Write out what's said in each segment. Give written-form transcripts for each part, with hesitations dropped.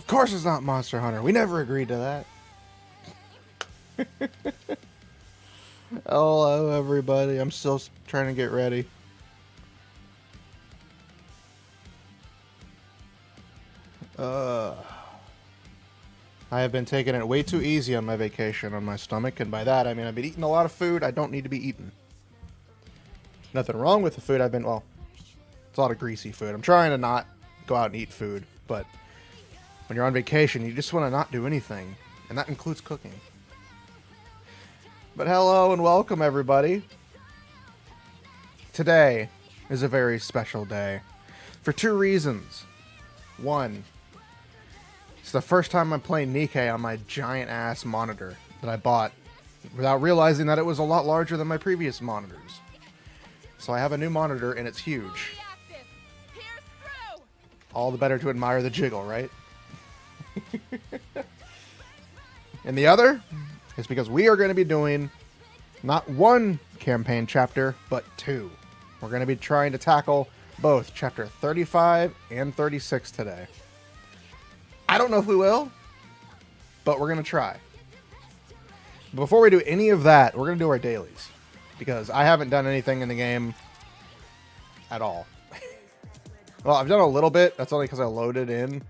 course it's not Monster Hunter. We never agreed to that. Hello, everybody. I'm still trying to get ready. I have been taking it way too easy on my vacation on my stomach, and by that I mean I've been eating a lot of food I don't need to be eating. Nothing wrong with the food I've been, well, it's a lot of greasy food. I'm trying to not go out and eat food, but when you're on vacation, you just want to not do anything, and that includes cooking. But hello and welcome, everybody. Today is a very special day for two reasons. One, it's the first time I'm playing Nikke on my giant-ass monitor that I bought without realizing that it was a lot larger than my previous monitors. So I have a new monitor, and it's huge. All the better to admire the jiggle, right? And the other is because we are going to be doing not one campaign chapter, but two. We're going to be trying to tackle both Chapter 35 and 36 today. I don't know if we will, but we're going to try. Before we do any of that, we're going to do our dailies, because I haven't done anything in the game at all. Well, I've done a little bit. That's only because I loaded in.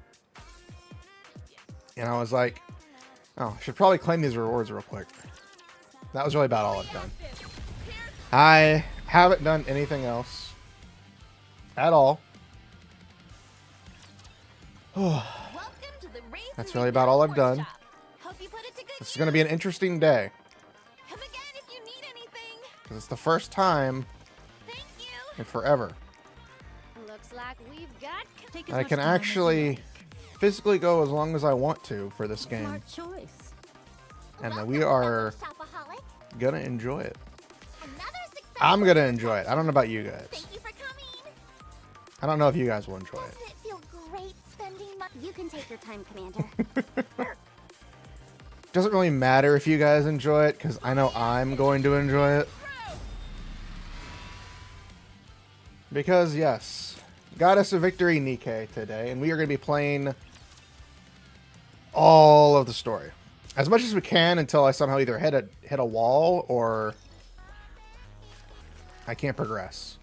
And I was like, oh, I should probably claim these rewards real quick. That was really about all I've done. I haven't done anything else at all. That's really about all I've done. This is going to be an interesting day. Because it's the first time in forever that I can actually physically go as long as I want to for this game. And that we are going to enjoy it. I'm going to enjoy it. I don't know about you guys. I don't know if you guys will enjoy it. You can take your time, Commander. Doesn't really matter if you guys enjoy it, because I know I'm going to enjoy it. Because, yes, got us a Victory Nikke today, and we are going to be playing all of the story. As much as we can until I somehow either hit a wall or I can't progress.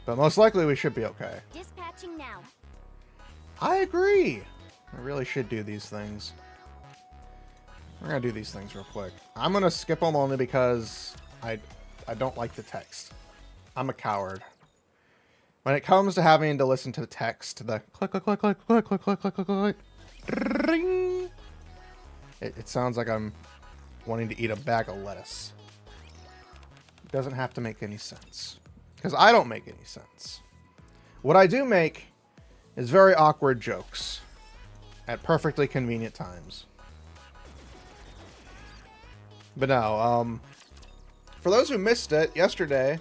But most likely we should be okay. Dispatching now. I agree. I really should do these things. We're going to do these things real quick. I'm going to skip them only because I don't like the text. I'm a coward. When it comes to having to listen to the text, the click, click, click, click, click, click, click, click, click, click, ring. It sounds like I'm wanting to eat a bag of lettuce. It doesn't have to make any sense. Because I don't make any sense. What I do make is very awkward jokes at perfectly convenient times. But no, for those who missed it, yesterday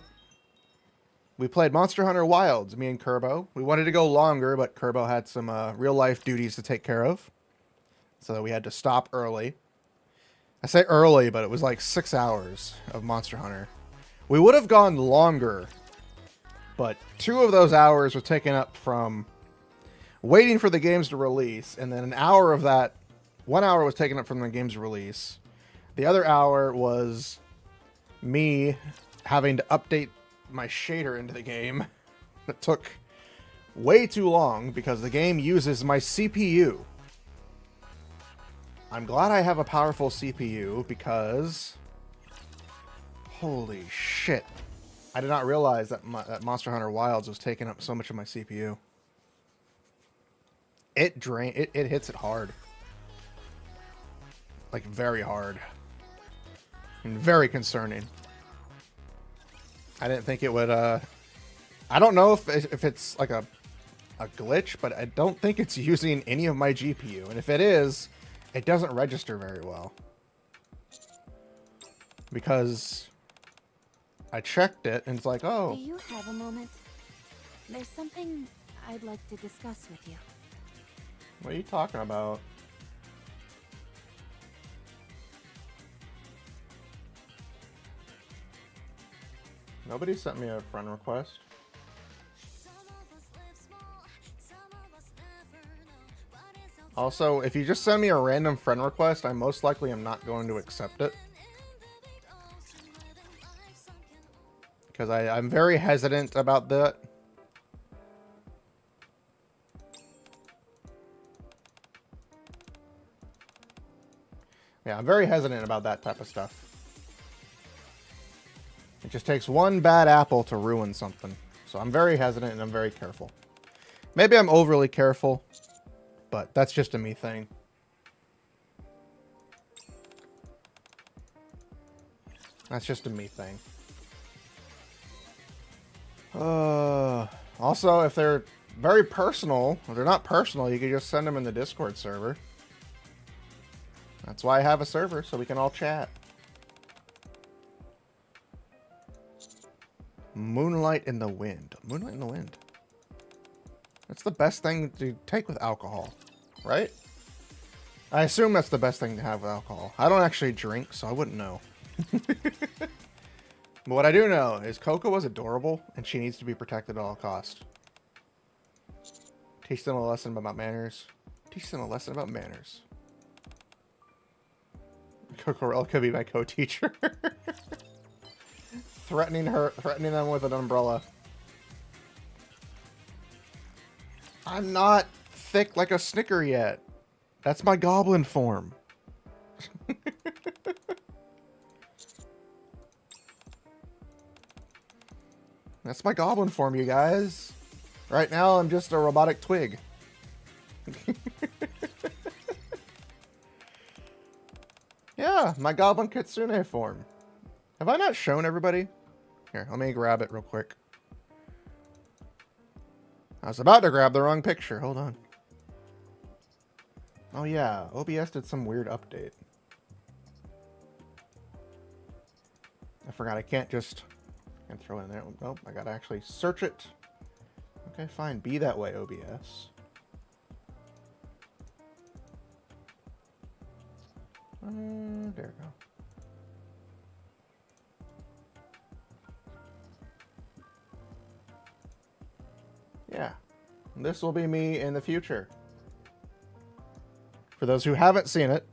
we played Monster Hunter Wilds, me and Kerbo. We wanted to go longer, but Kerbo had some real-life duties to take care of. So we had to stop early. I say early, but it was like 6 hours of Monster Hunter. We would have gone longer, but 2 of those hours were taken up from waiting for the games to release, and then an hour of that, 1 hour was taken up from the game's release. The other hour was me having to update my shader into the game. That took way too long because the game uses my CPU. I'm glad I have a powerful CPU because holy shit. I did not realize that that Monster Hunter Wilds was taking up so much of my CPU. It hits it hard. Like very hard. And very concerning. I didn't think it would I don't know if it's like a glitch, but I don't think it's using any of my GPU. And if it is, it doesn't register very well. Because I checked it and it's like, oh. Do you have a moment? There's something I'd like to discuss with you. What are you talking about? Nobody sent me a friend request. Also, if you just send me a random friend request, I most likely am not going to accept it. Because I'm very hesitant about that. Yeah, I'm very hesitant about that type of stuff. It just takes one bad apple to ruin something. So I'm very hesitant and I'm very careful. Maybe I'm overly careful, but that's just a me thing. That's just a me thing. Also, if they're very personal, if they're not personal, you can just send them in the Discord server. That's why I have a server, so we can all chat. Moonlight in the wind. Moonlight in the wind. That's the best thing to take with alcohol, right? I assume that's the best thing to have with alcohol. I don't actually drink, so I wouldn't know. But what I do know is Coco is adorable, and she needs to be protected at all costs. Teach them a lesson about manners. Teach them a lesson about manners. Cocorella could be my co-teacher. threatening them with an umbrella. I'm not thick like a Snicker yet. That's my goblin form. That's my goblin form, you guys. Right now, I'm just a robotic twig. Yeah, my goblin kitsune form. Have I not shown everybody? Here, let me grab it real quick. I was about to grab the wrong picture. Hold on. Oh yeah, OBS did some weird update. I forgot I can't just throw it in there. Nope, I gotta actually search it. Okay, fine. Be that way, OBS. There we go. Yeah. This will be me in the future. For those who haven't seen it,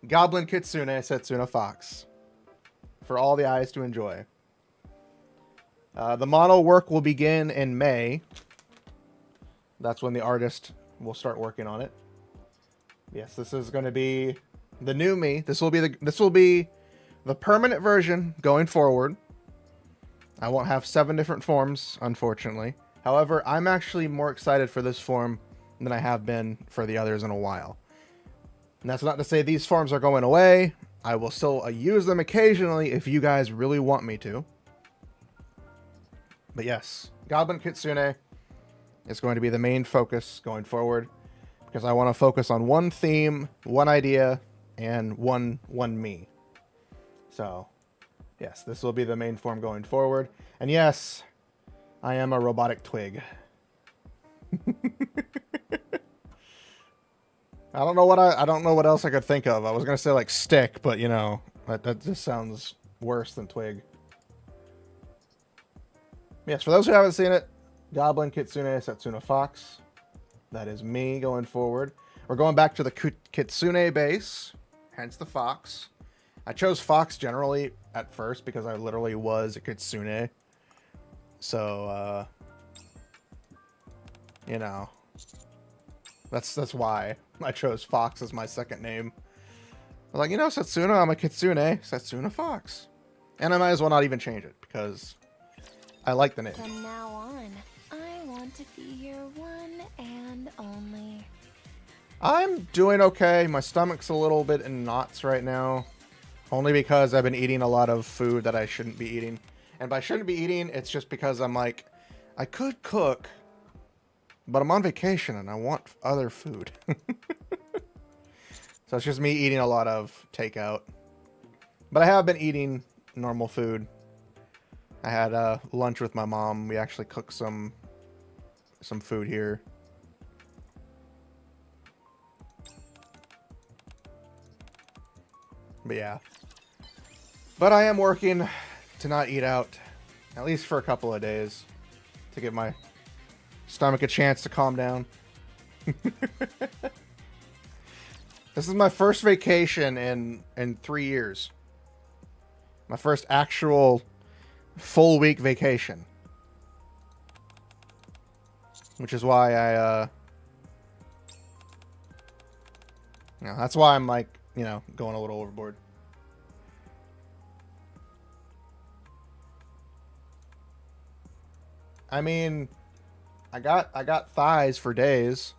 Goblin Kitsune Setsuna Fox. For all the eyes to enjoy. The model work will begin in May. That's when the artist will start working on it. Yes, this is going to be the new me. This will be the permanent version going forward. I won't have 7 different forms, unfortunately. However, I'm actually more excited for this form than I have been for the others in a while. And that's not to say these forms are going away. I will still use them occasionally if you guys really want me to. But yes, Goblin Kitsune is going to be the main focus going forward. Because I want to focus on one theme, one idea, and one me. So, yes, this will be the main form going forward. And yes, I am a robotic twig. I don't know what else I could think of. I was gonna say like stick, but you know, that just sounds worse than twig. Yes, for those who haven't seen it, Goblin Kitsune Setsuna Fox. That is me going forward. We're going back to the Kitsune base, hence the fox. I chose fox generally at first because I literally was a Kitsune. So, you know, that's why I chose Fox as my second name. I was like, you know, Setsuna, I'm a Kitsune, Setsuna Fox. And I might as well not even change it because I like the name. From now on, I want to be your one and only. I'm doing okay. My stomach's a little bit in knots right now. Only because I've been eating a lot of food that I shouldn't be eating. And by shouldn't be eating, it's just because I'm like, I could cook, but I'm on vacation and I want other food. So it's just me eating a lot of takeout. But I have been eating normal food. I had lunch with my mom. We actually cooked some food here. But yeah. But I am working to not eat out, at least for a couple of days, to give my stomach a chance to calm down. This is my first vacation in 3 years. My first actual full week vacation. Which is why that's why I'm like, going a little overboard. I mean, I got thighs for days.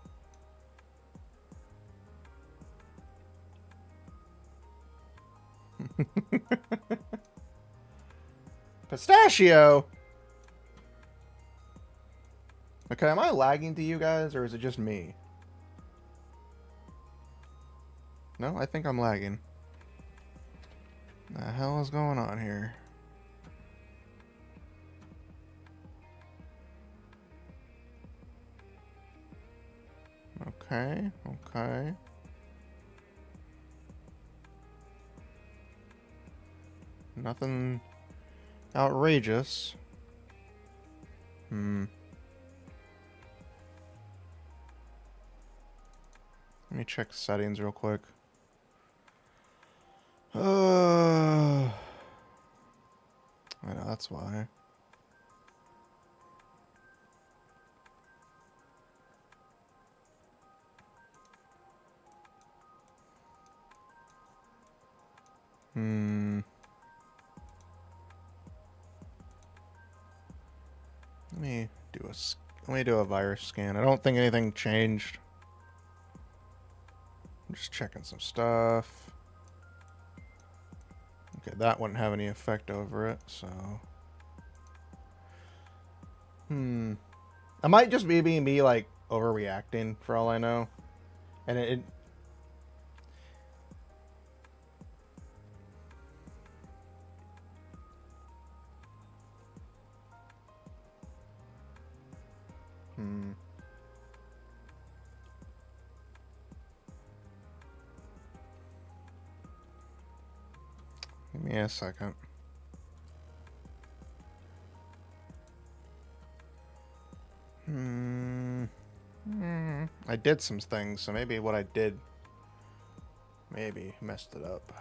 Pistachio. Okay, am I lagging to you guys, or is it just me? No, I think I'm lagging. The hell is going on here? Okay, okay. Nothing outrageous. Let me check settings real quick. I know, that's why. Let me do a virus scan. I don't think anything changed. I'm just checking some stuff. Okay, that wouldn't have any effect over it, so. I might just be me like overreacting for all I know. And it Give me a second. I did some things, so maybe what I did maybe messed it up.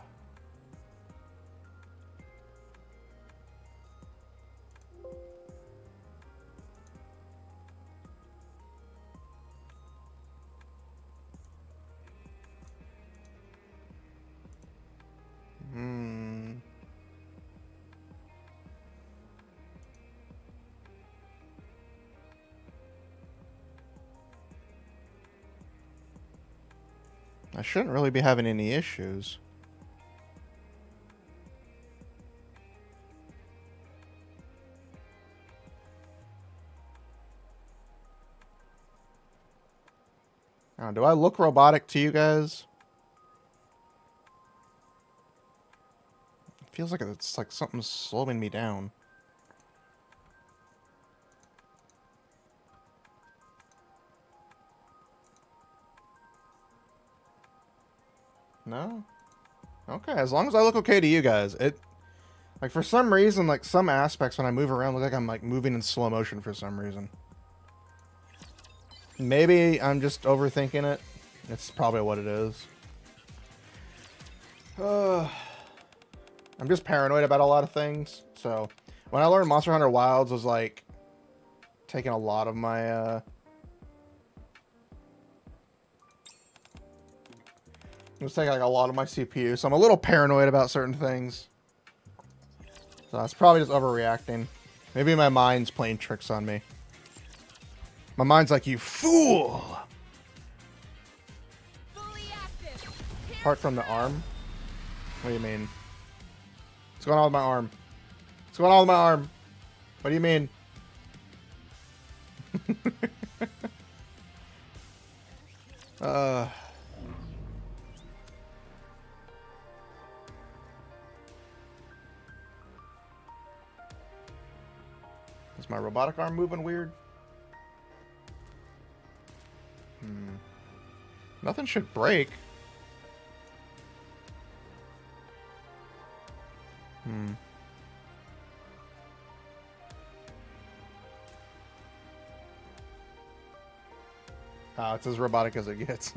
I shouldn't really be having any issues. Now, do I look robotic to you guys? It feels like it's like something's slowing me down. No? Okay, as long as I look okay to you guys. Like, for some reason, like, some aspects when I move around look like I'm, like, moving in slow motion for some reason. Maybe I'm just overthinking it. It's probably what it is. I'm just paranoid about a lot of things. So, when I learned Monster Hunter Wilds was, like, taking a lot of my, it was taking, like, a lot of my CPU. So I'm a little paranoid about certain things. So it's probably just overreacting. Maybe my mind's playing tricks on me. My mind's like, you fool! Apart from the arm? What do you mean? What's going on with my arm? What's going on with my arm? What do you mean? Is my robotic arm moving weird? Nothing should break. Oh, it's as robotic as it gets.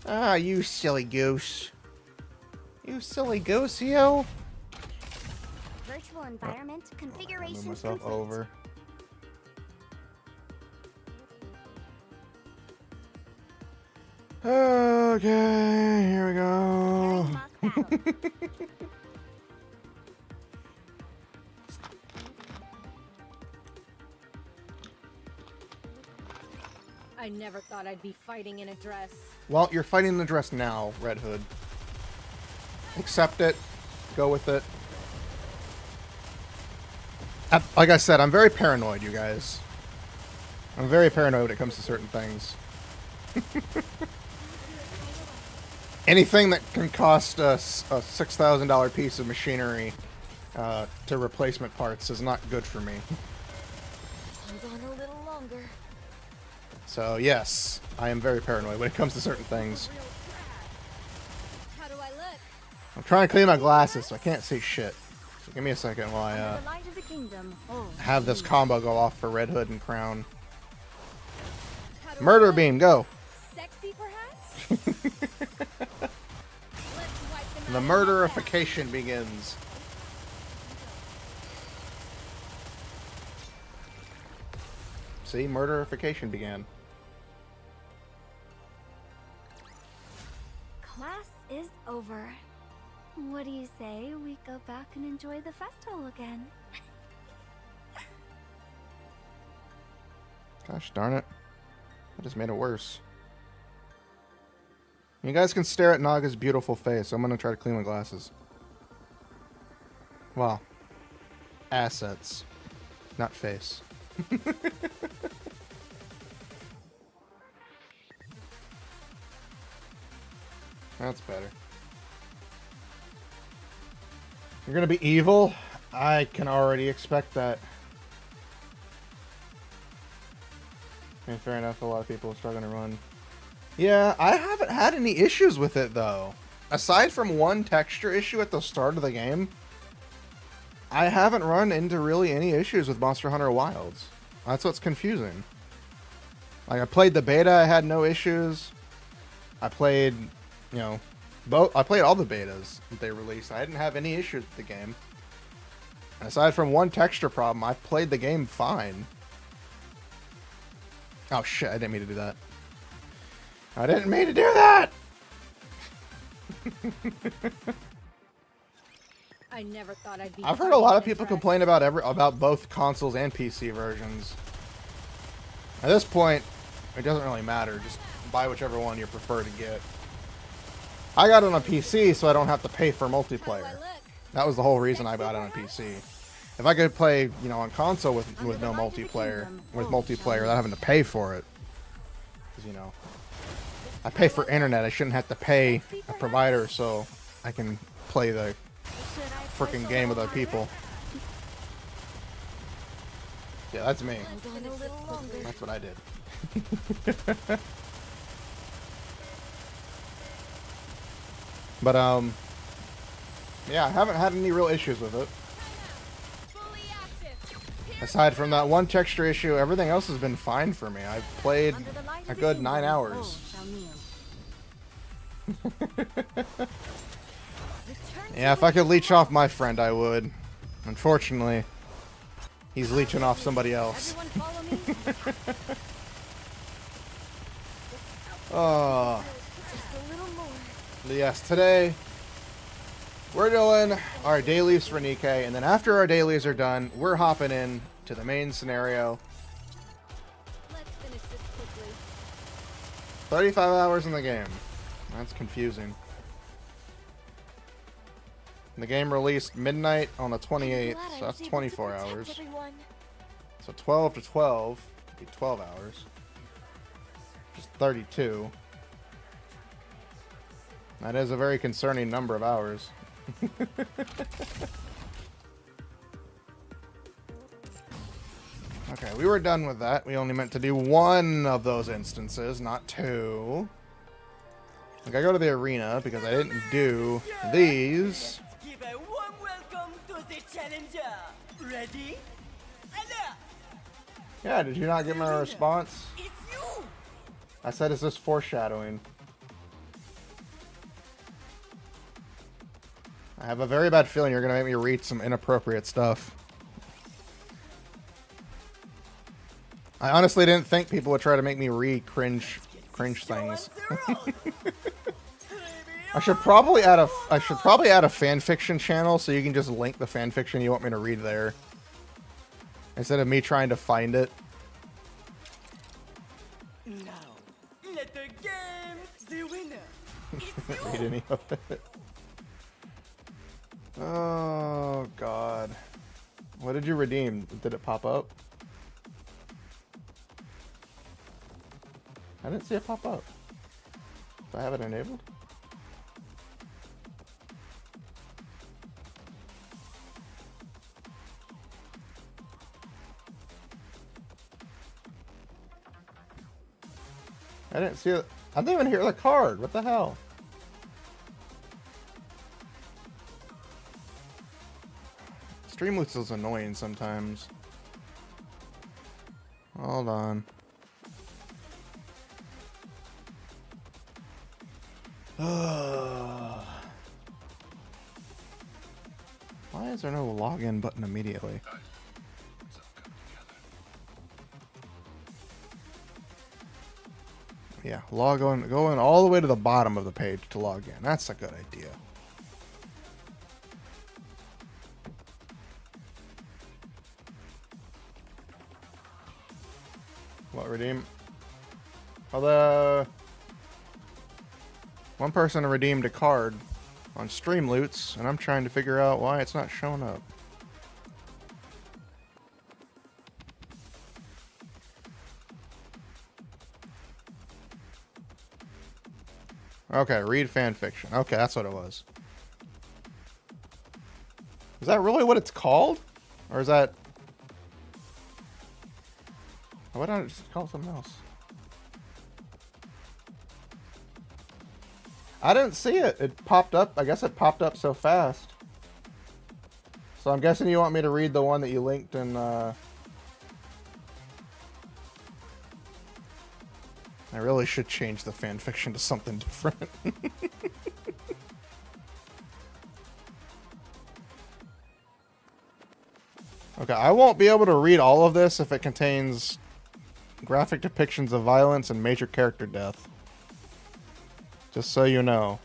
Ah, you silly goose. You silly goose, you. Virtual environment configuration Move myself complete. over. Okay, here we go. Preparing mock battle. I never thought I'd be fighting in a dress. Well, you're fighting the dress now, Red Hood. Accept it. Go with it. Like I said, I'm very paranoid, you guys. I'm very paranoid when it comes to certain things. Anything that can cost us a $6,000 piece of machinery to replacement parts is not good for me. Hold on a little longer. So yes, I am very paranoid when it comes to certain things. How do I look? I'm trying to clean my glasses, so I can't see shit. So give me a second while I Under the light of the kingdom. Oh, have this combo go off for Red Hood and Crown. How do I Murder look? beam, go! Sexy, perhaps? Let's wipe them The out. murderification begins. See, murderification began. class is over. What do you say we go back and enjoy the festival again? Gosh darn it. I just made it worse. You guys can stare at Naga's beautiful face. So I'm gonna try to clean my glasses. Well, assets, not face. That's better. You're gonna be evil? I can already expect that. And fair enough, a lot of people are struggling to run. Yeah, I haven't had any issues with it though. Aside from one texture issue at the start of the game, I haven't run into really any issues with Monster Hunter Wilds. That's what's confusing. Like, I played the beta, I had no issues. I played, you know, I played all the betas that they released. I didn't have any issues with the game. And aside from one texture problem, I played the game fine. Oh shit, I didn't mean to do that. I didn't mean to do that! I never thought I'd be I've heard a lot of fighting in people dress. complain about both consoles and PC versions. At this point, it doesn't really matter. Just buy whichever one you prefer to get. I got it on a PC, so I don't have to pay for How do I multiplayer. look? That was the whole reason I got it on a PC. If I could play, you know, on console with no multiplayer, without having to pay for it, because, you know, I pay for internet. I shouldn't have to pay a provider so I can play the Should I freaking game with other people. Yeah, that's me. Hold on a little longer. That's what I did. But, yeah, I haven't had any real issues with it. Fully active. Aside from that one texture issue, everything else has been fine for me. I've played Under the light a of the good kingdom, 9 all hours. shall kneel. Yeah, if I could leech off my friend, I would. Unfortunately, he's leeching off somebody else. Everyone follow me. Oh, Just a little more. yes, today we're doing our dailies for Nikke, and then after our dailies are done, we're hopping in to the main scenario. Let's finish this quickly. 35 hours in the game. That's confusing. The game released midnight on the 28th, so that's 24 hours. So 12 to 12 would be 12 hours. Just 32. That is a very concerning number of hours. Okay, we were done with that. We only meant to do one of those instances, not two. Like, I go to the arena because I didn't do these. Give a warm welcome to the challenger. Ready? Alert! Yeah, did you not get my response? I said, is this foreshadowing? I have a very bad feeling you're gonna make me read some inappropriate stuff. I honestly didn't think people would try to make me read cringe things. I should probably add a fanfiction channel so you can just link the fanfiction you want me to read there. Instead of me trying to find it. Now, let the game the winner. Read any of it. Oh god. What did you redeem? Did it pop up? I didn't see it pop up. Do I have it enabled? I didn't see it. I didn't even hear the card. What the hell? Streamloots is annoying sometimes. Hold on. Why is there no login button immediately? Yeah, going all the way to the bottom of the page to log in. That's a good idea. What, redeem? Although one person redeemed a card on Streamloots, and I'm trying to figure out why it's not showing up. Okay, read fanfiction. Okay, that's what it was. Is that really what it's called? Or is that... Why don't I just call it something else? I didn't see it. It popped up. I guess it popped up so fast. So I'm guessing you want me to read the one that you linked in... I really should change the fanfiction to something different. Okay, I won't be able to read all of this if it contains graphic depictions of violence and major character death. Just so you know.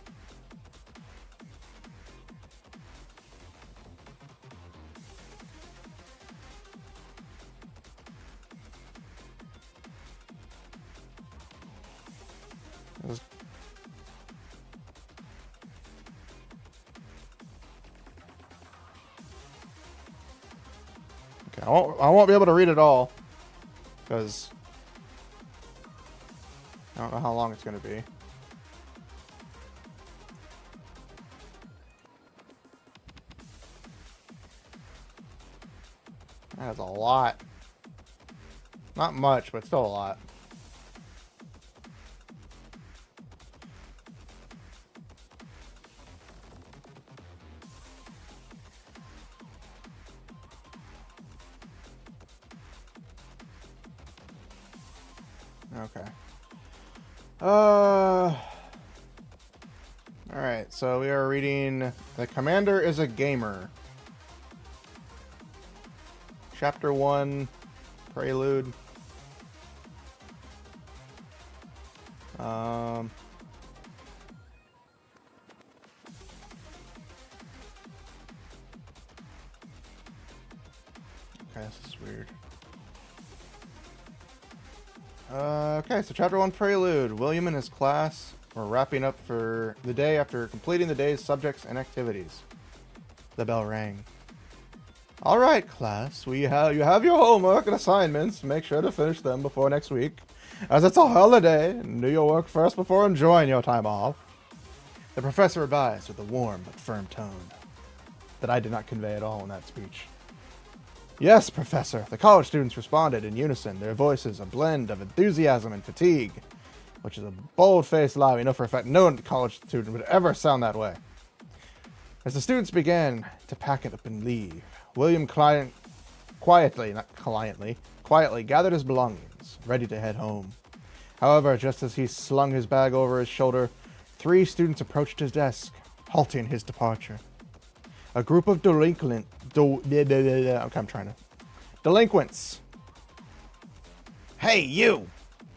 Okay, I won't be able to read it all because I don't know how long it's going to be. That's a lot. Not much, but still a lot. Okay. Alright, so we are reading The Commander is a Gamer. Chapter 1, Prelude. Okay, this is weird. Okay, so Chapter 1, Prelude. William and his class were wrapping up for the day after completing the day's subjects and activities. The bell rang. All right, class, you have your homework and assignments. Make sure to finish them before next week, as it's a holiday, and do your work first before enjoying your time off. The professor advised with a warm but firm tone that I did not convey at all in that speech. Yes, Professor, the college students responded in unison, their voices a blend of enthusiasm and fatigue, which is a bold-faced lie. We know for a fact no college student would ever sound that way. As the students began to pack it up and leave, William climbed quietly gathered his belongings, ready to head home. However, just as he slung his bag over his shoulder, 3 students approached his desk, halting his departure. A group of delinquents. Hey, you!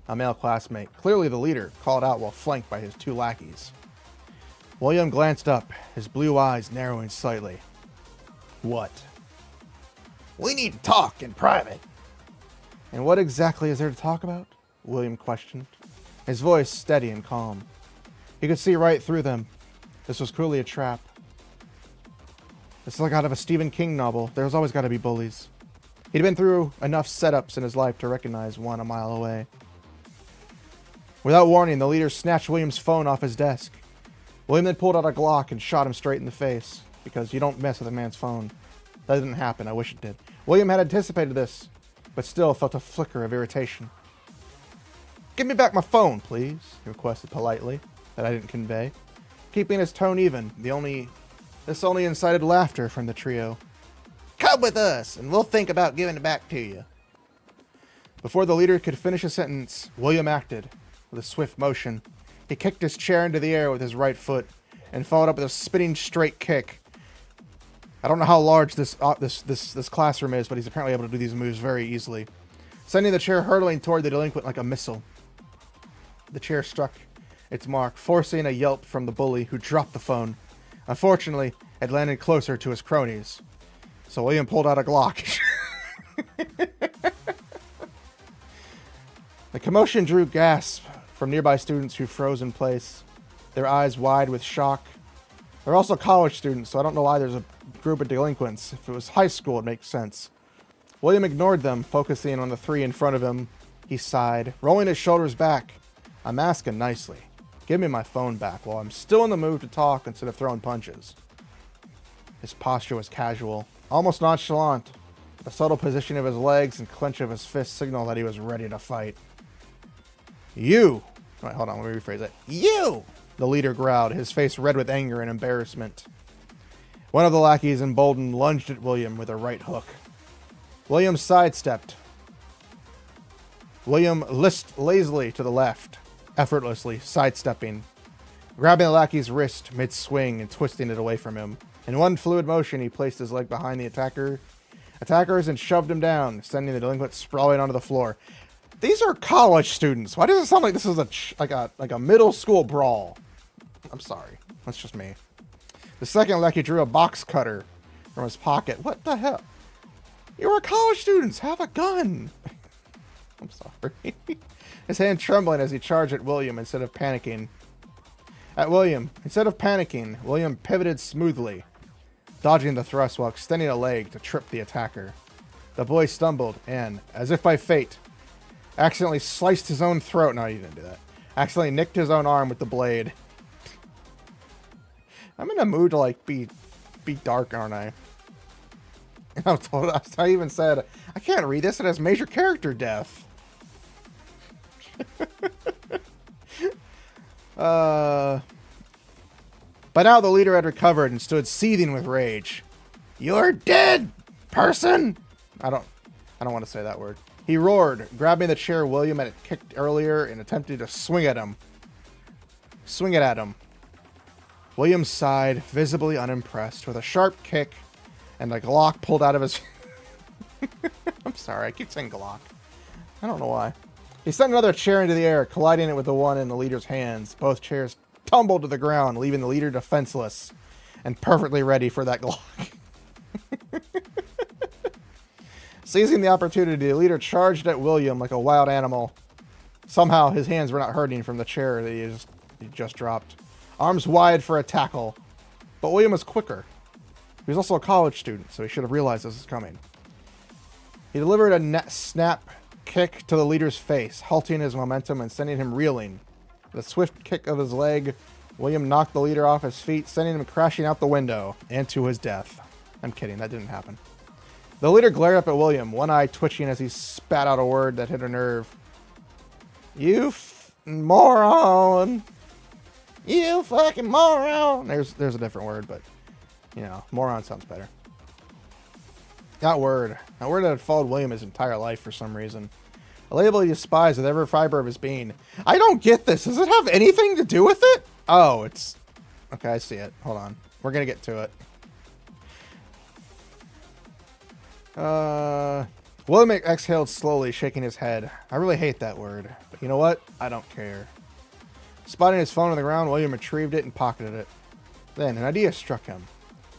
A male classmate, clearly the leader, called out while flanked by his 2 lackeys. William glanced up, his blue eyes narrowing slightly. What? We need to talk in private. And what exactly is there to talk about? William questioned, his voice steady and calm. He could see right through them. This was clearly a trap. It's like out of a Stephen King novel. There's always got to be bullies. He'd been through enough setups in his life to recognize one a mile away. Without warning, the leader snatched William's phone off his desk. William then pulled out a Glock and shot him straight in the face, because you don't mess with a man's phone. That didn't happen. I wish it did. William had anticipated this, but still felt a flicker of irritation. Give me back my phone, please, he requested politely, that I didn't convey. Keeping his tone even, this only incited laughter from the trio. Come with us, and we'll think about giving it back to you. Before the leader could finish a sentence, William acted. With a swift motion, he kicked his chair into the air with his right foot, and followed up with a spinning straight kick. I don't know how large this classroom is, but he's apparently able to do these moves very easily, sending the chair hurtling toward the delinquent like a missile. The chair struck its mark, forcing a yelp from the bully, who dropped the phone. Unfortunately, it landed closer to his cronies, so William pulled out a Glock. The commotion drew gasps from nearby students who froze in place, their eyes wide with shock. They're also college students, so I don't know why there's a group of delinquents. If it was high school, it makes sense. William ignored them, focusing on the 3 in front of him. He sighed, rolling his shoulders back. I'm asking nicely. Give me my phone back while I'm still in the mood to talk instead of throwing punches. His posture was casual, almost nonchalant. The subtle position of his legs and clench of his fists signaled that he was ready to fight. You! Wait, hold on, let me rephrase that. You! The leader growled, his face red with anger and embarrassment. One of the lackeys, emboldened, lunged at William with a right hook. William sidestepped. William lisped lazily to the left, effortlessly sidestepping, grabbing the lackey's wrist mid-swing and twisting it away from him. In one fluid motion, he placed his leg behind the attackers and shoved him down, sending the delinquent sprawling onto the floor. These are college students. Why does it sound like this is like a middle school brawl? I'm sorry. That's just me. The second lackey drew a box cutter from his pocket. What the hell? You are college students. Have a gun. I'm sorry. His hand trembling as he charged at William instead of panicking. William pivoted smoothly, dodging the thrust while extending a leg to trip the attacker. The boy stumbled and, as if by fate, accidentally sliced his own throat. No, he didn't do that. Accidentally nicked his own arm with the blade. I'm in a mood to like be dark, aren't I? I even said, I can't read this. It has major character death. By now the leader had recovered and stood seething with rage. You're dead, person! I don't want to say that word. He roared, grabbing the chair William had kicked earlier and attempted to swing it at him. William sighed, visibly unimpressed, with a sharp kick and a Glock pulled out of his... I'm sorry, I keep saying Glock. I don't know why. He sent another chair into the air, colliding it with the one in the leader's hands. Both chairs tumbled to the ground, leaving the leader defenseless and perfectly ready for that Glock. Seizing the opportunity, the leader charged at William like a wild animal. Somehow, his hands were not hurting from the chair that he just dropped. Arms wide for a tackle. But William was quicker. He was also a college student, so he should have realized this was coming. He delivered a snap kick to the leader's face, halting his momentum and sending him reeling. With a swift kick of his leg, William knocked the leader off his feet, sending him crashing out the window and to his death. I'm kidding, that didn't happen. The leader glared up at William, one eye twitching as he spat out a word that hit a nerve. You moron! You fucking moron! There's a different word, but, you know, moron sounds better. That word. That word had followed William his entire life for some reason. A label he despised with every fiber of his being. I don't get this. Does it have anything to do with it? Oh, it's... Okay, I see it. Hold on. We're gonna get to it. William exhaled slowly, shaking his head. I really hate that word. But you know what? I don't care. Spotting his phone on the ground, William retrieved it and pocketed it. Then, an idea struck him.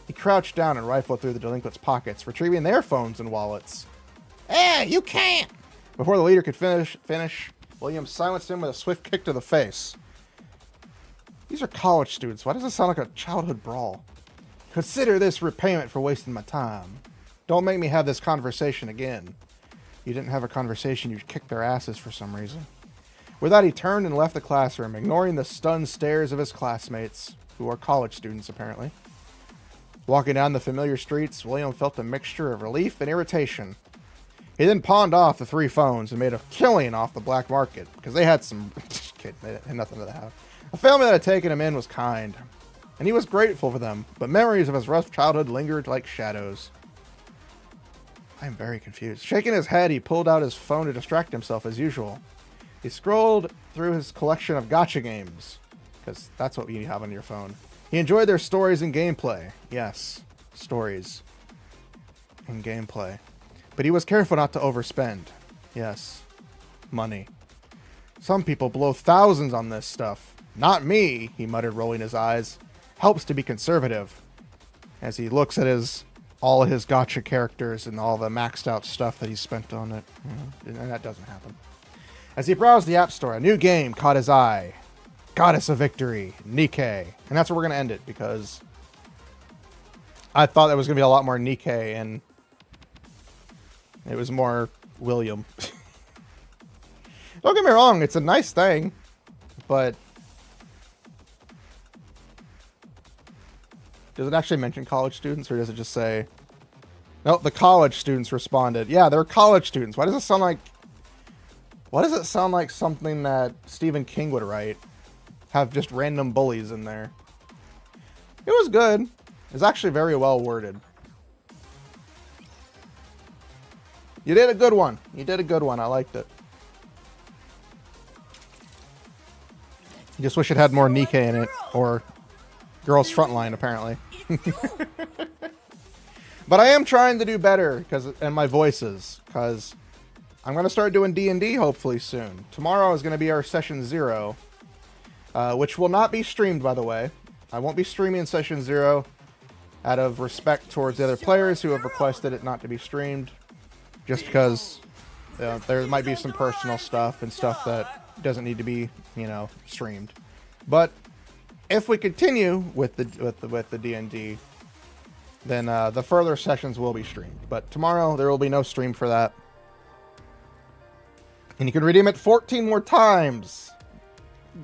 He crouched down and rifled through the delinquents' pockets, retrieving their phones and wallets. Hey, you can't! Before the leader could finish, William silenced him with a swift kick to the face. These are college students. Why does it sound like a childhood brawl? Consider this repayment for wasting my time. Don't make me have this conversation again. You didn't have a conversation, you kicked their asses for some reason. With that, he turned and left the classroom, ignoring the stunned stares of his classmates, who are college students apparently. Walking down the familiar streets, William felt a mixture of relief and irritation. He then pawned off the 3 phones and made a killing off the black market, because they had some... Just kidding, they had nothing to have. The family that had taken him in was kind, and he was grateful for them, but memories of his rough childhood lingered like shadows. I am very confused. Shaking his head, he pulled out his phone to distract himself as usual. He scrolled through his collection of gacha games, because that's what you have on your phone. He enjoyed their stories and gameplay. Yes, stories and gameplay. But he was careful not to overspend. Yes, money. Some people blow thousands on this stuff. Not me, he muttered, rolling his eyes. Helps to be conservative. As he looks at all of his gacha characters and all the maxed out stuff that he spent on it. And that doesn't happen. As he browsed the App Store, a new game caught his eye. Goddess of Victory, Nikke. And that's where we're going to end it, because I thought there was going to be a lot more Nikke, and it was more William. Don't get me wrong, it's a nice thing, but does it actually mention college students, or does it just say... Nope, the college students responded. Yeah, they're college students. Why does it sound like... Why does it sound like something that Stephen King would write? Have just random bullies in there. It was good. It was actually very well worded. You did a good one. You did a good one. I liked it. Just wish it had more Nikke in it. Or Girls Frontline, apparently. But I am trying to do better, and my voices, because I'm going to start doing D&D hopefully soon. Tomorrow is going to be our session 0, which will not be streamed, by the way. I won't be streaming session 0 out of respect towards the other players who have requested it not to be streamed, just because there might be some personal stuff and stuff that doesn't need to be, streamed. But if we continue with the D&D, then the further sessions will be streamed. But tomorrow there will be no stream for that. And you can redeem it 14 more times.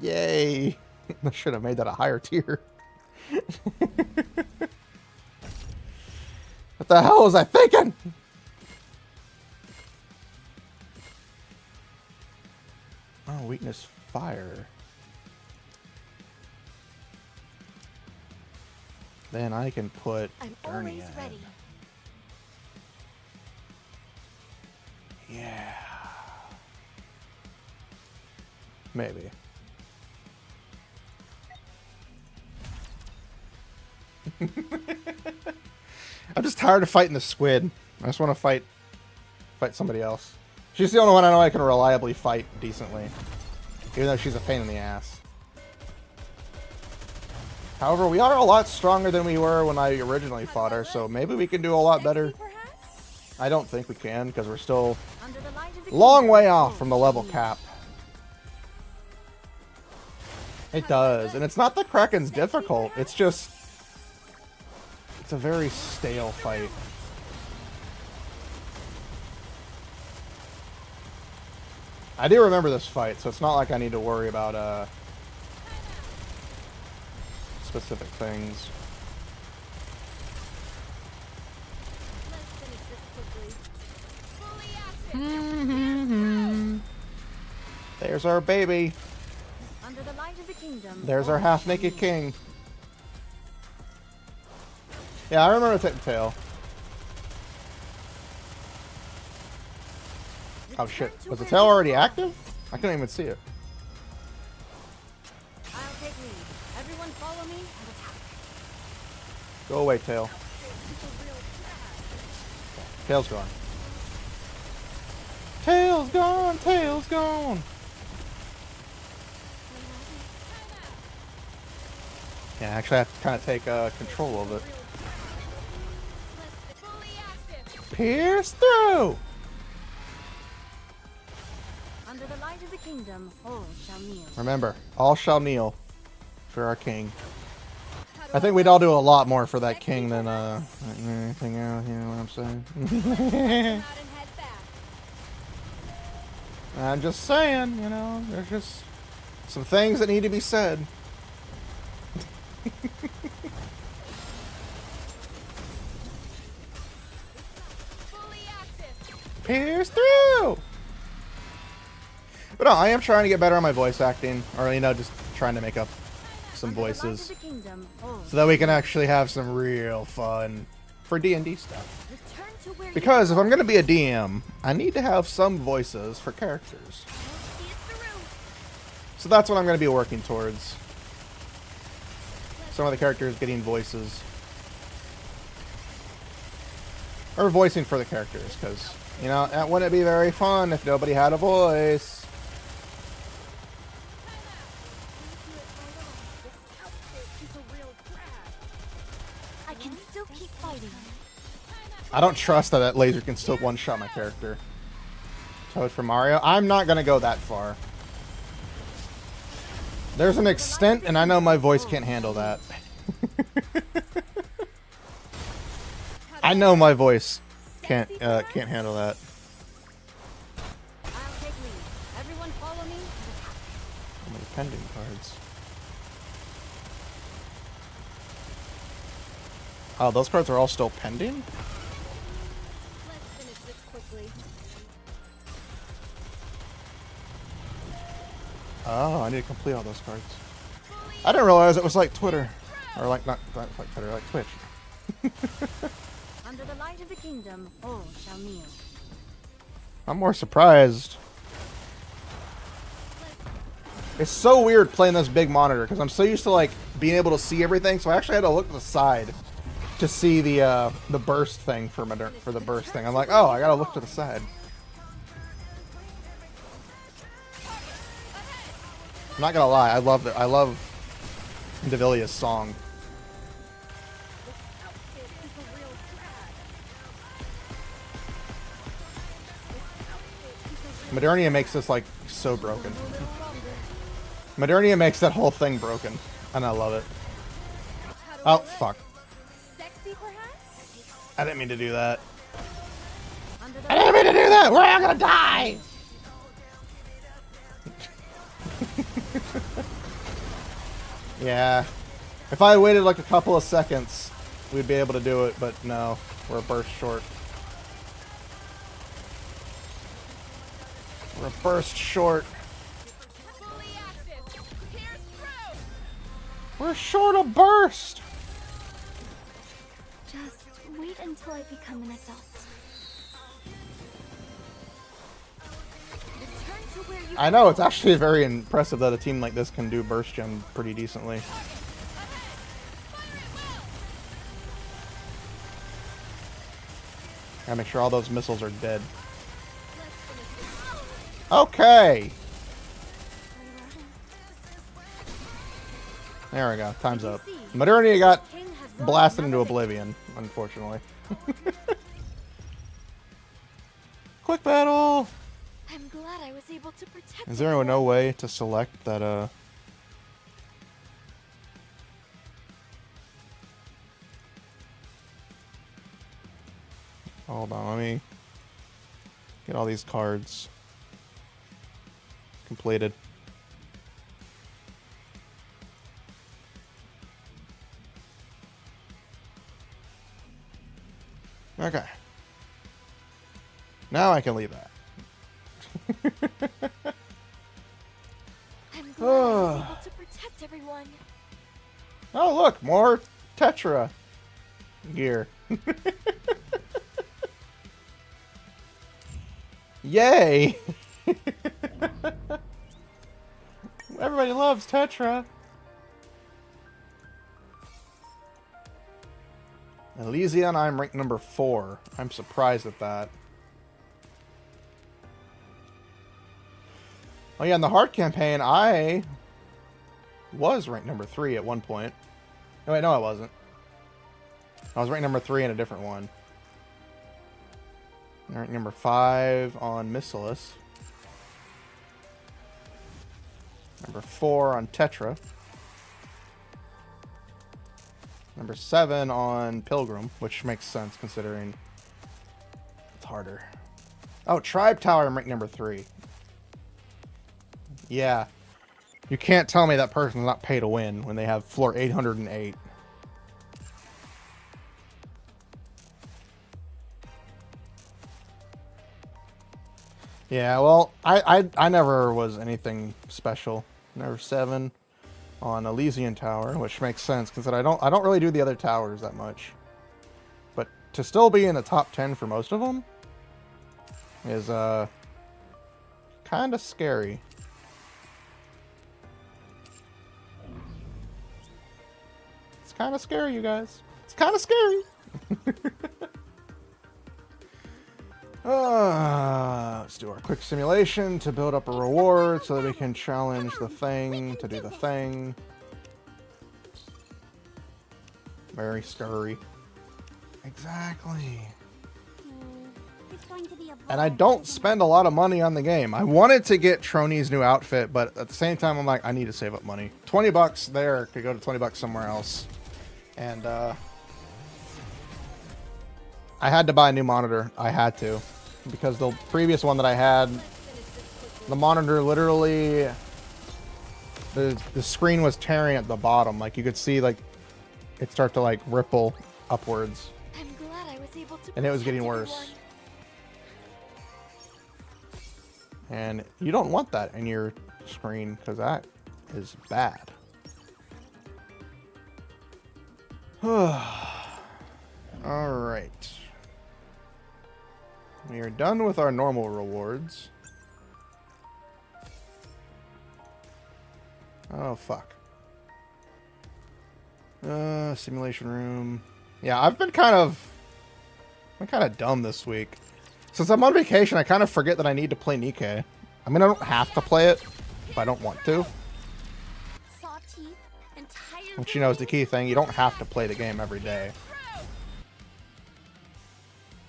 Yay. I should have made that a higher tier. What the hell was I thinking? Oh, weakness fire. Then I can put Gurney in. Ready. Yeah. Maybe. I'm just tired of fighting the squid. I just want to fight somebody else. She's the only one I know I can reliably fight decently, even though she's a pain in the ass. However, we are a lot stronger than we were when I originally fought her, so maybe we can do a lot better. I don't think we can, because we're still a long way off from the level cap. It does, and it's not that Kraken's difficult, it's just... It's a very stale fight. I do remember this fight, so it's not like I need to worry about specific things. There's our baby. Under the light of the kingdom. There's our half-naked king. Yeah, I remember Tit and Tail. Oh shit. Was the tail already active? I couldn't even see it. I'll take lead. Everyone follow me and attack. Go away, tail. Tail's gone. Tail's gone! Tail's gone! Yeah, actually I have to kind of take control of it. Pierce through! Under the light of the kingdom, all shall kneel. Remember, all shall kneel for our king. I think we'd all do a lot more for that king than anything else, you know what I'm saying? I'm just saying, you know, there's just some things that need to be said. Pierce through! But no, I am trying to get better on my voice acting, or you know, just trying to make up some voices, so that we can actually have some real fun for D&D stuff. Because if I'm going to be a DM, I need to have some voices for characters. So that's what I'm going to be working towards. Some of the characters getting voices. Or voicing for the characters, because, you know, that wouldn't be very fun if nobody had a voice. I can still keep fighting. I don't trust that laser can still one-shot my character. Toad from Mario? I'm not going to go that far. There's an extent, and I know my voice can't handle that. I know my voice can't handle that. I'll take lead. Everyone follow me. How many pending cards? Oh, those cards are all still pending? Let's finish this quickly. Oh, I need to complete all those cards. I didn't realize it was like Twitter. Or like, not like Twitter, like Twitch. Under the light of the kingdom, all shall kneel. I'm more surprised. It's so weird playing this big monitor because I'm so used to like being able to see everything, so I actually had to look to the side to see the burst thing for the burst thing. I'm like, oh, I gotta look to the side. I'm not gonna lie, I love it. I love Devilia's song. Modernia makes this like so broken. Modernia makes that whole thing broken, and I love it. Oh fuck! Sexy, perhaps? I didn't mean to do that. I didn't mean to do that. We're all gonna die. Yeah, if I had waited like a couple of seconds, we'd be able to do it, but no, we're a burst short. We're a burst short. We're short a burst. Just wait until I become an adult. Return to where you I know, it's actually very impressive that a team like this can do burst gem pretty decently. Gotta make sure all those missiles are dead. Okay! There we go, time's up. Modernia got blasted into oblivion, unfortunately. Quick battle! I'm glad I was able to protect. Is there no way to select that, Hold on, let me get all these cards completed. Okay. Now I can leave that. I'm glad I was able to protect everyone. Oh, look, more Tetra gear. Yay! Everybody loves Tetra. Elysian, I'm ranked number 4. I'm surprised at that. Oh yeah, in the hard campaign, I was ranked number 3 at one point. No, wait, no, I wasn't. I was ranked number 3 in a different one. Ranked number 5 on Missilus. Number 4 on Tetra. Number 7 on Pilgrim, which makes sense considering it's harder. Oh, Tribe Tower, I'm ranked number 3. Yeah. You can't tell me that person's not pay to win when they have floor 808. Yeah, well, I never was anything special. Never 7 on Elysian Tower, which makes sense because I don't really do the other towers that much. But to still be in the top 10 for most of them is kind of scary. It's kind of scary, you guys. It's kind of scary. Let's do our quick simulation to build up a reward so that we can challenge the thing to do the thing. Very scary. Exactly. And I don't spend a lot of money on the game. I wanted to get Trony's new outfit, but at the same time, I'm like, I need to save up money. 20 bucks there could go to 20 bucks somewhere else. And, I had to buy a new monitor. I had to. Because the previous one that I had, the monitor literally, the screen was tearing at the bottom. Like, you could see, like, it start to, like, ripple upwards. I'm glad I was able to and it was getting worse. And you don't want that in your screen, because that is bad. Alright. We are done with our normal rewards. Oh, fuck. Simulation room. Yeah, I've been kind of dumb this week. Since I'm on vacation, I kind of forget that I need to play Nikke. I mean, I don't have to play it if I don't want to. Which, you know, is the key thing. You don't have to play the game every day.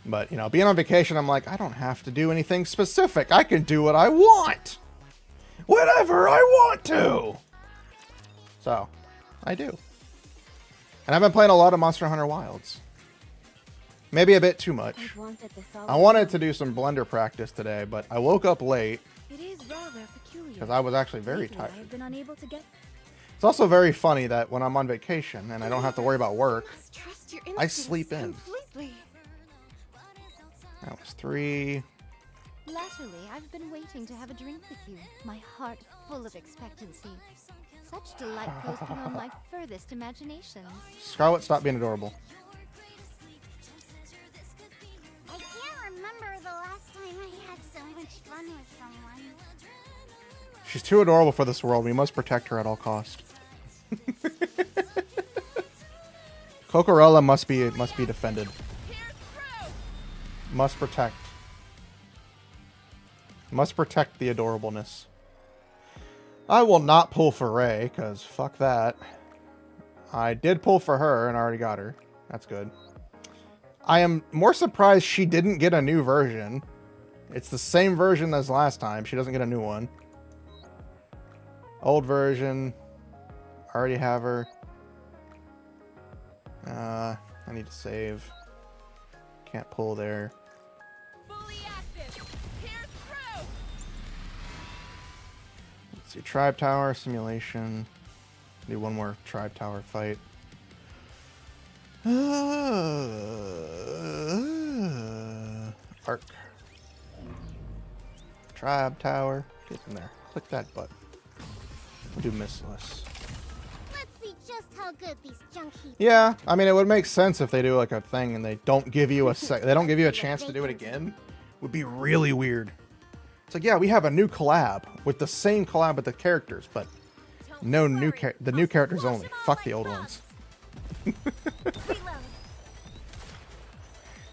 But, you know, being on vacation, I'm like, I don't have to do anything specific. I can do what I want. Whatever I want to. So, I do. And I've been playing a lot of Monster Hunter Wilds. Maybe a bit too much. I wanted to do some blender practice today, but I woke up late. Because I was actually very tired. It's also very funny that when I'm on vacation and I don't have to worry about work, I sleep in. That was 3. Latterly, I've been waiting to have a drink with you, my heart full of expectancy. Such delight goes beyond my furthest imaginations. Scarlet, stop being adorable. I can't remember the last time I had so much fun with someone. She's too adorable for this world. We must protect her at all costs. Cocorella must be defended. Must protect. Must protect the adorableness. I will not pull for Ray, because fuck that. I did pull for her, and I already got her. That's good. I am more surprised she didn't get a new version. It's the same version as last time. She doesn't get a new one. Old version. Already have her. I need to save. Can't pull there. Let's see. Tribe Tower simulation. Do one more Tribe Tower fight. Arc. Tribe Tower. Get in there. Click that button. We'll do Missilus. Let's see just how good these junk heaps. Yeah, I mean, it would make sense if they do like a thing and they don't give you a they don't give you a chance to do it again. Would be really weird. It's like, yeah, we have a new collab with the same collab with the characters, but no new the new characters only. Fuck the old ones.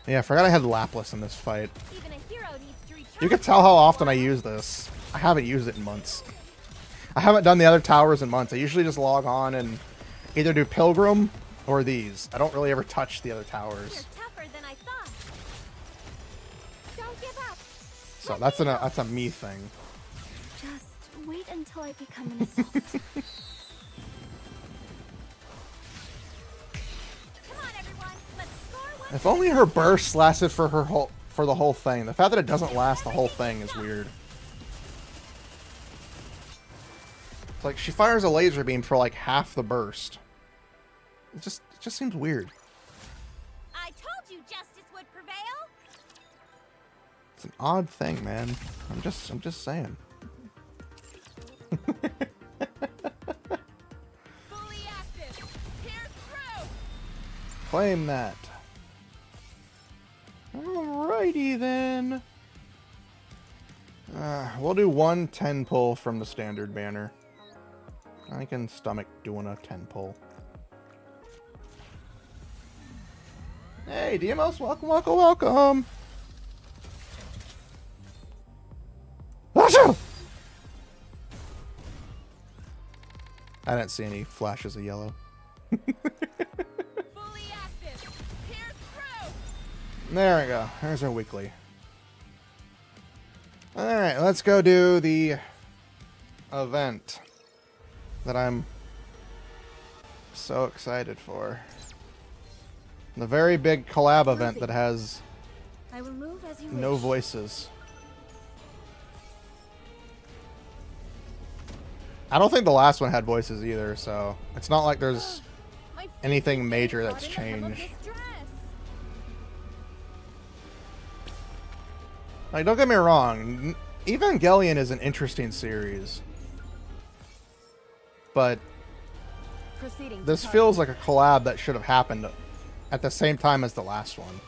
Yeah, I forgot I had Lapis in this fight. Even a hero needs to recharge. You can tell how often I use this. I haven't used it in months. I haven't done the other towers in months. I usually just log on and either do Pilgrim or these. I don't really ever touch the other towers. You're tougher than I thought. Don't give up. So that's a me thing. Just wait until I become an adult. Come on, everyone. Let's score one. If only her burst lasted for the whole thing. The fact that it doesn't last the whole thing is weird. It's like she fires a laser beam for like half the burst. It just seems weird. I told you justice would prevail. It's an odd thing, man. I'm just saying. Fully active. Pierce through. Claim that. Alrighty then. We'll do one 10 pull from the standard banner. I can stomach doing a 10 pull. Hey, DMOs, welcome, welcome, welcome. Achoo! I didn't see any flashes of yellow. Fully active. Pierce through. There we go. There's our weekly. Alright, let's go do the event that I'm so excited for. The very big collab event that has I will move as you no wish. voices. I don't think the last one had voices either, so it's not like there's My anything major that's got in the hem of changed. this dress. Like, don't get me wrong, Evangelion is an interesting series, but Proceeding to this target. feels like a collab that should have happened at the same time as the last one.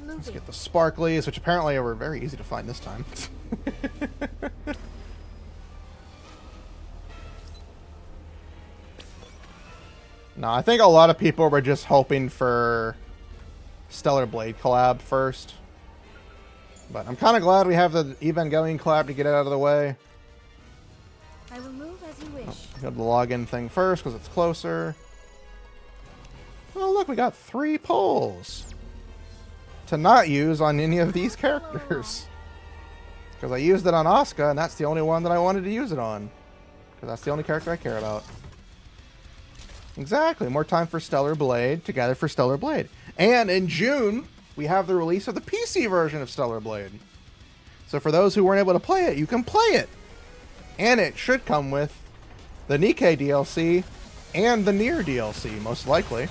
Let's Moving. get the sparklies, which apparently were very easy to find this time. No, I think a lot of people were just hoping for Stellar Blade collab first. But I'm kind of glad we have the Evangelion collab to get it out of the way. I will move as you wish. Got the login thing first because it's closer. Oh, look, we got 3 pulls to not use on any of these characters. Because I used it on Asuka, and that's the only one that I wanted to use it on. Because that's the only character I care about. Exactly. More time for Stellar Blade, together for Stellar Blade. And in June, we have the release of the PC version of Stellar Blade. So for those who weren't able to play it, you can play it. And it should come with the Nikke DLC and the Nier DLC, most likely.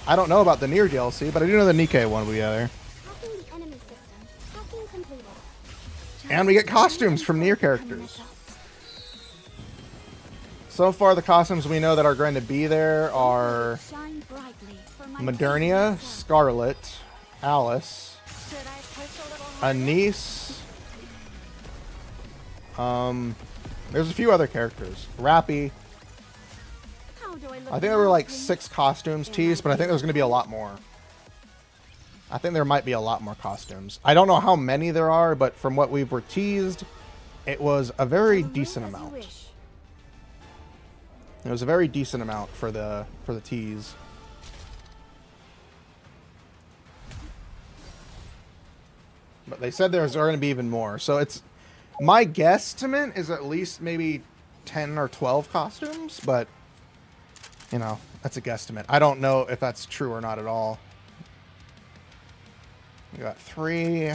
I don't know about the Nier DLC, but I do know the Nikke one will be there. Hacking the enemy system. Hacking completed. And we get costumes from Nier characters. So far, the costumes we know that are going to be there are Shine brightly for my Modernia, Scarlet, Alice, Should I push a little harder? Anise. There's a few other characters. Rappy. How do I look I think there were like now, 6 costumes teased, but I think there's going to be a lot more. I think there might be a lot more costumes. I don't know how many there are, but from what we were teased, it was a very I will move decent as you amount. wish. It was a very decent amount for the tease. But they said there's going to be even more. So it's my guesstimate is at least maybe 10 or 12 costumes, but you know, that's a guesstimate. I don't know if that's true or not at all. We got 3.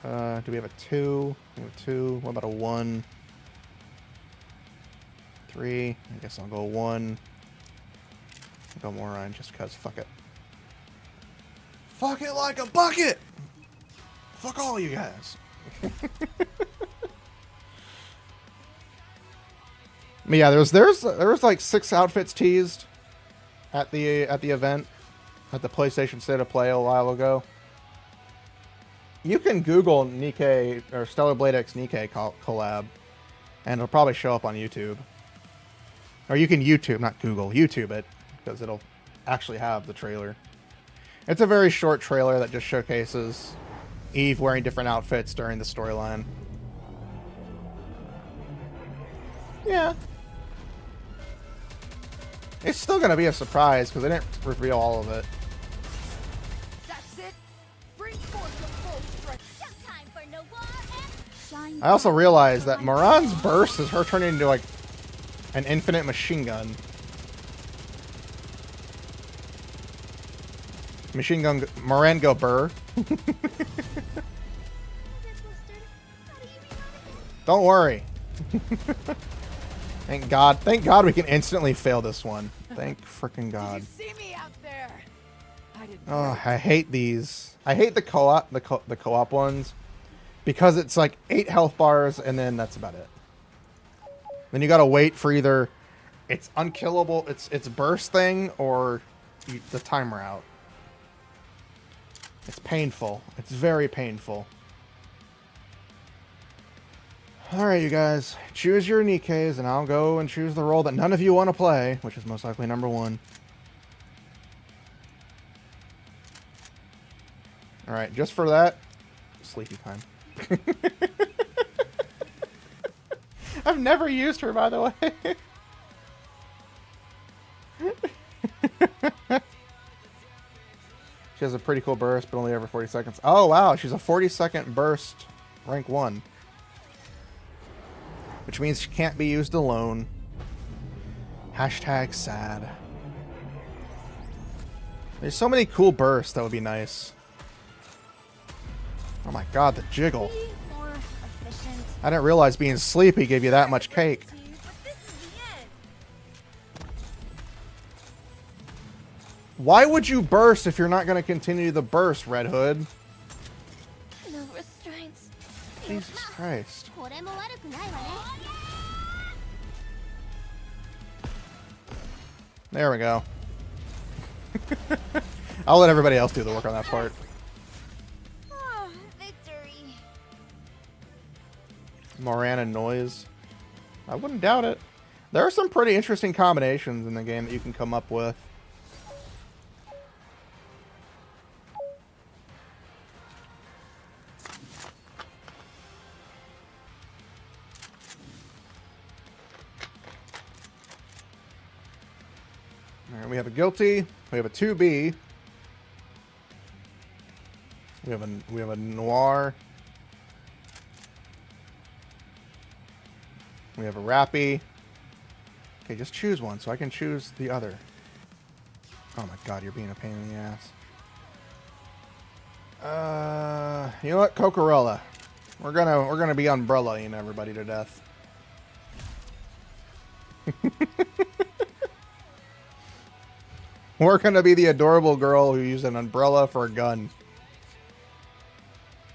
Do we have a 2? We have a 2. What about a 1? 3. I guess I'll go 1. I'll go Moron just because. Fuck it. Fuck it like a bucket! Fuck all you guys. But yeah, there was like 6 outfits teased at the event at the PlayStation State of Play a while ago. You can Google Nikke or Stellar Blade X Nikke collab, and it'll probably show up on YouTube. Or you can YouTube, not Google, YouTube it, because it'll actually have the trailer. It's a very short trailer that just showcases Eve wearing different outfits during the storyline. Yeah. It's still going to be a surprise because they didn't reveal all of it. That's it. Bring forth the full strength. Showtime for Noir and shine. I also realized that Moran's burst is her turning into like an infinite machine gun. Machine gun Moran go burr. Don't worry. Thank God. Thank God we can instantly fail this one. Thank frickin' God. Did you see me out there? I didn't. Oh, I hate these. I hate the co-op, the co-op ones, because it's like 8 health bars and then that's about it. Then you gotta wait for either it's unkillable, it's burst thing, or the timer out. It's painful. It's very painful. Alright, you guys. Choose your Nikkes, and I'll go and choose the role that none of you want to play, which is most likely number 1. Alright, just for that, sleepy time. I've never used her, by the way. She has a pretty cool burst, but only every 40 seconds. Oh, wow. She's a 40-second burst, rank 1. Which means she can't be used alone. Hashtag sad. There's so many cool bursts that would be nice. Oh my god, the jiggle. More efficient. I didn't realize being sleepy gave you that much cake. but this is the end. Why would you burst if you're not going to continue the burst, Red Hood? No restraints. Jesus Christ. これも悪くないわね。 There we go. I'll let everybody else do the work on that part. Oh, victory. Morana noise. I wouldn't doubt it. There are some pretty interesting combinations in the game that you can come up with. Alright, we have a guilty, we have a 2B, we have a noir, we have a rappy. Okay, just choose one so I can choose the other. Oh my god, you're being a pain in the ass. You know what, Cocorella. We're gonna be umbrella-ing everybody to death. We're gonna be the adorable girl who used an umbrella for a gun.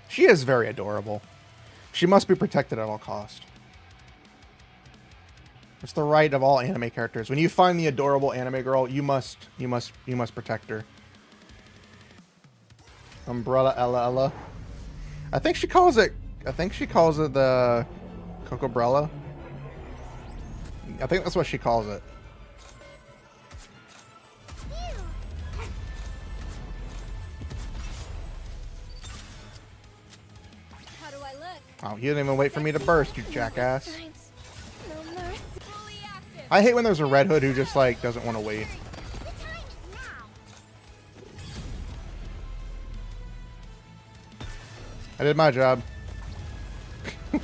She is very adorable. She must be protected at all cost. It's the right of all anime characters. When you find the adorable anime girl, you must protect her. Umbrella Ella. I think she calls it the Cocobrella. I think that's what she calls it. How do I look? Oh, you didn't even wait for me to burst, you jackass. Restraints. No mercy. Fully active. I hate when there's a Red Hood who just, like, doesn't want to wait. The time is now. I did my job. For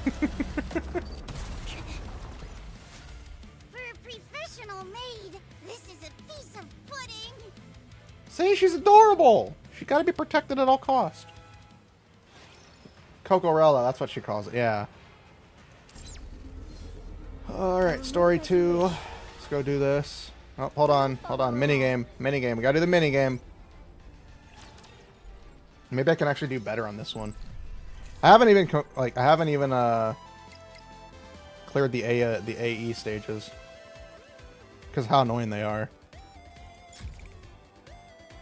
a professional maid, this is a piece of pudding. See, she's adorable. She gotta be protected at all cost. Cocorella, that's what she calls it, yeah. Alright, story 2. Let's go do this. Oh, hold on. Minigame. We gotta do the minigame. Maybe I can actually do better on this one. I haven't even cleared the AE stages. Because how annoying they are.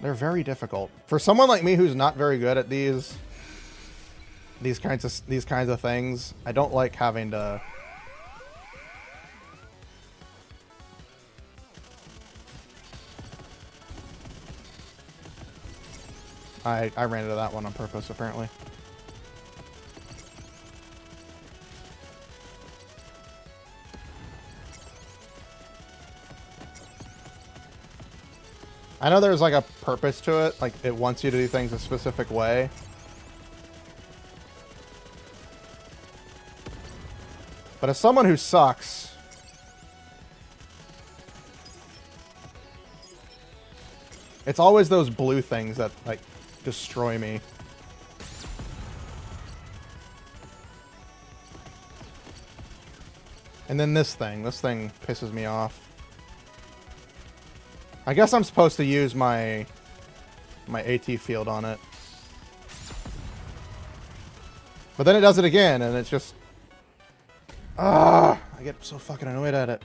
They're very difficult. For someone like me who's not very good at these, these kinds of things. I don't like having to. I ran into that one on purpose, apparently. I know there's like a purpose to it, like it wants you to do things a specific way. But as someone who sucks, it's always those blue things that like destroy me. And then this thing pisses me off. I guess I'm supposed to use my AT field on it. But then it does it again, and it's just... I get so fucking annoyed at it.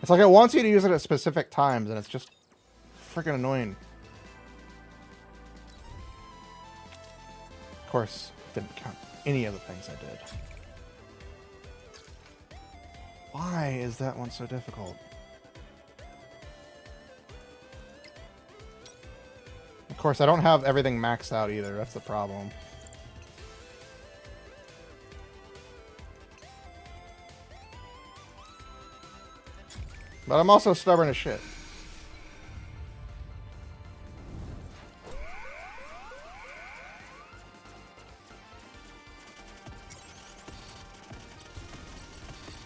It's like it wants you to use it at specific times, and it's just freaking annoying. Of course, didn't count any of the things I did. Why is that one so difficult? Of course, I don't have everything maxed out either. That's the problem. But I'm also stubborn as shit.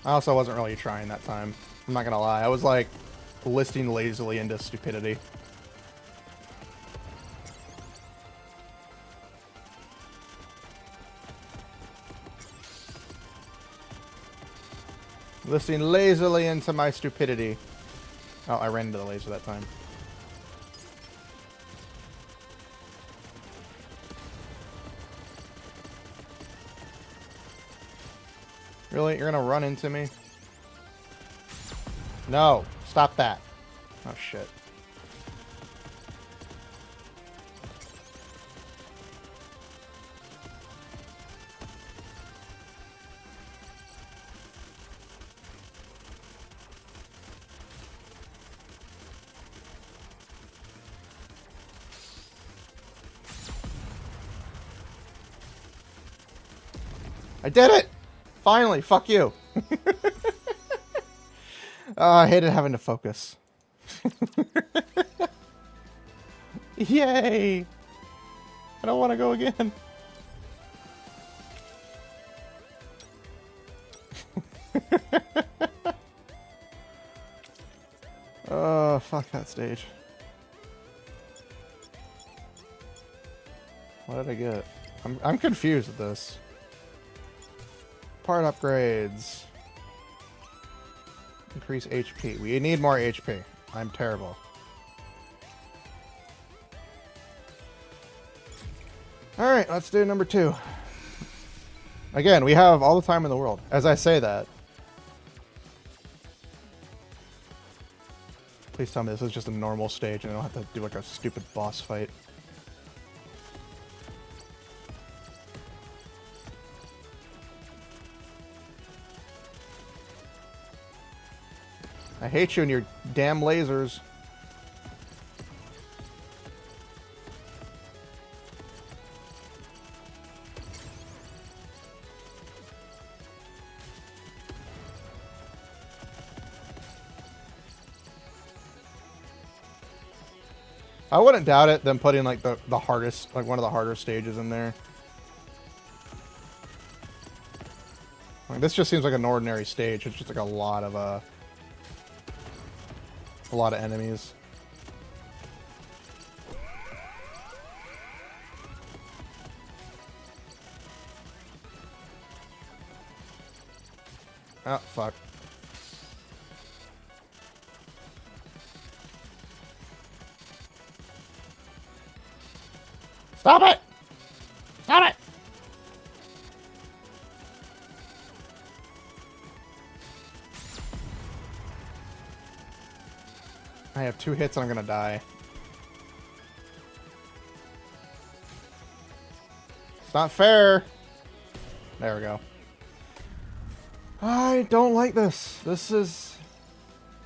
I also wasn't really trying that time. I'm not gonna lie. I was like listing lazily into stupidity. Listing lazily into my stupidity. Oh, I ran into the laser that time. Really? You're gonna run into me? No! Stop that. Oh, shit. I did it! Finally, fuck you. I hated having to focus. Yay! I don't want to go again. Oh, fuck that stage. What did I get? I'm confused with this. Part upgrades. Increase HP. We need more HP. I'm terrible. Alright, let's do number 2. Again, we have all the time in the world. As I say that. Please tell me this is just a normal stage and I don't have to do like a stupid boss fight. I hate you and your damn lasers. I wouldn't doubt it, them putting like the hardest, like one of the harder stages in there. Like, this just seems like an ordinary stage. It's just like a lot of enemies. Oh, fuck. Stop it! Stop it! I have 2 hits and I'm gonna die. It's not fair. There we go. I don't like this. This is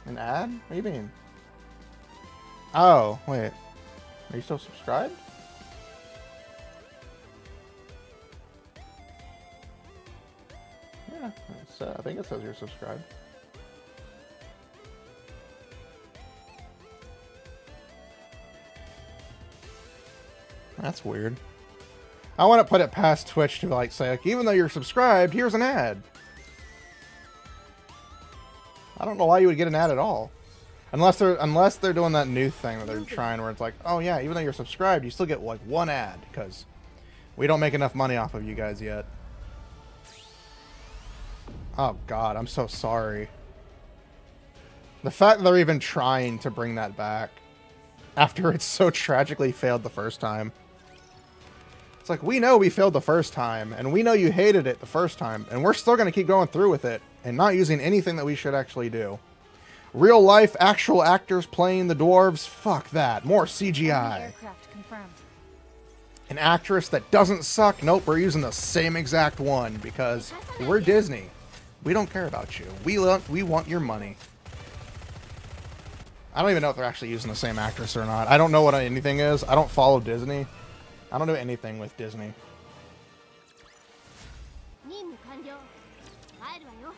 an ad? What do you mean? Oh, wait. Are you still subscribed? Yeah, I think it says you're subscribed. That's weird. I want to put it past Twitch to like say, like, even though you're subscribed, here's an ad. I don't know why you would get an ad at all. Unless they're doing that new thing that they're trying where it's like, oh yeah, even though you're subscribed, you still get like one ad because we don't make enough money off of you guys yet. Oh god, I'm so sorry. The fact that they're even trying to bring that back after it's so tragically failed the first time. It's like, we know we failed the first time, and we know you hated it the first time, and we're still going to keep going through with it, and not using anything that we should actually do. Real life, actual actors playing the dwarves? Fuck that. More CGI. Aircraft confirmed. An actress that doesn't suck? Nope, we're using the same exact one, because we're Disney. We don't care about you. We want your money. I don't even know if they're actually using the same actress or not. I don't know what anything is. I don't follow Disney. I don't do anything with Disney.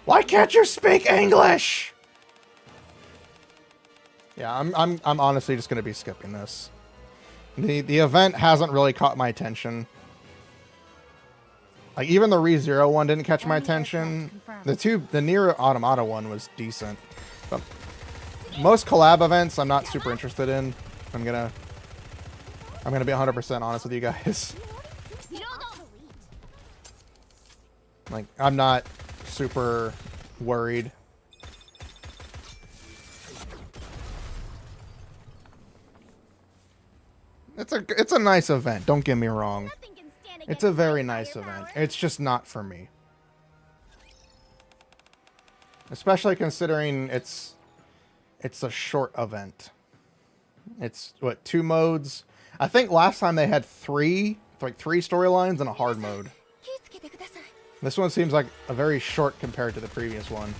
Why can't you speak English? Yeah, I'm honestly just gonna be skipping this. The event hasn't really caught my attention. Like even the ReZero one didn't catch my attention. The Nier Automata one was decent. But most collab events I'm not super interested in. I'm gonna be 100% honest with you guys. Like, I'm not super worried. It's a nice event, don't get me wrong. It's a very nice event. It's just not for me. Especially considering it's a short event. It's what, 2 modes? I think last time they had 3 storylines and a hard mode. This one seems like a very short compared to the previous one.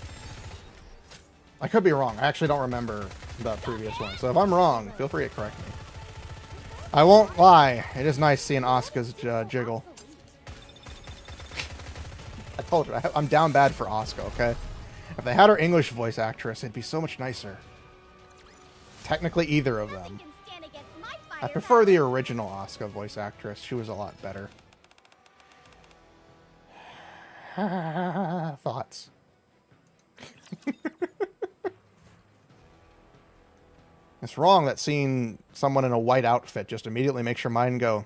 I could be wrong. I actually don't remember the previous one. So if I'm wrong, feel free to correct me. I won't lie. It is nice seeing Asuka's jiggle. I told you, I'm down bad for Asuka, okay? If they had her English voice actress, it'd be so much nicer. Technically, either of them. I prefer the original Asuka voice actress. She was a lot better. Thoughts? It's wrong that seeing someone in a white outfit just immediately makes your mind go.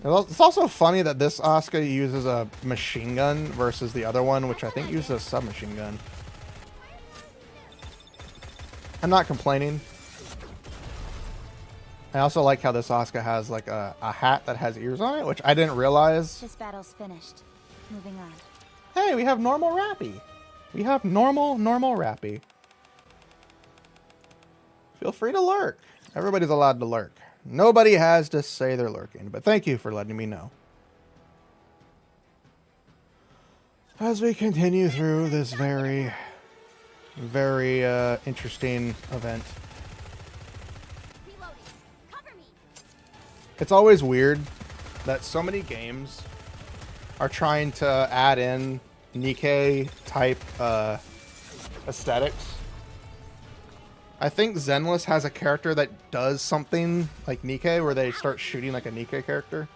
It's also funny that this Asuka uses a machine gun versus the other one, which I think uses a submachine gun. I'm not complaining. I also like how this Asuka has like a hat that has ears on it, which I didn't realize. This battle's finished. Moving on. Hey, we have normal Rappy. We have normal Rappy. Feel free to lurk. Everybody's allowed to lurk. Nobody has to say they're lurking, but thank you for letting me know. As we continue through this very, very interesting event. It's always weird that so many games are trying to add in Nikke type aesthetics. I think Zenless has a character that does something like Nikke, where they start shooting like a Nikke character.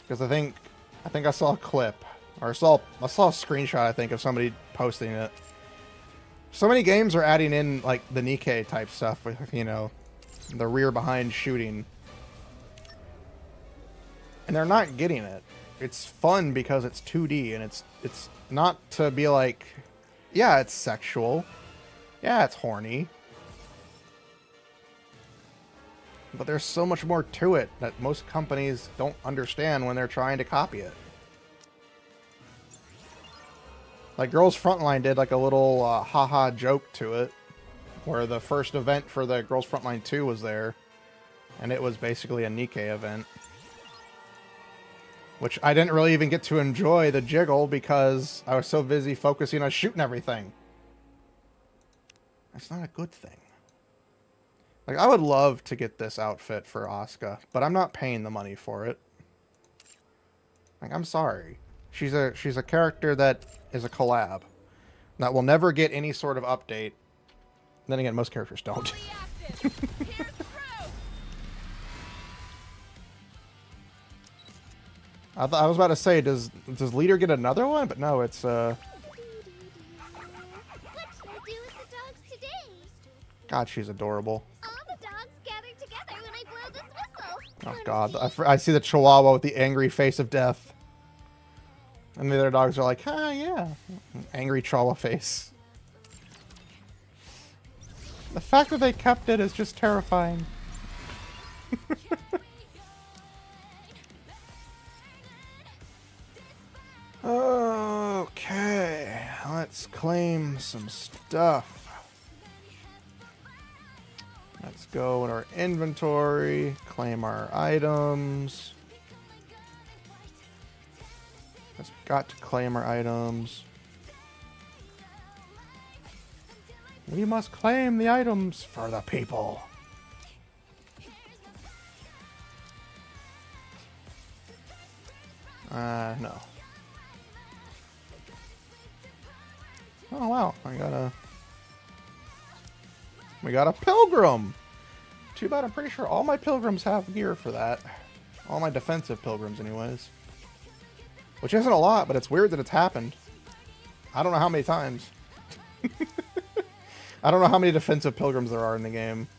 Because I think I saw a clip, or I saw a screenshot, I think, of somebody posting it. So many games are adding in like the Nikke type stuff with, you know, the rear behind shooting. And they're not getting it. It's fun because it's 2D and it's not to be like, yeah, it's sexual. Yeah, it's horny. But there's so much more to it that most companies don't understand when they're trying to copy it. Like, Girls Frontline did like a little haha joke to it, where the first event for the Girls Frontline 2 was there, and it was basically a Nikke event. Which I didn't really even get to enjoy the jiggle because I was so busy focusing on shooting everything. That's not a good thing. Like, I would love to get this outfit for Asuka, but I'm not paying the money for it. Like, I'm sorry. She's a character that is a collab that will never get any sort of update. Then again, most characters don't. I was about to say, does Leader get another one? But no, it's What should I do with the dogs today? God, she's adorable. All the dogs gather together when I blow this whistle. Oh God, I see the Chihuahua with the angry face of death, and the other dogs are like, ah, yeah, angry Chihuahua face. The fact that they kept it is just terrifying. Okay, let's claim some stuff. Let's go in our inventory, claim our items. Just got to claim our items. We must claim the items for the people. No. Oh wow, we got a pilgrim. Too bad I'm pretty sure all my pilgrims have gear for that. All my defensive pilgrims anyways. Which isn't a lot, but it's weird that it's happened. I don't know how many times. I don't know how many defensive pilgrims there are in the game.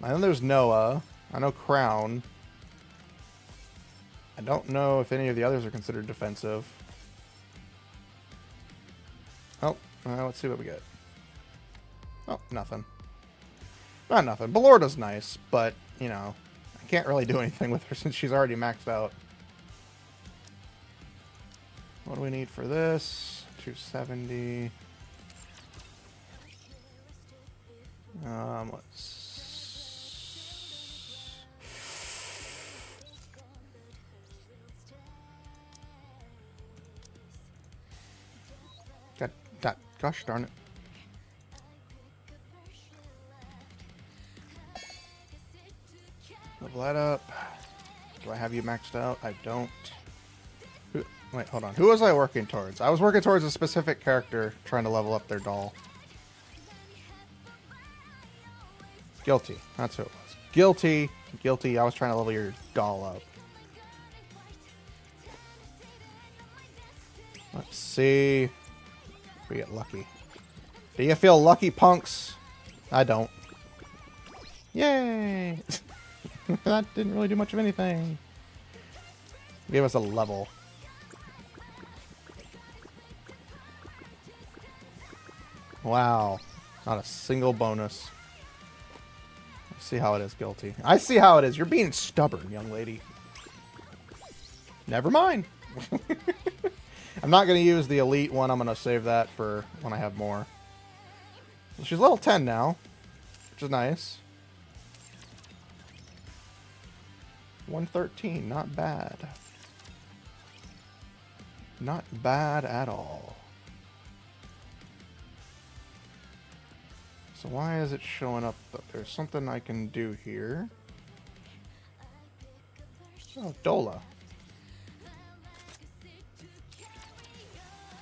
I know there's Noah. I know Crown. I don't know if any of the others are considered defensive. Oh, let's see what we get. Oh, nothing. Not nothing. Belorda's nice, but, you know, I can't really do anything with her since she's already maxed out. What do we need for this? 270. Let's... Gosh darn it. Level that up. Do I have you maxed out? I don't. Wait, hold on. Who was I working towards? I was working towards a specific character trying to level up their doll. Guilty. That's who it was. Guilty. Guilty. I was trying to level your doll up. Let's see. We get lucky. Do you feel lucky, punks? I don't. Yay! That didn't really do much of anything. Gave us a level. Wow. Not a single bonus. Let's see how it is, Guilty. I see how it is. You're being stubborn, young lady. Never mind. I'm not going to use the elite one. I'm going to save that for when I have more. She's level 10 now, which is nice. 113, not bad. Not bad at all. So why is it showing up? There's something I can do here. Oh, Dola.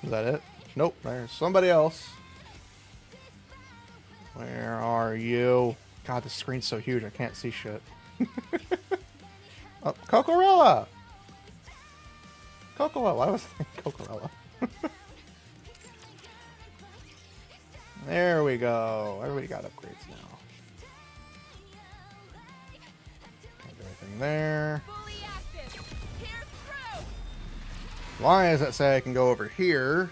Is that it? Nope, there's somebody else. Where are you? God, the screen's so huge, I can't see shit. Oh, Cocorella! Cocoa, why was I thinking Cocorella? There we go. Everybody got upgrades now. Can't do anything there. Why does it say I can go over here?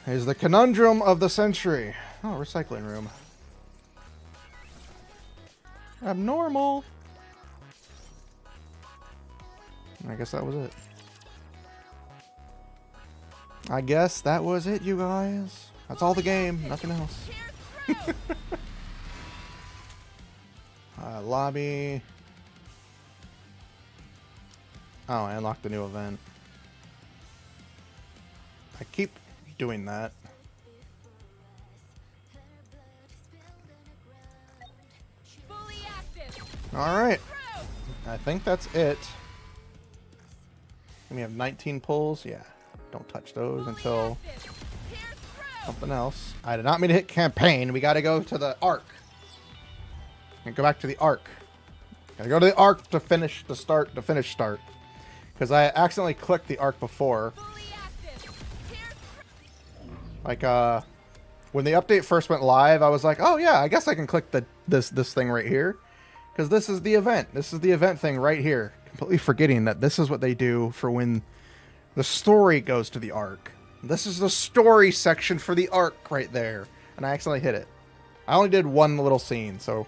Is the conundrum of the century. Oh, recycling room. Abnormal. I guess that was it. I guess that was it, you guys. That's all the game, nothing else. Lobby. Oh, I unlocked the new event. I keep doing that. Fully active. Alright. I think that's it. And we have 19 pulls. Yeah. Don't touch those until something else. I did not mean to hit campaign. We gotta go to the arc. And go back to the arc. Gotta go to the arc to finish the start, to finish start. Because I accidentally clicked the arc before. Like, when the update first went live, I was like, oh yeah, I guess I can click this thing right here. Because this is the event. This is the event thing right here. Completely forgetting that this is what they do for when the story goes to the arc. This is the story section for the arc right there. And I accidentally hit it. I only did one little scene, so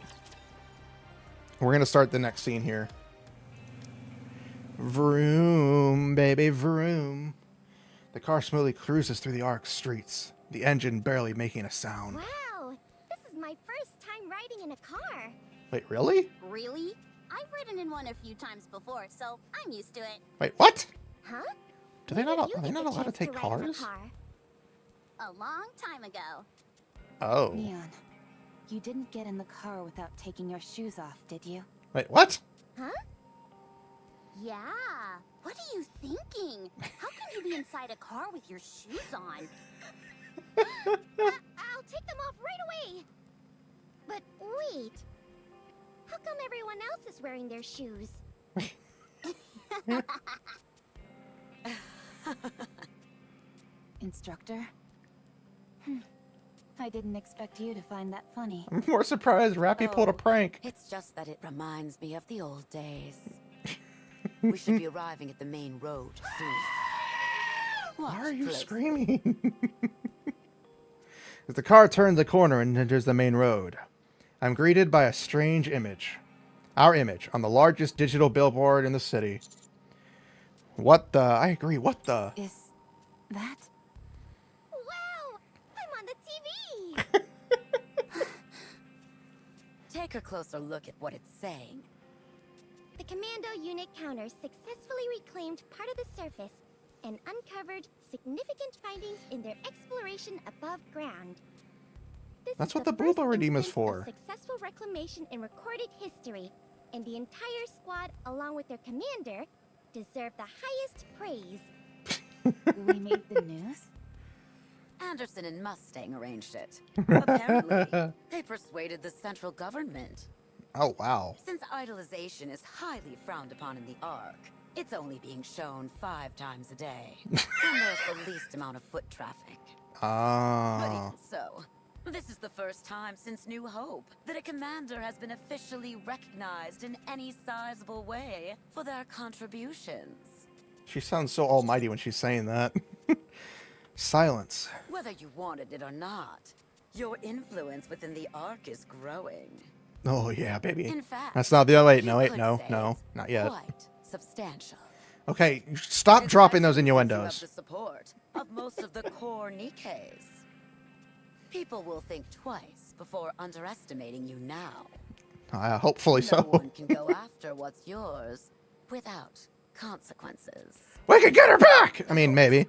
we're going to start the next scene here. Vroom, baby, vroom. The car smoothly cruises through the arc's streets, the engine barely making a sound. Wow, this is my first time riding in a car. Wait, really? Really? I've ridden in one a few times before, so I'm used to it. Wait, what? Huh? Are they not allowed to take ride cars? in a car? A long time ago. Oh. Neon, you didn't get in the car without taking your shoes off, did you? Wait, what? Huh? Yeah. What are you thinking? How can you be inside a car with your shoes on? I'll take them off right away. But wait. How come everyone else is wearing their shoes? Instructor? I didn't expect you to find that funny. I'm more surprised Rappy pulled a prank. It's just that it reminds me of the old days. We should be arriving at the main road soon. Why Watch are you closely. screaming? As the car turns the corner and enters the main road, I'm greeted by a strange image. Our image on the largest digital billboard in the city. What the? I agree, what the? Is that? Wow! I'm on the TV! Take a closer look at what it's saying. The Commando unit counter successfully reclaimed part of the surface and uncovered significant findings in their exploration above ground. This That's is what the first Booba redeem is instance for. of successful reclamation in recorded history, and the entire squad, along with their commander, deserve the highest praise. We made the news? Anderson and Mustang arranged it. Apparently, they persuaded the central government. Oh, wow. Since idolization is highly frowned upon in the Ark, it's only being shown 5 times a day. And there's the least amount of foot traffic. But Ah. even so, this is the first time since New Hope that a commander has been officially recognized in any sizable way for their contributions. She sounds so almighty when she's saying that. Silence. Whether you wanted it or not, your influence within the Ark is growing. Oh, yeah, baby. In fact, That's not the... Wait, you no, wait, could no, say no, it's not yet. Quite substantial. Okay, stop dropping those Especially since you have innuendos. the support of most of the core Nikkes. People will think twice before underestimating you now. Hopefully No so. one can go after what's yours without consequences. We can get her back! I mean, maybe.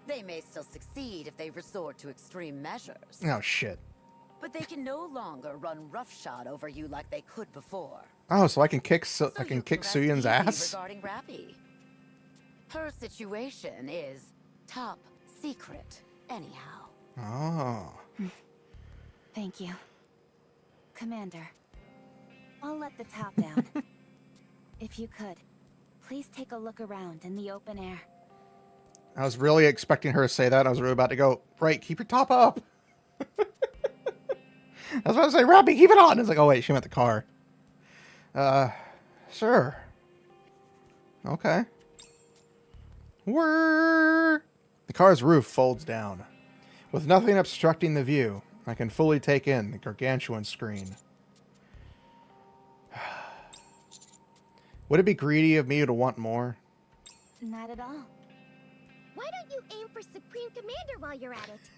They may still succeed if they resort to extreme measures, Oh, shit. but they can no longer run roughshod over you like they could before. Oh, so I can kick So I can you kick rest Suyun's easy ass? regarding Rappy. Her situation is top secret, anyhow. Oh. Thank you. Commander, I'll let the top down. If you could, please take a look around in the open air. I was really expecting her to say that. I was really about to go, right, keep your top up. I was about to say, Rappy, keep it on. It's like, oh, wait, she meant the car. Sure. Okay. Whirr. The car's roof folds down. With nothing obstructing the view, I can fully take in the gargantuan screen. Would it be greedy of me to want more? Not at all. Why don't you aim for Supreme Commander while you're at it?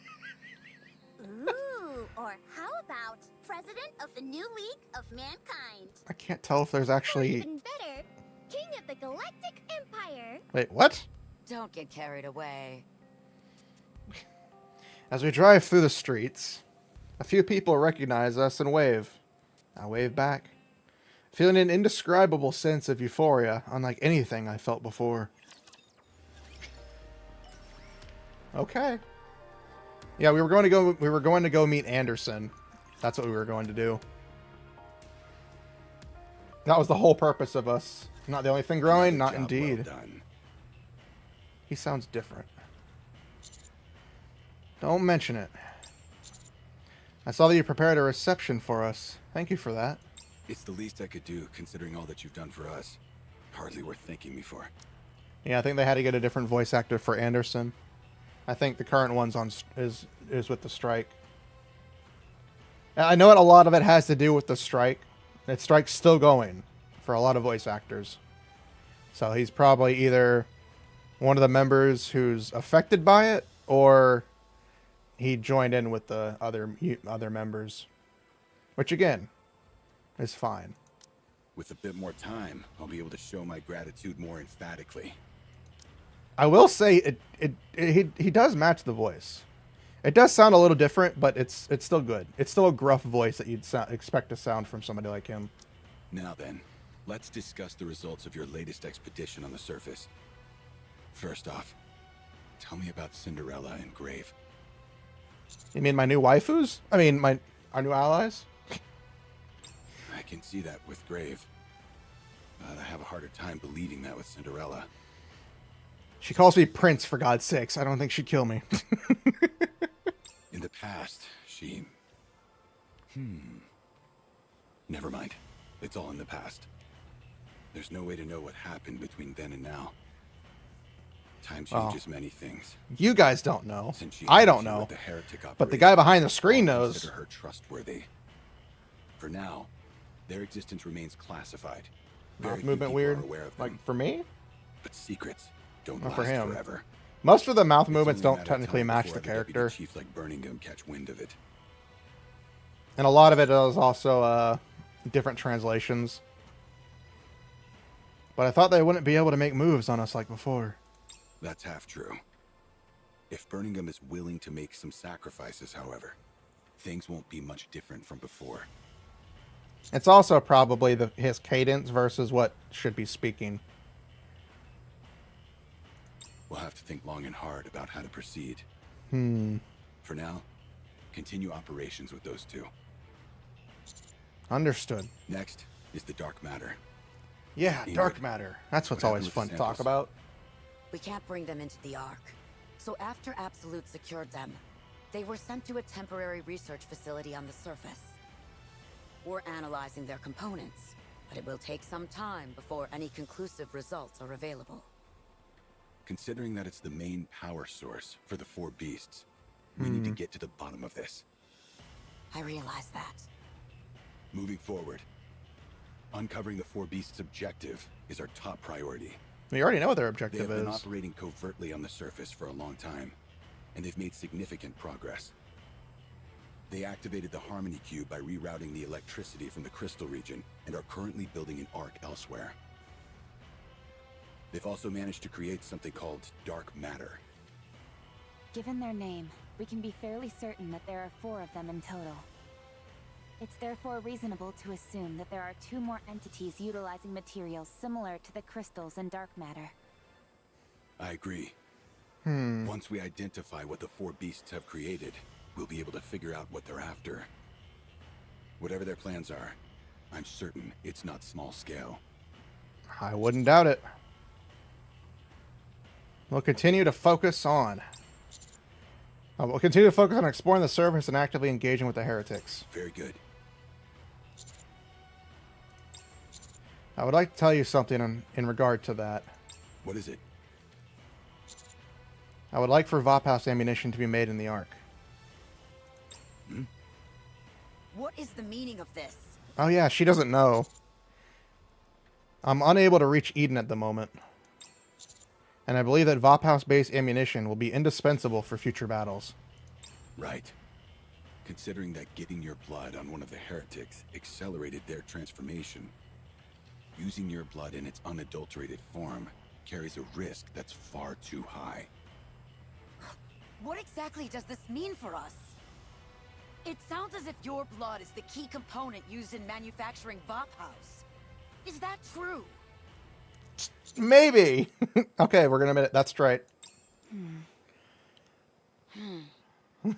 Ooh, or how about President of the New League of Mankind? I can't tell if there's Or actually... even better, King of the Galactic Empire. Wait, what? Don't get carried away. As we drive through the streets, a few people recognize us and wave. I wave back, feeling an indescribable sense of euphoria, unlike anything I felt before. Okay. Yeah, we were going to go meet Anderson. That's what we were going to do. That was the whole purpose of us. Not the only thing growing, not indeed. Well done. He sounds different. Don't mention it. I saw that you prepared a reception for us. Thank you for that. It's the least I could do, considering all that you've done for us. Hardly worth thanking me for. Yeah, I think they had to get a different voice actor for Anderson. I think the current one's is with the strike. I know a lot of it has to do with the strike. That strike's still going for a lot of voice actors. So he's probably either one of the members who's affected by it, or he joined in with the other members, which again is fine. With a bit more time, I'll be able to show my gratitude more emphatically. I will say he does match the voice. It does sound a little different, but it's still good. It's still a gruff voice that you'd expect to sound from somebody like him. Now then, let's discuss the results of your latest expedition on the surface. First off, tell me about Cinderella and Grave. You mean my new waifus? I mean our new allies? I can see that with Grave, but I have a harder time believing that with Cinderella. She calls me Prince, for God's sakes. I don't think she'd kill me. In the past, she... Never mind. It's all in the past. There's no way to know what happened between then and now. Time changes many things. You guys don't know. Since she I don't helped you know. with the heretic But the operation, guy behind the screen I'll knows. consider her trustworthy. For now, their existence remains classified. Very Mouth few movement people weird. are aware of them. Like for me? But secrets don't Not last for him. forever. Most of the mouth It's movements only a don't matter of technically time match before the other deputy character. chiefs like Birmingham catch wind of it. And a lot of it is also different translations. But I thought they wouldn't be able to make moves on us like before. That's half true. If Birmingham is willing to make some sacrifices, however, things won't be much different from before. It's also probably his cadence versus what should be speaking. We'll have to think long and hard about how to proceed. For now, continue operations with those two. Understood. Next is the dark matter. Yeah, Ingrid, dark matter. That's what's what always happened fun with to the talk samples? about. We can't bring them into the Ark. So after Absolute secured them, they were sent to a temporary research facility on the surface. We're analyzing their components, but it will take some time before any conclusive results are available. Considering that it's the main power source for the four beasts, we need to get to the bottom of this. I realize that. Moving forward, uncovering the four beasts' objective is our top priority. We already know what their They objective have been is. operating covertly on the surface for a long time, and they've made significant progress. They activated the Harmony Cube by rerouting the electricity from the crystal region and are currently building an arc elsewhere. They've also managed to create something called dark matter. Given their name, we can be fairly certain that there are 4 of them in total. It's therefore reasonable to assume that there are 2 more entities utilizing materials similar to the crystals and dark matter. I agree. Once we identify what the four beasts have created, we'll be able to figure out what they're after. Whatever their plans are, I'm certain it's not small scale. I wouldn't doubt it. We'll continue to focus on... we'll continue to focus on exploring the surface and actively engaging with the heretics. Very good. I would like to tell you something in regard to that. What is it? I would like for Vophouse ammunition to be made in the Ark. What is the meaning of this? Oh yeah, she doesn't know. I'm unable to reach Eden at the moment. and I believe that Vophouse-based ammunition will be indispensable for future battles. Right. Considering that getting your blood on one of the heretics accelerated their transformation, using your blood in its unadulterated form carries a risk that's far too high. What exactly does this mean for us? It sounds as if your blood is the key component used in manufacturing Vophouse. Is that true? Maybe. Okay, we're gonna admit it. That's right. I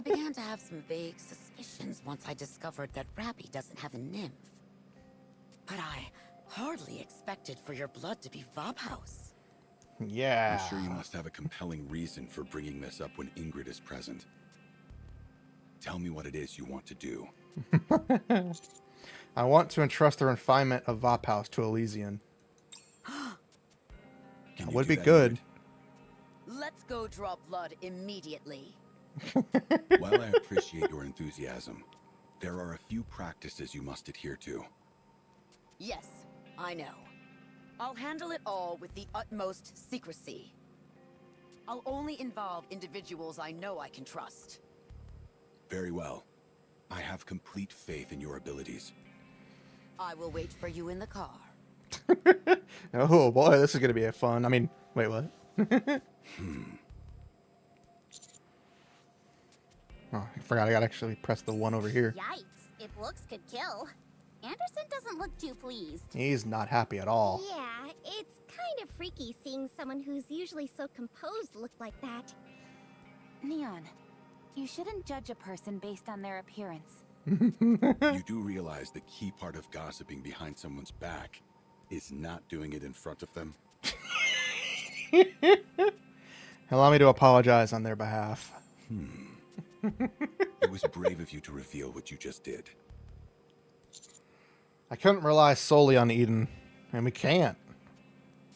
began to have some vague suspicions once I discovered that Rappy doesn't have a nymph. But I hardly expected for your blood to be Vophouse. Yeah. I'm sure you must have a compelling reason for bringing this up when Ingrid is present. Tell me what it is you want to do. I want to entrust the refinement of Vophouse to Elysian. Can That you would do be that, good. Ingrid? Let's go draw blood immediately. While I appreciate your enthusiasm, there are a few practices you must adhere to. Yes, I know. I'll handle it all with the utmost secrecy. I'll only involve individuals I know I can trust. Very well. I have complete faith in your abilities. I will wait for you in the car. Oh boy, this is gonna be a fun. I mean, wait, what? Oh, I forgot I gotta actually press the one over here. Yikes, if looks could kill. Anderson doesn't look too pleased. He's not happy at all. Yeah, it's kind of freaky seeing someone who's usually so composed look like that. Neon, you shouldn't judge a person based on their appearance. You do realize the key part of gossiping behind someone's back is not doing it in front of them? Allow me to apologize on their behalf. It was brave of you to reveal what you just did. I couldn't rely solely on Eden, and we can't.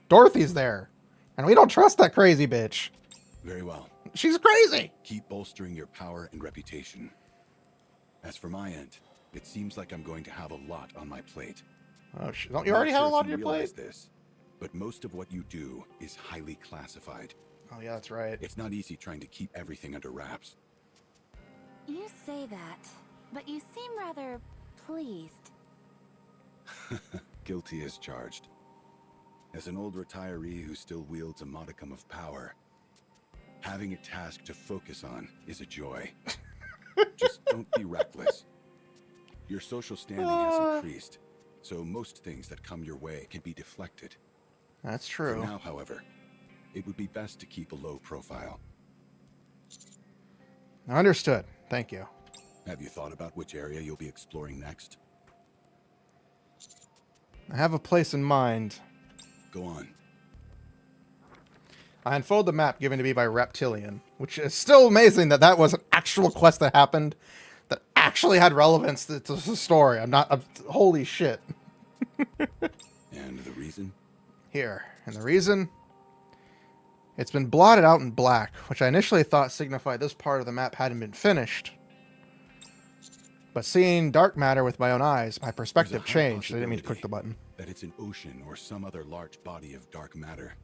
Dorothy's there, and we don't trust that crazy bitch. Very well. She's crazy. Keep bolstering your power and reputation. As for my end, it seems like I'm going to have a lot on my plate. Oh, don't you already have a lot on your plate? This, but most of what you do is highly classified. Oh yeah, that's right. It's not easy trying to keep everything under wraps. You say that, but you seem rather pleased. Guilty as charged. As an old retiree who still wields a modicum of power, having a task to focus on is a joy. Just don't be reckless. Your social standing has increased, so most things that come your way can be deflected. That's For true. now, however, it would be best to keep a low profile. Understood. Thank you. Have you thought about which area you'll be exploring next? I have a place in mind. Go on. I unfold the map given to me by Reptilian, which is still amazing that that was an actual quest that happened that actually had relevance to the story. Holy shit. And the reason? Here. And the reason? It's been blotted out in black, which I initially thought signified this part of the map hadn't been finished. But seeing dark matter with my own eyes, my perspective changed. I didn't mean to click the button. That it's an ocean or some other large body of dark matter.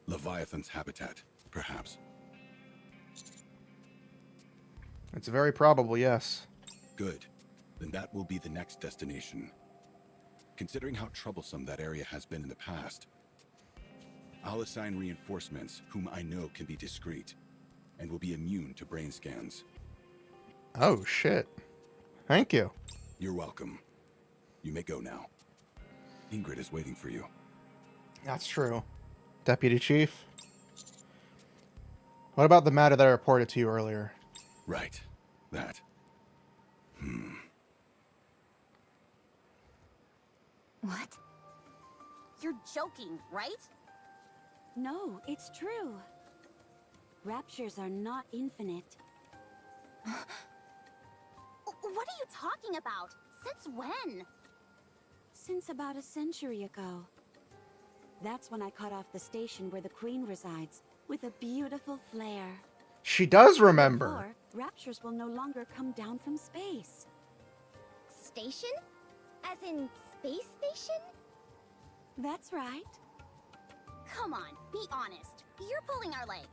Leviathan's habitat, perhaps. It's very probable, yes. Good. Then that will be the next destination. Considering how troublesome that area has been in the past, I'll assign reinforcements whom I know can be discreet and will be immune to brain scans. Oh, shit. Thank you. You're welcome. You may go now. Ingrid is waiting for you. That's true. Deputy Chief? What about the matter that I reported to you earlier? Right. That. What? You're joking, right? No, it's true. Raptures are not infinite. What are you talking about? Since when? Since about a century ago. That's when I cut off the station where the Queen resides, with a beautiful flare. She does remember. Therefore, raptures will no longer come down from space. Station? As in space station? That's right. come on, be honest. You're pulling our leg.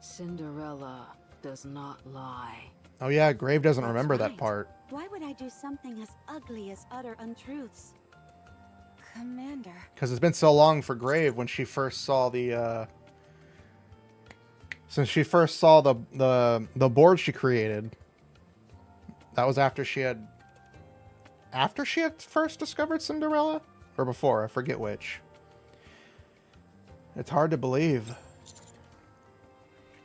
Cinderella does not lie. Oh yeah, Grave doesn't remember that right. part. Why would I do something as ugly as utter untruths? Commander. Because it's been so long for Grave when she first saw the since she first saw the board she created. That was after she had first discovered Cinderella? Or before, I forget which. It's hard to believe.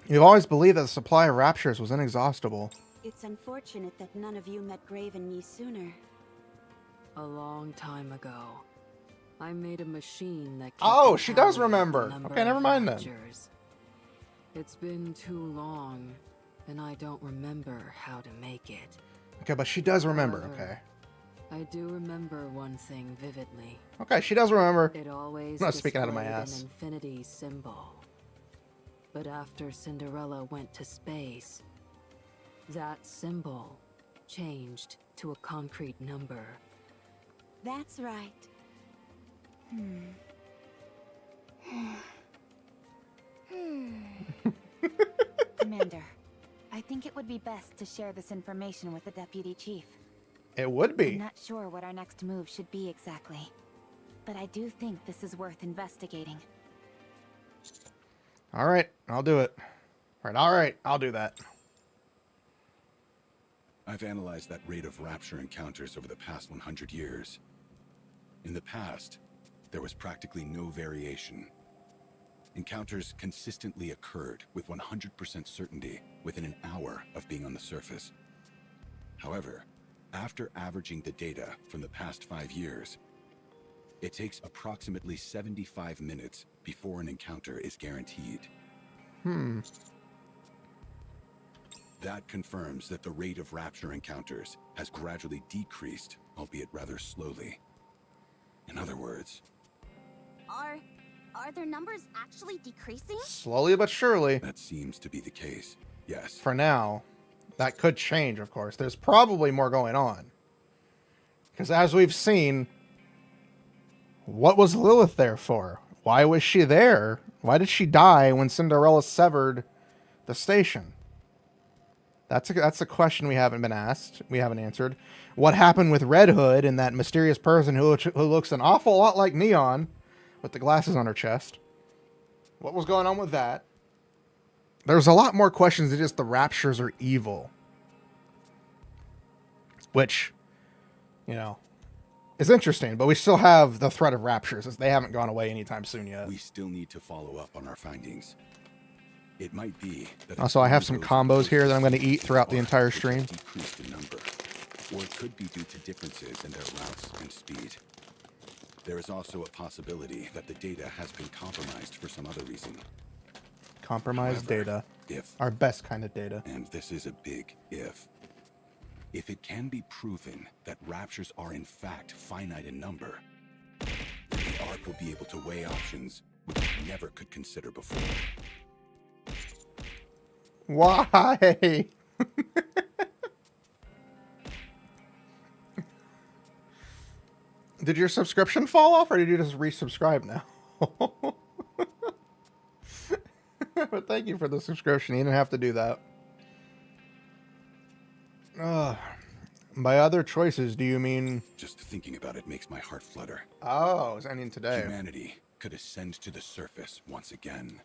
You've always believed that the supply of raptures was inexhaustible. It's unfortunate that none of you met Grave and me sooner. A long time ago, I made a machine that Oh, kept she does tallying remember. the number Okay, never of mind then. raptures. It's been too long, and I don't remember how to make it. Okay, but she does remember, However, okay. I do remember one thing vividly. Okay, she does remember. It always I'm not speaking out of my displayed ass. an infinity symbol. But after Cinderella went to space, that symbol changed to a concrete number. That's right. Commander, I think it would be best to share this information with the Deputy Chief. It would I'm be. not sure what our next move should be exactly, but I do think this is worth investigating. Alright, I'll do it. Alright, I'll do that. I've analyzed that rate of rapture encounters over the past 100 years. In the past, there was practically no variation. Encounters consistently occurred with 100% certainty within an hour of being on the surface. However, after averaging the data from the past 5 years, it takes approximately 75 minutes before an encounter is guaranteed. That confirms that the rate of rapture encounters has gradually decreased, albeit rather slowly. In other words, Are their numbers actually decreasing? Slowly but surely. that seems to be the case, yes. For now. That could change, of course. There's probably more going on. Because as we've seen, what was Lilith there for? Why was she there? Why did she die when Cinderella severed the station? That's a question we haven't been asked. We haven't answered. What happened with Red Hood and that mysterious person who looks an awful lot like Neon with the glasses on her chest? What was going on with that? There's a lot more questions than just the raptures are evil. Which, you know, is interesting, but we still have the threat of raptures as they haven't gone away anytime soon yet. We still need to follow up on our findings. It might be that Also, I have some combos here that I'm going to eat throughout the entire stream. Decreased in number, or it could be due to differences in their routes and speed. There is also a possibility that the data has been compromised for some other reason. Compromised However, data. If, Our best kind of data. and this is a big if it can be proven that raptures are in fact finite in number, then the Ark will be able to weigh options which it never could consider before. Why? Did your subscription fall off, or did you just resubscribe now? But thank you for the subscription. You didn't have to do that. By other choices, do you mean... Just thinking about it makes my heart flutter. Oh, it's ending today. Humanity could ascend to the surface once again.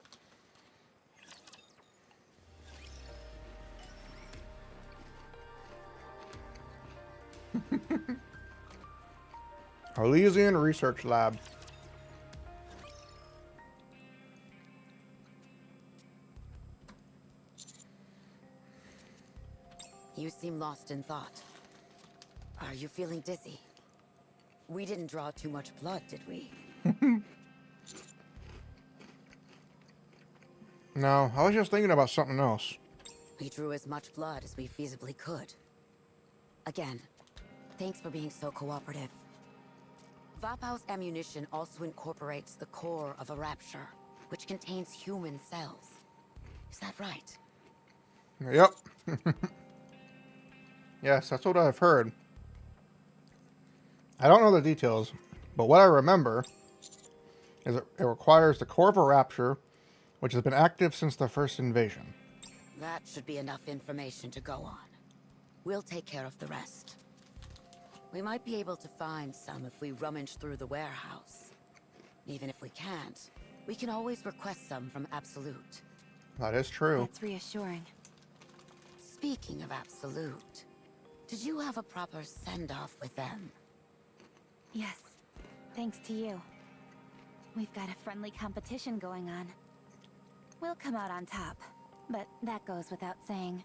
Elysian Research Lab. You seem lost in thought. Are you feeling dizzy? We didn't draw too much blood, did we? No, I was just thinking about something else. We drew as much blood as we feasibly could. Again, thanks for being so cooperative. Vapau's ammunition also incorporates the core of a rapture, which contains human cells. Is that right? Yep. Yes, that's what I've heard. I don't know the details, but what I remember It requires the core of a rapture, which has been active since the first invasion. That should be enough information to go on. We'll take care of the rest. We might be able to find some if we rummage through the warehouse. Even if we can't, we can always request some from Absolute. That is true. That's reassuring. Speaking of Absolute, did you have a proper send-off with them? Yes, thanks to you. We've got a friendly competition going on. We'll come out on top, but that goes without saying.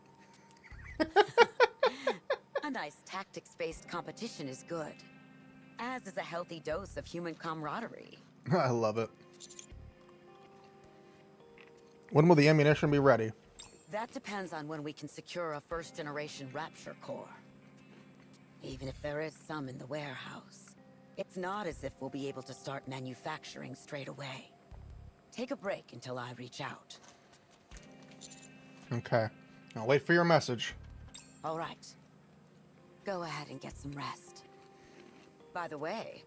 A nice tactics-based competition is good, as is a healthy dose of human camaraderie. I love it. When will the ammunition be ready? That depends on when we can secure a first-generation Rapture core. Even if there is some in the warehouse, it's not as if we'll be able to start manufacturing straight away. Take a break until I reach out. Okay. I'll wait for your message. All right. Go ahead and get some rest. By the way,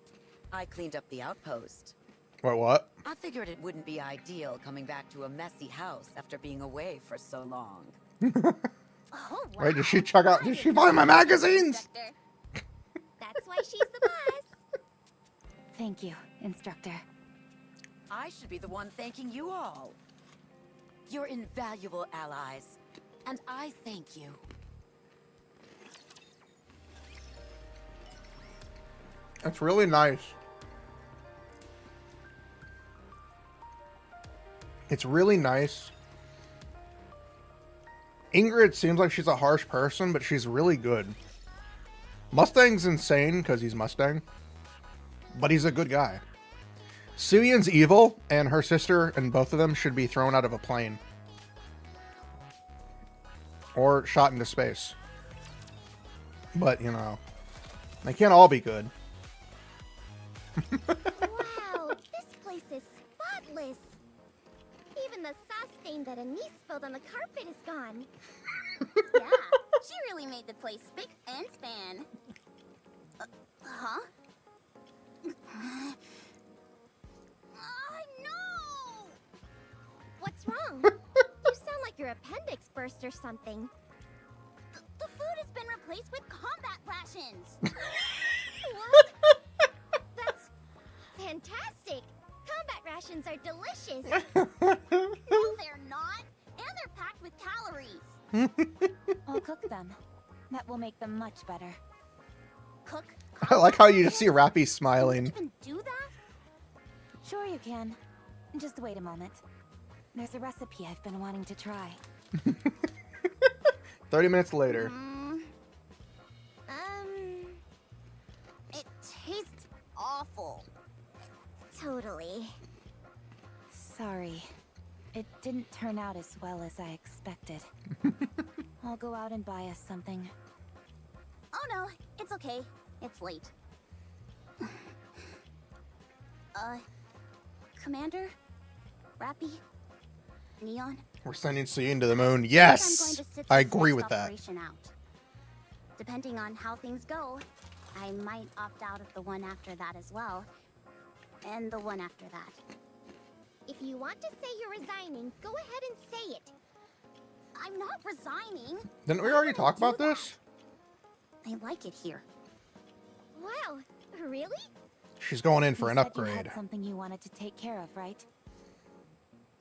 I cleaned up the outpost. Wait, what? I figured it wouldn't be ideal coming back to a messy house after being away for so long. Oh, wow. Wait, did she check out? Did she buy my magazines? That's why she's the boss. Thank you, Instructor. I should be the one thanking you all. You're invaluable allies, and I thank you. That's really nice. It's really nice. Ingrid seems like she's a harsh person, but she's really good. Mustang's insane because he's Mustang, but he's a good guy. Suyeon's evil, and her sister and both of them should be thrown out of a plane. Or shot into space. But, you know, they can't all be good. Wow, this place is spotless. Even the sauce stain that Anise spilled on the carpet is gone. Yeah, she really made the place spick and span. Huh? Oh, no! What's wrong? You sound like your appendix burst or something. The food has been replaced with combat rations. What? That's fantastic. Combat rations are delicious. No, they're not. And they're packed with calories. I'll cook them. That will make them much better. Cook? I like how you just see Rappy smiling. Even do that? Sure you can. Just wait a moment. There's a recipe I've been wanting to try. 30 minutes later. It tastes awful. Totally. Sorry. It didn't turn out as well as I expected. I'll go out and buy us something. Oh no, it's okay. It's late. Commander? Rappy? Neon? We're sending Suyeon to the moon. I'm going Yes! to sit I this agree next with that. operation out. Depending on how things go, I might opt out of the one after that as well. And the one after that. If you want to say you're resigning, go ahead and say it. I'm not resigning. Didn't we already talk about this? I like it here. Wow, really? She's going in for You an said upgrade. You had something you wanted to take care of, right?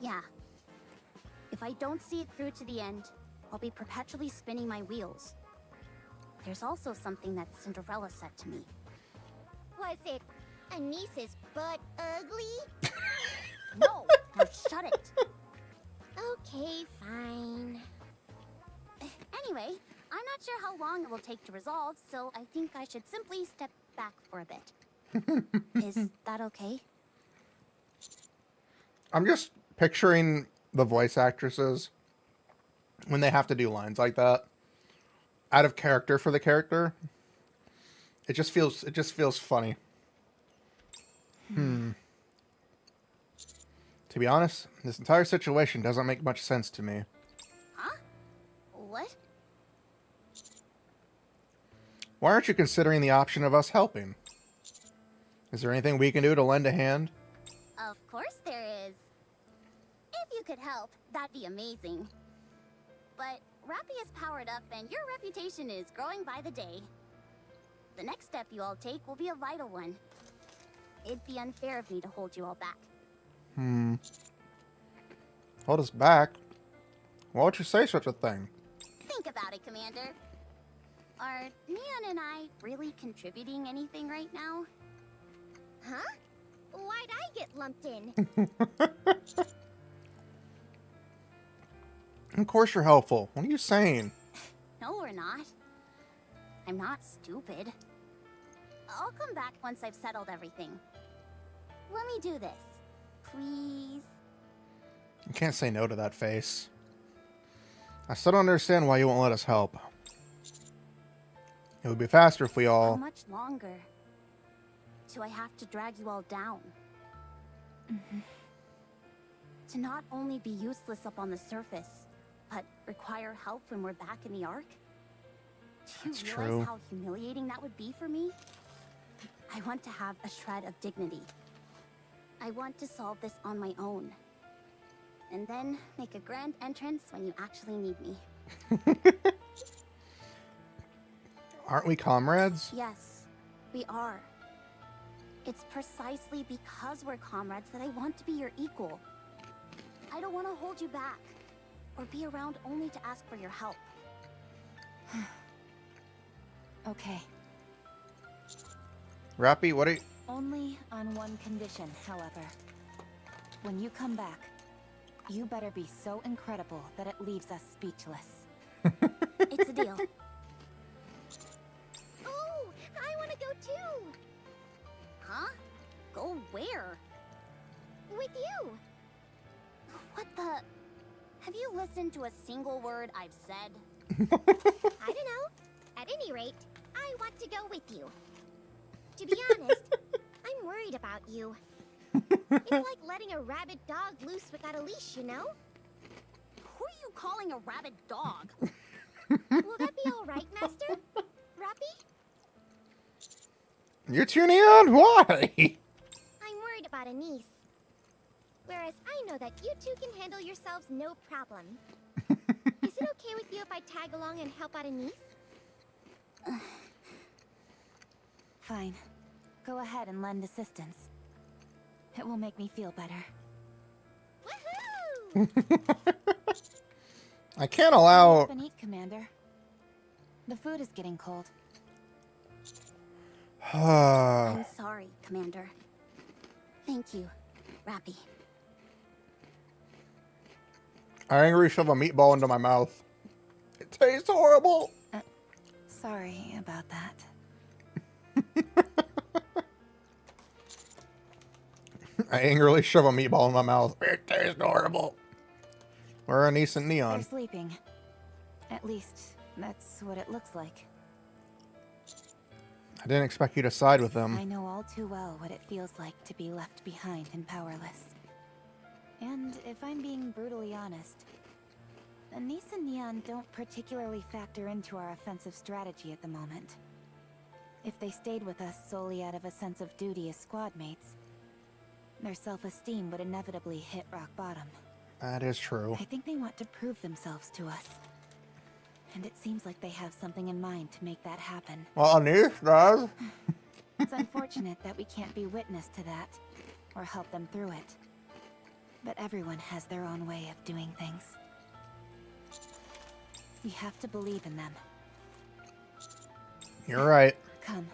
Yeah. If I don't see it through to the end, I'll be perpetually spinning my wheels. There's also something that Cinderella said to me. Was it Anise's butt ugly? No, now shut it. Okay, fine. Anyway, I'm not sure how long it will take to resolve, so I think I should simply step back for a bit. Is that okay? I'm just picturing the voice actresses when they have to do lines like that out of character for the character. It just feels funny. To be honest, this entire situation doesn't make much sense to me. Huh? What? Why aren't you considering the option of us helping? Is there anything we can do to lend a hand? Of course there is. If you could help, that'd be amazing. But Rappy is powered up and your reputation is growing by the day. The next step you all take will be a vital one. It'd be unfair of me to hold you all back. Hold us back? Why would you say such a thing? Think about it, Commander. Are Neon and I really contributing anything right now? Huh? Why'd I get lumped in? Of course you're helpful. What are you saying? No, we're not. I'm not stupid. I'll come back once I've settled everything. Let me do this, please. You can't say no to that face. I still don't understand why you won't let us help. It would be faster if we How all... much longer do I have to drag you all down? To not only be useless up on the surface, but require help when we're back in the Ark? Do you realize how humiliating that would be for me? I want to have a shred of dignity. I want to solve this on my own. And then make a grand entrance when you actually need me. Aren't we comrades? Yes, we are. It's precisely because we're comrades that I want to be your equal. I don't want to hold you back, or be around only to ask for your help. Okay. Rappy, what are you... Only on one condition, however. When you come back, you better be so incredible that it leaves us speechless. It's a deal. Oh, I want to go too. Huh? Go where? With you. What the... Have you listened to a single word I've said? I don't know. At any rate, I want to go with you. To be honest, I'm worried about you. It's like letting a rabid dog loose without a leash, you know? Who are you calling a rabid dog? Will that be all right, Master? Rappy? You're tuning on? Why? I'm worried about Anise. Whereas I know that you two can handle yourselves no problem. Is it okay with you if I tag along and help out Anise? Fine. Go ahead and lend assistance. It will make me feel better. Woohoo! I can't allow... Have an eat, Commander. The food is getting cold. I'm sorry, Commander. Thank you, Rappy. I angrily shove a meatball into my mouth. It tastes horrible. Sorry about that. I angrily shove a meatball in my mouth. It tastes horrible. Where are Anise and Neon? They're sleeping. At least, that's what it looks like. I didn't expect you to side with them. I know all too well what it feels like to be left behind and powerless. And if I'm being brutally honest, Anise and Neon don't particularly factor into our offensive strategy at the moment. If they stayed with us solely out of a sense of duty as squad mates, their self-esteem would inevitably hit rock bottom. That is true. I think they want to prove themselves to us. And it seems like they have something in mind to make that happen. Well, Anise does. It's unfortunate that we can't be witness to that, or help them through it. But everyone has their own way of doing things. We have to believe in them. You're right. Come,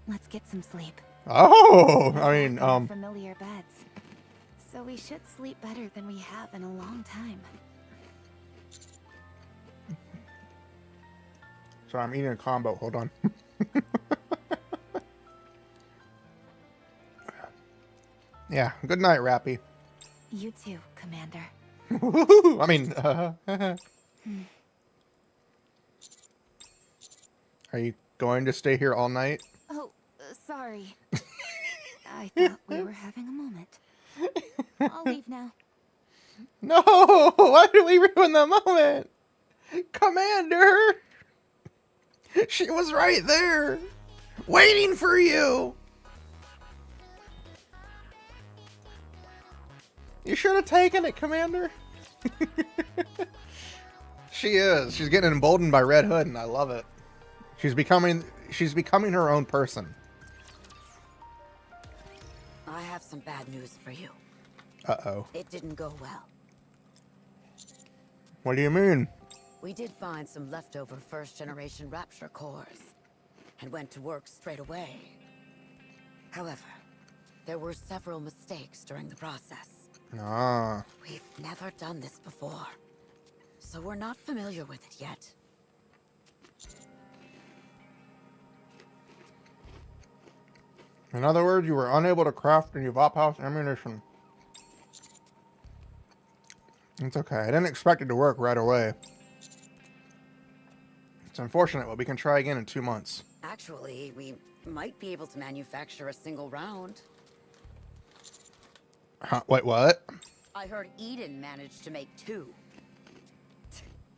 let's get some sleep. Oh, I mean, Familiar beds. So we should sleep better than we have in a long time. Sorry, I'm eating a combo. Hold on. Yeah, good night, Rappy. You too, Commander. I mean, Are you going to stay here all night? Oh, sorry. I thought we were having a moment. I'll leave now. No! Why did we ruin the moment? Commander! She was right there! Waiting for you! You should have taken it, Commander. She is. She's getting emboldened by Red Hood, and I love it. She's becoming her own person. I have some bad news for you. Uh-oh. It didn't go well. What do you mean? We did find some leftover first-generation Rapture cores, and went to work straight away. However, there were several mistakes during the process. Ah. We've never done this before, so we're not familiar with it yet. In other words, you were unable to craft any Vop ammunition. It's okay. I didn't expect it to work right away. It's unfortunate, but we can try again in 2 months. Actually, we might be able to manufacture a single round. Huh, wait, what? I heard Eden managed to make 2.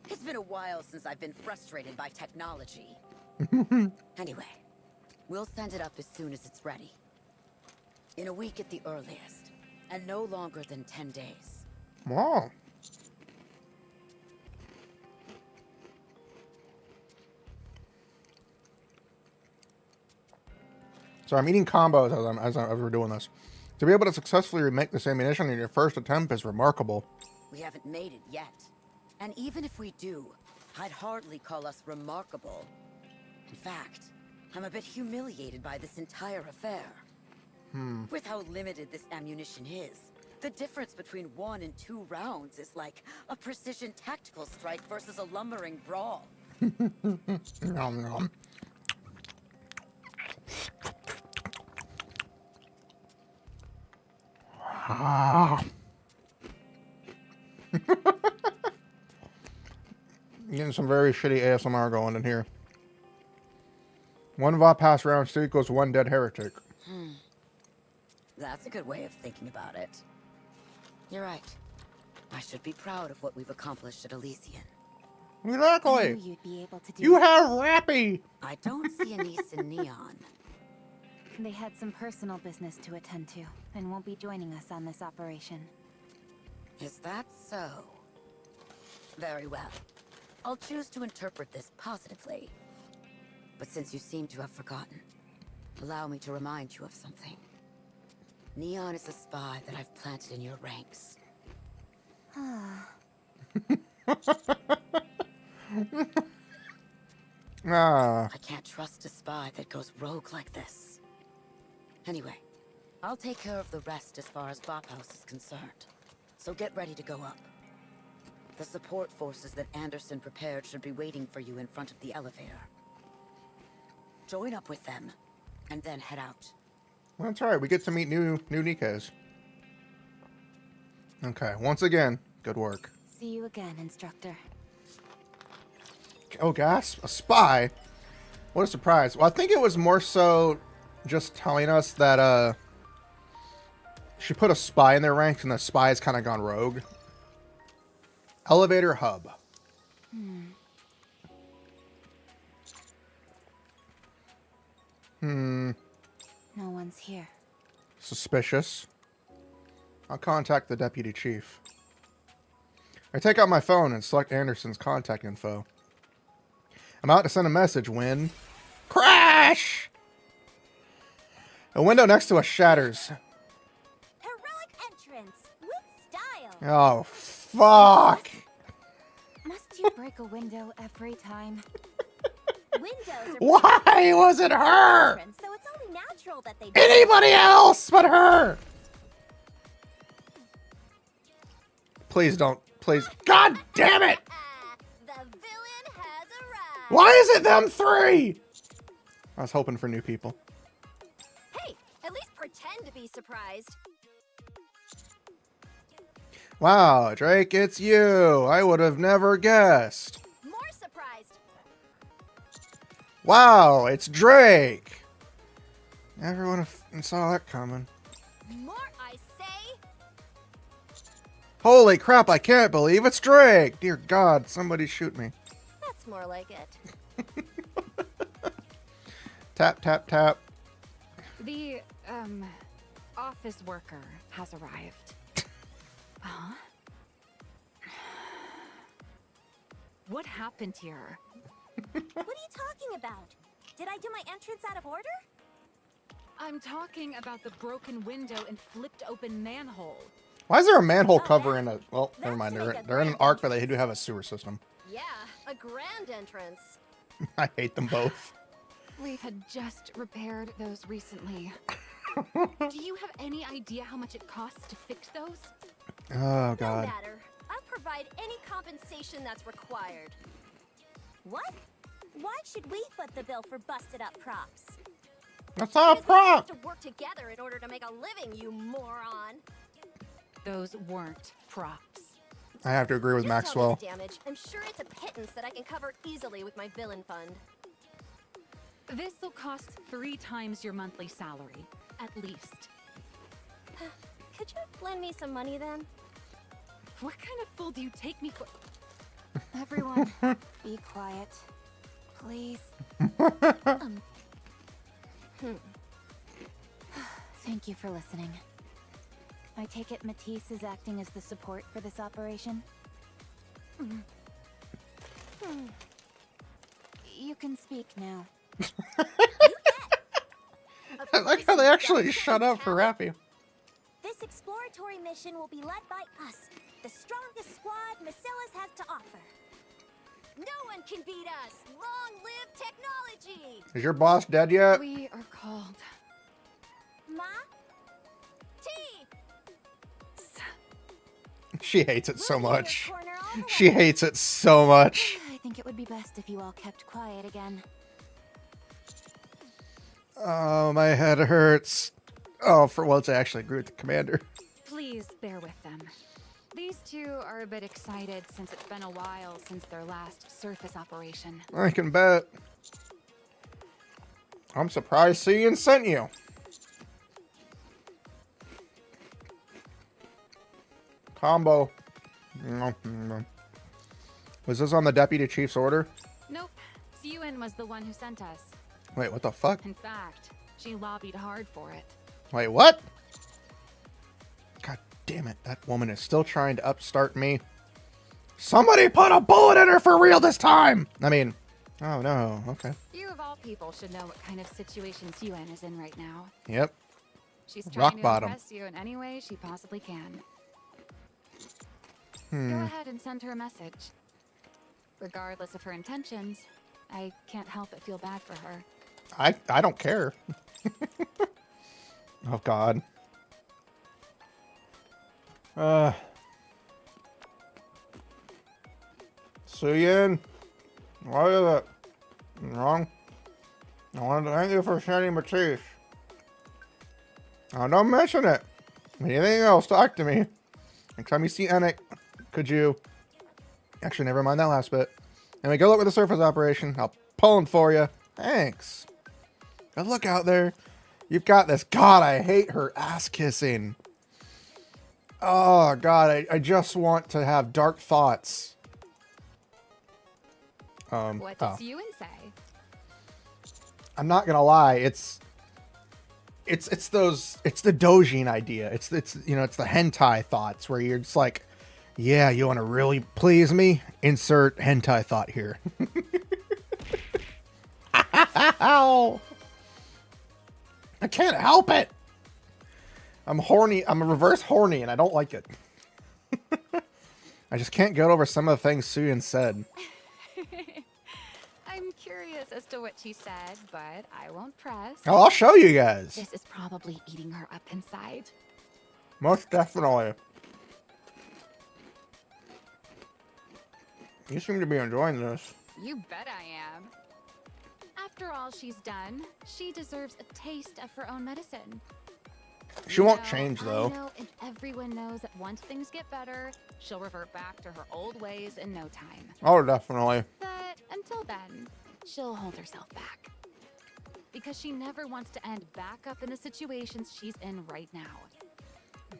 It's been a while since I've been frustrated by technology. Anyway, we'll send it up as soon as it's ready. In a week at the earliest, and no longer than 10 days. Wow. So I'm eating combos as we're doing this. To be able to successfully remake this ammunition in your first attempt is remarkable. We haven't made it yet. And even if we do, I'd hardly call us remarkable. In fact, I'm a bit humiliated by this entire affair. With how limited this ammunition is, the difference between 1 and 2 rounds is like a precision tactical strike versus a lumbering brawl. Nom nom. Getting some very shitty ASMR going in here. 1 Vop round still equals 1 dead heretic. That's a good way of thinking about it. You're right. I should be proud of what we've accomplished at Elysian. Exactly. You'd be able to do You it. have Rappy. I don't see a niece in Neon. They had some personal business to attend to, and won't be joining us on this operation. Is that so? Very well. I'll choose to interpret this positively. But since you seem to have forgotten, allow me to remind you of something. Neon is a spy that I've planted in your ranks. I can't trust a spy that goes rogue like this. Anyway, I'll take care of the rest as far as Vop House is concerned. So get ready to go up. The support forces that Anderson prepared should be waiting for you in front of the elevator. Join up with them, and then head out. That's all right. We get to meet new Nikkes. Okay. Once again, good work. See you again, Instructor. Oh, gasp. A spy? What a surprise. Well, I think it was more so just telling us that she put a spy in their ranks and the spy has kind of gone rogue. Elevator hub. No one's here. Suspicious. I'll contact the deputy chief. I take out my phone and select Anderson's contact info. I'm out to send a message when... Crash! A window next to us shatters. Heroic entrance with style. Oh, fuck! Must you break a window every time? Windows are Why was it her? entrance, so it's only natural that they Anybody else but her! Please don't. Please. God damn it! The villain has arrived. Why is it them 3? I was hoping for new people. Hey, at least pretend to be surprised. Wow, Drake, it's you. I would have never guessed. More surprised. Wow, it's Drake. Never would have saw that coming. More, I say. Holy crap, I can't believe it's Drake. Dear God, somebody shoot me. That's more like it. Tap, tap, tap. The, office worker has arrived. Huh? What happened here? What are you talking about? Did I do my entrance out of order? I'm talking about the broken window and flipped open manhole. Why is there a manhole cover in a... Well, never mind. They're in an arc, but they do have a sewer system. Yeah, a grand entrance. I hate them both. We had just repaired those recently. Do you have any idea how much it costs to fix those? Oh, No God. matter. I'll provide any compensation that's required. What? Why should we foot the bill for busted up props? That's not a Because we prop! have to work together in order to make a living, you moron. Those weren't props. I have to agree with Just Maxwell. tell me the damage. I'm sure it's a pittance that I can cover easily with my villain fund. This'll cost 3 times your monthly salary, at least. Could you lend me some money then? What kind of fool do you take me for? Everyone, be quiet. Please. Thank you for listening. I take it Matisse is acting as the support for this operation? You can speak now. I like how they actually shut up for Rappy. This exploratory mission will be led by us, the strongest squad Macilla's has to offer. No one can beat us! Long live technology! Is your boss dead yet? We are called. Ma? T! She hates it so We'll be in your much. corner all the She way. hates it so much. I think it would be best if you all kept quiet again. Oh, my head hurts. Oh, for once I actually agree with the commander. Please bear with them. These two are a bit excited since it's been a while since their last surface operation. I can bet. I'm surprised Cian sent you. Combo. Was this on the deputy chief's order? Nope. Suen was the one who sent us. Wait, what the fuck? In fact, she lobbied hard for it. Wait, what? God damn it. That woman is still trying to upstart me. Somebody put a bullet in her for real this time! I mean, oh no, okay. You of all people should know what kind of situation Suen is in right now. Yep. She's Rock trying to bottom. impress you in any way she possibly can. Go Hmm. ahead and send her a message. Regardless of her intentions, I can't help but feel bad for her. I don't care. Oh god. Suyin, what is it? Wrong? I wanted to thank you for sending Matisse. Oh, don't mention it. Anything else, talk to me. Next time you see Enoch, could you... Actually, never mind that last bit. Anyway, good luck with the surface operation. I'll pull him for you. Thanks. Good luck out there. You've got this. God, I hate her ass kissing. Oh, God, I just want to have dark thoughts. What does Suen say? I'm not gonna lie, it's the Dojin idea. It's you know, it's the hentai thoughts where you're just like, yeah, you want to really please me? Insert hentai thought here. Ow! I can't help it. I'm horny. I'm a reverse horny, and I don't like it. I just can't get over some of the things Suyin said. I'm curious as to what she said, but I won't press. Oh, I'll show you guys. This is probably eating her up inside. Most definitely. You seem to be enjoying this. You bet I am. After all she's done, she deserves a taste of her own medicine. She won't change, though. I know if everyone knows that once things get better, she'll revert back to her old ways in no time. Oh, definitely. But until then, she'll hold herself back. Because she never wants to end back up in the situations she's in right now.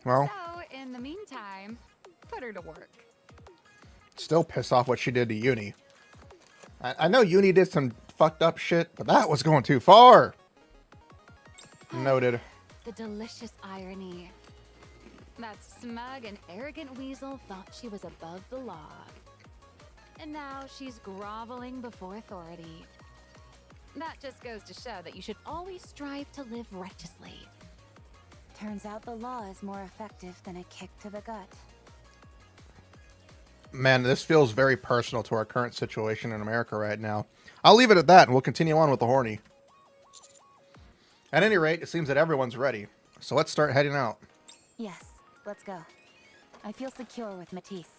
Well, So, in the meantime, put her to work. still pissed off what she did to Uni. I know Uni did some fucked up shit, but that was going too far. Noted. The delicious irony. That smug and arrogant weasel thought she was above the law. And now she's groveling before authority. That just goes to show that you should always strive to live righteously. Turns out the law is more effective than a kick to the gut. Man, this feels very personal to our current situation in America right now. I'll leave it at that, and we'll continue on with the horny. At any rate, it seems that everyone's ready. So let's start heading out. Yes, let's go. I feel secure with Matisse.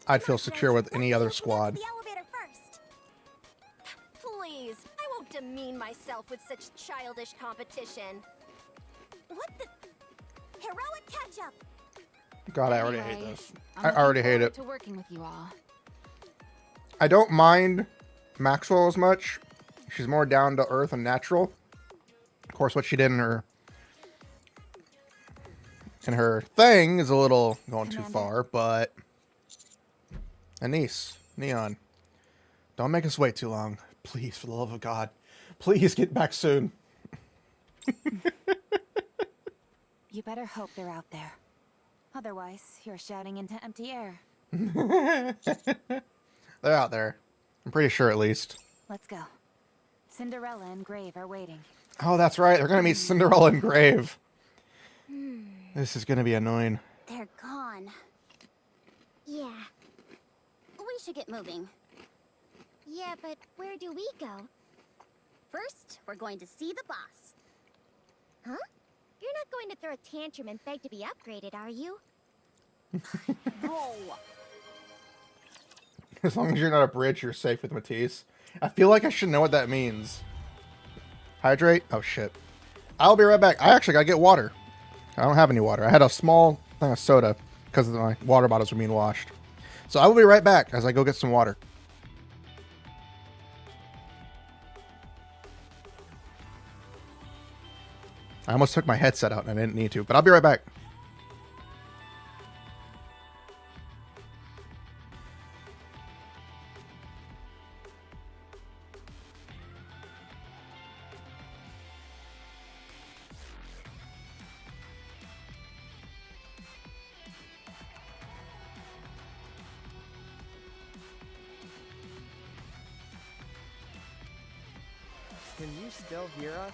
I'd feel secure with any other squad. The elevator first. Please, I won't demean myself with such childish competition. What the? Heroic catch-up! God, I already hate Anyway, this. I'm I already looking hate forward it. to working with you all. I don't mind Maxwell as much. She's more down to earth and natural. Of course, what she did in her thing is a little going too far, but Anise, Neon, don't make us wait too long. Please, for the love of God. Please get back soon. You better hope they're out there. Otherwise, you're shouting into empty air. They're out there. I'm pretty sure, at least. Let's go. Cinderella and Grave are waiting. Oh, that's right. They're going to meet Cinderella and Grave. This is going to be annoying. They're gone. Yeah. We should get moving. Yeah, but where do we go? First, we're going to see the boss. Huh? You're not going to throw a tantrum and beg to be upgraded, are you? Whoa! As long as you're not a bridge, you're safe with Matisse. I feel like I should know what that means. Hydrate? Oh, shit. I'll be right back. I actually gotta get water. I don't have any water. I had a small thing of soda because my water bottles were being washed. So I will be right back as I go get some water. I almost took my headset out and I didn't need to, but I'll be right back. Can you still hear us?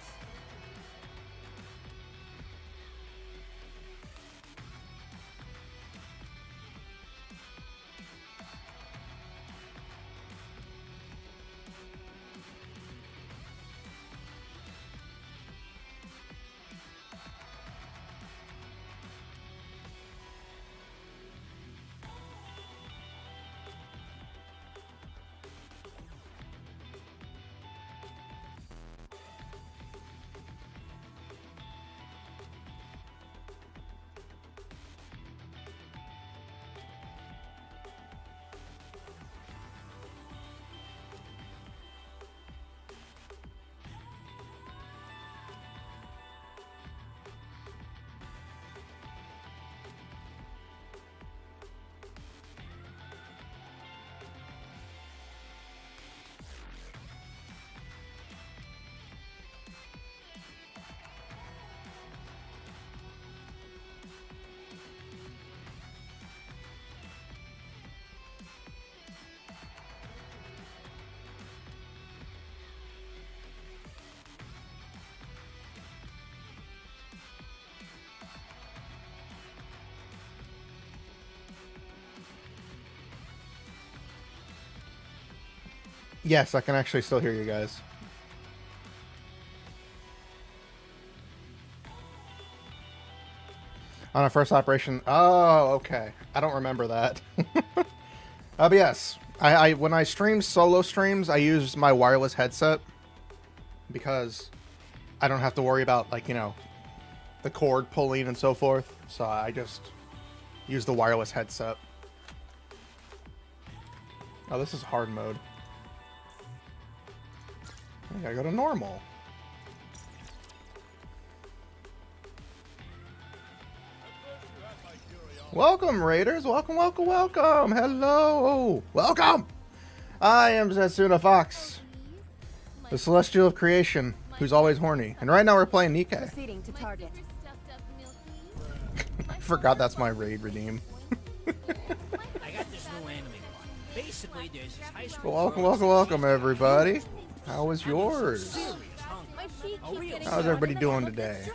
Yes, I can actually still hear you guys. On our first operation. Oh, okay. I don't remember that. But yes, I when I stream solo streams, I use my wireless headset because I don't have to worry about, like, you know, the cord pulling and so forth. So I just use the wireless headset. Oh, this is hard mode. I gotta go to normal. Welcome, Raiders. Welcome, welcome, welcome. Hello. Welcome. I am Setsuna Fox, the celestial of creation, who's always horny. And right now we're playing Nikke. Proceeding to target. forgot that's my raid redeem. I got this new anime one. Basically, there's this high school. Welcome, everybody. How was yours? How's everybody doing today?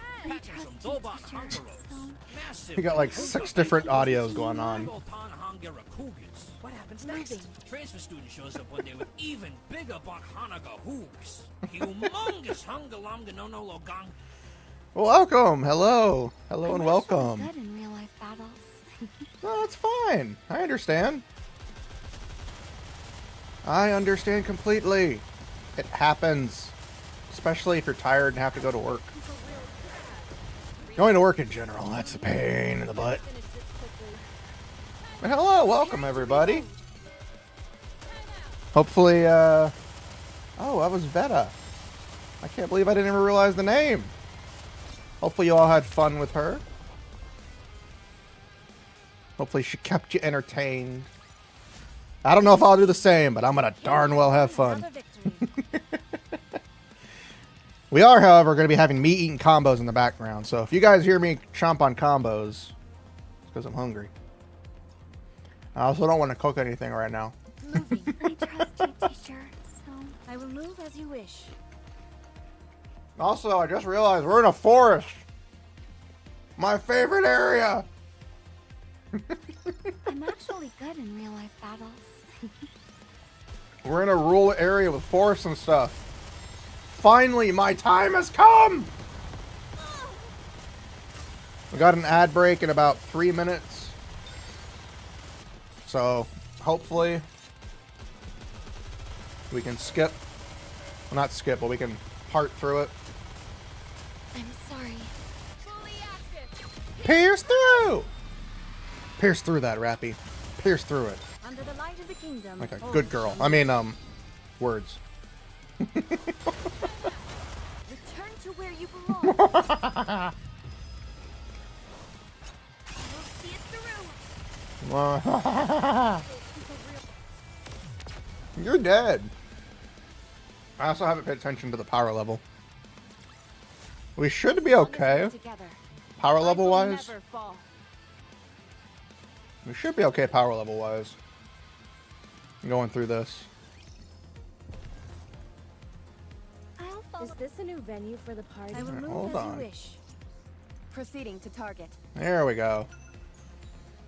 We got like 6 different audios going on. What happens next? Transfer student shows up one day with even bigger Hanaga hoogs. Humongous hungalonga no no logang. Welcome. Hello. Hello and welcome. Good in real life battles. No, that's fine. I understand. I understand completely. It happens. Especially if you're tired and have to go to work. Going to work in general, that's a pain in the butt. But hello, welcome everybody. Hopefully, oh, that was Veta. I can't believe I didn't even realize the name. Hopefully you all had fun with her. Hopefully she kept you entertained. I don't know if I'll do the same, but I'm gonna darn well have fun. We are, however, going to be having me eating combos in the background. So if you guys hear me chomp on combos, it's because I'm hungry. I also don't want to cook anything right now. Moving. I trust you, teacher. So I will move as you wish. Also, I just realized we're in a forest. My favorite area. I'm actually good in real life battles. We're in a rural area with forests and stuff. Finally, my time has come! We got an ad break in about 3 minutes. So, hopefully, we can skip. Well, not skip, but we can part through it. I'm sorry. Pierce through! Pierce through that, Rappy. Pierce through it. Under the light of the kingdom. Like a good girl. I mean, words. Return to where you belong. We'll see it through. You're dead. I also haven't paid attention to the power level. We should be okay. Power level wise. We should be okay power level wise. Going through this. Is this a new venue for the party? I will move Hold as on. you wish. Proceeding to target. There we go.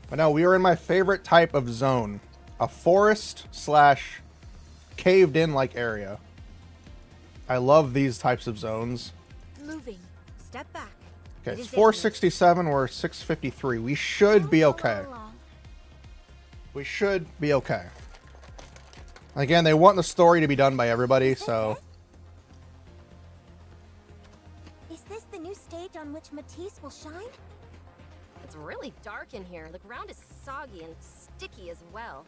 But now we are in my favorite type of zone. A forest slash caved in like area. I love these types of zones. Moving. Step back. Okay, it's 467, we're 653. We should be okay. We should be okay. Again, they want the story to be done by everybody, so... Is this the new stage on which Matisse will shine? It's really dark in here. The ground is soggy and sticky as well.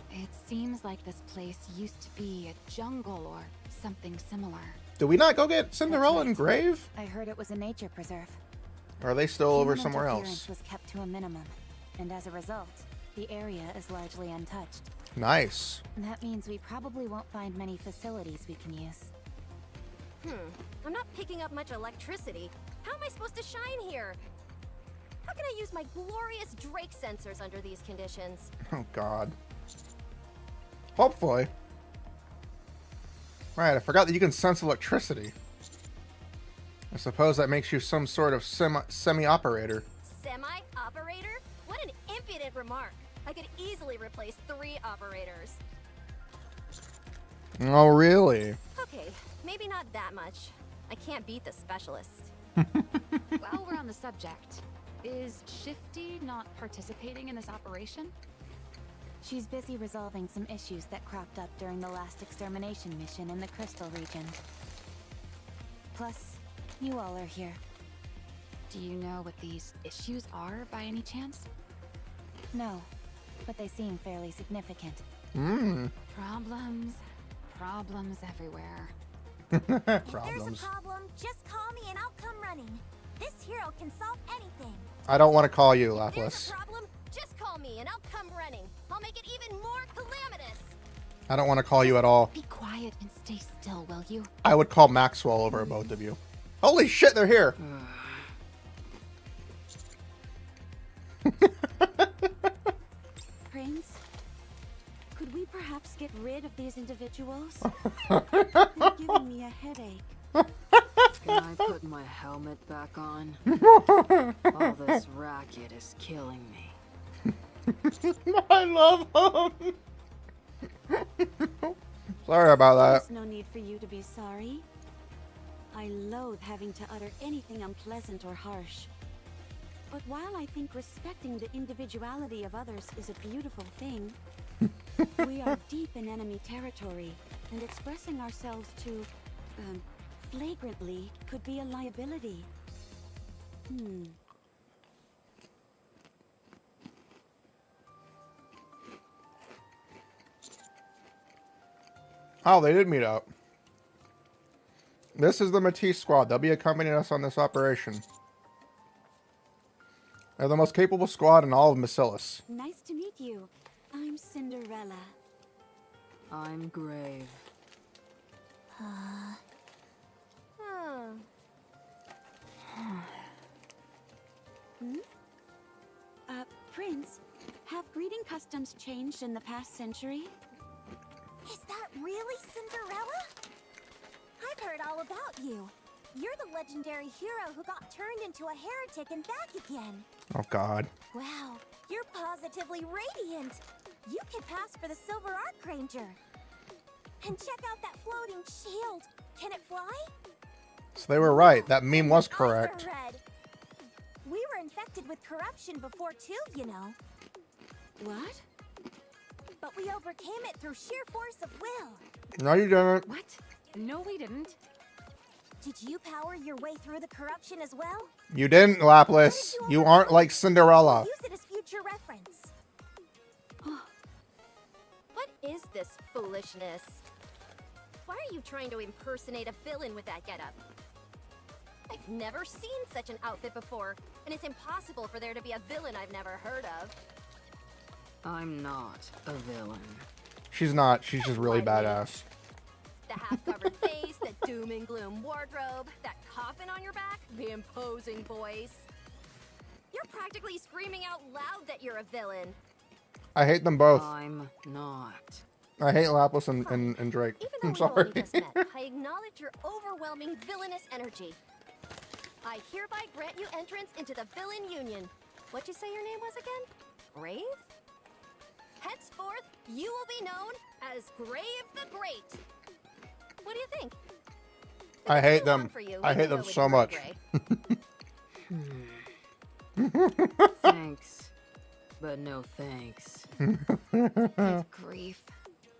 It seems like this place used to be a jungle or something similar. Did we not go get Cinderella and Grave? I heard it was a nature preserve. Or are they still over Human somewhere interference else? was kept to a minimum, and as a result, the area is largely untouched. Nice. And that means we probably won't find many facilities we can use. I'm not picking up much electricity. How am I supposed to shine here? How can I use my glorious Drake sensors under these conditions? Oh, God. Hopefully. Right, I forgot that you can sense electricity. I suppose that makes you some sort of semi-operator. Semi-operator? What an impudent remark. I could easily replace 3 operators. Oh, really? Okay, maybe not that much. I can't beat the specialist. While we're on the subject, is Shifty not participating in this operation? She's busy resolving some issues that cropped up during the last extermination mission in the Crystal region. Plus, you all are here. Do you know what these issues are by any chance? No, but they seem fairly significant. Problems everywhere. If there's a Problems. problem, just call me and I'll come running. This hero can solve anything. I don't want to call you, There's Laplace. a problem? Just call me and I'll come running. I'll make it even more calamitous. I don't want to call you at all. Be quiet and stay still, will you? I would call Maxwell over both of you. Holy shit, they're here. Prince, could we perhaps get rid of these individuals? They're giving me a headache. Can I put my helmet back on? All this racket is killing me. I love him. Sorry about that. There's no need for you to be sorry. I loathe having to utter anything unpleasant or harsh. But while I think respecting the individuality of others is a beautiful thing, we are deep in enemy territory, and expressing ourselves too flagrantly could be a liability. Oh, they did meet up. This is the Matisse squad. They'll be accompanying us on this operation. They're the most capable squad in all of Macilis. Nice to meet you. I'm Cinderella. I'm Grave. Prince, have greeting customs changed in the past century? Is that really Cinderella? I've heard all about you. You're the legendary hero who got turned into a heretic and back again. Oh, God. Wow, you're positively radiant. You could pass for the Silver Archranger. And check out that floating shield. Can it fly? So they were right. That meme was correct. Red. We were infected with corruption before too, you know. What? But we overcame it through sheer force of will. No, you didn't. What? No, we didn't. Did you power your way through the corruption as well? You didn't, Lapis. You aren't like Cinderella. Use it as future reference. What is this foolishness? Why are you trying to impersonate a villain with that getup? I've never seen such an outfit before, and it's impossible for there to be a villain I've never heard of. I'm not a villain. She's not. She's just really badass. The half-covered face, the doom and gloom wardrobe, that coffin on your back, the imposing voice. You're practically screaming out loud that you're a villain. I hate them both. I'm not. I hate Lapis and Drake. Even I'm though sorry. we only just met, I acknowledge your overwhelming villainous energy. I hereby grant you entrance into the Villain Union. What'd you say your name was again? Grave? Henceforth, you will be known as Grave the Great. What do you think? I hate them. I hate them so much. Thanks, but no thanks. Good grief.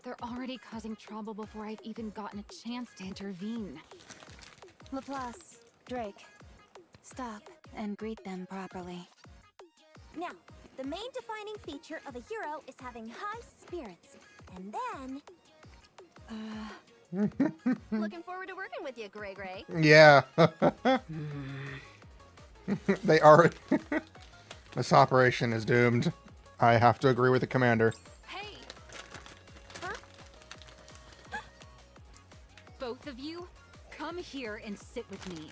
They're already causing trouble before I've even gotten a chance to intervene. Laplace, Drake, stop and greet them properly. Now, the main defining feature of a hero is having high spirits. And then... Looking forward to working with you, Gray Gray. Yeah. They are. This operation is doomed. I have to agree with the commander. Hey! Huh? Both of you, come here and sit with me.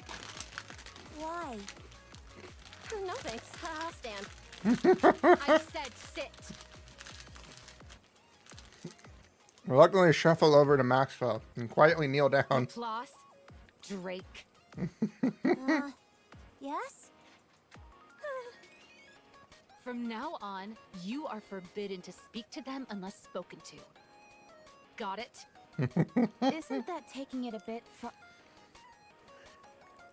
Why? No thanks. I'll stand. I said sit. Reluctantly shuffle over to Maxwell and quietly kneel down. Applause, Drake. Yes? From now on, you are forbidden to speak to them unless spoken to. Got it? Isn't that taking it a bit far?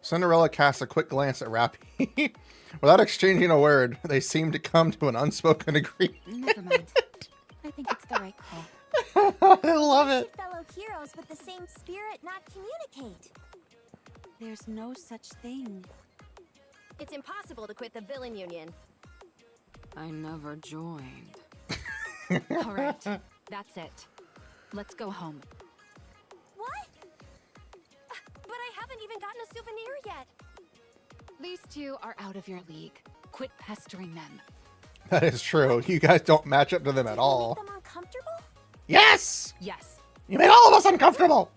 Cinderella casts a quick glance at Rappy. Without exchanging a word, they seem to come to an unspoken agreement. Never mind. I think it's the right call. I love it. Fellow heroes with the same spirit not communicate. There's no such thing. It's impossible to quit the Villain Union. I never joined. All right, that's it. Let's go home. What? But I haven't even gotten a souvenir yet. These two are out of your league. Quit pestering them. That is true. You guys don't match up to them at all. Make them uncomfortable? Yes! Yes. You made all of us uncomfortable!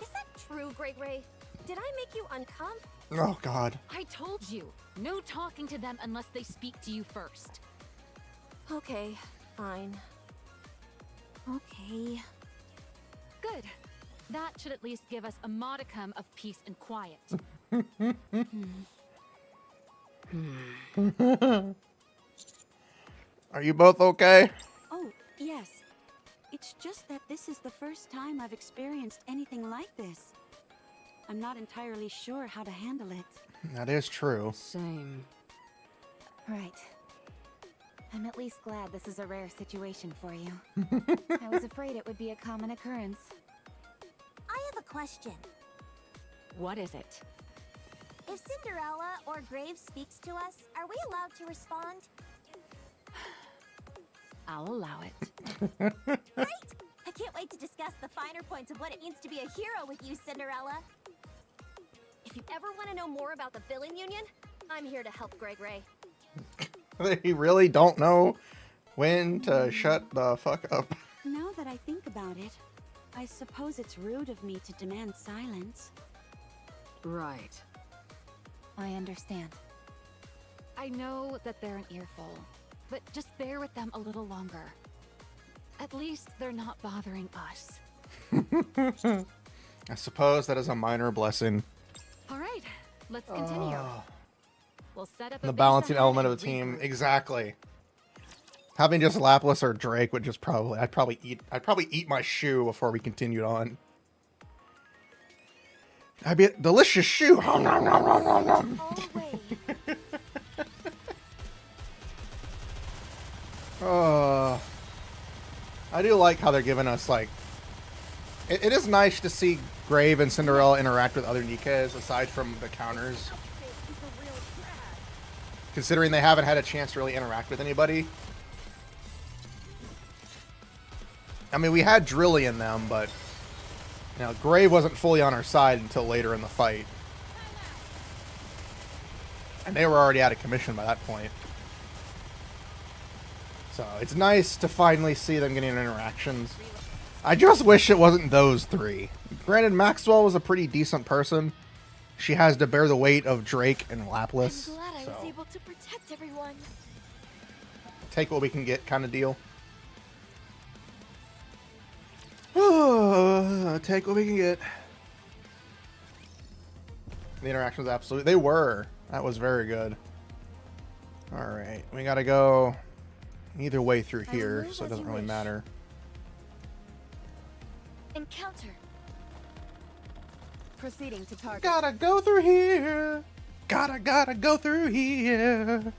Is that true, Gray Gray? Did I make you uncomfortable? Oh, God. I told you, no talking to them unless they speak to you first. Okay, fine. Okay. Good. That should at least give us a modicum of peace and quiet. Are you both okay? Oh, yes. It's just that this is the first time I've experienced anything like this. I'm not entirely sure how to handle it. That is true. Same. Right. I'm at least glad this is a rare situation for you. I was afraid it would be a common occurrence. I have a question. What is it? If Cinderella or Graves speaks to us, are we allowed to respond? I'll allow it. Great! I can't wait to discuss the finer points of what it means to be a hero with you, Cinderella. If you ever want to know more about the villain union, I'm here to help Greg Ray. They really don't know when to shut the fuck up. Now that I think about it, I suppose it's rude of me to demand silence. Right. I understand. I know that they're an earful, but just bear with them a little longer. At least they're not bothering us. I suppose that is a minor blessing. All right, let's continue. We'll set up The balancing element of the team. Exactly. Having just Lapis or Drake would just probably I'd probably eat my shoe before we continued on. I'd be a delicious shoe. Nom, nom, nom, nom, nom, nom. I do like how they're giving us like it is nice to see Grave and Cinderella interact with other Nikkes aside from the counters. Considering they haven't had a chance to really interact with anybody. I mean, we had Drilly in them, but you know, Grave wasn't fully on our side until later in the fight. And they were already out of commission by that point. So it's nice to finally see them getting interactions. I just wish it wasn't those three. Granted, Maxwell was a pretty decent person. She has to bear the weight of Drake and Lapis. I'm glad I was so able to protect everyone. take what we can get kind of deal. Take what we can get. The interaction was absolute. They were. That was very good. Alright. We gotta go either way through here, so it doesn't really matter. Encounter. Proceeding to target. Gotta go through here. Gotta go through here.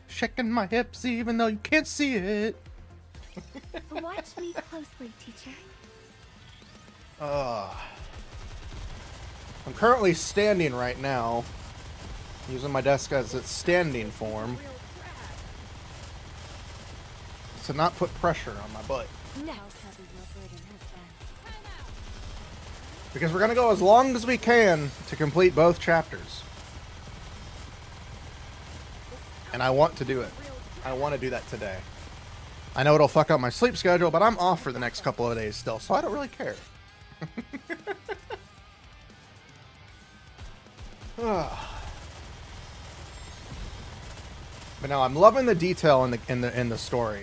Shaking my hips even though you can't see it. Watch me closely, teacher. I'm currently standing right now, using my desk as its standing form to not put pressure on my butt. Because we're going to go as long as we can to complete both chapters. And I want to do it. I want to do that today. I know it'll fuck up my sleep schedule, but I'm off for the next couple of days still, so I don't really care. But no, I'm loving the detail in the story.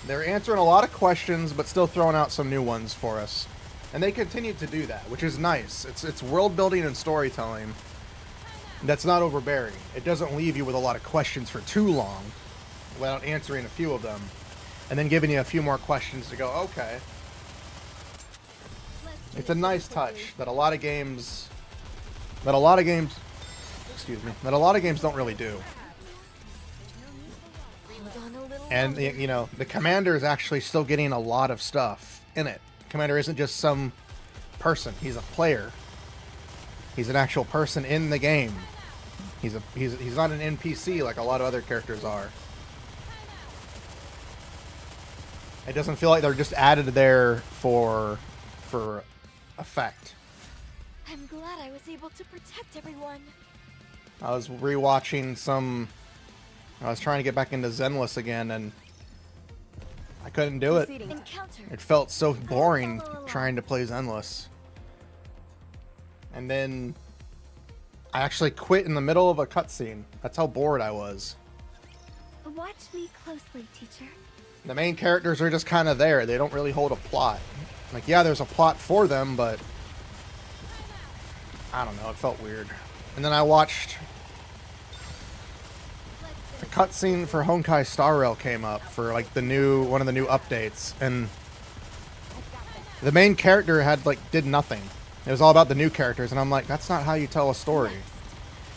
They're answering a lot of questions, but still throwing out some new ones for us. And they continue to do that, which is nice. It's world building and storytelling that's not overbearing. It doesn't leave you with a lot of questions for too long without answering a few of them, and then giving you a few more questions to go, okay. It's a nice touch that a lot of games don't really do. And you know, the commander is actually still getting a lot of stuff in it. Commander isn't just some person. He's a player. He's an actual person in the game. He's not an NPC like a lot of other characters are. It doesn't feel like they're just added there for effect. I'm glad I was able to protect everyone. I was rewatching some. I was trying to get back into Zenless again, and I couldn't do it. It felt so boring trying to play Zenless. And then I actually quit in the middle of a cutscene. That's how bored I was. Watch me closely, teacher. The main characters are just kind of there. They don't really hold a plot. Like, yeah, there's a plot for them, but I don't know. It felt weird. And then I watched the cutscene for Honkai Star Rail came up for like one of the new updates, and the main character did nothing. It was all about the new characters, and I'm like, that's not how you tell a story.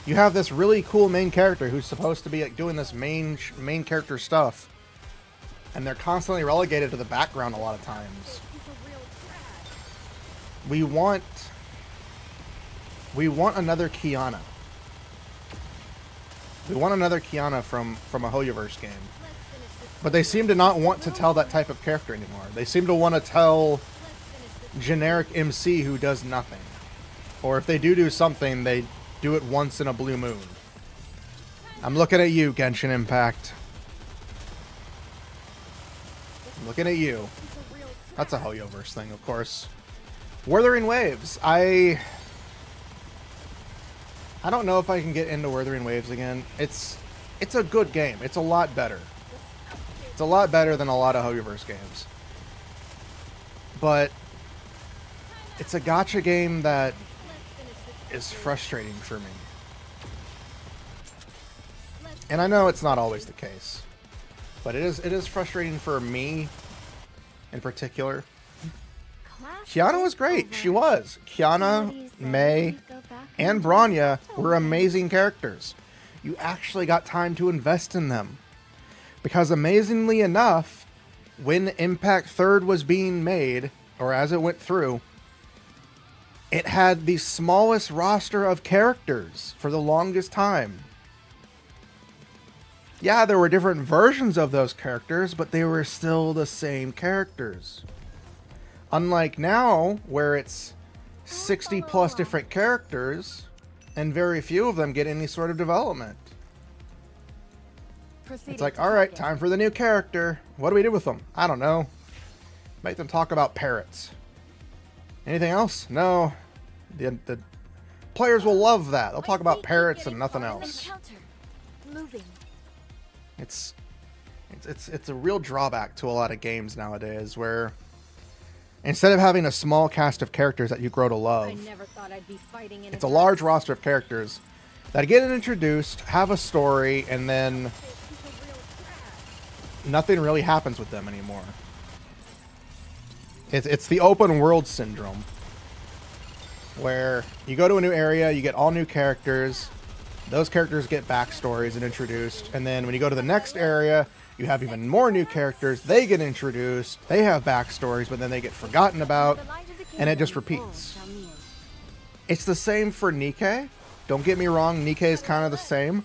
You have this really cool main character who's supposed to be like doing this main character stuff, and they're constantly relegated to the background a lot of times. We want another Kiana. We want another Kiana from a Hoyoverse game. But they seem to not want to tell that type of character anymore. They seem to want to tell generic MC who does nothing. Or if they do something, they do it once in a blue moon. I'm looking at you, Genshin Impact. I'm looking at you. That's a Hoyoverse thing, of course. Wuthering Waves. I don't know if I can get into Wuthering Waves again. It's a good game. It's a lot better. It's a lot better than a lot of Hoyoverse games. But it's a gacha game that is frustrating for me. And I know it's not always the case. But it is frustrating for me in particular. Kiana was great. She was. Kiana, Mei, and Bronya were amazing characters. You actually got time to invest in them. Because amazingly enough, when Impact 3rd was being made, or as it went through, it had the smallest roster of characters for the longest time. Yeah, there were different versions of those characters, but they were still the same characters. Unlike now, where it's 60 plus different characters, and very few of them get any sort of development. It's like, alright, time for the new character. What do we do with them? I don't know. Make them talk about parrots. Anything else? No. The players will love that. They'll talk about parrots and nothing else. It's a real drawback to a lot of games nowadays, where instead of having a small cast of characters that you grow to love, it's a large roster of characters that get introduced, have a story, and then nothing really happens with them anymore. It's the open world syndrome, where you go to a new area, you get all new characters, those characters get backstories and introduced, and then when you go to the next area, you have even more new characters, they get introduced, they have backstories, but then they get forgotten about, and it just repeats. It's the same for Nikke. Don't get me wrong, Nikke is kind of the same,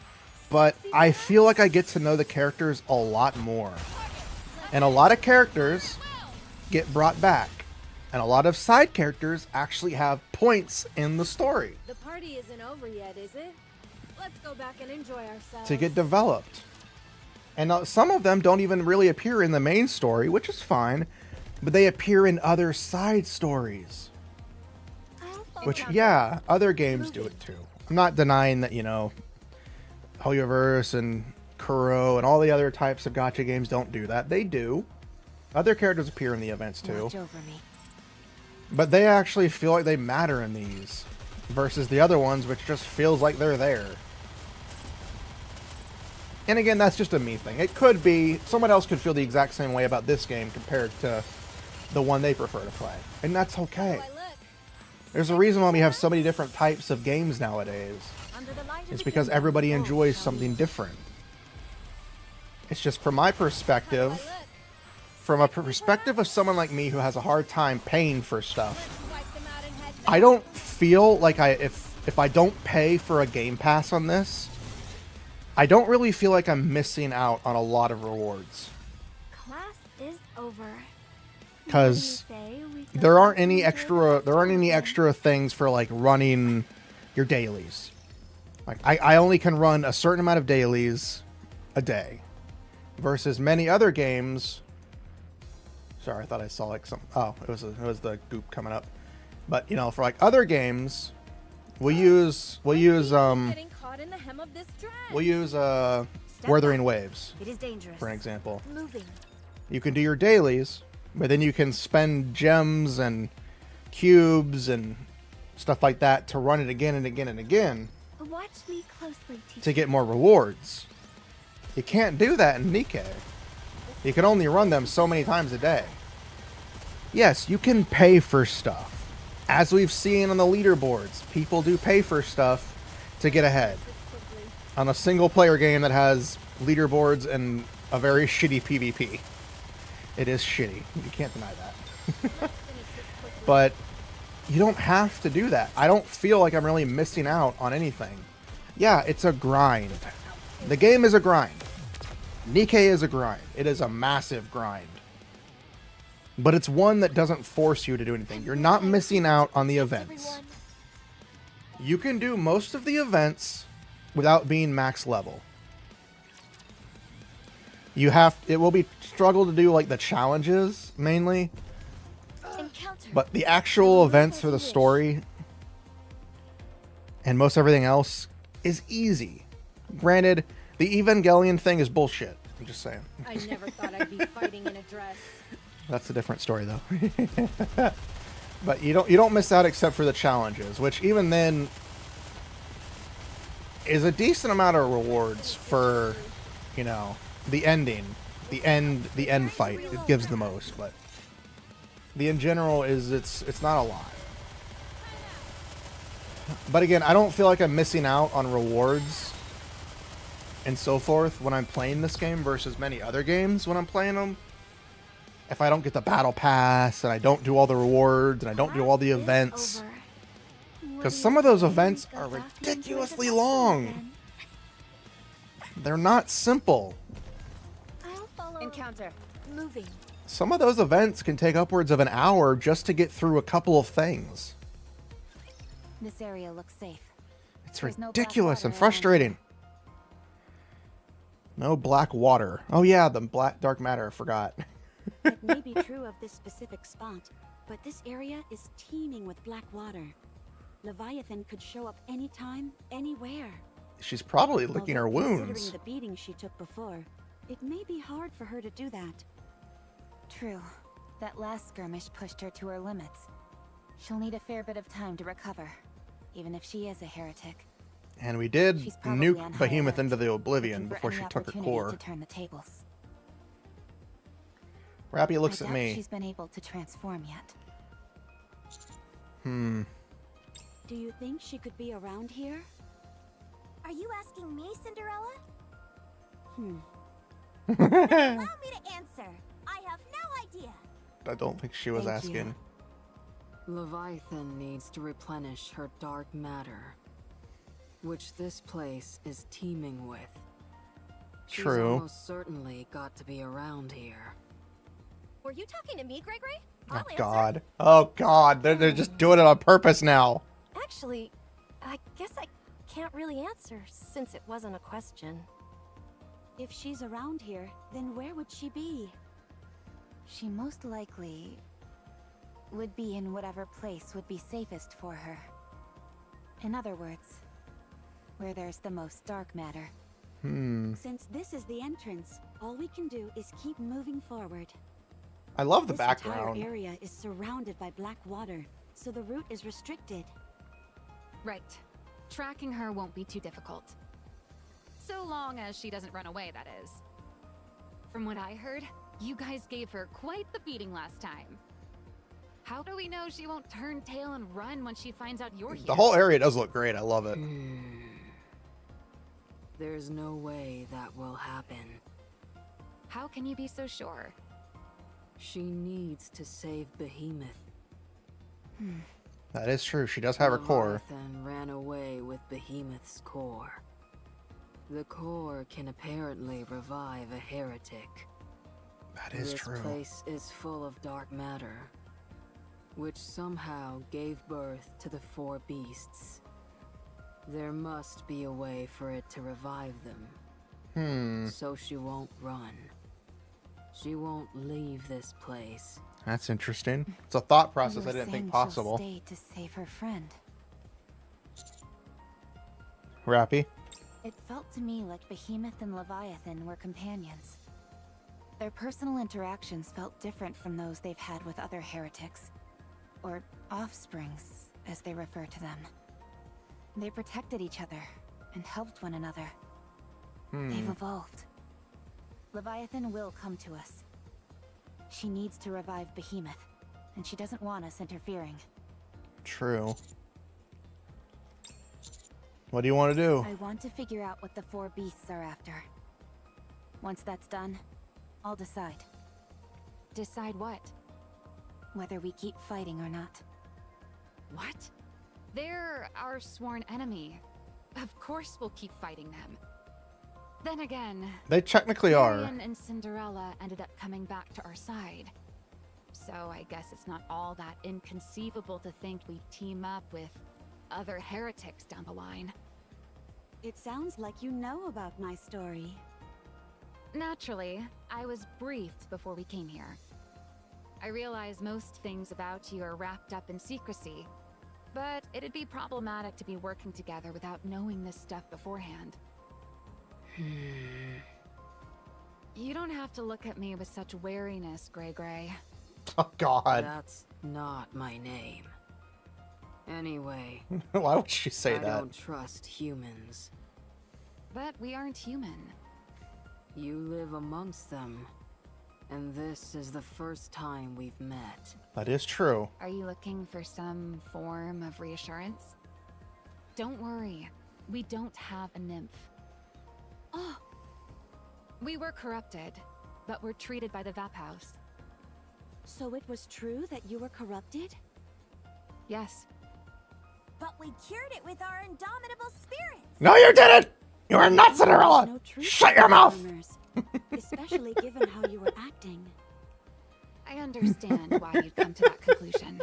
but I feel like I get to know the characters a lot more. And a lot of characters get brought back, and a lot of side characters actually have points in the story The party isn't over yet, is it? Let's go back and enjoy ourselves. to get developed. And some of them don't even really appear in the main story, which is fine, but they appear in other side stories. Which, yeah, other games do it too. I'm not denying that, you know, Hoyoverse and Kuro and all the other types of gacha games don't do that. They do. Other characters appear in the events too. Watch over me. But they actually feel like they matter in these, versus the other ones, which just feels like they're there. And again, that's just a me thing. It could be, someone else could feel the exact same way about this game compared to the one they prefer to play. And that's okay. There's a reason why we have so many different types of games nowadays. It's because everybody enjoys something different. It's just from my perspective, from a perspective of someone like me who has a hard time paying for stuff, I don't feel like if I don't pay for a Game Pass on this, I don't really feel like I'm missing out on a lot of rewards. Class is over. Because there aren't any extra things for like running your dailies. Like I only can run a certain amount of dailies a day, versus many other games. Sorry, I thought I saw like some. Oh, it was the goop coming up. But you know, for like other games, We'll use Getting caught in the hem of this dress. Weathering Waves It is dangerous. for an example. Moving. You can do your dailies, but then you can spend gems and cubes and stuff like that to run it again and again and again Watch me closely, teacher. to get more rewards. You can't do that in Nikke. You can only run them so many times a day. Yes, you can pay for stuff. As we've seen on the leaderboards, people do pay for stuff to get ahead. On a single player game that has leaderboards and a very shitty PvP. It is shitty. You can't deny that. But you don't have to do that. I don't feel like I'm really missing out on anything. Yeah, it's a grind. The game is a grind. Nikke is a grind. It is a massive grind. But it's one that doesn't force you to do anything. You're not missing out on the events. You can do most of the events without being max level. It will be struggle to do like the challenges mainly. But the actual events for the story and most everything else is easy. Granted, the Evangelion thing is bullshit. I'm just saying. I never thought I'd be fighting in a dress. That's a different story though. But you don't miss out except for the challenges, which even then is a decent amount of rewards for, you know, the ending. The end fight. It gives the most, but the in general is it's not a lot. But again, I don't feel like I'm missing out on rewards and so forth when I'm playing this game versus many other games when I'm playing them. If I don't get the battle pass and I don't do all the rewards and I don't do all the events. Because some of those events are ridiculously long. They're not simple. Encounter. Moving. Some of those events can take upwards of an hour just to get through a couple of things. This area looks safe. It's There's no ridiculous black and water frustrating. No black water. Oh yeah, the dark matter, I forgot. It may be true of this specific spot, but this area is teeming with black water. Leviathan could show up anytime, anywhere. She's probably licking her Although wounds. Considering the beating she took before, it may be hard for her to do that. True. That last skirmish pushed her to her limits. She'll need a fair bit of time to recover, even if she is a heretic. And we did She's probably on nuke high Behemoth alert, into the looking oblivion for before any she took her opportunity core. to turn the tables. Rappy looks I at doubt me. she's been able to transform yet. Do you think she could be around here? Are you asking me, Cinderella? Hmm. Allow me to answer. I have no idea. I don't think she was Thank you. asking. Leviathan needs to replenish her dark matter, which this place is teeming with. She's True. almost certainly got to be around here. Were you talking to me, Gregory? Oh God. Oh God. They're just doing it on purpose now. Actually, I guess I can't really answer since it wasn't a question. If she's around here, then where would she be? She most likely would be in whatever place would be safest for her. In other words, where there's the most dark matter. Since this is the entrance, all we can do is keep moving forward. I love the This background. entire area is surrounded by black water, so the route is restricted. Right. Tracking her won't be too difficult. So long as she doesn't run away, that is. From what I heard, you guys gave her quite the beating last time. How do we know she won't turn tail and run when she finds out you're here? The whole area does look great. I love it. There's no way that will happen. How can you be so sure? She needs to save Behemoth. That is true. She does have her core. Leviathan ran away with Behemoth's core. The core can apparently revive a heretic. That is true. This place is full of dark matter, which somehow gave birth to the four beasts. There must be a way for it to revive them. So she won't run. She won't leave this place. That's interesting. It's a thought process You I were didn't think saying possible. She'll stay to save her friend. Rappy. It felt to me like Behemoth and Leviathan were companions. Their personal interactions felt different from those they've had with other heretics. Or offsprings, as they refer to them. They protected each other and helped one another. They've evolved. Leviathan will come to us. She needs to revive Behemoth, and she doesn't want us interfering. True. What do you want to do? I want to figure out what the four beasts are after. Once that's done, I'll decide. Decide what? Whether we keep fighting or not. What? They're our sworn enemy. Of course we'll keep fighting them. Then again, They technically are. Marion and Cinderella ended up coming back to our side. So I guess it's not all that inconceivable to think we'd team up with other heretics down the line. It sounds like you know about my story. Naturally, I was briefed before we came here. I realize most things about you are wrapped up in secrecy, but it'd be problematic to be working together without knowing this stuff beforehand. You don't have to look at me with such wariness, Gray Gray. Oh, God. That's not my name. Anyway. Why would she say I that? don't trust humans. But we aren't human. You live amongst them. And this is the first time we've met. That is true. Are you looking for some form of reassurance? Don't worry. We don't have a nymph. Oh! We were corrupted, but were treated by the Vap House. So it was true that you were corrupted? Yes. But we cured it with our indomitable spirits. No, you didn't! You are not Cinderella! No truth Shut to your the mouth! rumors, especially given how you were acting. I understand why you'd come to that conclusion.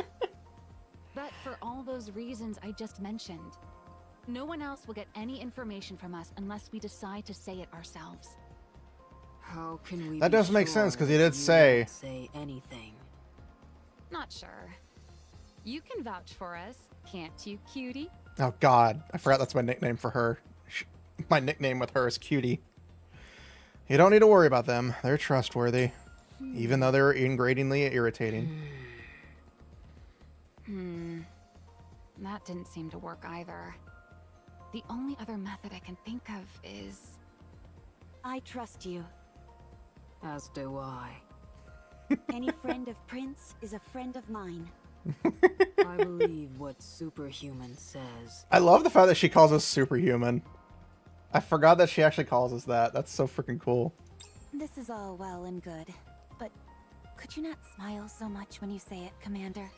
But for all those reasons I just mentioned, no one else will get any information from us unless we decide to say it ourselves. How can we That be does make sure sense, because he that did you say... won't say anything? Not sure. You can vouch for us, can't you, cutie? Oh, God. I forgot that's my nickname for her. My nickname with her is Cutie. You don't need to worry about them. They're trustworthy. Even though they're ingratingly irritating. That didn't seem to work either. The only other method I can think of is... I trust you. As do I. Any friend of Prince is a friend of mine. I believe what Superhuman says. I love the fact that she calls us superhuman. I forgot that she actually calls us that. That's so freaking cool. This is all well and good, but could you not smile so much when you say it, Commander?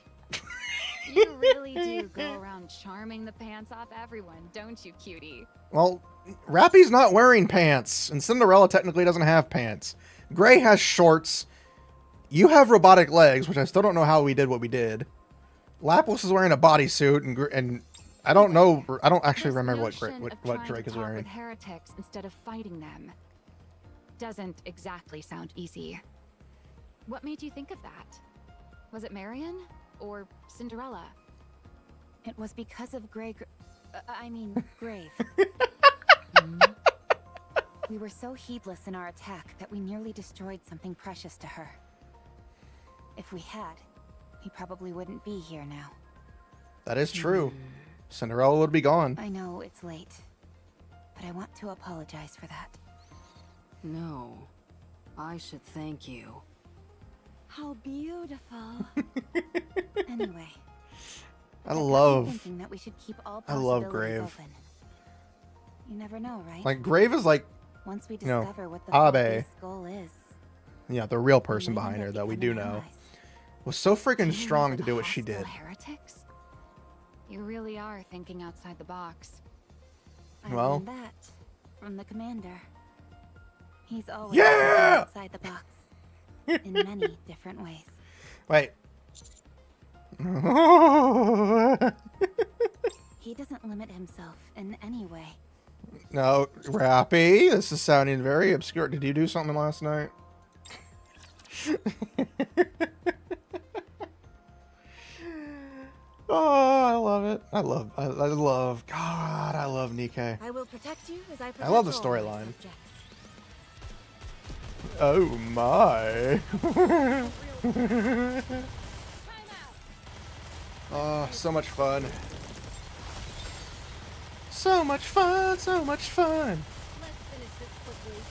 You really do go around charming the pants off everyone, don't you, cutie? Well, Rappy's not wearing pants, and Cinderella technically doesn't have pants. Gray has shorts. You have robotic legs, which I still don't know how we did what we did. Lapis is wearing a bodysuit, and I don't know. I don't actually remember what Drake is wearing. With heretics instead of fighting them doesn't exactly sound easy. What made you think of that? Was it Marion or Cinderella? It was because of Grave. We were so heedless in our attack that we nearly destroyed something precious to her. If we had, we probably wouldn't be here now. That is true. Cinderella would be gone. I know it's late, but I want to apologize for that. No, I should thank you. How beautiful. Anyway, I love thinking that we should keep all I love possibilities Grave. open. You never know, right? Like, Grave is like, Once we you know, discover what the Abe. Fourth goal is. Yeah, the real person behind her that we do know. Was so freaking strong to do what she did. Heretics? You really are thinking outside the box. I Well. learned that from the commander. He's always Yeah! thinking outside the box in many different ways. Wait. He doesn't limit himself in any way. No, Rappy, this is sounding very obscure. Did you do something last night? Oh, I love it. I love, God, I love Nikke. I will protect you as I protect I love the all my storyline. subjects. Oh my. Oh, so much fun. So much fun, so much fun. Let's finish this quickly.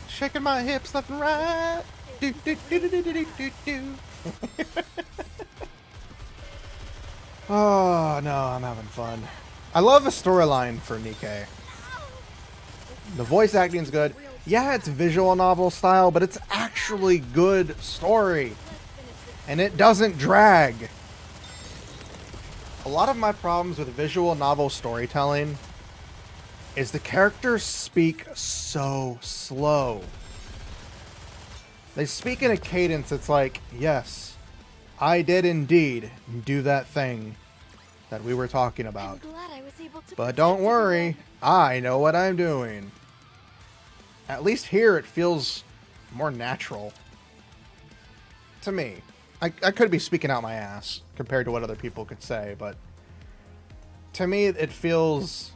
Shaking my hips left and right. Do, do, do, do, do, do, do, do. Oh, no, I'm having fun. I love the storyline for Nikke. The voice acting's good. Yeah, it's visual novel style, but it's actually good story. And it doesn't drag. A lot of my problems with visual novel storytelling is the characters speak so slow. They speak in a cadence that's like, yes, I did indeed do that thing that we were talking about. But don't worry, I know what I'm doing. At least here it feels more natural. To me. I could be speaking out my ass compared to what other people could say, but to me it feels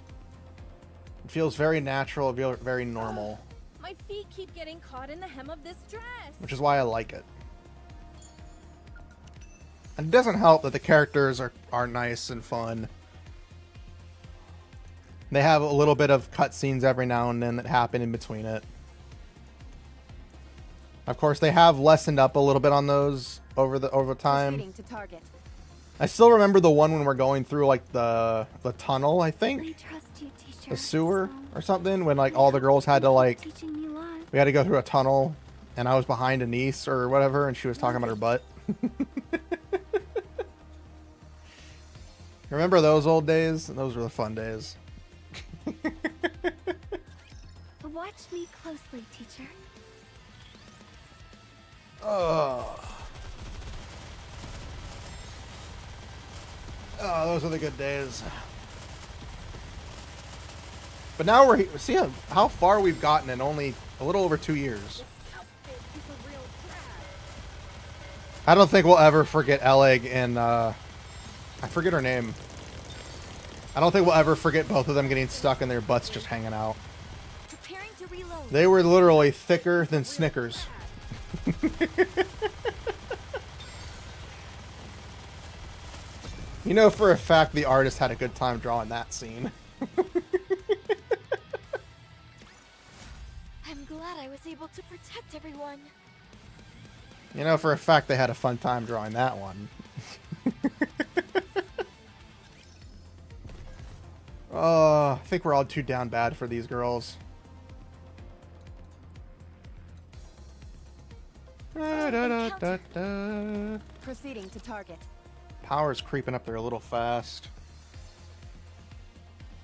very natural, very normal. My feet keep getting caught in the hem of this dress. Which is why I like it. And it doesn't help that the characters are nice and fun. They have a little bit of cutscenes every now and then that happen in between it. Of course, they have lessened up a little bit on those over time. To target. I still remember the one when we're going through like the tunnel, I think. I trust you, teacher. The sewer or something, when like all the girls had to like, we had to go through a tunnel and I was behind a niece or whatever and she was talking about her butt. Remember those old days? Those were the fun days. Watch me closely, teacher. Oh, those are the good days. But now see how far we've gotten in only a little over 2 years. I don't think we'll ever forget Eleg and I forget her name. I don't think we'll ever forget both of them getting stuck and their butts just hanging out. They were literally thicker than Snickers. You know for a fact the artist had a good time drawing that scene. I'm glad I was able to protect everyone. You know for a fact they had a fun time drawing that one. Oh, I think we're all too down bad for these girls. Proceeding to target. Power's creeping up there a little fast.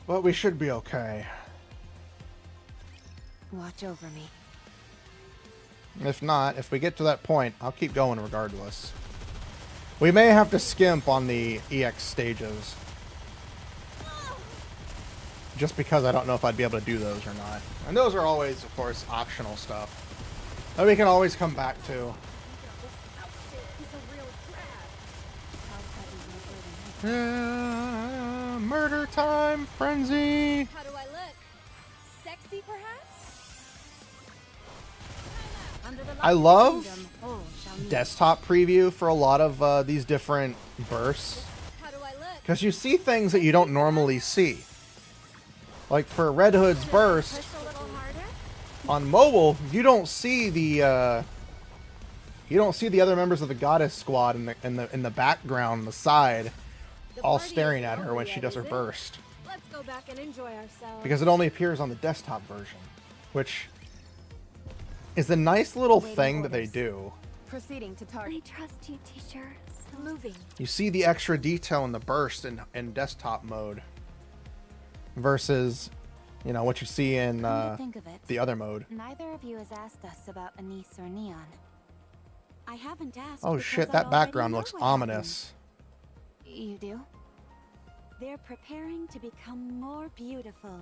But we should be okay. Watch over me. If not, if we get to that point, I'll keep going regardless. We may have to skimp on the EX stages. Just because I don't know if I'd be able to do those or not. And those are always, of course, optional stuff that we can always come back to. Murder time, frenzy. How do I look? Sexy, perhaps? I love desktop preview for a lot of these different bursts. Because you see things that you don't normally see. Like for Red Hood's burst, on mobile, you don't see the other members of the Goddess Squad in the background on the side, all staring at her when she does her burst. Let's go back and enjoy ourselves. Because it only appears on the desktop version, which is a nice little thing that they do. Proceeding to target. I trust you, teacher. Moving. You see the extra detail in the burst in desktop mode versus, you know, what you see in the other mode. Neither of you has asked us about Anise or Neon. I haven't asked. Oh shit, that background looks ominous. You do? They're preparing to become more beautiful.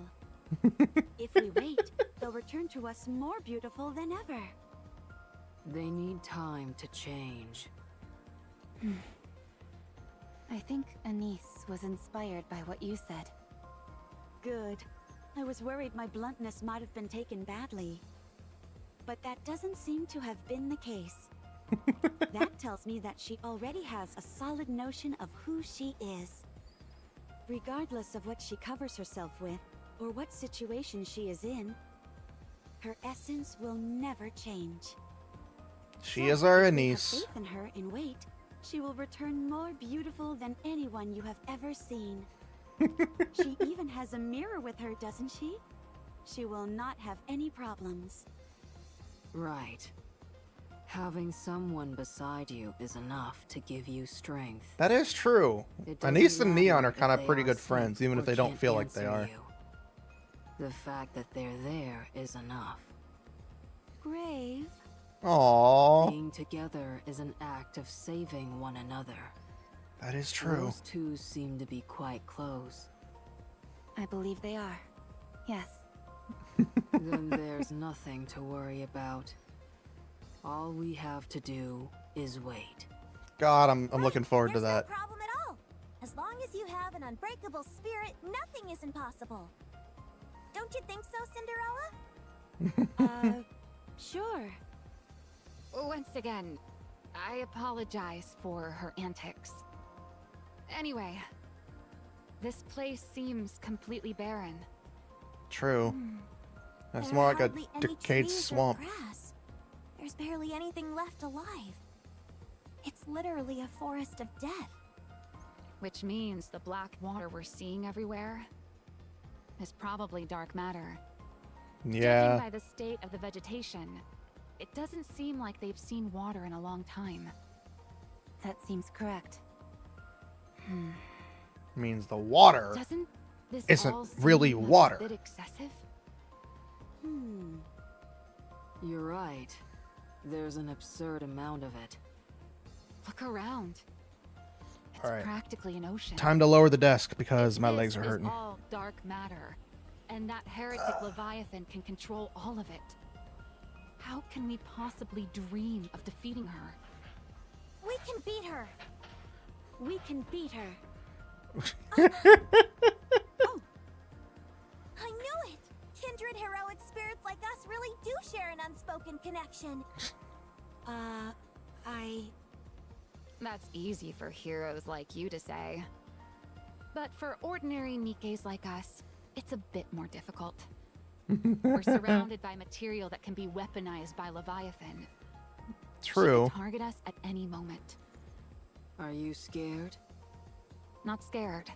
If we wait, they'll return to us more beautiful than ever. They need time to change. I think Anise was inspired by what you said. Good. I was worried my bluntness might have been taken badly. But that doesn't seem to have been the case. That tells me that she already has a solid notion of who she is. Regardless of what she covers herself with, or what situation she is in, her essence will never change. She is our If we have Anise. faith in her and wait, she will return more beautiful than anyone you have ever seen. She even has a mirror with her, doesn't she? She will not have any problems. Right. Having someone beside you is enough to give you strength. That is true. It doesn't Anise and Neon matter are kind if of they pretty are good sick friends, even or if they don't can't feel like they answer are. you. The fact that they're there is enough. Brave. Aww. Being together is an act of saving one another. That is true. Those two seem to be quite close. I believe they are. Yes. Then there's nothing to worry about. All we have to do is wait. God, I'm looking forward to that. No problem at all. As long as you have an unbreakable spirit, nothing is impossible. Don't you think so, Cinderella? Sure. Once again, I apologize for her antics. Anyway, this place seems completely barren. True. That's There more are like a hardly any decayed trees or swamp. grass. There's barely anything left alive. It's literally a forest of death. Which means the black water we're seeing everywhere is probably dark matter. Yeah. Judging by the state of the vegetation, it doesn't seem like they've seen water in a long time. That seems correct. Means the water Doesn't this isn't all seem really like water. a bit excessive? You're right. There's an absurd amount of it. Look around. It's All right. practically an ocean. Time to lower the desk because my This legs are is hurting. all dark matter, and that heretic Leviathan can control all of it. How can we possibly dream of defeating her? We can beat her. We can beat her. I knew it! Kindred heroic spirits like us really do share an unspoken connection. That's easy for heroes like you to say. But for ordinary Nikkes like us, it's a bit more difficult. We're surrounded by material that can be weaponized by Leviathan. True. She can target us at any moment. Are you scared? Not scared,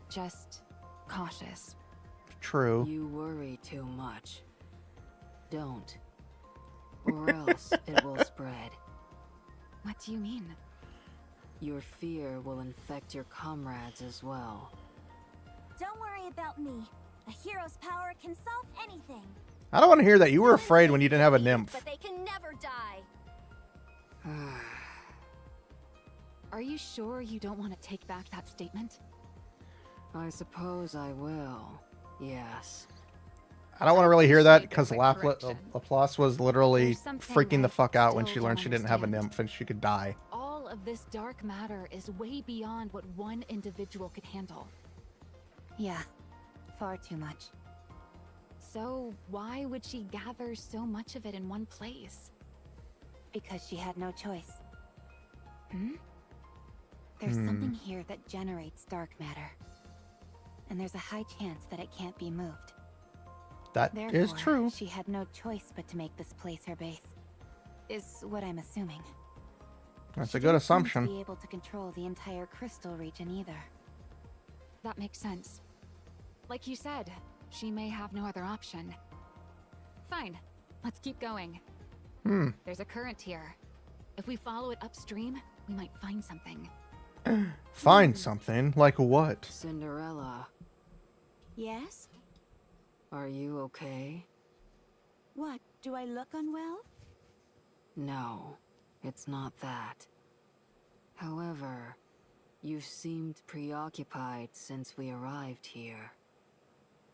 just cautious. True. You worry too much. Don't. Or else it will spread. What do you mean? Your fear will infect your comrades as well. Don't worry about me. A hero's power can solve anything. I don't want to hear that you were afraid when you didn't have a nymph. But they can never die. Are you sure you don't want to take back that statement? I suppose I will. Yes. I don't want to really hear that because correction. Laplace was literally There's something freaking the I fuck out when still she learned don't she didn't have a understand. nymph and she could die. All of this dark matter is way beyond what one individual could handle. Yeah, far too much. So why would she gather so much of it in one place? Because she had no choice. There's something here that generates dark matter. And there's a high chance that it can't be moved. That Therefore, is true. she had no choice but to make this place her base. Is what I'm assuming. That's She a good didn't seem to assumption. be able to control the entire crystal region either. That makes sense. Like you said, she may have no other option. Fine, let's keep going. There's a current here. If we follow it upstream, we might find something. Find something? Like what? Cinderella, Yes? are you okay? What? Do I look unwell? No, it's not that. However, you've seemed preoccupied since we arrived here.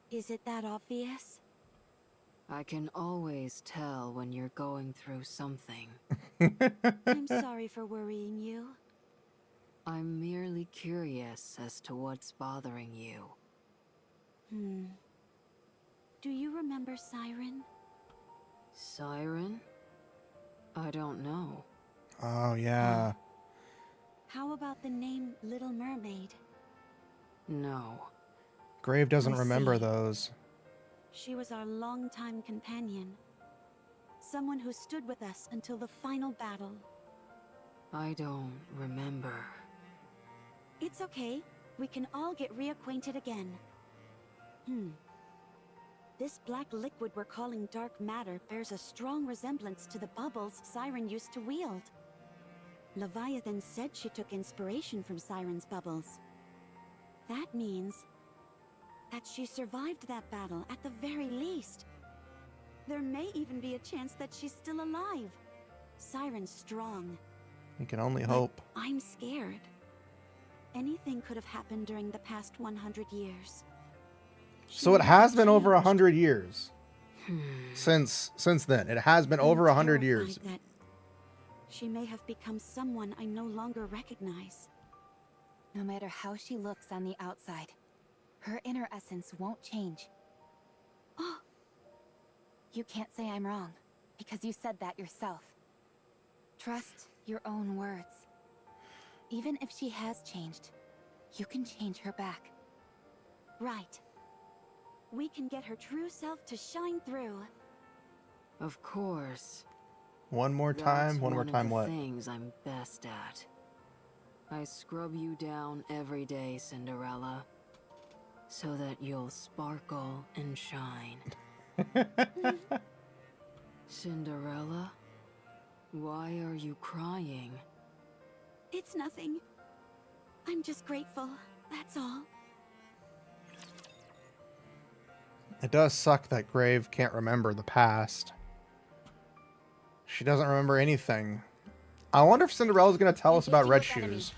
Is it that obvious? I can always tell when you're going through something. I'm sorry for worrying you. I'm merely curious as to what's bothering you. Do you remember Siren? Siren? I don't know. Oh, yeah. How about the name Little Mermaid? No. Grave doesn't I remember see. those. She was our longtime companion. Someone who stood with us until the final battle. I don't remember. It's okay. We can all get reacquainted again. This black liquid we're calling dark matter bears a strong resemblance to the bubbles Siren used to wield. Leviathan said she took inspiration from Siren's bubbles. That means that she survived that battle at the very least. There may even be a chance that she's still alive. Siren's strong. You can only hope. I'm scared. Anything could have happened during the past 100 years. So it has been over 100 years. Since then. It has been over 100 years. That she may have become someone I no longer recognize. No matter how she looks on the outside, her inner essence won't change. Oh! You can't say I'm wrong, because you said that yourself. Trust your own words. Even if she has changed, you can change her back. Right. We can get her true self to shine through. Of course. One more time? That's One more time what? One of the things I'm best at. I scrub you down every day, Cinderella. So that you'll sparkle and shine. Cinderella? Why are you crying? It's nothing. I'm just grateful, that's all. It does suck that Grave can't remember the past. She doesn't remember anything. I wonder if Cinderella's going to tell us about Red Shoes.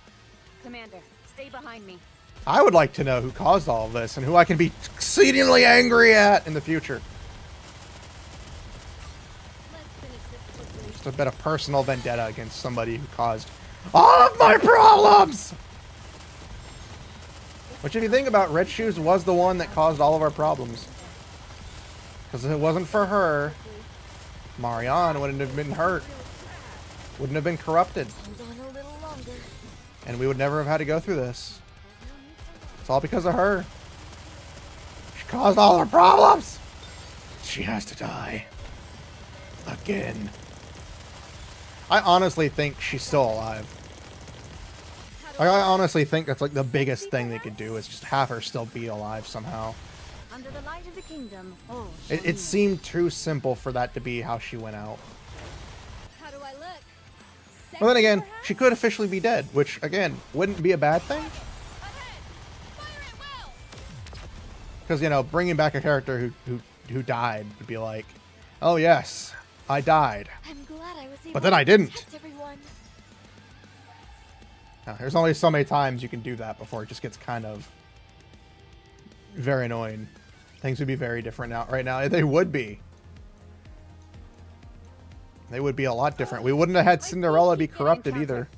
Commander, stay behind me. I would like to know who caused all of this and who I can be exceedingly angry at in the future. Just a bit of personal vendetta against somebody who caused all of my problems! Which, if you think about, Red Shoes was the one that caused all of our problems. Because if it wasn't for her, Marianne wouldn't have been hurt. Wouldn't have been corrupted. And we would never have had to go through this. It's all because of her. She caused all our problems! She has to die. Again. I honestly think she's still alive. I honestly think that's like the biggest thing they could do is just have her still be alive somehow. Under the light of the kingdom. It seemed too simple for that to be how she went out. How do I look? Well, then again, she could officially be dead, which, again, wouldn't be a bad thing. Because, you know, bringing back a character who died would be like, oh yes, I died. I'm glad I was able But then I didn't. protect everyone. Now, there's only so many times you can do that before it just gets kind of very annoying. Things would be very different now. Right now, they would be. They would be a lot different. We wouldn't have had Cinderella be corrupted either.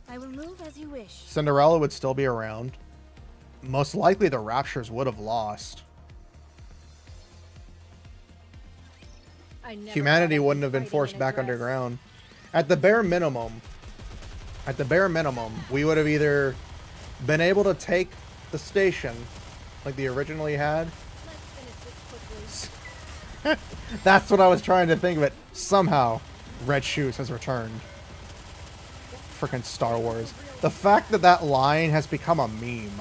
I will move as you wish. Cinderella would still be around. Most likely the Raptures would have lost. Humanity wouldn't have been forced back underground. At the bare minimum, we would have either been able to take the station like they originally had. That's what I was trying to think of it. Somehow, Red Shoes has returned. Freaking Star Wars. The fact that that line has become a meme.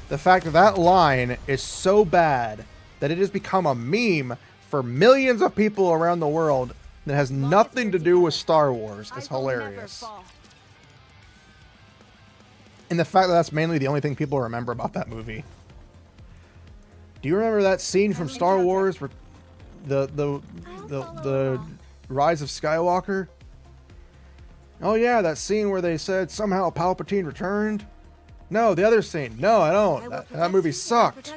The fact that that line is so bad that it has become a meme for millions of people around the world that has nothing to do with Star Wars is hilarious. And the fact that that's mainly the only thing people remember about that movie. Do you remember that scene from Star Wars where the Rise of Skywalker? Oh yeah, that scene where they said somehow Palpatine returned? No, the other scene. No, I don't. That movie sucked.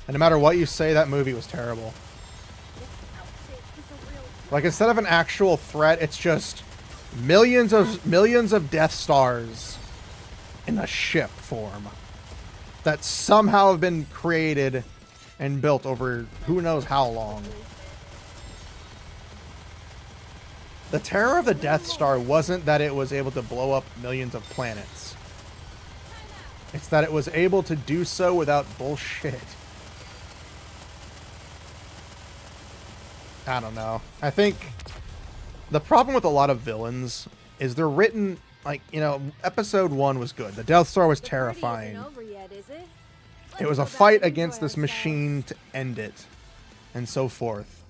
And no matter what you say, that movie was terrible. Like, instead of an actual threat, it's just millions of Death Stars in a ship form that somehow have been created and built over who knows how long. The terror of the Death Star wasn't that it was able to blow up millions of planets. It's that it was able to do so without bullshit. I don't know. I think the problem with a lot of villains is they're written, like, you know, episode 1 was good. The Death Star was terrifying. It was a fight against this machine to end it, and so forth.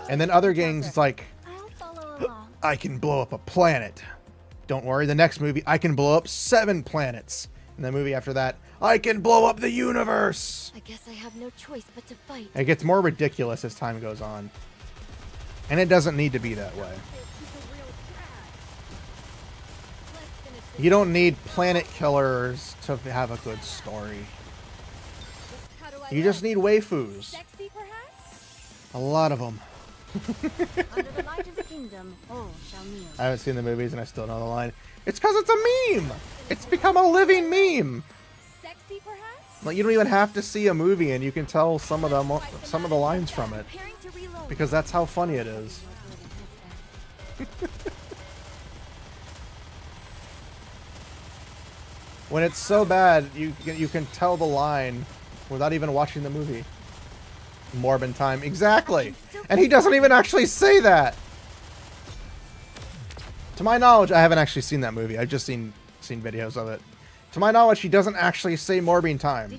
And then other games, it's like, I can blow up a planet. Don't worry, the next movie, I can blow up 7 planets. And the movie after that, I can blow up the universe. I guess I have no choice but to fight. It gets more ridiculous as time goes on. And it doesn't need to be that way. You don't need planet killers to have a good story. You just need waifus. A lot of them. Under the light of the kingdom, all shall kneel. I haven't seen the movies and I still know the line. It's because it's a meme. It's become a living meme. Like, you don't even have to see a movie and you can tell some of the lines from it, because that's how funny it is. When it's so bad, you can tell the line without even watching the movie. Morbin time, exactly. And he doesn't even actually say that. To my knowledge, I haven't actually seen that movie. I've just seen videos of it. To my knowledge, he doesn't actually say Morbin time.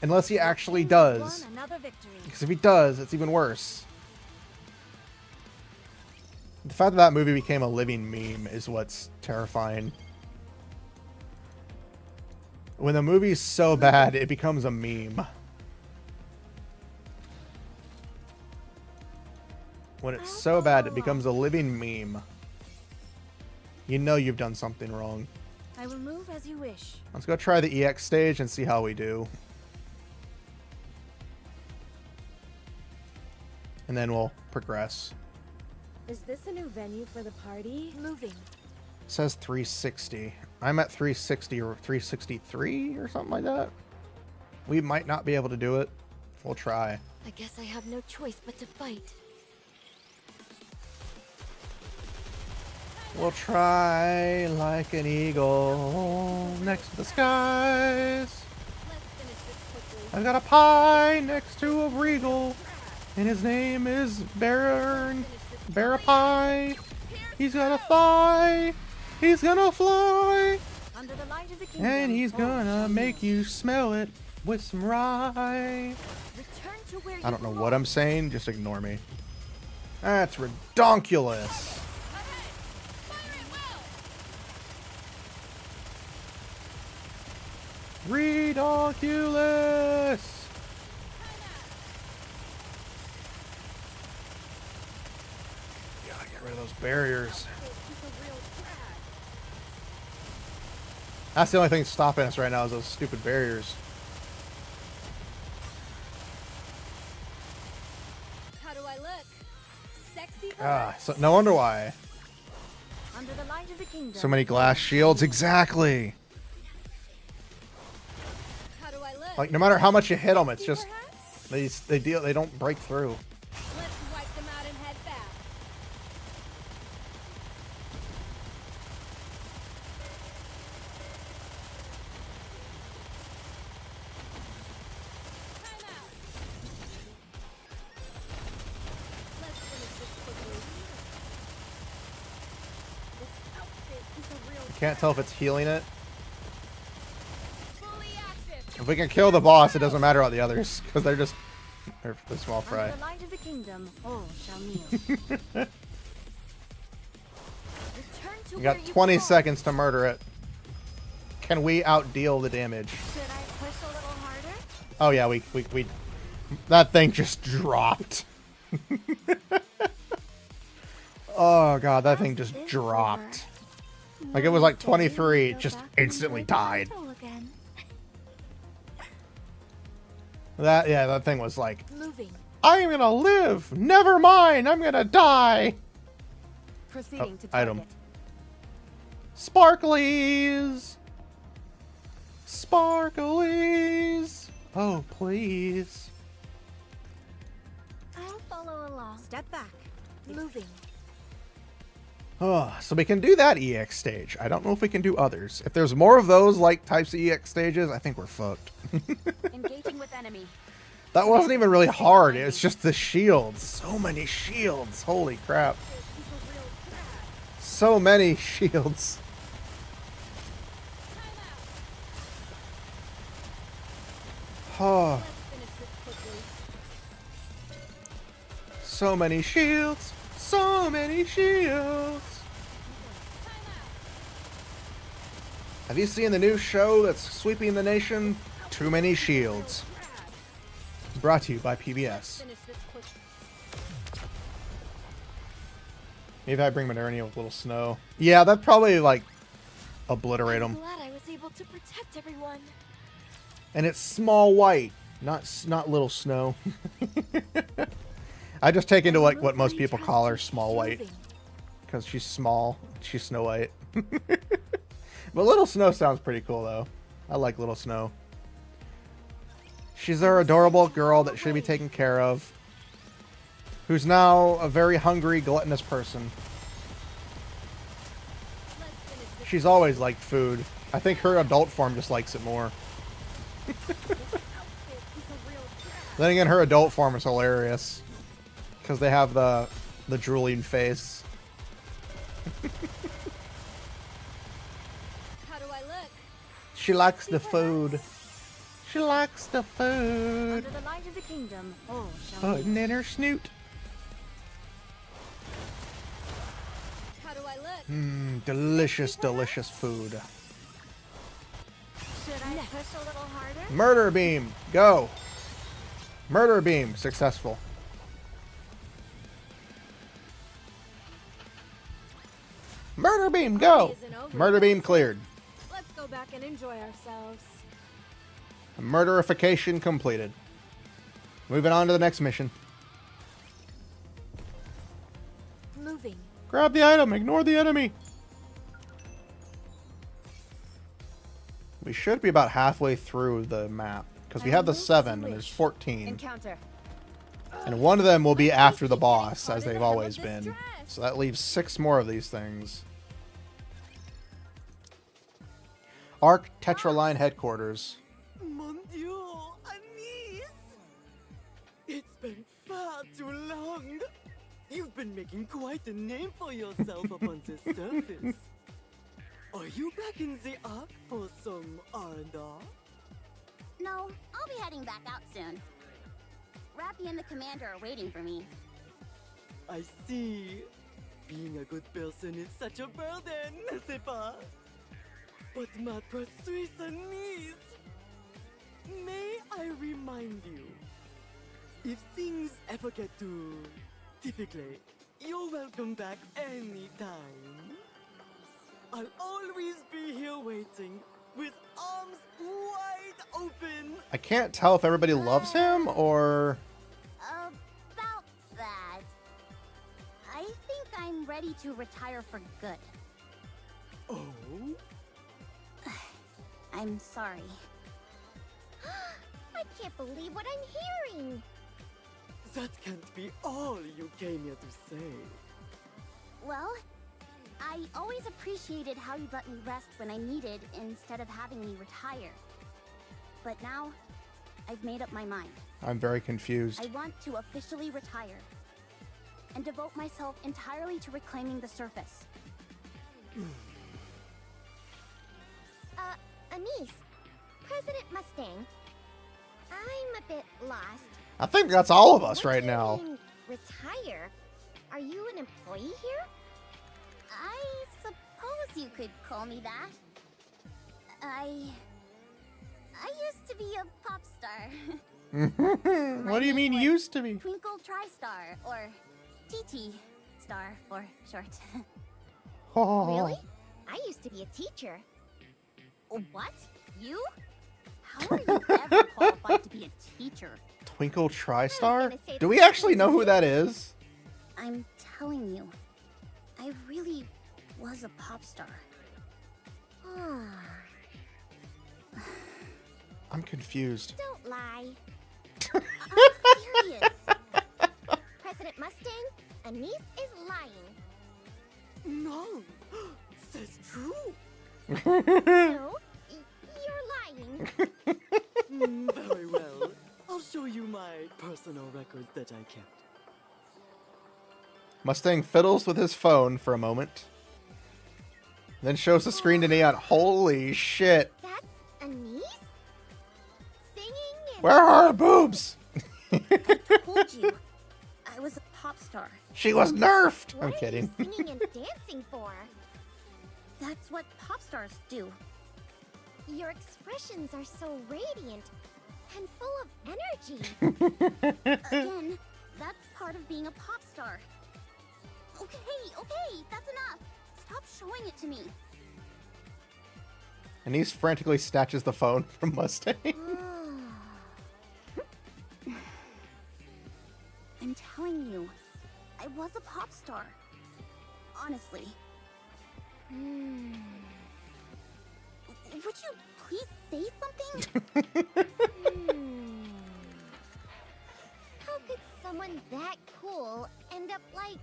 Unless he actually does. Because if he does, it's even worse. The fact that that movie became a living meme is what's terrifying. When the movie's so bad, it becomes a meme. When it's so bad, it becomes a living meme. You know you've done something wrong. I will move as you wish. Let's go try the EX stage and see how we do. And then we'll progress. Is this a new venue for the party? Moving. It says 360. I'm at 360 or 363 or something like that. We might not be able to do it. We'll try. I guess I have no choice but to fight. We'll try like an eagle next to the skies. I've got a pie next to a regal, and his name is Bear Pie. He's got a thigh. He's gonna fly. And he's gonna make you smell it with some rye. I don't know what I'm saying. Just ignore me. That's redonkulous. Redonkulous. Gotta get rid of those barriers. That's the only thing stopping us right now is those stupid barriers. How do I look? Sexy? So no wonder why. Under the light of the kingdom. So many glass shields, exactly. How do I look? Like, no matter how much you hit them, it's just they don't break through. Let's wipe them out and head back. Can't tell if it's healing it. If we can kill the boss, it doesn't matter about the others, because they're small fry. Under the light of the kingdom, all shall kneel. You got 20 seconds to murder it. Can we outdeal the damage? Should I push a little harder? Oh yeah, we that thing just dropped. Oh god, that thing just dropped. Like, it was like 23, it just instantly died. That thing was like, I'm gonna live! Never mind, I'm gonna die! Proceeding to item. target. Sparklies! Sparklies! Oh, please. I'll follow along. Step back. Moving. Oh, so we can do that EX stage. I don't know if we can do others. If there's more of those like types of EX stages, I think we're fucked. Engaging with enemy. That wasn't even really hard. It's just the shields. So many shields. Holy crap. So many shields. Oh. So many shields. So many shields. Have you seen the new show that's sweeping the nation? Too Many Shields. Brought to you by PBS. Maybe I bring Modernia with a little snow. Yeah, that'd probably like obliterate them. I'm glad I was able to protect everyone. And it's small white, not little snow. I just take into like what most people call her small white, because she's small. She's Snow White. But Little Snow sounds pretty cool though. I like Little Snow. She's our adorable girl that should be taken care of, who's now a very hungry, gluttonous person. She's always liked food. I think her adult form just likes it more. Then again, her adult form is hilarious because they have the drooling face. How do I look? She likes the food. She likes the food. Under the light of the kingdom. Oh, shall Putting in her snoot. How do I look? Mmm, delicious, delicious food. Should I push a little harder? Murder beam, go. Murder beam, successful. Murder beam, go. Murder beam cleared. Let's go back and enjoy ourselves. Murderification completed. Moving on to the next mission. Moving. Grab the item, ignore the enemy. We should be about halfway through the map because we have the 7 and there's 14. Encounter. And one of them will be after the boss, as they've always been. So that leaves 6 more of these things. Arc Tetraline headquarters. Mon Dieu, Anise! It's been far too long. You've been making quite a name for yourself upon the surface. Are you back in the Ark for some R&R? No, I'll be heading back out soon. Rappy and the commander are waiting for me. I see. Being a good person is such a burden, n'est-ce pas? But ma precious niece, may I remind you, if things ever get too difficult, you're welcome back anytime. I'll always be here waiting with arms wide open. I can't tell if everybody loves him or... About that, I think I'm ready to retire for good. Oh? I'm sorry. I can't believe what I'm hearing. That can't be all you came here to say. Well, I always appreciated how you let me rest when I needed instead of having me retire. But now, I've made up my mind. I'm very confused. I want to officially retire and devote myself entirely to reclaiming the surface. Anise, President Mustang, I'm a bit lost. I think that's all of us right now. What do you mean, retire? Are you an employee here? I suppose you could call me that. I used to be a pop star. What do you mean used to be? Twinkle TriStar, or TT Star for short. Oh. Really? I used to be a teacher. What? You? How are you ever qualified to be a teacher? Twinkle TriStar? Do we actually know who that is? I'm telling you, I really was a pop star. I'm confused. Don't lie. I'm serious. President Mustang, Anise is lying. No, that's true. No, you're lying. Very well. I'll show you my personal records that I kept. Mustang fiddles with his phone for a moment. Then shows the screen to Neon. Holy shit. That's Anise? Singing and... Where are her boobs? I told you, I was a pop star. She was nerfed. What I'm are kidding. you singing and dancing for? That's what pop stars do. Your expressions are so radiant and full of energy. Again, that's part of being a pop star. Okay, that's enough. Stop showing it to me. Anise frantically snatches the phone from Mustang. I'm telling you, I was a pop star. Honestly. Would you please say something? How could someone that cool end up like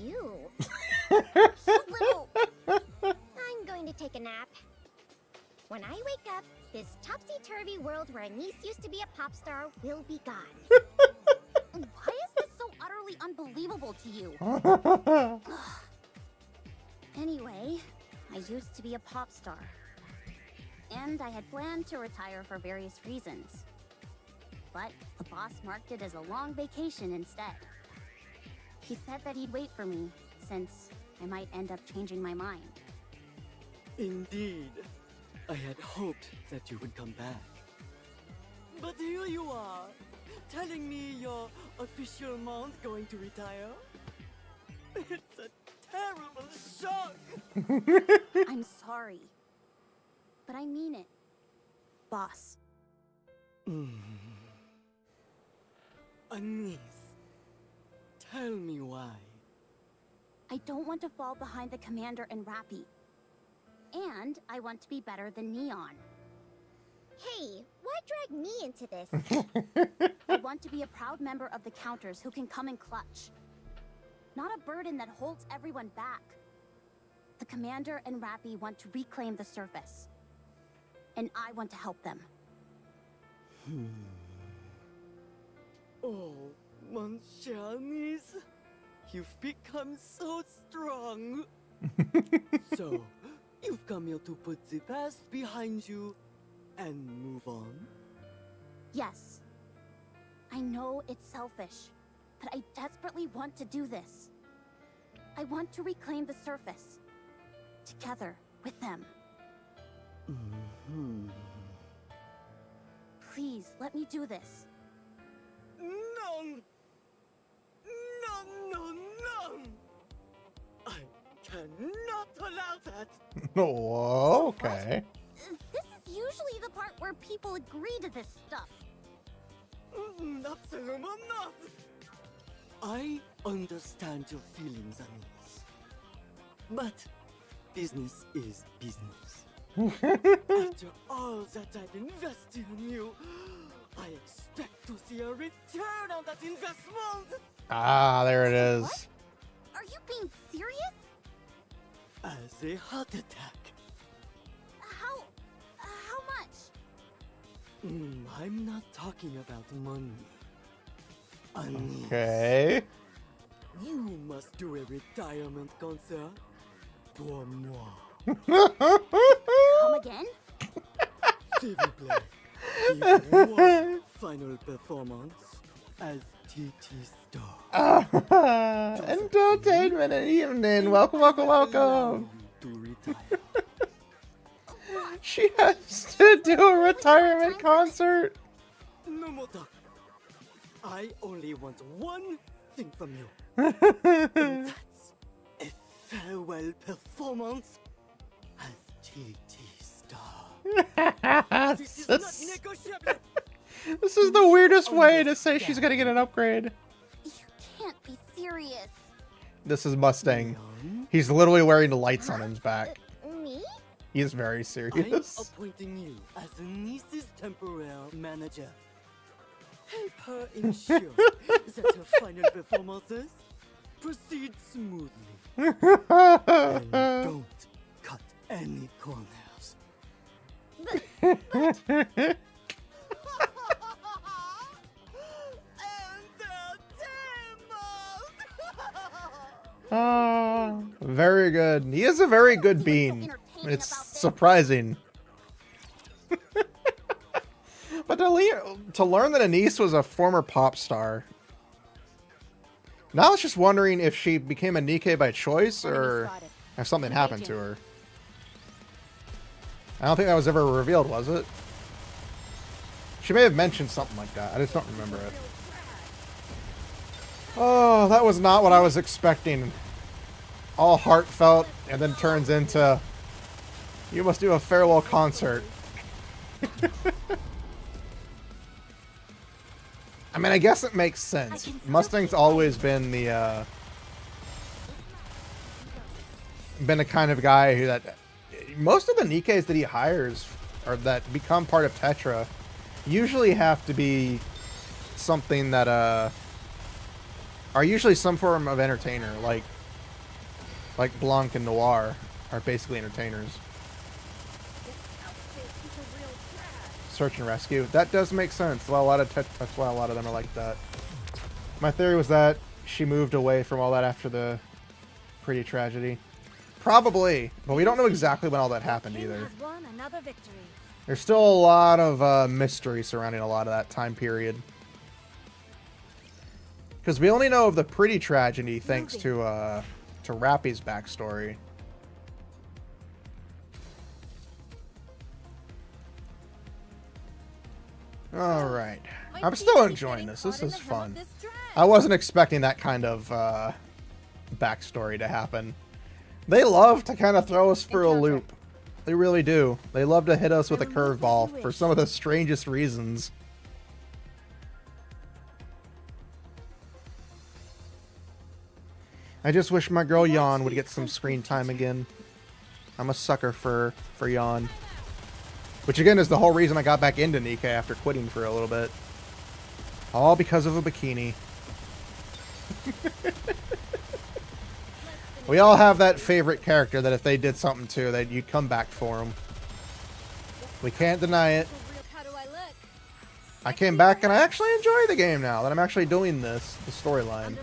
you? Little. I'm going to take a nap. When I wake up, this topsy-turvy world where Anise used to be a pop star will be gone. Why is this so utterly unbelievable to you? Anyway, I used to be a pop star. And I had planned to retire for various reasons. But the boss marked it as a long vacation instead. He said that he'd wait for me, since I might end up changing my mind. Indeed. I had hoped that you would come back. But here you are, telling me you're official month going to retire? It's a terrible shock! I'm sorry. But I mean it. Boss. Anise, tell me why. I don't want to fall behind the commander and Rappy. And I want to be better than Neon. Hey, why drag me into this? I want to be a proud member of the Counters who can come in clutch. Not a burden that holds everyone back. The commander and Rappy want to reclaim the surface. And I want to help them. Oh, mon cher Anise, you've become so strong. So, you've come here to put the past behind you and move on? Yes. I know it's selfish, but I desperately want to do this. I want to reclaim the surface. Together with them. Please, let me do this. No! No! I cannot allow that! Oh, okay. This is usually the part where people agree to this stuff. Absolutely not! I understand your feelings, Anise. But business is business. After all that I've invested in you, I expect to see a return on that investment! Ah, there it is. What? Are you being serious? As a heart attack. How much? I'm not talking about money. Anise, Okay. you must do a retirement concert pour moi. Come again? S'il vous plaît, give one final performance as TT Star. Entertainment and evening. Welcome. To retire. She has to do a retirement concert. No more talk. I only want one thing from you. And that's a farewell performance as TT Star. This is not negotiable. This is the weirdest way to say she's gonna get an upgrade. You can't be serious. This is Mustang. He's literally wearing the lights on his back. Me? He is very I'm serious. appointing you as the niece's temporary manager. Help her ensure that her final performances proceed smoothly. And don't cut any corners. Very good. He is a very good bean. It's surprising. But to learn that Anise was a former pop star. Now I was just wondering if she became a Nikke by choice or if something happened to her. I don't think that was ever revealed, was it? She may have mentioned something like that. I just don't remember it. Oh, that was not what I was expecting. All heartfelt and then turns into, you must do a farewell concert. I mean, I guess it makes sense. Mustang's always been the kind of guy who most of the Nikkes that he hires or that become part of Tetra usually have to be something that are usually some form of entertainer, like Blanc and Noir are basically entertainers. Search and rescue. That does make sense. Well, that's why a lot of them are like that. My theory was that she moved away from all that after the Pretty Tragedy. Probably, but we don't know exactly when all that happened either. There's still a lot of mystery surrounding a lot of that time period. Because we only know of the Pretty Tragedy thanks to Rappy's backstory. Alright. I'm still enjoying this. This is fun. I wasn't expecting that kind of backstory to happen. They love to kind of throw us for a loop. They really do. They love to hit us with a curveball for some of the strangest reasons. I just wish my girl Yawn would get some screen time again. I'm a sucker for Yawn. Which again is the whole reason I got back into Nikke after quitting for a little bit. All because of a bikini. We all have that favorite character that if they did something to, that you'd come back for them. We can't deny it. I came back and I actually enjoy the game now that I'm actually doing this, the storyline.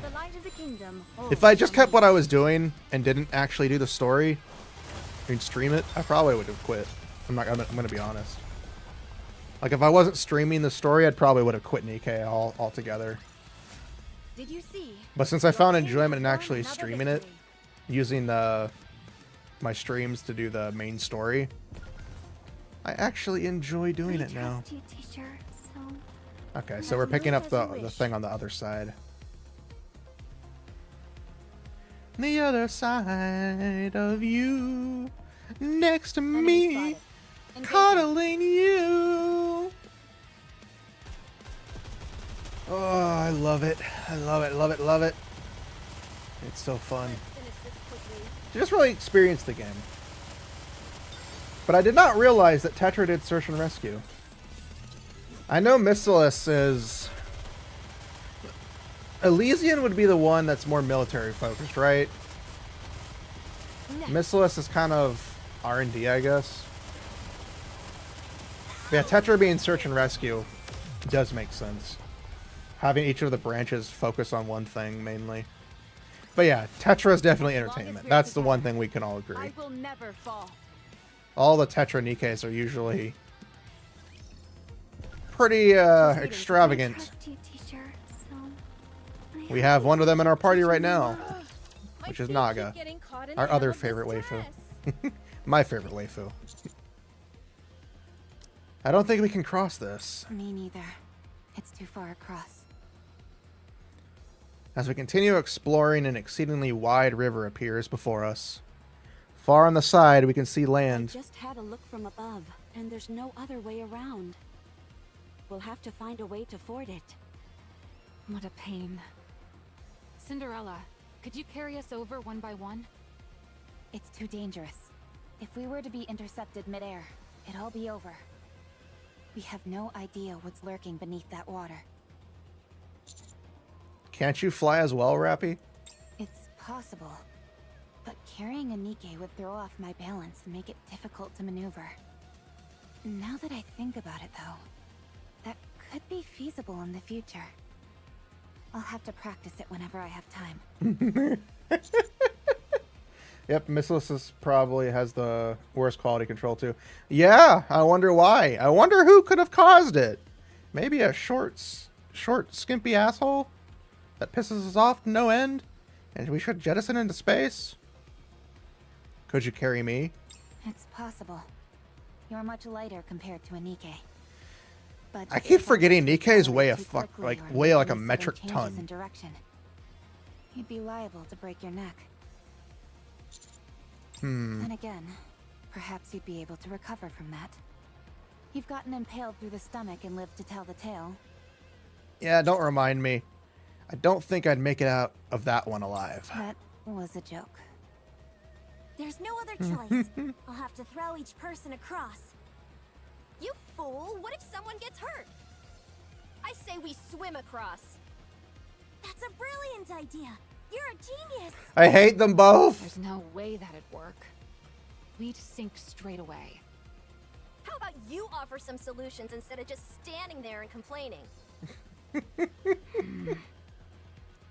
If I just kept what I was doing and didn't actually do the story and stream it, I probably would have quit. I'm gonna be honest. Like if I wasn't streaming the story, I'd probably would have quit Nikke altogether. Did you see? But since I found enjoyment in actually streaming it, using my streams to do the main story, I actually enjoy doing it now. Okay, so we're picking up the thing on the other side. The other side of you, next to me, cuddling you. Oh, I love it. I love it, love it, love it. It's so fun. Just really experience the game. But I did not realize that Tetra did search and rescue. I know Missilus is... Elysian would be the one that's more military focused, right? Missilus is kind of R&D, I guess. But yeah, Tetra being search and rescue does make sense. Having each of the branches focus on one thing mainly. But yeah, Tetra is definitely entertainment. That's the one thing we can all agree. All the Tetra Nikkes are usually pretty extravagant. We have one of them in our party right now, which is Naga, our other favorite waifu. My favorite waifu. I don't think we can cross this. Me neither. It's too far across. As we continue exploring, an exceedingly wide river appears before us. Far on the side, we can see land. I just had a look from above, and there's no other way around. We'll have to find a way to ford it. What a pain. Cinderella, Could you carry us over one by one? It's too dangerous. If we were to be intercepted midair, it'd all be over. We have no idea what's lurking beneath that water. Can't you fly as well, Rappy? It's possible. But carrying a Nikke would throw off my balance and make it difficult to maneuver. Now that I think about it, though, that could be feasible in the future. I'll have to practice it whenever I have time. Yep, Missless probably has the worst quality control too. Yeah, I wonder why. I wonder who could have caused it. Maybe a short, skimpy asshole that pisses us off to no end, and we should jettison into space. Could you carry me? It's possible. You're much lighter compared to a Nikke. But I keep forgetting Nikke's weigh weigh like a metric ton. Direction, you'd be liable to break your neck. Then again, perhaps you'd be able to recover from that. You've gotten impaled through the stomach and lived to tell the tale. Yeah, don't remind me. I don't think I'd make it out of that one alive. That was a joke. There's no other choice. I'll have to throw each person across. You fool! What if someone gets hurt? I say we swim across. That's a brilliant idea. You're a genius. I hate them both. There's no way that'd work. We'd sink straight away. How about you offer some solutions instead of just standing there and complaining? The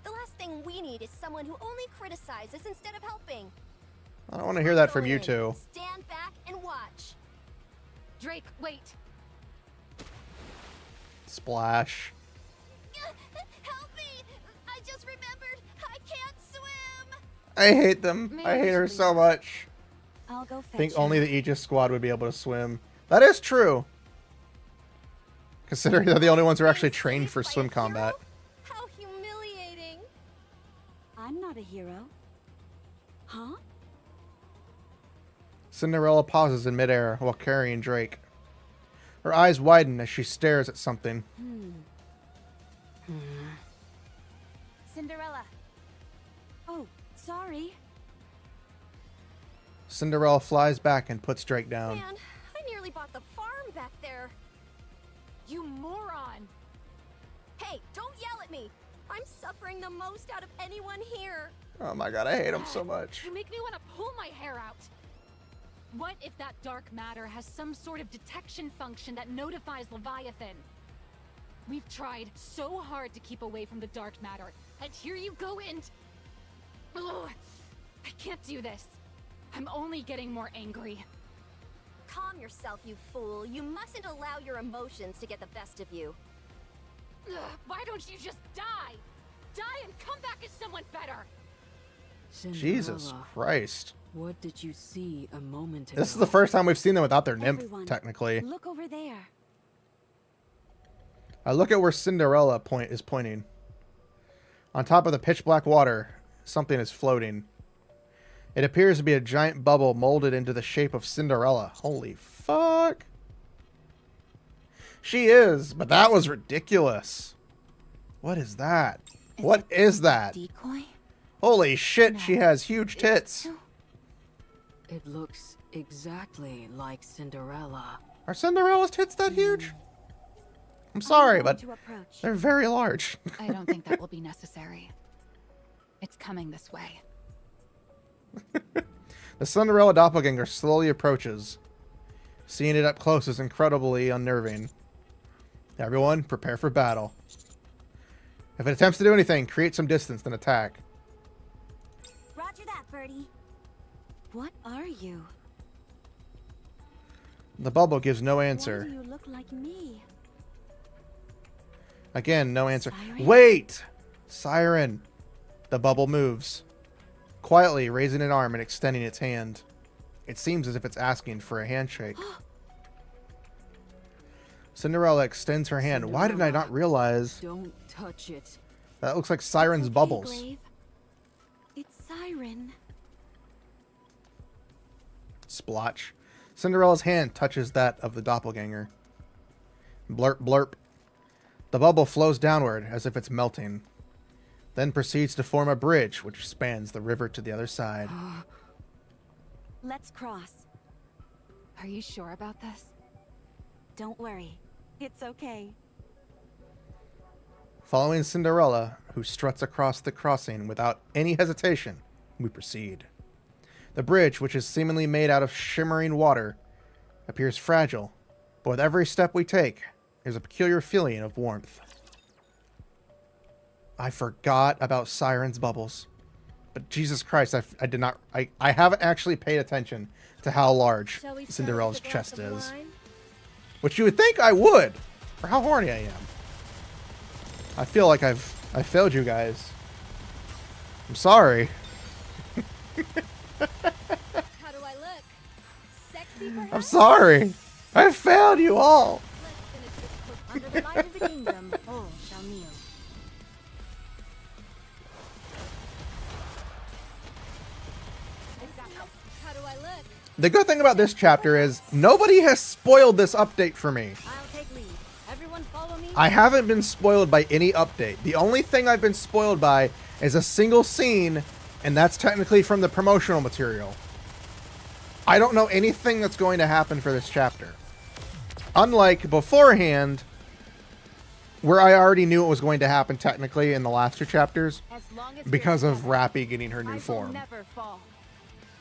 last thing we need is someone who only criticizes instead of helping. I don't want to hear that from you two. Stand back and watch. Drake, wait. Splash. Help me! I just remembered I can't swim. I hate them. I hate her so much. I'll go fetch I think her. only the Aegis squad would be able to swim. That is true. Considering they're the only ones who are actually trained for swim combat. How humiliating. I'm not a hero. Huh? Cinderella pauses in midair while carrying Drake. Her eyes widen as she stares at something. Cinderella. Oh, sorry. Cinderella flies back and puts Drake down. Man, I nearly bought the farm back there. You moron! Hey, don't yell at me. I'm suffering the most out of anyone here. Oh my god, I hate him so much. You make me want to pull my hair out. What if that dark matter has some sort of detection function that notifies Leviathan? We've tried so hard to keep away from the dark matter, and here you go and... Ugh, I can't do this. I'm only getting more angry. Calm yourself, you fool. You mustn't allow your emotions to get the best of you. Ugh, why don't you just die? Die and come back as someone better! Jesus Christ. What did you see a moment ago? This is the first time we've seen them without their nymph, Everyone, technically. Look over there. I look at where Cinderella is pointing. On top of the pitch black water, something is floating. It appears to be a giant bubble molded into the shape of Cinderella. Holy fuck. She is, but that was ridiculous. What is that? What is that? Decoy? Holy shit, she has huge tits. It looks exactly like Cinderella. Are Cinderella's tits that huge? I'm sorry, but they're very large. I don't think that will be necessary. It's coming this way. The Cinderella doppelganger slowly approaches. Seeing it up close is incredibly unnerving. Everyone, prepare for battle. If it attempts to do anything, create some distance, then attack. Roger that, Birdie. What are you? The bubble gives no Why answer. do you look like me? Again, no answer. Siren? Wait! Siren. The bubble moves. Quietly raising an arm and extending its hand. It seems as if it's asking for a handshake. Cinderella extends her hand. Why did I not realize? Don't touch it. That looks like Siren's Okay, bubbles. Grave. It's Siren. Splotch. Cinderella's hand touches that of the doppelganger. Blurp, blurp. The bubble flows downward as if it's melting. then proceeds to form a bridge which spans the river to the other side. Let's cross. Are you sure about this? Don't worry. It's okay. Following Cinderella, who struts across the crossing without any hesitation, we proceed. The bridge, which is seemingly made out of shimmering water, appears fragile, but with every step we take, there's a peculiar feeling of warmth. I forgot about Siren's bubbles. But Jesus Christ, I haven't actually paid attention to how large Cinderella's chest is. Which you would think I would, for how horny I am. I feel like I failed you guys. I'm sorry. How do I look? Sexy perhaps? I'm sorry. I failed you all. Under the light of the kingdom, all shall kneel. How do I look? The good thing about this chapter is nobody has spoiled this update for me. I'll take lead. Everyone follow me. I haven't been spoiled by any update. The only thing I've been spoiled by is a single scene, and that's technically from the promotional material. I don't know anything that's going to happen for this chapter. Unlike beforehand, where I already knew it was going to happen technically in the last two chapters because of Rappy getting her new form. Never fall.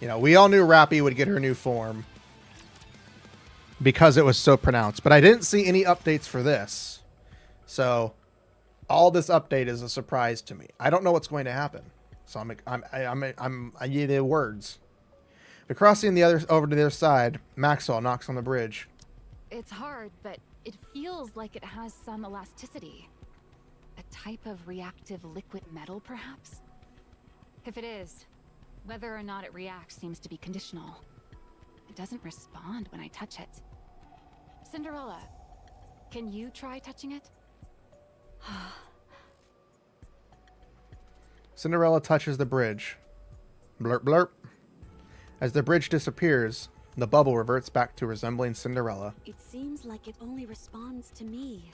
You know, we all knew Rappy would get her new form because it was so pronounced, but I didn't see any updates for this. So all this update is a surprise to me. I don't know what's going to happen. So I need the words. But crossing over to the other side, Maxwell knocks on the bridge. It's hard, but it feels like it has some elasticity. A type of reactive liquid metal, perhaps? If it is, whether or not it reacts seems to be conditional. It doesn't respond when I touch it. Cinderella, can you try touching it? Cinderella touches the bridge. Blurp, blurp. As the bridge disappears, the bubble reverts back to resembling Cinderella. It seems like it only responds to me.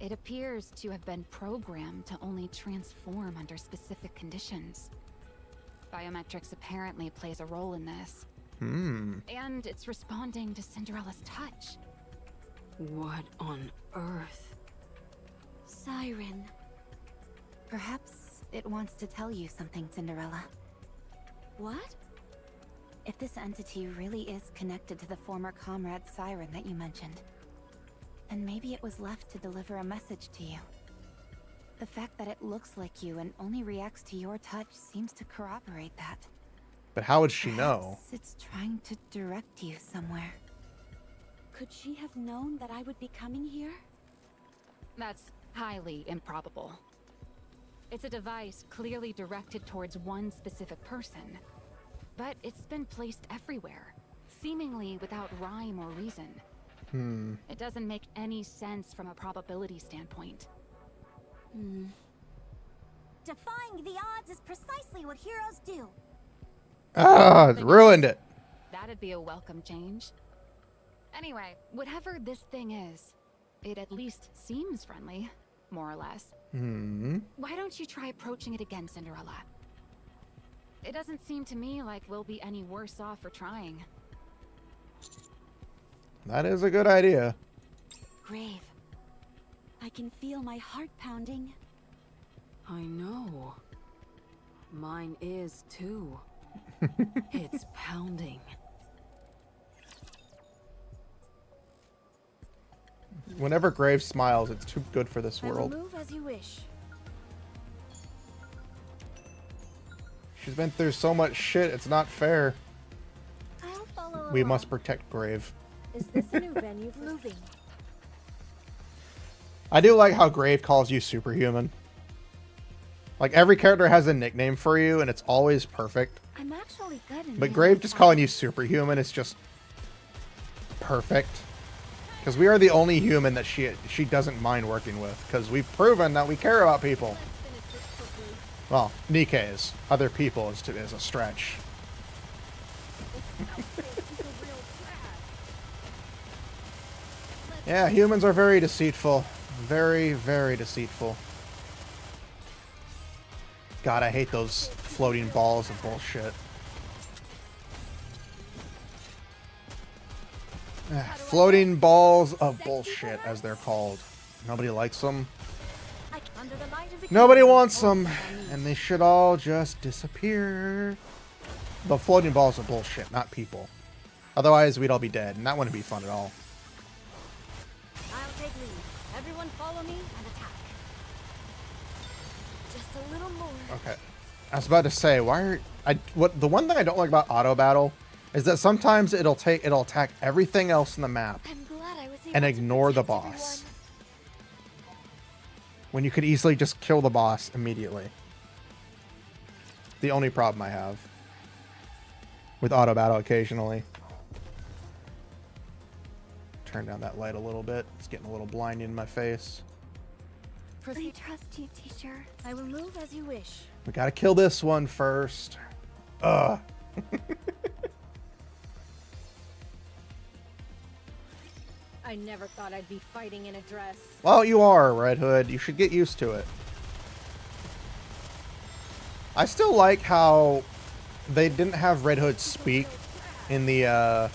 It appears to have been programmed to only transform under specific conditions. Biometrics apparently plays a role in this. And it's responding to Cinderella's touch. What on earth? Siren. Perhaps it wants to tell you something, Cinderella. What? If this entity really is connected to the former comrade Siren that you mentioned, then maybe it was left to deliver a message to you. The fact that it looks like you and only reacts to your touch seems to corroborate that. But how would she know? Perhaps it's trying to direct you somewhere. Could she have known that I would be coming here? That's highly improbable. It's a device clearly directed towards one specific person. But it's been placed everywhere, seemingly without rhyme or reason. It doesn't make any sense from a probability standpoint. Defying the odds is precisely what heroes do. Ah, ruined it. That'd be a welcome change. Anyway, whatever this thing is, it at least seems friendly, more or less. Why don't you try approaching it again, Cinderella? It doesn't seem to me like we'll be any worse off for trying. That is a good idea. Grave. I can feel my heart pounding. I know. Mine is too. It's pounding. Whenever Grave smiles, it's too good for this world. Move as you wish. She's been through so much shit, it's not fair. I'll follow We along. must protect Grave. Is this a new venue for moving? I do like how Grave calls you superhuman. Like, every character has a nickname for you, and it's always perfect. I'm actually good in But Grave just calling you superhuman is just perfect. Because we are the only human that she doesn't mind working with. Because we've proven that we care about people. Well, Nikke's. Other people is a stretch. Yeah, humans are very deceitful. Very, very deceitful. God, I hate those floating balls of bullshit. Floating balls of bullshit, as they're called. Nobody likes them. Nobody wants them, and they should all just disappear. The floating balls of bullshit, not people. Otherwise, we'd all be dead, and that wouldn't be fun at all. I'll take lead. Everyone follow me and attack. Just a little more. Okay. I was about to say, the one thing I don't like about auto battle is that sometimes it'll attack everything else in the map and ignore the boss. When you could easily just kill the boss immediately. The only problem I have with auto battle occasionally. Turn down that light a little bit. It's getting a little blinding in my face. I trust you, teacher. I will move as you wish. We gotta kill this one first. Ugh. I never thought I'd be fighting in a dress. Well, you are, Red Hood. You should get used to it. I still like how they didn't have Red Hood speak in the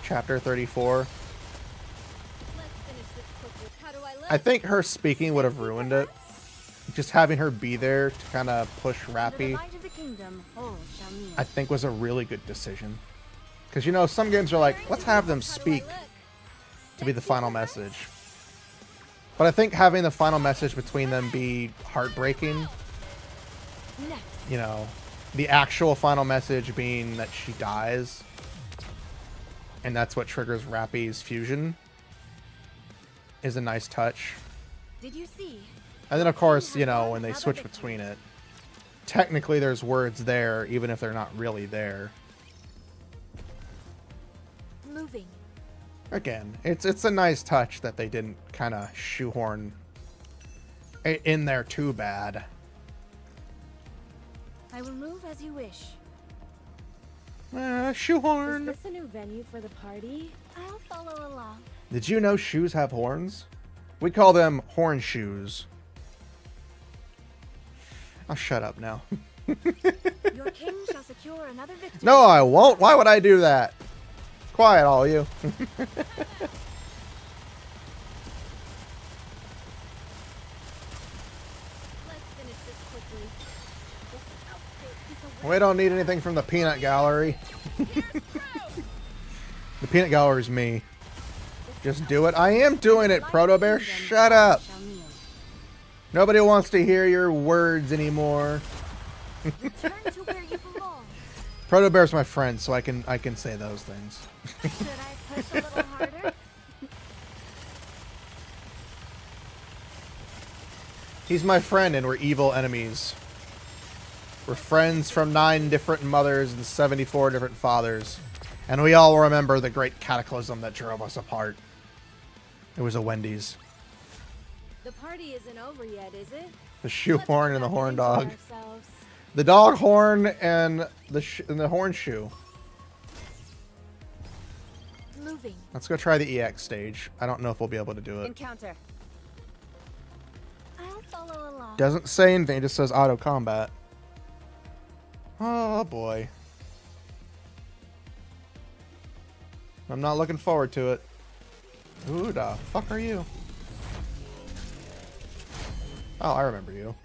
chapter 34. I think her speaking would have ruined it. Just having her be there to kind of push Rappy, I think was a really good decision. Because, you know, some games are like, let's have them speak to be the final message. But I think having the final message between them be heartbreaking, you know, the actual final message being that she dies, and that's what triggers Rappy's fusion, is a nice touch. Did you see? And then, of course, you know, when they switch between it, technically there's words there, even if they're not really there. Moving. Again, it's a nice touch that they didn't kind of shoehorn it in there too bad. I will move as you wish. Shoehorn. Is this a new venue for the party? I'll follow along. Did you know shoes have horns? We call them horn shoes. I'll shut up now. Your king shall secure another victory. No, I won't. Why would I do that? Quiet, all you. Let's finish this quickly. We don't need anything from the peanut gallery. The peanut gallery is me. Just do it. I am doing it, Proto Bear. Shut up. Nobody wants to hear your words anymore. Return to where you belong. Proto Bear's my friend, so I can say those things. Should I push a little harder? He's my friend, and we're evil enemies. We're friends from 9 different mothers and 74 different fathers. And we all remember the great cataclysm that drove us apart. It was a Wendy's. The party isn't over yet, is it? The shoehorn and the horn dog. Ourselves. The dog horn and the horn shoe. Moving. Let's go try the EX stage. I don't know if we'll be able to do it. Encounter. I'll follow along. Doesn't say anything, it just says auto combat. Oh boy. I'm not looking forward to it. Who the fuck are you? Oh, I remember you.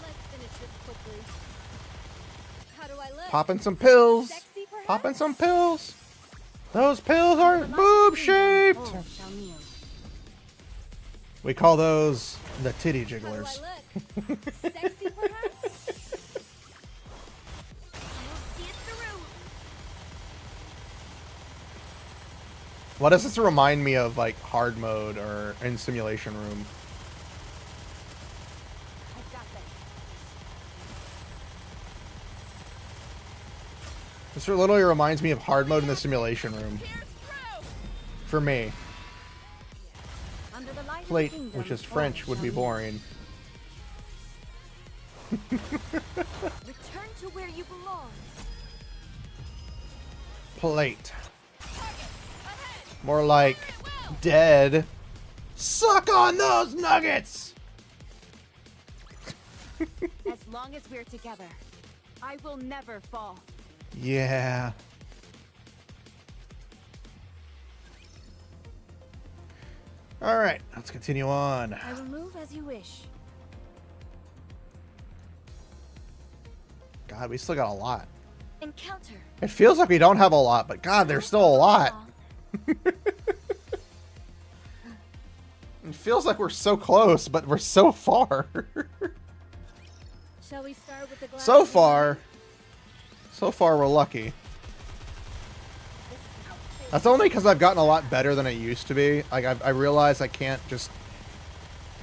Let's finish this quickly. How do I look? Popping some pills. Sexy, perhaps? Popping some pills. Those pills are boob shaped. We call those the titty jigglers. How do I look? Sexy, perhaps? I'll see it through. What does this remind me of, like hard mode or in Simulation Room? This literally reminds me of hard mode in the Simulation Room. For me. Plate, which is French, would be boring. Return to where you belong. Plate. More like dead. Suck on those nuggets! As long as we're together, I will never fall. Yeah. Alright, let's continue on. I will move as you wish. God, we still got a lot. Encounter. It feels like we don't have a lot, but God, there's still a lot. It feels like we're so close, but we're so far. Shall we start with the glass? So far we're lucky. That's only because I've gotten a lot better than I used to be. Like, I realize I can't just...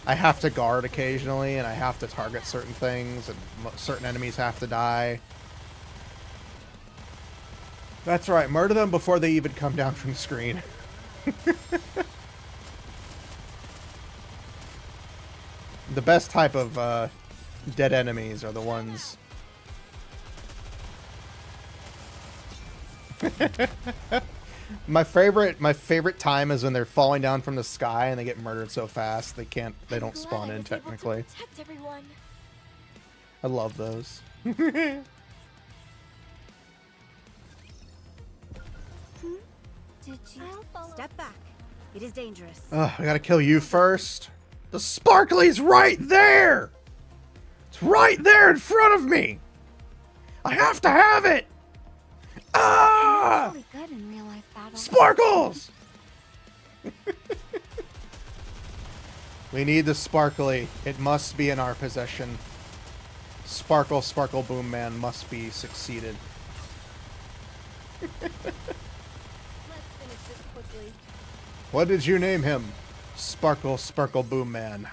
I have to guard occasionally, and I have to target certain things, and certain enemies have to die. That's right, murder them before they even come down from the screen. The best type of dead enemies are the ones... My favorite time is when they're falling down from the sky and they get murdered so fast they don't spawn in technically. I love those. Did you step back? It is dangerous. I gotta kill you first. The sparkly's right there! It's right there in front of me! I have to have it! Ah! Really good in real life battles. Sparkles! We need the sparkly. It must be in our possession. Sparkle, Sparkle Boom Man must be succeeded. Let's finish this quickly. What did you name him? Sparkle, Sparkle Boom Man.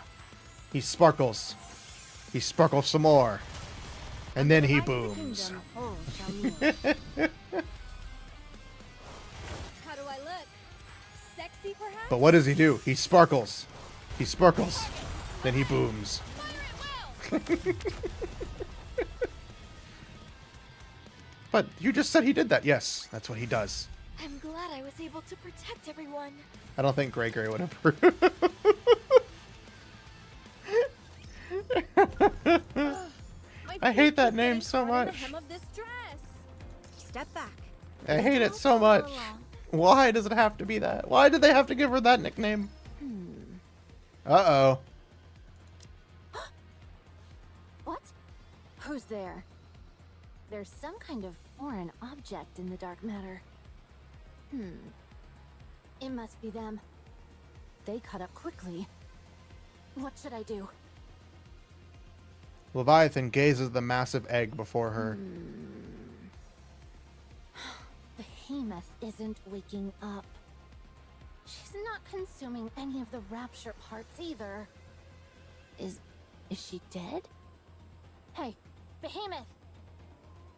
He sparkles. He sparkles some more. And then he booms. How do I look? Sexy, perhaps? But what does he do? He sparkles. He sparkles. Then he booms. But you just said he did that. Yes, that's what he does. I'm glad I was able to protect everyone. I don't think Grey would approve. I hate that name so much. Step back. I hate it so much. Why does it have to be that? Why did they have to give her that nickname? Uh-oh. What? Who's there? There's some kind of foreign object in the dark matter. It must be them. They cut up quickly. What should I do? Leviathan gazes at the massive egg before her. Behemoth isn't waking up. She's not consuming any of the rapture parts either. Is she dead? Hey, Behemoth!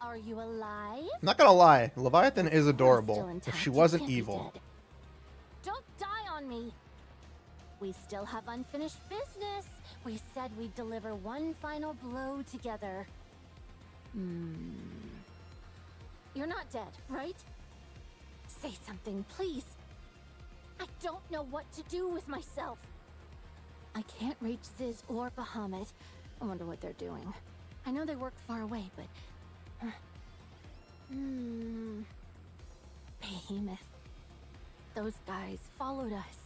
Are you alive? I'm not gonna lie, Leviathan is Still adorable. intact. If she You wasn't can't be evil. dead. Don't die on me! We still have unfinished business. We said we'd deliver one final blow together. You're not dead, right? Say something, please. I don't know what to do with myself. I can't reach Ziz or Bahamut. I wonder what they're doing. I know they work far away, but... Behemoth. Those guys followed us.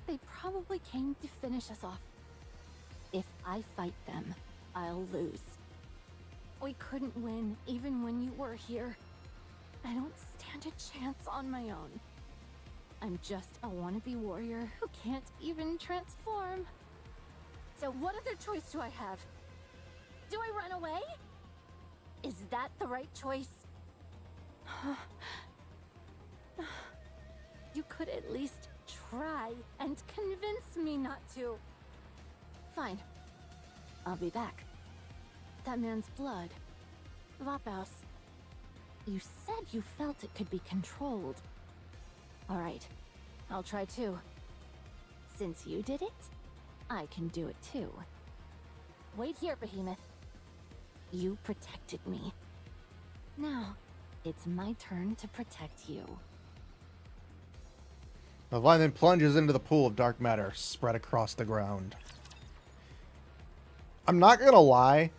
They probably came to finish us off. If I fight them, I'll lose. We couldn't win even when you were here. I don't stand a chance on my own. I'm just a wannabe warrior who can't even transform. So what other choice do I have? Do I run away? Is that the right choice? You could at least try and convince me not to. Fine. I'll be back. That man's blood. Vapaus. You said you felt it could be controlled. Alright. I'll try too. Since you did it, I can do it too. Wait here, Behemoth. You protected me. Now, it's my turn to protect you. Leviathan plunges into the pool of dark matter spread across the ground. I'm not gonna lie,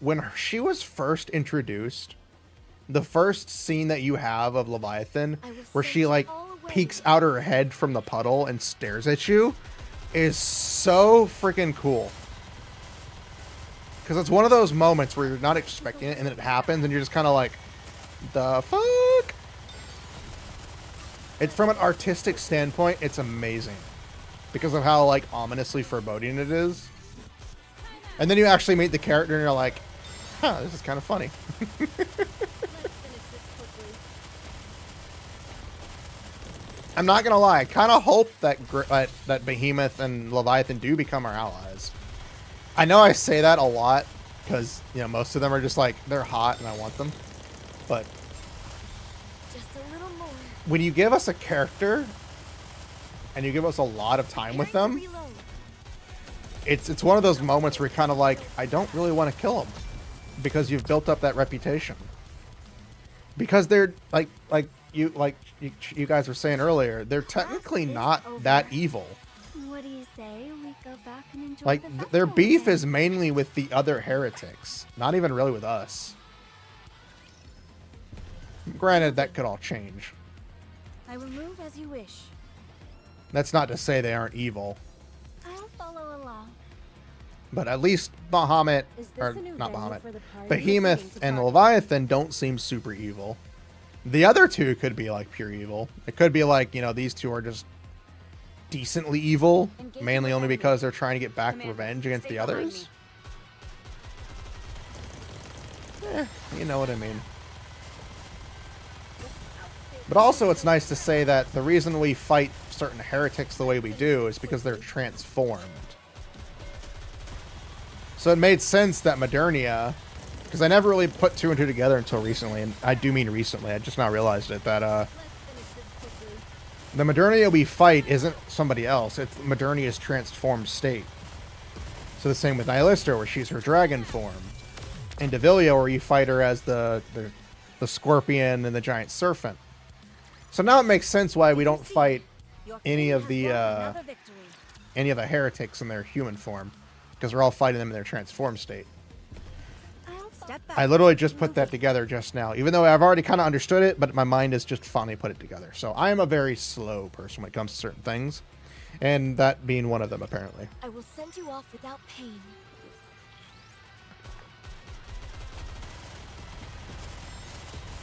when she was first introduced, the first scene that you have of Leviathan, where she like peeks out her head from the puddle and stares at you, is so freaking cool. Because it's one of those moments where you're not expecting it and then it happens and you're just kind of like, the fuck? It's from an artistic standpoint, it's amazing. Because of how like ominously foreboding it is. And then you actually meet the character and you're like, huh, this is kind of funny. I'm not gonna lie, I kind of hope that that Behemoth and Leviathan do become our allies. I know I say that a lot because, you know, most of them are just like, they're hot and I want them. But just a little more. When you give us a character and you give us a lot of time with them, it's one of those moments where you're kind of like, I don't really want to kill them because you've built up that reputation. Because they're like you guys were saying earlier, they're technically not that evil. What do you say we go back and enjoy Like the their festival beef again? is mainly with the other heretics, not even really with us. Granted, that could all change. I will move as you wish. That's not to say they aren't evil, I'll follow along. but at least Bahamut, Is this or a new not venue Bahamut, for the party? Behemoth Listening to and party. Leviathan don't seem super evil. The other two could be like pure evil. It could be like, you know, these two are just decently evil, mainly only because they're trying to get back revenge against the others. You know what I mean. But also it's nice to say that the reason we fight certain heretics the way we do is because they're transformed. So it made sense that Modernia, because I never really put two and two together until recently, and I do mean recently, I just now realized it, that the Modernia we fight isn't somebody else, it's Modernia's transformed state. So the same with Nihilista, where she's her dragon form. And Devilia, where you fight her as the scorpion and the giant serpent. So now it makes sense why we don't fight any of the heretics in their human form, because we're all fighting them in their transformed state. I literally just put that together just now, even though I've already kind of understood it, but my mind has just finally put it together. So I am a very slow person when it comes to certain things, and that being one of them, apparently. I will send you off without pain.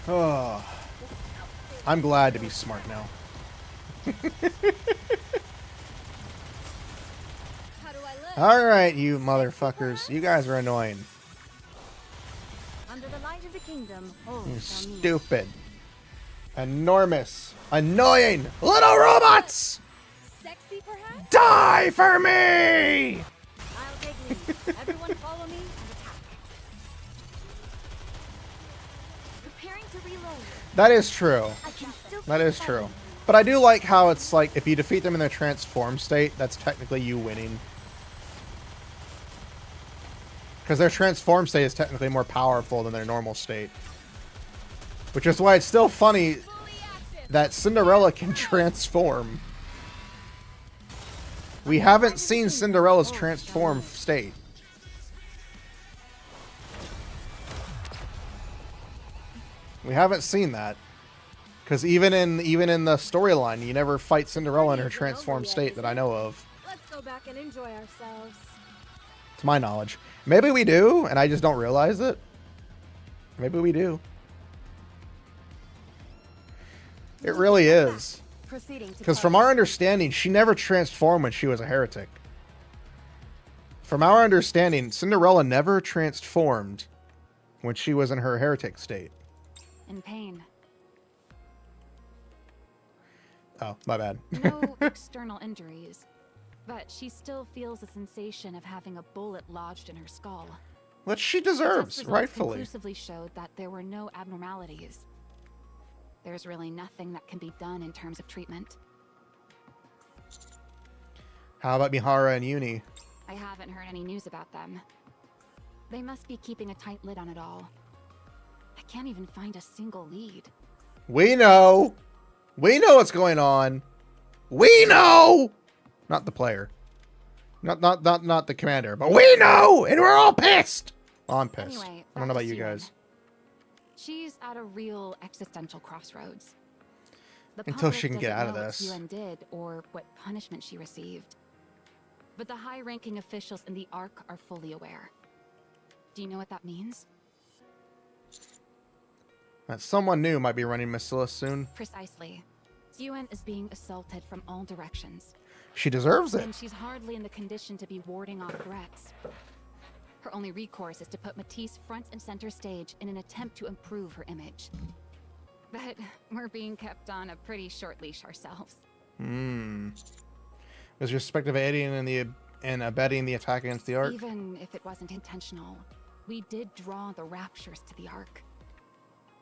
Oh, I'm glad to be smart now. Alright, you motherfuckers. You guys are annoying. Under the light of the kingdom, You stupid. Enormous. Annoying little robots! Sexy, perhaps? Die for me! I'll take lead. Everyone follow me and attack. Preparing to reload. That is true. I can still That is true. But I do like how it's like, if you defeat them in their transformed state, that's technically you winning. Because their transformed state is technically more powerful than their normal state. Which is why it's still funny that Cinderella can transform. We haven't seen Cinderella's transformed state. We haven't seen that. Because even in the storyline, you never fight Cinderella in her transformed state that I know of. Let's go back and enjoy ourselves. To my knowledge. Maybe we do, and I just don't realize it. Maybe we do. It really is. Because from our understanding, she never transformed when she was a heretic. From our understanding, Cinderella never transformed when she was in her heretic state. In pain. Oh, my bad. No external injuries, but she still feels the sensation of having a bullet lodged in her skull. What she deserves, Test results rightfully. conclusively showed that there were no abnormalities. There's really nothing that can be done in terms of treatment. How about Mihara and Uni? I haven't heard any news about them. They must be keeping a tight lid on it all. I can't even find a single lead. We know. We know what's going on. We know! Not the player. Not the commander, but we know! And we're all pissed! Well, I'm pissed. Anyway, I don't know back about to you Suen. guys. She's at a real existential crossroads. The Until public she can get doesn't out of know this. What Suen did or what punishment she received. But the high-ranking officials in the Ark are fully aware. Do you know what that means? That someone new might be running Massilis soon. Precisely. Suen is being assaulted from all directions. She deserves it. And she's hardly in the condition to be warding off threats. Her only recourse is to put Matisse front and center stage in an attempt to improve her image. But we're being kept on a pretty short leash ourselves. Was respect of aiding and abetting the attack against the Ark? Even if it wasn't intentional, we did draw the raptures to the Ark.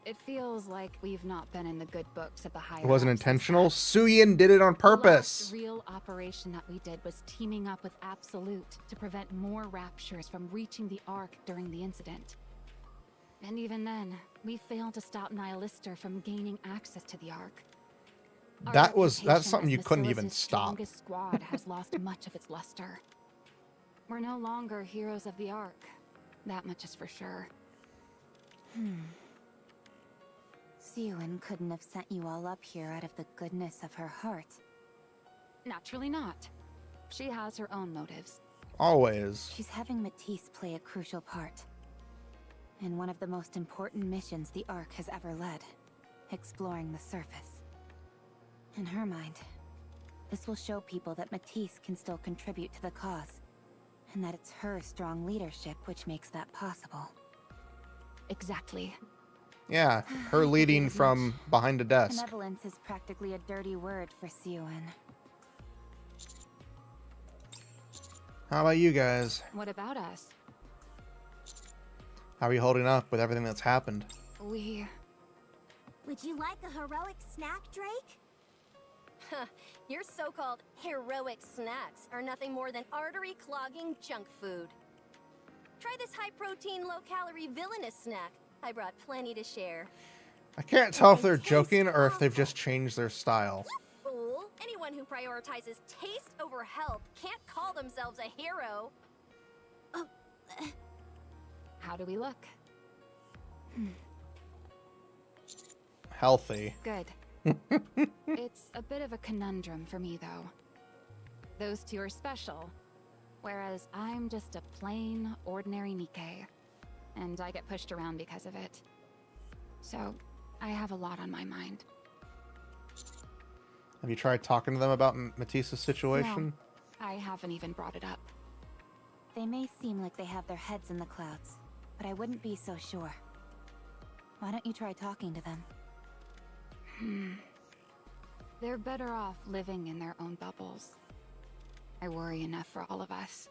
It feels like we've not been in the good books of the higher. It wasn't intentional. Suyin did it on purpose. The real operation that we did was teaming up with Absolute to prevent more raptures from reaching the Ark during the incident. And even then, we failed to stop Nihilister from gaining access to the Ark. That's something you couldn't even Massilis's stop. Strongest squad has lost much of its luster. We're no longer heroes of the Ark. That much is for sure. Suen couldn't have sent you all up here out of the goodness of her heart. Naturally not. She has her own motives. Always. She's having Matisse play a crucial part in one of the most important missions the Ark has ever led, exploring the surface. In her mind, this will show people that Matisse can still contribute to the cause, and that it's her strong leadership which makes that possible. Exactly. Yeah, her leading from behind a desk. Benevolence is practically a dirty word for Suen. How about you guys? What about us? How are you holding up with everything that's happened? We... Would you like a heroic snack, Drake? Huh, your so-called heroic snacks are nothing more than artery-clogging junk food. Try this high-protein, low-calorie villainous snack. I brought plenty to share. I can't tell if they're joking or if they've just changed their style. You fool! Anyone who prioritizes taste over health can't call themselves a hero. How do we look? Healthy. Good. It's a bit of a conundrum for me, though. Those two are special, whereas I'm just a plain, ordinary Nikke. And I get pushed around because of it. So, I have a lot on my mind. Have you tried talking to them about Matisse's situation? No, I haven't even brought it up. They may seem like they have their heads in the clouds, but I wouldn't be so sure. Why don't you try talking to them? They're better off living in their own bubbles. I worry enough for all of us.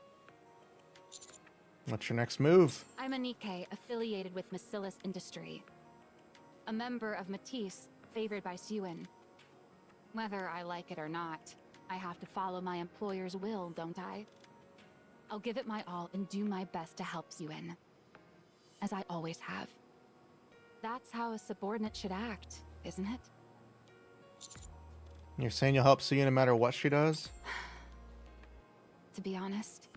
What's your next move? I'm a Nikke affiliated with Massilis Industry. A member of Matisse, favored by Suen. Whether I like it or not, I have to follow my employer's will, don't I? I'll give it my all and do my best to help Suen. As I always have. That's how a subordinate should act, isn't it? You're saying you'll help Suen no matter what she does? To be honest,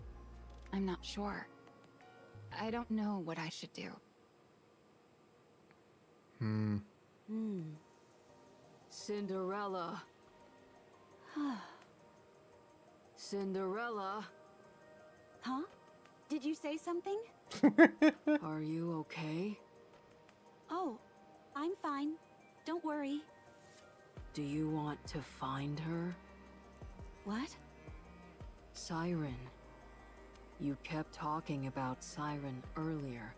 I'm not sure. I don't know what I should do. Cinderella. Cinderella. Huh? Did you say something? Are you okay? Oh, I'm fine. Don't worry. Do you want to find her? What? Siren. You kept talking about Siren earlier.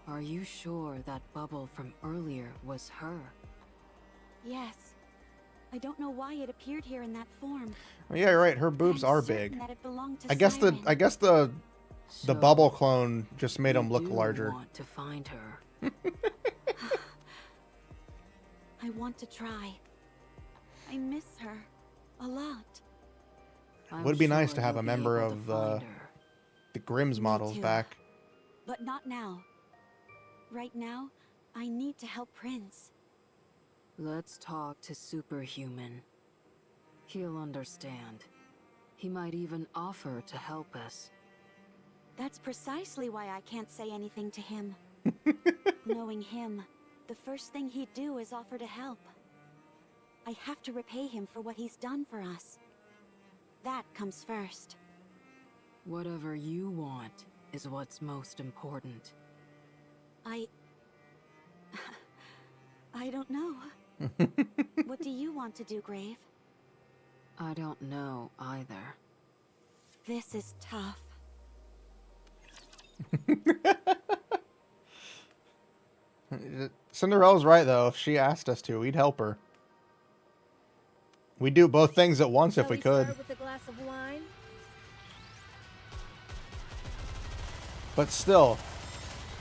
Are you sure that bubble from earlier was her? Yes. I don't know why it appeared here in that form. Oh, yeah, you're right. Her boobs I'm are certain big. that it belonged to I guess Siren. the bubble clone just made them look larger. Want to find her? I want to try. I miss her a lot. Would be nice to have a member of the Grimm's models too. back. But not now. Right now, I need to help Prince. Let's talk to Superhuman. He'll understand. He might even offer to help us. That's precisely why I can't say anything to him. Knowing him, the first thing he'd do is offer to help. I have to repay him for what he's done for us. That comes first. Whatever you want is what's most important. I don't know. What do you want to do, Grave? I don't know either. This is tough. Cinderella's right, though. If she asked us to, we'd help her. We'd do both things at once if we could. Start with a glass of wine? But still,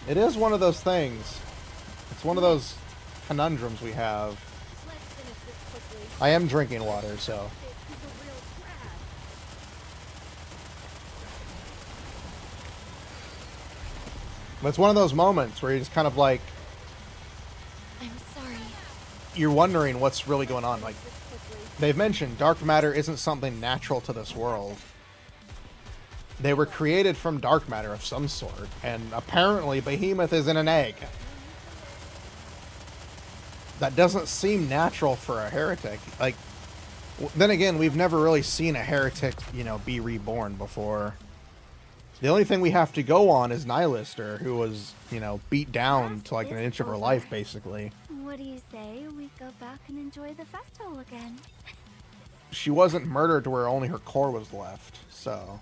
it is one of those things. It's one of those conundrums we have. Let's finish this quickly. I am drinking water, so. He's a real crab. But it's one of those moments where you're just kind of like, I'm sorry. you're wondering what's really going on. Like, they've mentioned dark matter isn't something natural to this world. They were created from dark matter of some sort, and apparently Behemoth is in an egg. That doesn't seem natural for a heretic. Like, then again, we've never really seen a heretic, you know, be reborn before. The only thing we have to go on is Nihilister, who was, you know, beat down to like an inch of her life, basically. What do you say we go back and enjoy the festival again? She wasn't murdered to where only her core was left, so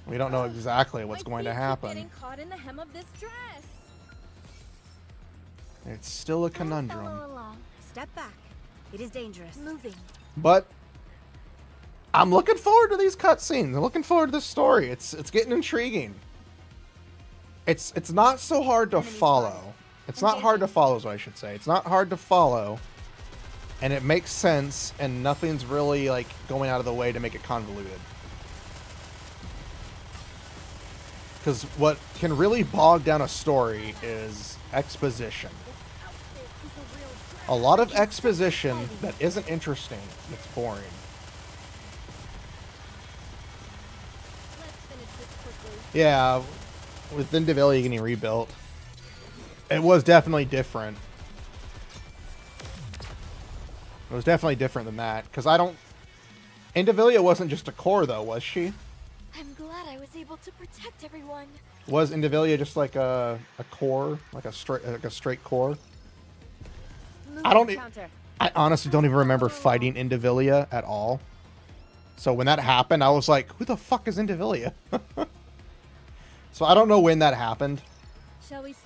we don't know exactly what's going to happen. Getting caught in the hem of this dress. It's still a conundrum. Follow along. Step back. It is dangerous. Moving. But I'm looking forward to these cutscenes. I'm looking forward to this story. It's getting intriguing. It's not so hard to follow. It's not hard to follow, is what I should say. It's not hard to follow, and it makes sense, and nothing's really like going out of the way to make it convoluted. Because what can really bog down a story is exposition. A lot of exposition that isn't interesting. It's boring. Yeah, with Indivilia getting rebuilt, it was definitely different. It was definitely different than that, because I don't... Indivilia wasn't just a core, though, was she? I'm glad I was able to protect everyone. Was Indivilia just like a core, like a straight core? I honestly don't even remember fighting Indivilia at all. So when that happened, I was like, who the fuck is Indivilia? So I don't know when that happened.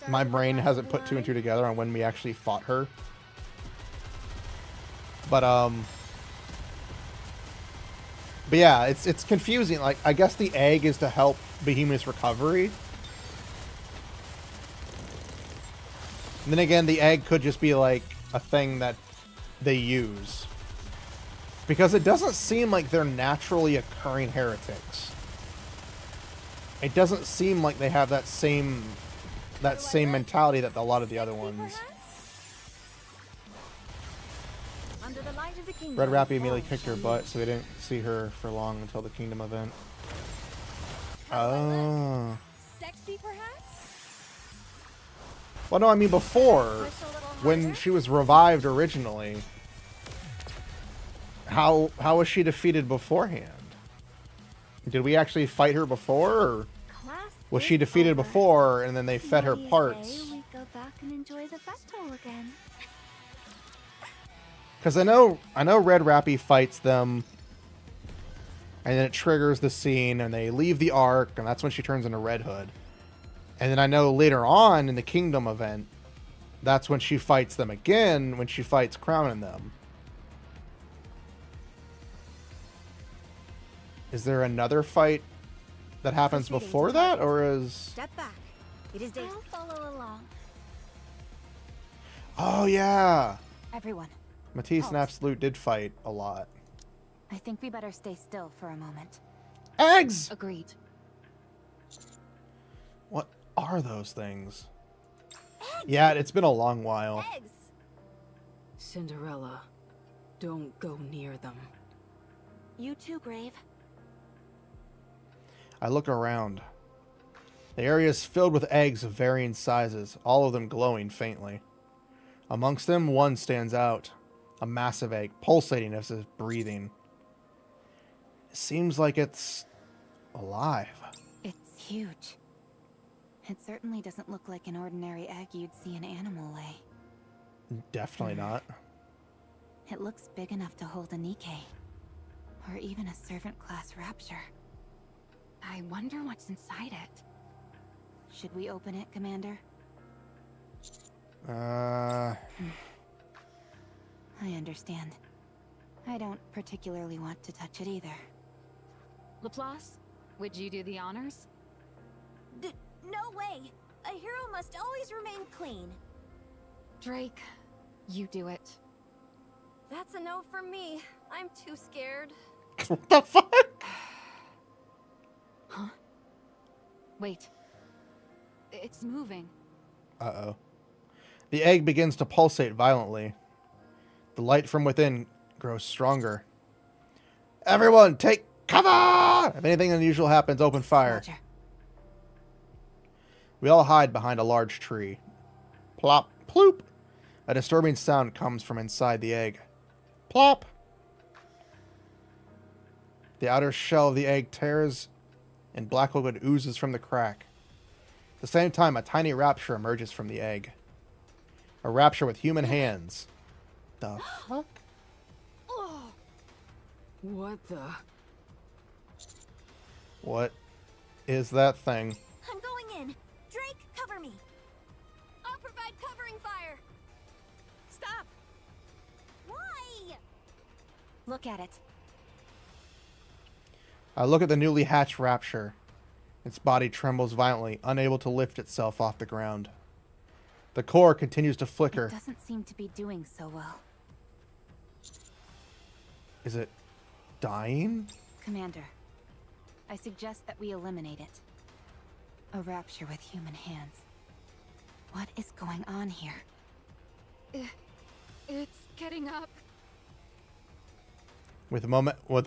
My brain hasn't put two and two together on when we actually fought her. But yeah, it's confusing. Like, I guess the egg is to help Behemoth's recovery. And then again, the egg could just be like a thing that they use. Because it doesn't seem like they're naturally occurring heretics. It doesn't seem like they have that same mentality that a lot of the other ones. Red Rappy immediately kicked her butt, so we didn't see her for long until the Kingdom event. Oh. Sexy, perhaps? Well, no, I mean before, when she was revived originally, how was she defeated beforehand? Did we actually fight her before, or was she defeated before and then they fed her parts? We go back and enjoy the festival again. Because I know Red Rappy fights them, and then it triggers the scene, and they leave the Ark, and that's when she turns into Red Hood. And then I know later on in the Kingdom event, that's when she fights them again, when she fights Crown and them. Is there another fight that happens before that, or is... Step back. It is dangerous. I'll follow along. Oh, yeah! Everyone. Matisse and Absolute did fight a lot. I think we better stay still for a moment. Eggs! Agreed. What are those things? Eggs. Yeah, it's been a long while. Cinderella, Don't go near them. You too, Grave. I look around. The area is filled with eggs of varying sizes, all of them glowing faintly. Amongst them, one stands out. A massive egg, pulsating as if breathing. It seems like it's alive. It's huge. It certainly doesn't look like an ordinary egg you'd see an animal lay. Definitely not. It looks big enough to hold a Nikke, or even a servant class rapture. I wonder what's inside it. Should we open it, Commander? Uh... I understand. I don't particularly want to touch it either. Laplace, would you do the honors? No way! A hero must always remain clean. Drake, you do it. That's a no for me. I'm too scared. What the fuck? Huh? Wait. It's moving. Uh-oh. The egg begins to pulsate violently. The light from within grows stronger. Everyone, take cover! If anything unusual happens, open fire. Roger. We all hide behind a large tree. Plop, ploop. A disturbing sound comes from inside the egg. Plop. The outer shell of the egg tears and black liquid oozes from the crack. At the same time, a tiny rapture emerges from the egg. A rapture with human hands. The fuck? What the? What is that thing? I'm going in. Drake, cover me. I'll provide covering fire. Stop. Why? Look at it. I look at the newly hatched rapture. Its body trembles violently, unable to lift itself off the ground. The core continues to flicker. It doesn't seem to be doing so well. Is it dying? Commander, I suggest that we eliminate it. A rapture with human hands. What is going on here? It's getting up. With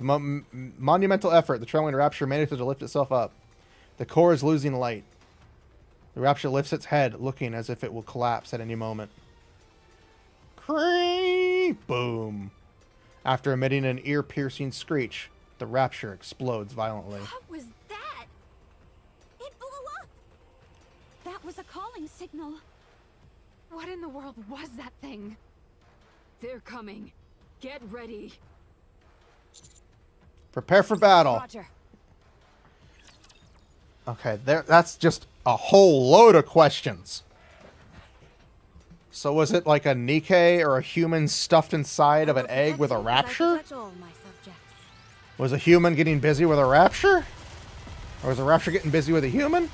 monumental effort, the trembling rapture manages to lift itself up. The core is losing light. The rapture lifts its head, looking as if it will collapse at any moment. Creep! Boom. After emitting an ear-piercing screech, the rapture explodes violently. What was that? It blew up. That was a calling signal. What in the world was that thing? They're coming. Get ready. Prepare for battle. Roger. Okay, that's just a whole load of questions. So was it like a Nikke or a human stuffed inside of an egg with a rapture? Was a human getting busy with a rapture? Or was a rapture getting busy with a human?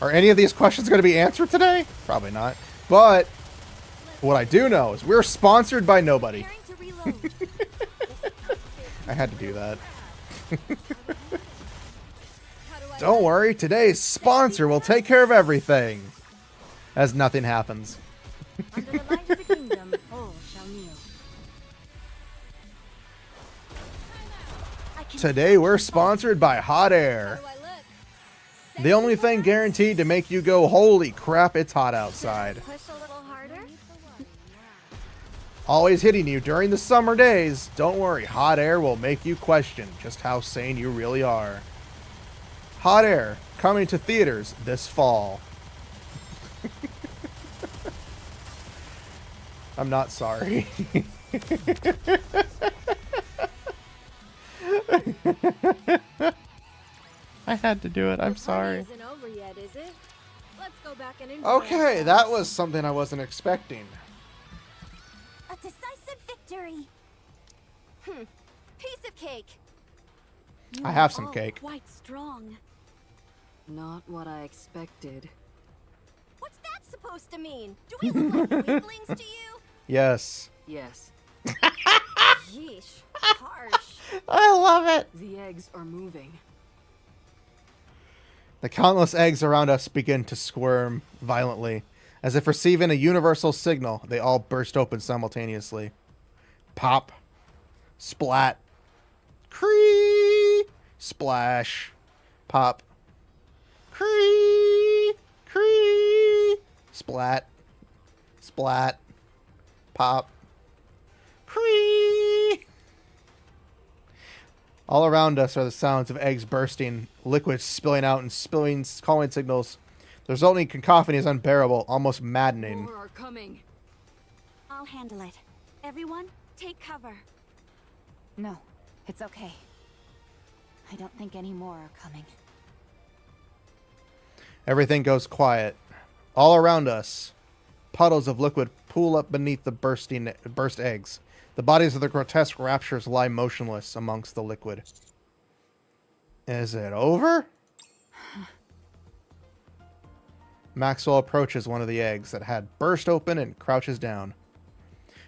Are any of these questions going to be answered today? Probably not. But what I do know is we're sponsored by nobody. I had to do that. Don't worry, today's sponsor will take care of everything. As nothing happens. Under the light of the kingdom, all shall kneel. Today we're sponsored by Hot Air. The only thing guaranteed to make you go, holy crap, it's hot outside. Push a little harder. Always hitting you during the summer days. Don't worry, Hot Air will make you question just how sane you really are. Hot Air, coming to theaters this fall. I'm not sorry. I had to do it. I'm sorry. Isn't over yet, is it? Let's go back and enjoy Okay, ourselves. that was something I wasn't expecting. A decisive victory. Piece of cake. You I have are some all cake. Quite strong. Not what I expected. What's that supposed to mean? Do we look like weaklings to you? Yes. Yes. Yeesh. Harsh. I love it. The eggs are moving. The countless eggs around us begin to squirm violently As if receiving a universal signal, they all burst open simultaneously. Pop. Splat. Cree. Splash. Pop. Cree. Cree. Splat. Splat. Pop. Cree. All around us are the sounds of eggs bursting, liquids spilling out and spilling calling signals. The resulting cacophony is unbearable, almost maddening. More are coming. I'll handle it. Everyone, take cover. No, it's okay. I don't think any more are coming. Everything goes quiet. All around us, puddles of liquid pool up beneath the burst eggs. The bodies of the grotesque raptures lie motionless amongst the liquid. Is it over? Maxwell approaches one of the eggs that had burst open and crouches down.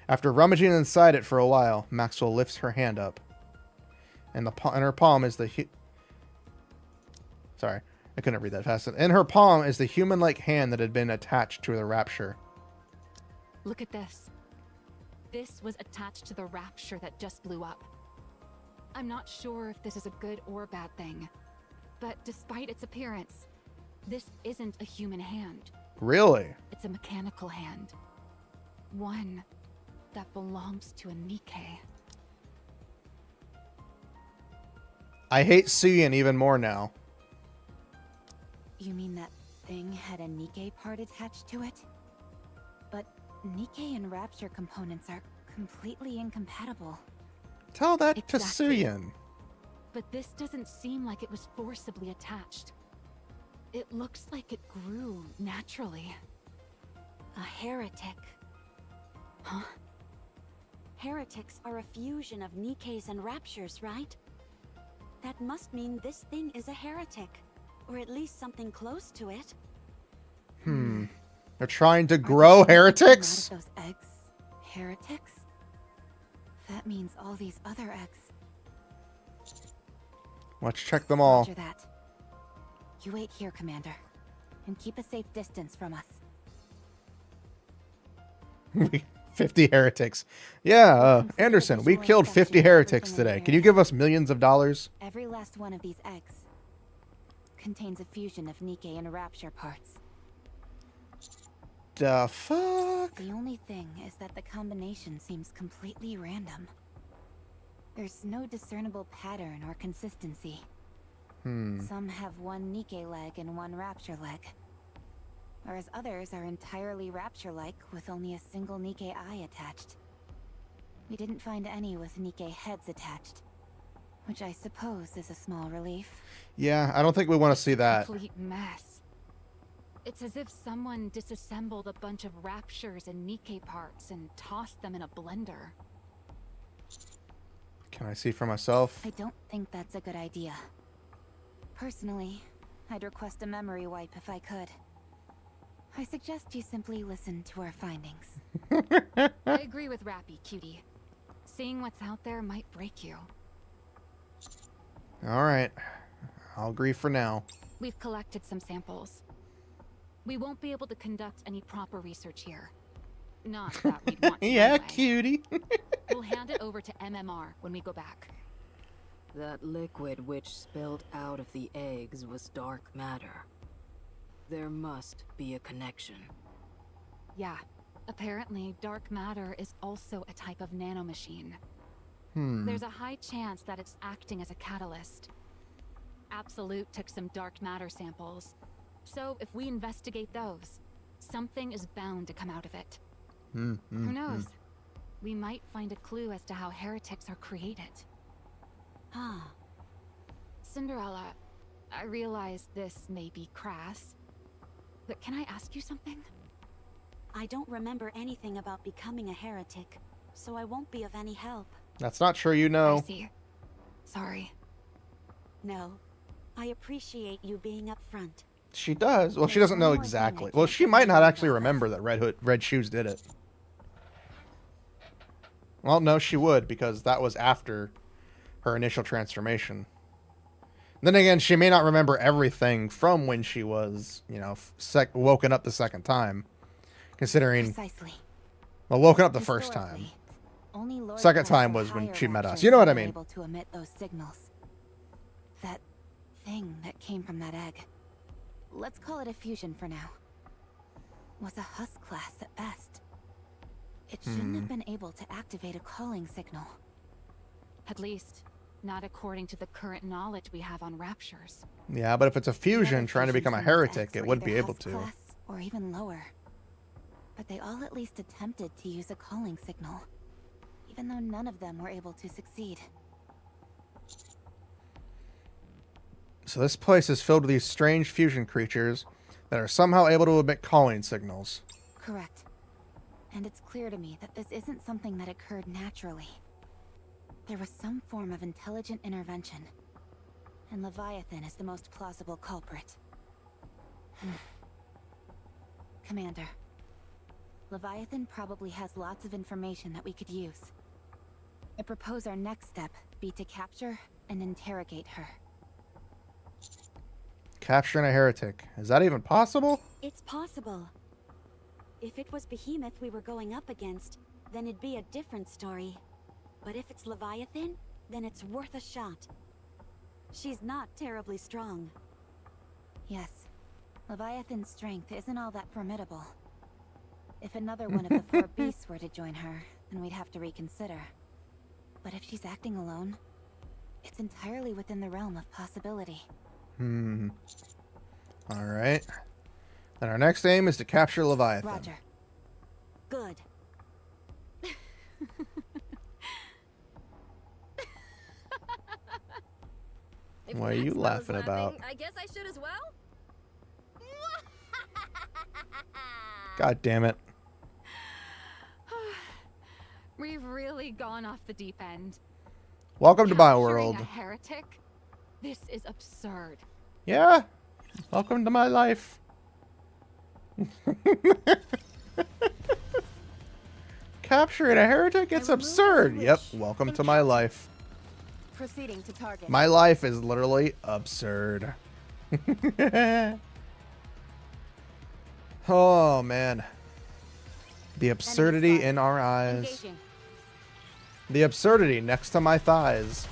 After rummaging inside it for a while, Maxwell lifts her hand up. And in her palm is the... Sorry, I couldn't read that fast. In her palm is the human-like hand that had been attached to the rapture. Look at this. This was attached to the rapture that just blew up. I'm not sure if this is a good or bad thing, but despite its appearance, this isn't a human hand. Really? It's a mechanical hand. One that belongs to a Nikke. I hate Suyin even more now. You mean that thing had a Nikke part attached to it? But Nikke and Rapture components are completely incompatible. Tell that Exactly. to Suyin. But this doesn't seem like it was forcibly attached. It looks like it grew naturally. A heretic. Huh? Heretics are a fusion of Nikkes and Raptures, right? That must mean this thing is a heretic. Or at least something close to it. They're trying to grow heretics? Out of those eggs, heretics? That means all these other eggs. Let's check them all. Roger that. You wait here, Commander, and keep a safe distance from us. 50 heretics. Yeah, Anderson, we killed 50 heretics today. Can you give us millions of dollars? Every last one of these eggs contains a fusion of Nikke and Rapture parts. The fuck? The only thing is that the combination seems completely random. There's no discernible pattern or consistency. Some have one Nikke leg and one Rapture leg, whereas others are entirely Rapture-like with only a single Nikke eye attached. We didn't find any with Nikke heads attached, which I suppose is a small relief. Yeah, I don't think we want to see that. Complete mess. It's as if someone disassembled a bunch of Raptures and Nikke parts and tossed them in a blender. Can I see for myself? I don't think that's a good idea. Personally, I'd request a memory wipe if I could. I suggest you simply listen to our findings. I agree with Rappy, cutie. Seeing what's out there might break you. Alright. I'll agree for now. We've collected some samples. We won't be able to conduct any proper research here. Not that we'd want to. Yeah, anyway. cutie. We'll hand it over to MMR when we go back. That liquid which spilled out of the eggs was dark matter. There must be a connection. Yeah. Apparently, dark matter is also a type of nanomachine. There's a high chance that it's acting as a catalyst. Absolute took some dark matter samples. So if we investigate those, something is bound to come out of it. Who knows? We might find a clue as to how heretics are created. Cinderella, I realize this may be crass, but can I ask you something? I don't remember anything about becoming a heretic, so I won't be of any help. That's not sure you know. I see. Sorry. No. I appreciate you being upfront. She does. Well, she doesn't know exactly. Well, she might not actually remember that Red Shoes did it. Well, no, she would, because that was after her initial transformation. Then again, she may not remember everything from when she was, you know, woken up the second time. Considering, Precisely. well, woken up the first time. Only Lord Second Clouds time of was when higher she met us. raptures You know what I were mean? Able to emit those signals. That thing that came from that egg. Let's call it a fusion for now. Was a husk class at best. It shouldn't have been able to activate a calling signal. At least, not according to the current knowledge we have on raptures. Yeah, but if it's a fusion trying to become a heretic, it would be able Husk to. class or even lower. But they all at least attempted to use a calling signal, even though none of them were able to succeed. So this place is filled with these strange fusion creatures that are somehow able to emit calling signals. Correct. And it's clear to me that this isn't something that occurred naturally. There was some form of intelligent intervention, and Leviathan is the most plausible culprit. Commander, Leviathan probably has lots of information that we could use. I propose our next step be to capture and interrogate her. Capturing a heretic. Is that even possible? It's possible. If it was Behemoth we were going up against, then it'd be a different story. But if it's Leviathan, then it's worth a shot. She's not terribly strong. Yes, Leviathan's strength isn't all that formidable. If another one of the four beasts were to join her, then we'd have to reconsider. But if she's acting alone, it's entirely within the realm of possibility. Alright. Then our next aim is to capture Leviathan. Roger. Good. What are you laughing about? I guess I should as well. God damn it. We've really gone off the deep end. Welcome to my Capturing world. a heretic? This is absurd. Yeah. Welcome to my life. Capturing a heretic? It's absurd. Yep. Welcome to my life. Proceeding to target. My life is literally absurd. Oh, man. The absurdity in our eyes. Engaging. The absurdity next to my thighs.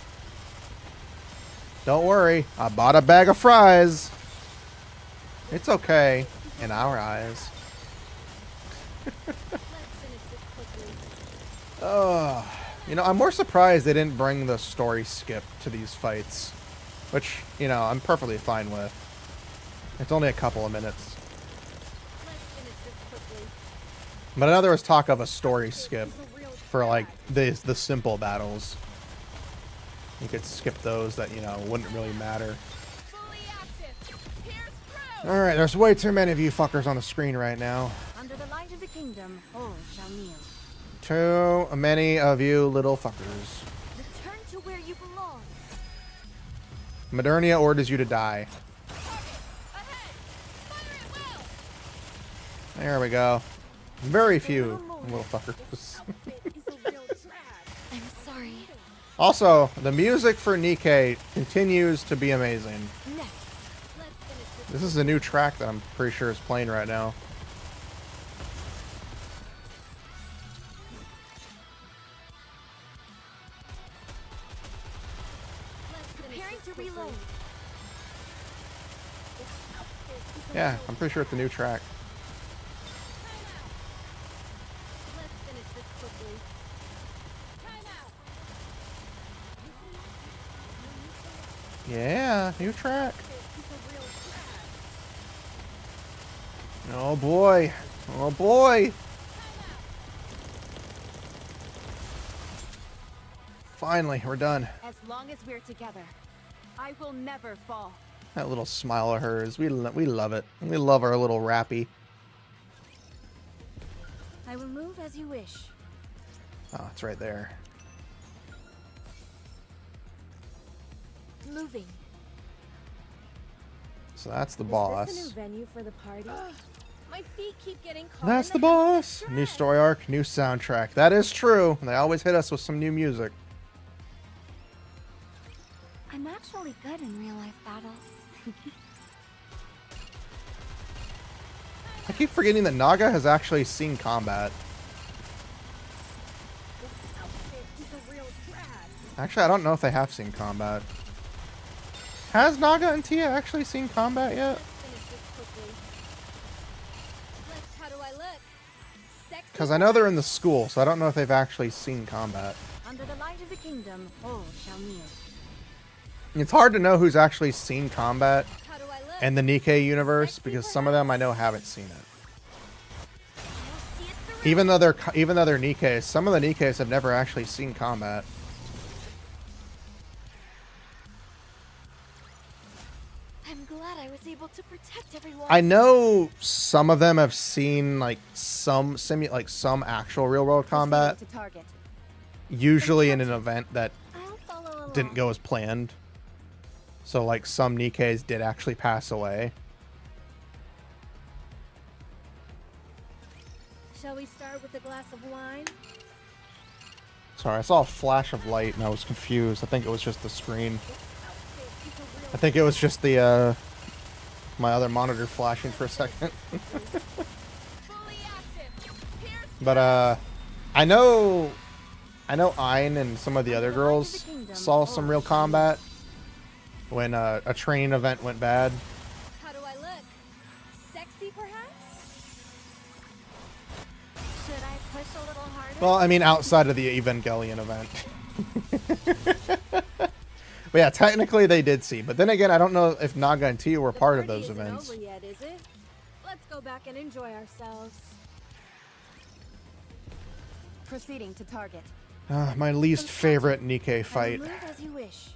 Don't worry. I bought a bag of fries. It's okay in our eyes. Oh, you know, I'm more surprised they didn't bring the story skip to these fights. Which, you know, I'm perfectly fine with. It's only a couple of minutes. But I know there was talk of a story skip for, like, the simple battles. You could skip those that, you know, wouldn't really matter. Alright, there's way too many of you fuckers on the screen right now. Under the light of the kingdom, all shall kneel. Too many of you little fuckers. Return to where you belong. Modernia orders you to die. There we go. Very few little fuckers. I'm sorry. Also, the music for Nikke continues to be amazing. This is a new track that I'm pretty sure is playing right now. Preparing to reload. Yeah, I'm pretty sure it's a new track. Yeah, new track. Oh boy. Oh boy. Finally, we're done. As long as we're together, I will never fall. That little smile of hers. We love it. We love our little rappy. I will move as you wish. Oh, it's right there. Moving. So that's the Is boss. this a new venue for the party? My feet keep getting caught. That's in the the hem of boss. this New dress. story arc, new soundtrack. That is true. They always hit us with some new music. I'm actually good in real life battles. I keep forgetting that Naga has actually seen combat. Actually, I don't know if they have seen combat. Has Naga and Tia actually seen combat yet? How do I look? Because I know they're in the school, so I don't know if they've actually seen combat. Under the light of the kingdom, all shall kneel. It's hard to know who's actually seen combat in the Nikke universe, because some of them I know haven't seen it. Even though they're Nikkes, some of the Nikkes have never actually seen combat. I'm glad I was able to protect everyone. I know some of them have seen like some actual real world combat. Usually in an event that didn't go as planned. So like some Nikkes did actually pass away. Shall we start with a glass of wine? Sorry, I saw a flash of light and I was confused. I think it was just the screen. I think it was just the my other monitor flashing for a second. But I know Ayn and some of the other girls saw some real combat when a training event went bad. How do I look? Sexy, perhaps? Should I push a little harder? Well, I mean, outside of the Evangelion event. But yeah, technically they did see. But then again, I don't know if Naga and Tia were part of those events. Over yet, is it? Let's go back and enjoy ourselves. Proceeding to target. My least favorite Nikke fight. Move as you wish.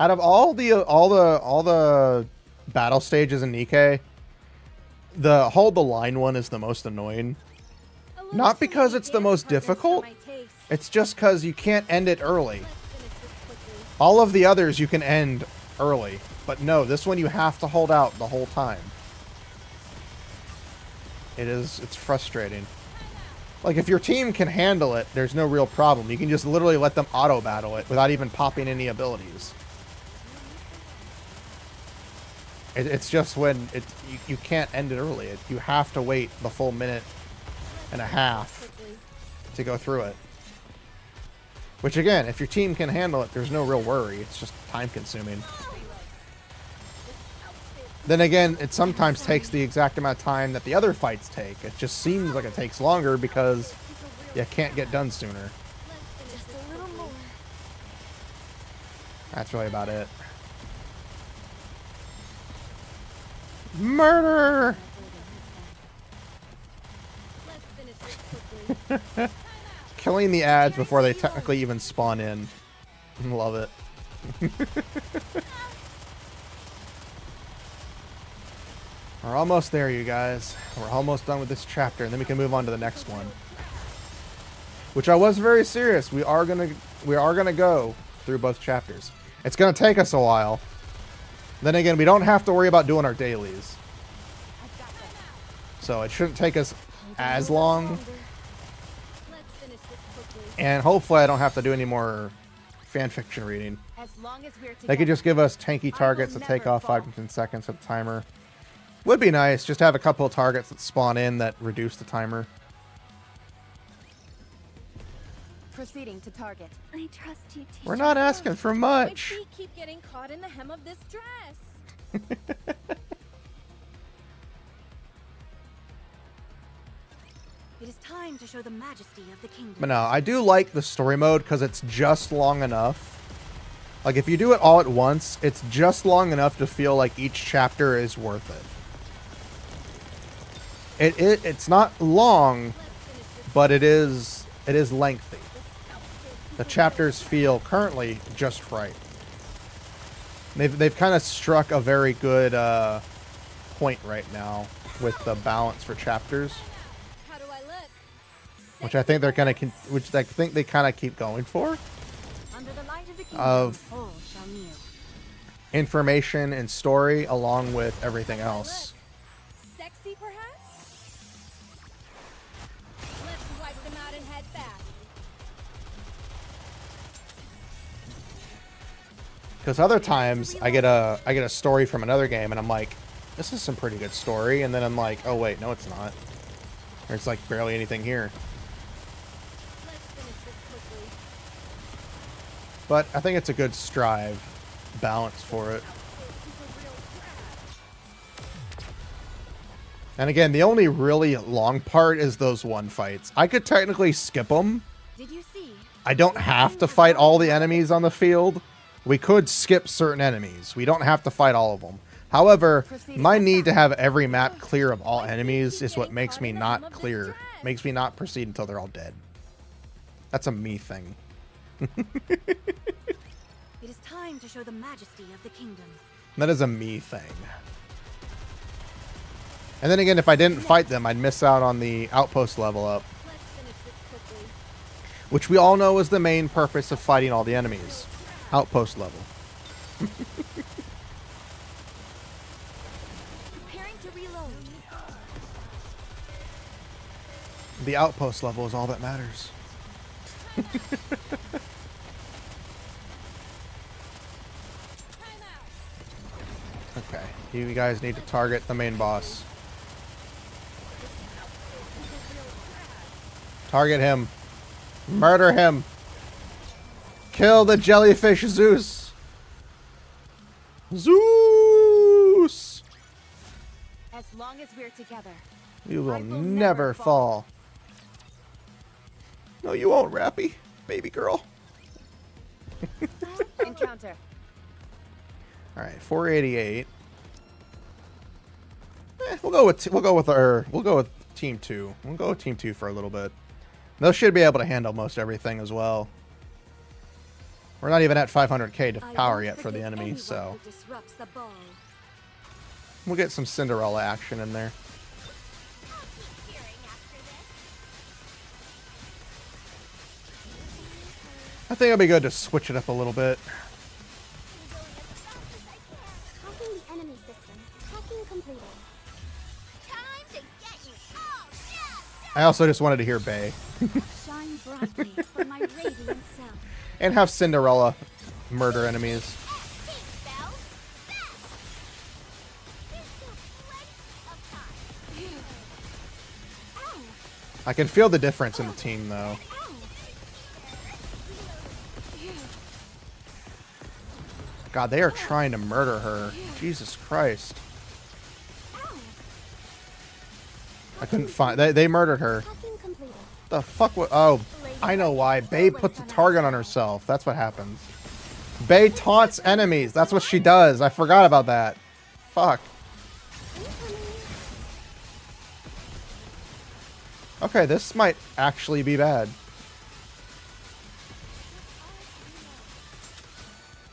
Out of all the battle stages in Nikke, the hold the line one is the most annoying. Not because it's the most difficult, it's just because you can't end it early. All of the others you can end early, but no, this one you have to hold out the whole time. It's frustrating. Like, if your team can handle it, there's no real problem. You can just literally let them auto-battle it without even popping any abilities. It's just when you can't end it early. You have to wait the full minute and a half to go through it. Which, again, if your team can handle it, there's no real worry. It's just time-consuming. Then again, it sometimes takes the exact amount of time that the other fights take. It just seems like it takes longer because you can't get done sooner. Just a little more. That's really about it. Murder! Let's finish this quickly. Killing the ads before they technically even spawn in. Love it. We're almost there, you guys. We're almost done with this chapter, and then we can move on to the next one. Which I was very serious. We are gonna go through both chapters. It's gonna take us a while. Then again, we don't have to worry about doing our dailies. So it shouldn't take us as long. And hopefully I don't have to do any more fanfiction reading. They could just give us tanky targets to take off 5 to 10 seconds of the timer. Would be nice just to have a couple of targets that spawn in that reduce the timer. Proceeding to target. I trust you, teacher. We're not asking for much. My feet keep getting caught in the hem of this dress. It is time to show the majesty of the kingdom. But no, I do like the story mode because it's just long enough. Like, if you do it all at once, it's just long enough to feel like each chapter is worth it. It's not long, but it is lengthy. The chapters feel currently just right. They've kind of struck a very good point right now with the balance for chapters, which I think they're gonna which I think they kind of keep going for. Of information and story along with everything else. Sexy, perhaps? Let's wipe them out and head back. Because other times I get a story from another game and I'm like, this is some pretty good story. And then I'm like, oh wait, no it's not. There's like barely anything here. But I think it's a good strive balance for it. And again, the only really long part is those one fights. I could technically skip them. Did you see? I don't have to fight all the enemies on the field. We could skip certain enemies. We don't have to fight all of them. However, my need to have every map clear of all enemies is what makes me not clear. Makes me not proceed until they're all dead. That's a me thing. It is time to show the majesty of the kingdom. That is a me thing. And then again, if I didn't fight them, I'd miss out on the outpost level up. Which we all know is the main purpose of fighting all the enemies. Outpost level. Preparing to reload. The outpost level is all that matters. Okay, you guys need to target the main boss. Target him. Murder him. Kill the jellyfish Zeus. Zeus! As long as we're together, You will never fall. No, you won't, Rappy. Baby girl. encounter. Alright, 488. We'll go with team 2. We'll go with team 2 for a little bit. Those should be able to handle most everything as well. We're not even at 500k to power yet for the enemy, so we'll get some Cinderella action in there. I think it'll be good to switch it up a little bit. Hacking the enemy system. Hacking completed. Time to get you. Oh, yeah. I also just wanted to hear Bay. Shine brightly for my radiant self. And have Cinderella murder enemies. I can feel the difference in the team, though. God, they are trying to murder her. Jesus Christ. I couldn't find... They murdered her. The fuck? Oh, I know why. Bae puts a target on herself. That's what happens. Bae taunts enemies. That's what she does. I forgot about that. Fuck. Okay, this might actually be bad.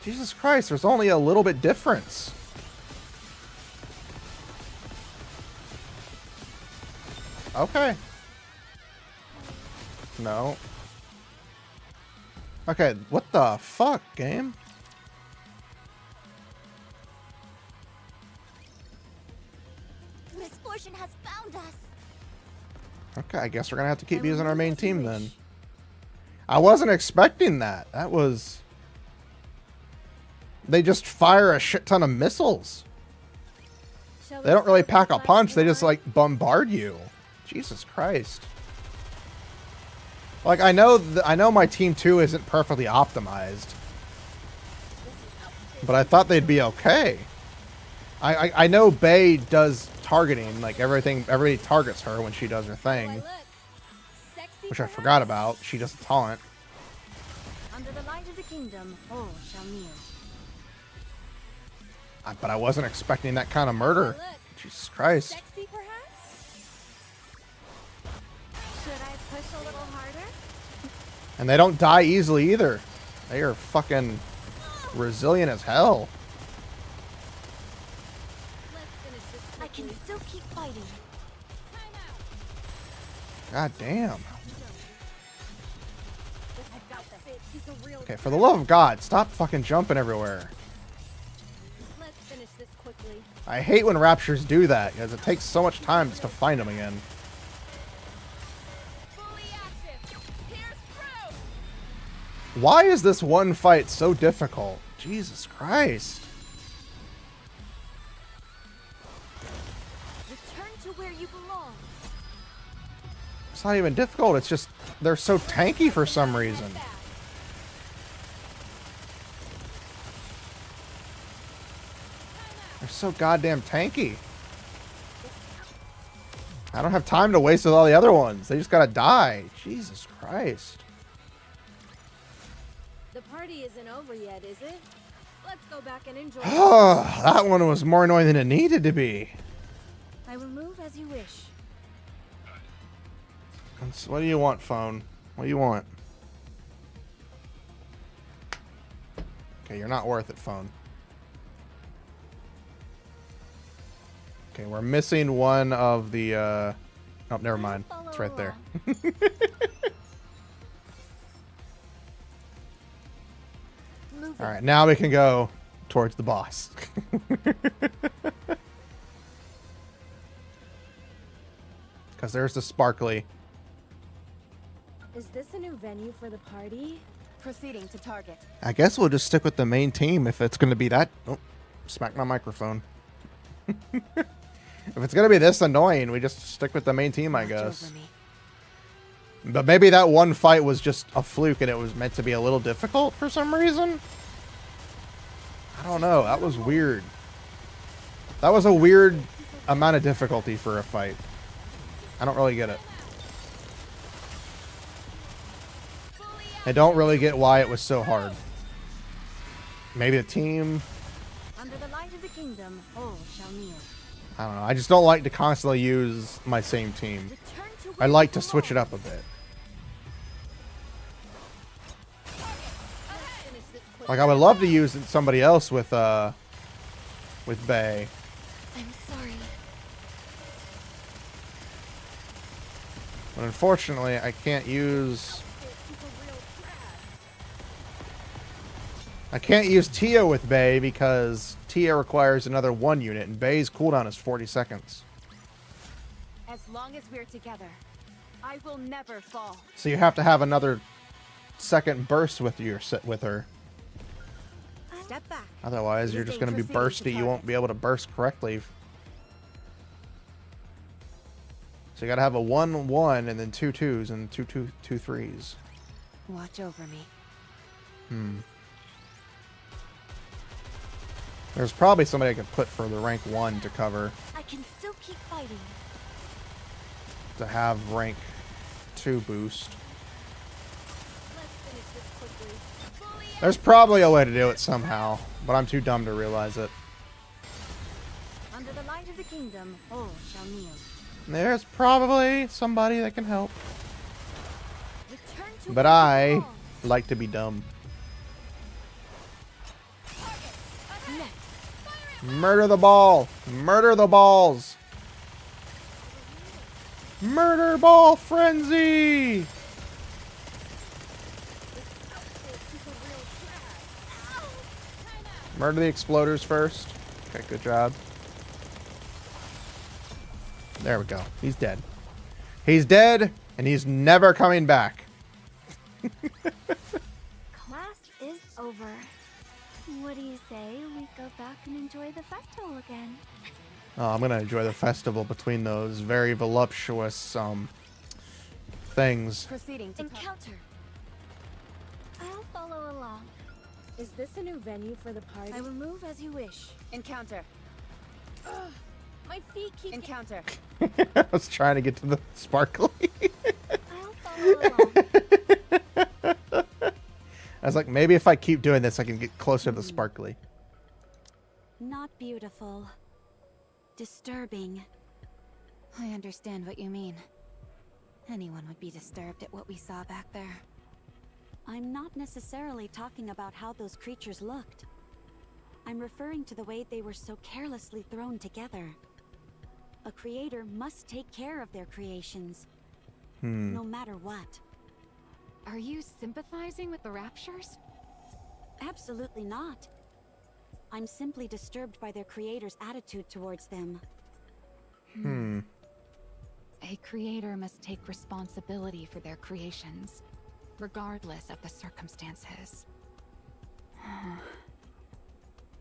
Jesus Christ, there's only a little bit difference. Okay. No. Okay, what the fuck, game? Misfortune has found us. Okay, I guess we're gonna have to keep using our main team then. I wasn't expecting that. That was... They just fire a shit ton of missiles. They don't really pack a punch. They just, like, bombard you. Jesus Christ. Like, I know my team 2 isn't perfectly optimized. But I thought they'd be okay. I know Bae does targeting. Like, everybody targets her when she does her thing. Which I forgot about. She does a taunt. Under the light of the kingdom, all shall kneel. But I wasn't expecting that kind of murder. Jesus Christ. Sexy, perhaps? Should I push a little harder? And they don't die easily either. They are fucking resilient as hell. I can still keep fighting. God damn. Okay, for the love of God, stop fucking jumping everywhere. Let's finish this quickly. I hate when Raptures do that, because it takes so much time just to find them again. Why is this one fight so difficult? Jesus Christ. you belong. It's not even difficult. It's just they're so tanky for some reason. They're so goddamn tanky. I don't have time to waste with all the other ones. They just gotta die. Jesus Christ. The party isn't over yet, is it? Let's go back and enjoy. Oh, that one was more annoying than it needed to be. I will move as you wish. What do you want, phone? What do you want? Okay, you're not worth it, phone. Okay, we're missing one of the, oh, never mind. It's right there. Alright, now we can go towards the boss. Because there's the sparkly. Is this a new venue for the party? Proceeding to target. I guess we'll just stick with the main team if it's going to be that. Oh, smack my microphone. If it's going to be this annoying, we just stick with the main team, I guess. But maybe that one fight was just a fluke and it was meant to be a little difficult for some reason. I don't know. That was weird. That was a weird amount of difficulty for a fight. I don't really get it. I don't really get why it was so hard. Maybe the team. Under the light of the kingdom, all shall kneel. I don't know. I just don't like to constantly use my same team. I like to switch it up a bit. Like I would love to use somebody else with Bae. I'm sorry. But unfortunately, I can't use Tia with Bae because Tia requires another 1 unit and Bae's cooldown is 40 seconds. As long as we're together, I will never fall. So you have to have another second burst with her. Step back. Otherwise, you're just going to be bursty. You won't be able to burst correctly. So you got to have a 1-1 and then 2 2s and 2 3s. Watch over me. There's probably somebody I could put for the rank 1 to cover. I can still keep fighting. To have rank 2 boost. Let's finish this quickly. There's probably a way to do it somehow, but I'm too dumb to realize it. Under the light of the kingdom, all shall kneel. There's probably somebody that can help. Return to But I like to be dumb. Murder the ball! Murder the balls! Murder ball frenzy! Murder the exploders first. Okay, good job. There we go. He's dead. He's dead, and he's never coming back. Class is over. What do you say we go back and enjoy the festival again? Oh, I'm gonna enjoy the festival between those very voluptuous things. Proceeding to encounter. I'll follow along. Is this a new venue for the party? I will move as you wish. Encounter. Ugh, my feet keep encounter. I was trying to get to the sparkly. I'll follow along. I was like, maybe if I keep doing this, I can get closer to the sparkly. Not beautiful. Disturbing. I understand what you mean. Anyone would be disturbed at what we saw back there. I'm not necessarily talking about how those creatures looked. I'm referring to the way they were so carelessly thrown together. A creator must take care of their creations, no matter what. Are you sympathizing with the Raptures? Absolutely not. I'm simply disturbed by their creator's attitude towards them. A creator must take responsibility for their creations, regardless of the circumstances.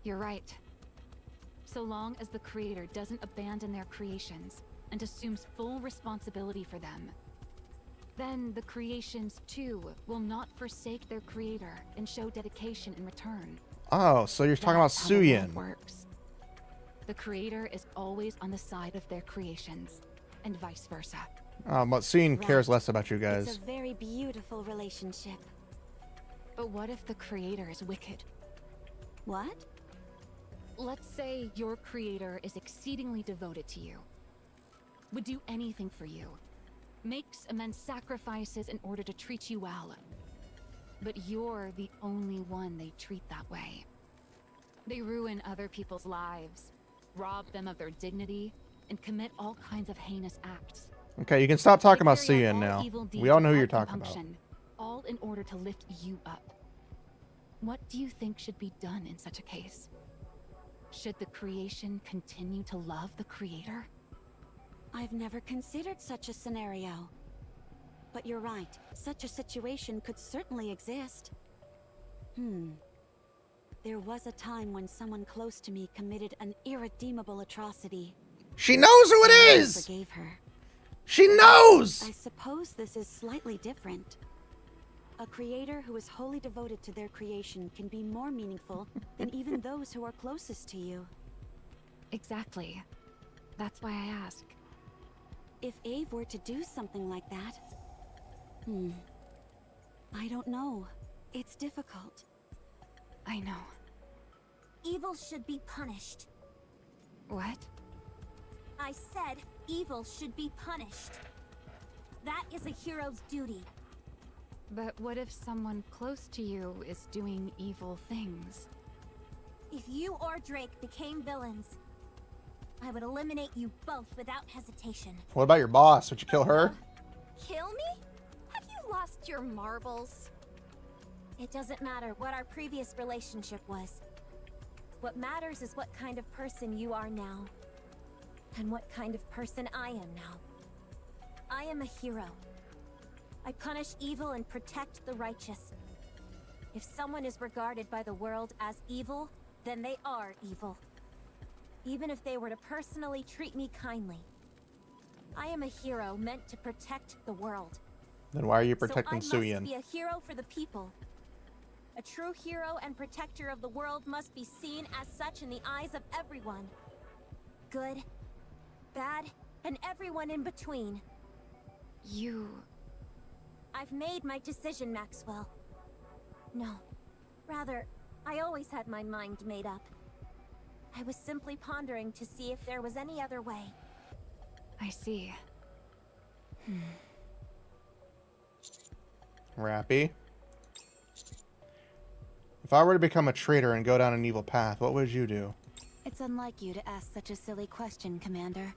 You're right. So long as the creator doesn't abandon their creations, and assumes full responsibility for them, then the creations too will not forsake their creator and show dedication in return. Oh, so you're talking about That's how the world Suyin. works. The creator is always on the side of their creations, and vice versa. But Suyin cares less about you It's guys. a very beautiful relationship. But what if the creator is wicked? What? Let's say your creator is exceedingly devoted to you, would do anything for you, makes immense sacrifices in order to treat you well. But you're the only one they treat that way. They ruin other people's lives, rob them of their dignity, and commit all kinds of heinous acts. Okay, you can stop talking about They carry out Suyin now. evil deeds We all know who you're without talking about. compunction, all in order to lift you up. What do you think should be done in such a case? Should the creation continue to love the creator? I've never considered such a scenario. But you're right, such a situation could certainly exist. There was a time when someone close to me committed an irredeemable atrocity. She knows who it I is! forgave her. She knows! I suppose this is slightly different. A creator who is wholly devoted to their creation can be more meaningful than even those who are closest to you. Exactly. That's why I ask. If Ave were to do something like that... I don't know. It's difficult. I know. Evil should be punished. What? I said evil should be punished. That is a hero's duty. But what if someone close to you is doing evil things? If you or Drake became villains, I would eliminate you both without hesitation. What about your boss? Would you kill her? Kill me? Have you lost your marbles? It doesn't matter what our previous relationship was. What matters is what kind of person you are now. And what kind of person I am now. I am a hero. I punish evil and protect the righteous. If someone is regarded by the world as evil, then they are evil. Even if they were to personally treat me kindly. I am a hero meant to protect the world. Then why are you protecting so I Suyin? must be a hero for the people. A true hero and protector of the world must be seen as such in the eyes of everyone. Good, bad, and everyone in between. I've made my decision, Maxwell. No. Rather, I always had my mind made up. I was simply pondering to see if there was any other way. I see. Rappy. If I were to become a traitor and go down an evil path, what would you do? It's unlike you to ask such a silly question, Commander.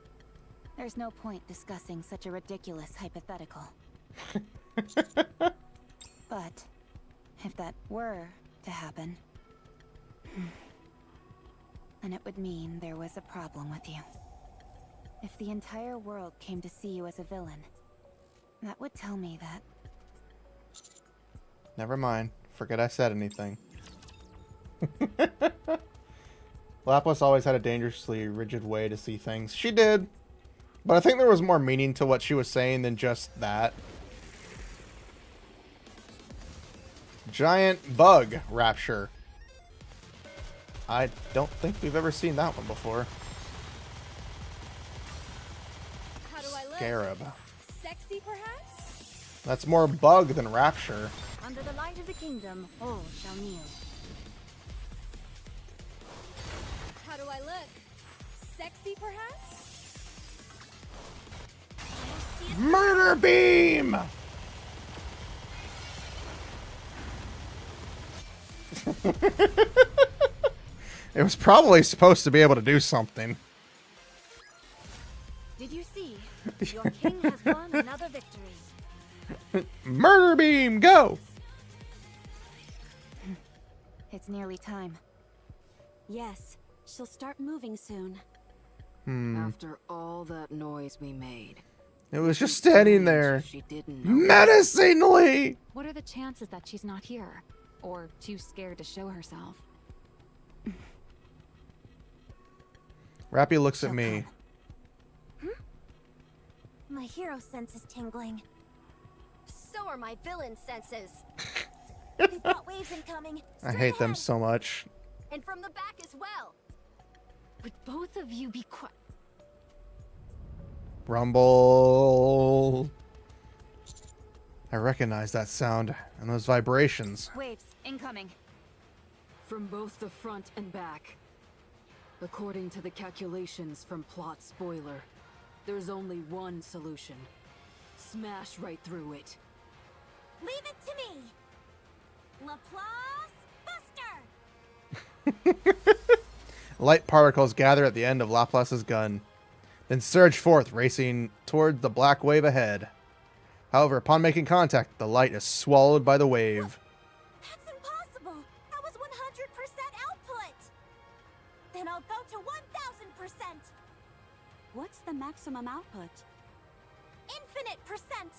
There's no point discussing such a ridiculous hypothetical. But if that were to happen, then it would mean there was a problem with you. If the entire world came to see you as a villain, that would tell me that... Never mind. Forget I said anything. Lapis always had a dangerously rigid way to see things. She did. But I think there was more meaning to what she was saying than just that. Giant bug rapture. I don't think we've ever seen that one before. How do I look? Scarab. Sexy, perhaps? That's more bug than rapture. Under the light of the kingdom, all shall kneel. How do I look? Sexy, perhaps? Murder beam! It was probably supposed to be able to do something. Did you see? Your king has won another victory. Murder beam, go! It's nearly time. Yes, she'll start moving soon. After all that noise we made. It was just standing there. She didn't know. Menacingly! What are the chances that she's not here? Or too scared to show herself? Rappy looks at me. My hero sense is tingling. So are my villain senses. They've got waves incoming. I hate them so much. And from the back as well. Would both of you be quiet? Rumble. I recognize that sound and those vibrations. Waves incoming. From both the front and back. According to the calculations from Plot Spoiler, there's only one solution. Smash right through it. Leave it to me. Laplace Buster. Light particles gather at the end of Laplace's gun, then surge forth, racing toward the black wave ahead. However, upon making contact, the light is swallowed by the wave. That's impossible. That was 100% output. Then I'll go to 1000%. What's the maximum output? Infinite percent.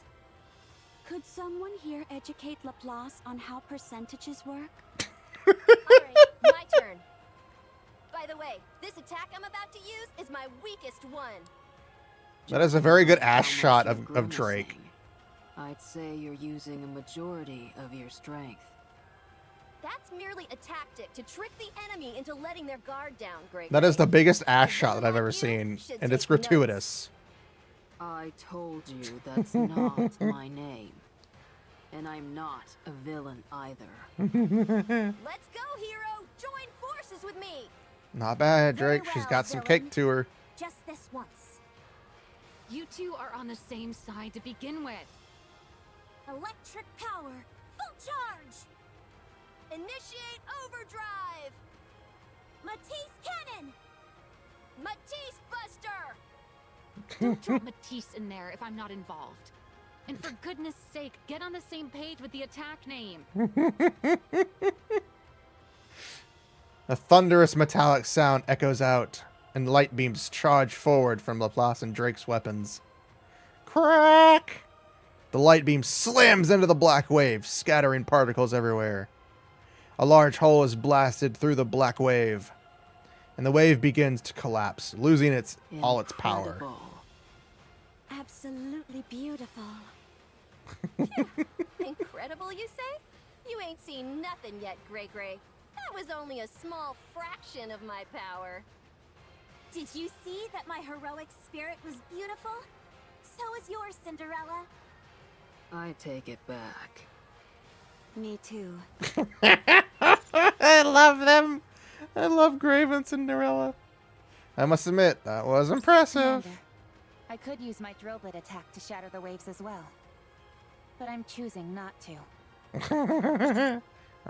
Could someone here educate Laplace on how percentages work? Alright, my turn. By the way, this attack I'm about to use is my weakest one. That is a very good ass shot of Drake. I'd say you're using a majority of your strength. That's merely a tactic to trick the enemy into letting their guard down, Greg. That is the biggest ass shot that I've ever seen, and it's gratuitous. I told you that's not my name. And I'm not a villain either. Let's go, hero! Join forces with me! Not bad, Drake. She's got some cake to her. Just this once. You two are on the same side to begin with. Electric power. Full charge. Initiate overdrive! Matisse cannon. Matisse Buster! Don't drop Matisse in there if I'm not involved. And for goodness sake, get on the same page with the attack name. A thunderous metallic sound echoes out, and light beams charge forward from Laplace and Drake's weapons. Crack! The light beam slams into the black wave, scattering particles everywhere. A large hole is blasted through the black wave, and the wave begins to collapse, losing all its power. Absolutely beautiful. Incredible, you say? You ain't seen nothing yet, Gray Gray. That was only a small fraction of my power. Did you see that my heroic spirit was beautiful? So is yours, Cinderella. I take it back. Me too. I love them. I love Grave and Cinderella. I must admit, that was impressive. Commander, I could use my drill bit attack to shatter the waves as well. But I'm choosing not to.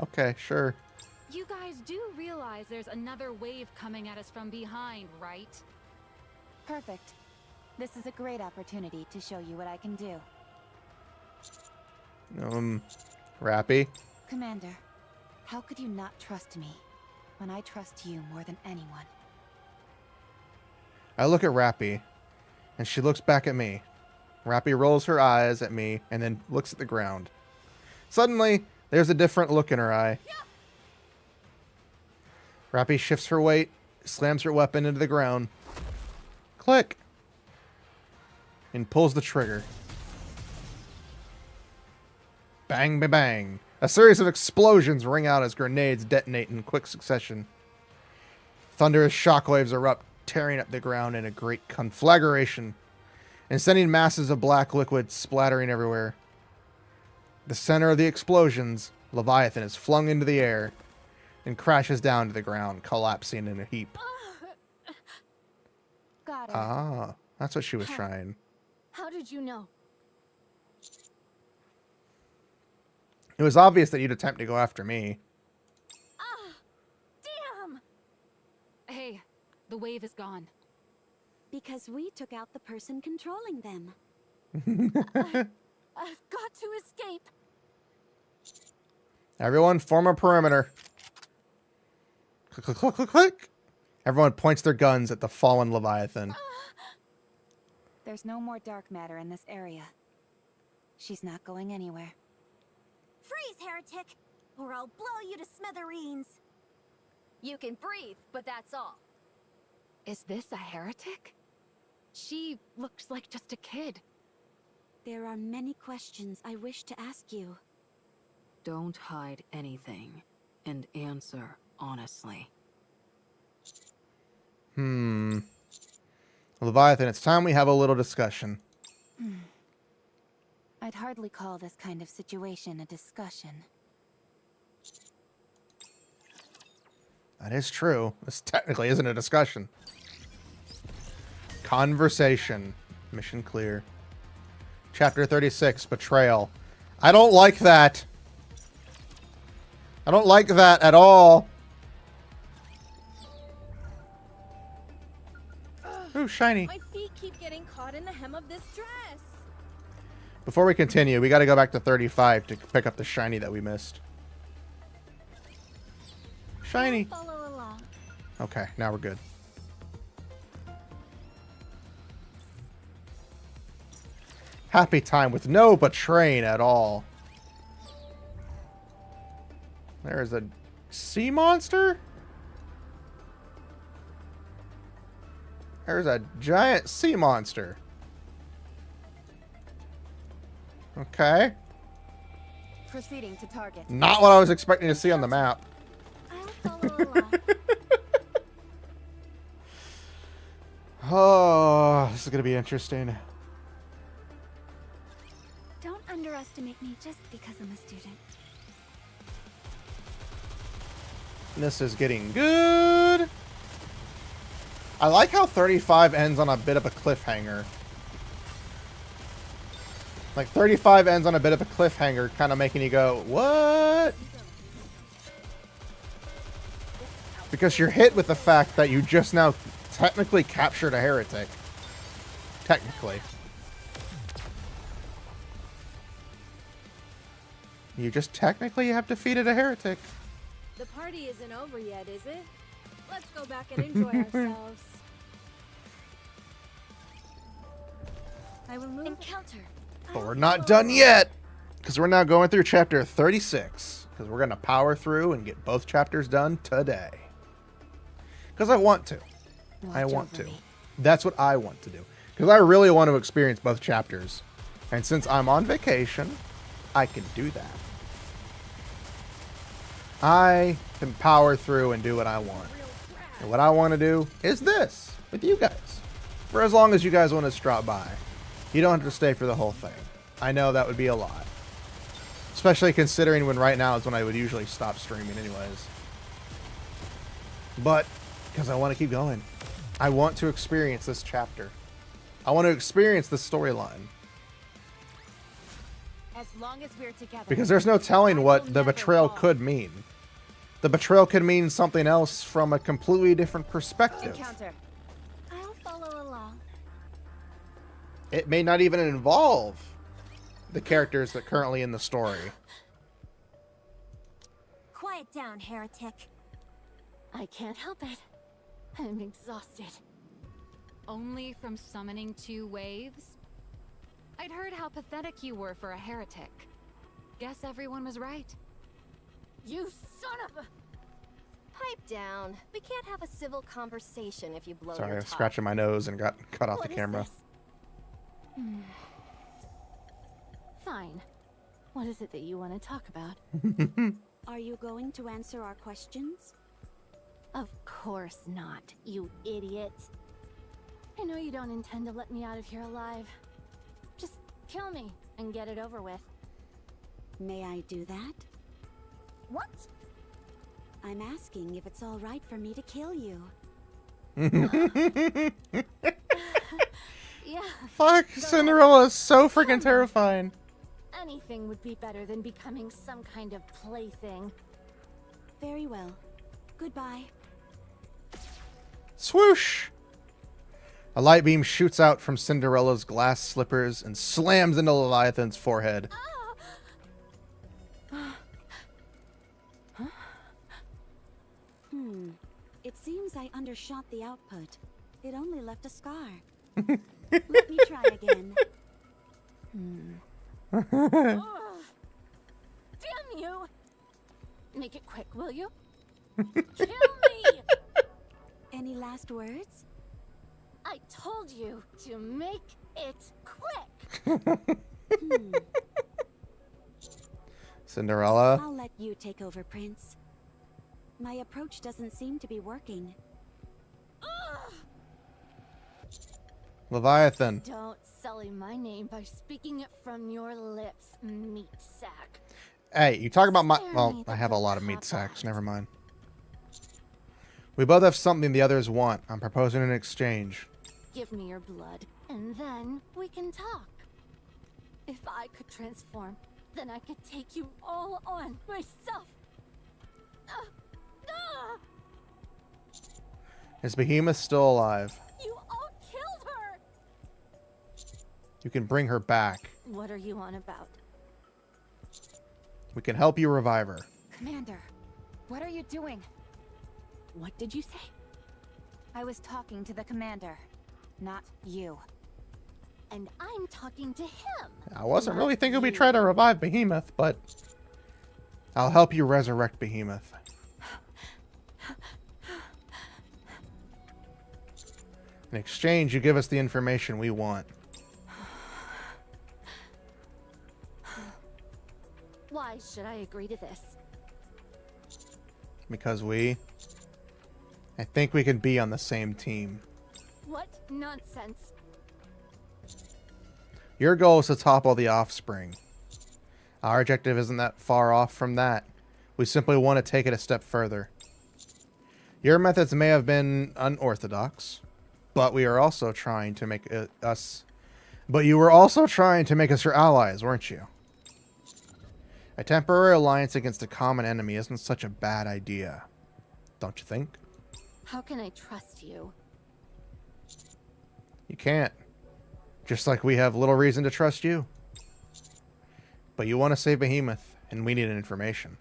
Okay, sure. You guys do realize there's another wave coming at us from behind, right? Perfect. This is a great opportunity to show you what I can do. Rappy? Commander, how could you not trust me when I trust you more than anyone? I look at Rappy, and she looks back at me. Rappy rolls her eyes at me and then looks at the ground. Suddenly, there's a different look in her eye. Rappy shifts her weight, slams her weapon into the ground. Click! And pulls the trigger. Bang, bang, bang. A series of explosions ring out as grenades detonate in quick succession. Thunderous shockwaves erupt, tearing up the ground in a great conflagration, and sending masses of black liquid splattering everywhere. The center of the explosions, Leviathan is flung into the air and crashes down to the ground, collapsing in a heap. Got it. Ah, that's what she was trying. How did you know? It was obvious that you'd attempt to go after me. Damn! Hey, the wave is gone. Because we took out the person controlling them. I've got to escape. Everyone form a perimeter. Click, click, click, click, click. Everyone points their guns at the fallen Leviathan. There's no more dark matter in this area. She's not going anywhere. Freeze, heretic, or I'll blow you to smithereens. You can breathe, but that's all. Is this a heretic? She looks like just a kid. There are many questions I wish to ask you. Don't hide anything, and answer honestly. Leviathan, it's time we have a little discussion. I'd hardly call this kind of situation a discussion. That is true. This technically isn't a discussion. Conversation. Mission clear. Chapter 36, Betrayal. I don't like that. I don't like that at all. Ooh, shiny. My feet keep getting caught in the hem of this dress. Before we continue, we got to go back to 35 to pick up the shiny that we missed. Shiny. Follow along. Okay, now we're good. Happy time with no betraying at all. There's a sea monster? There's a giant sea monster. Okay. Proceeding to target. Not what I was expecting to see on the map. I'll follow along. Oh, this is going to be interesting. Don't underestimate me just because I'm a student. This is getting good. I like how 35 ends on a bit of a cliffhanger. Like 35 ends on a bit of a cliffhanger, kind of making you go, what? Because you're hit with the fact that you just now technically captured a heretic. Technically. You just technically have defeated a heretic. The party isn't over yet, is it? Let's go back and enjoy ourselves. I will move. Encounter. But we're not done yet, because we're now going through chapter 36, because we're going to power through and get both chapters done today. Because I want to. I want to. That's what I want to do. Because I really want to experience both chapters. And since I'm on vacation, I can do that. I can power through and do what I want. And what I want to do is this, with you guys. For as long as you guys want to drop by. You don't have to stay for the whole thing. I know that would be a lot. Especially considering when right now is when I would usually stop streaming anyways. But, because I want to keep going. I want to experience this chapter. I want to experience the storyline. As long as we're together. Because there's no telling what the betrayal could mean. The betrayal could mean something else from a completely different perspective. Encounter. I'll follow along. It may not even involve the characters that are currently in the story. Quiet down, heretic. I can't help it. I'm exhausted. Only from summoning 2 waves? I'd heard how pathetic you were for a heretic. Guess everyone was right. You son of a... Pipe down. We can't have a civil conversation if you blow Sorry, I your was top. scratching my nose and got cut off What the is camera. this? Fine. What is it that you want to talk about? Are you going to answer our questions? Of course not, you idiot. I know you don't intend to let me out of here alive. Just kill me and get it over with. May I do that? What? I'm asking if it's all right for me to kill you. Yeah. Fuck, Cinderella is so freaking terrifying. Anything would be better than becoming some kind of plaything. Very well. Goodbye. Swoosh! A light beam shoots out from Cinderella's glass slippers and slams into Leviathan's forehead. It seems I undershot the output. It only left a scar. Let me try again. Damn you! Make it quick, will you? Kill me! Any last words? I told you to make it quick! Cinderella. I'll let you take over, Prince. My approach doesn't seem to be working. Leviathan. Don't sully my name by speaking it from your lips, meat sack. Hey, you talk about my... Well, I have a lot of meat sacks. Never mind. We both have something the others want. I'm proposing an exchange. Give me your blood, and then we can talk. If I could transform, then I could take you all on myself. Is Behemoth still alive? You all killed her! You can bring her back. What are you on about? We can help you revive her. Commander, what are you doing? What did you say? I was talking to the commander, not you. And I'm talking to him. I wasn't really thinking we'd try to revive Behemoth, but I'll help you resurrect Behemoth. In exchange, you give us the information we want. Why should I agree to this? Because I think we can be on the same team. What nonsense. Your goal is to topple the offspring. Our objective isn't that far off from that. We simply want to take it a step further. Your methods may have been unorthodox, but we are also trying to make us... But you were also trying to make us your allies, weren't you? A temporary alliance against a common enemy isn't such a bad idea. Don't you think? How can I trust you? You can't. Just like we have little reason to trust you. But you want to save Behemoth, and we need information.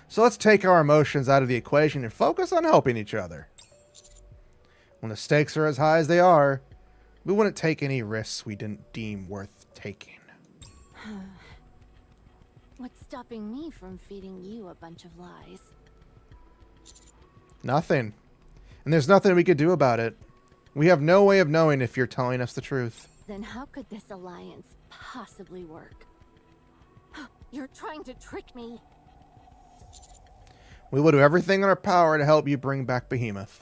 So let's take our emotions out of the equation and focus on helping each other. When the stakes are as high as they are, we wouldn't take any risks we didn't deem worth taking. What's stopping me from feeding you a bunch of lies? Nothing. And there's nothing we could do about it. We have no way of knowing if you're telling us the truth. Then how could this alliance possibly work? You're trying to trick me. We will do everything in our power to help you bring back Behemoth.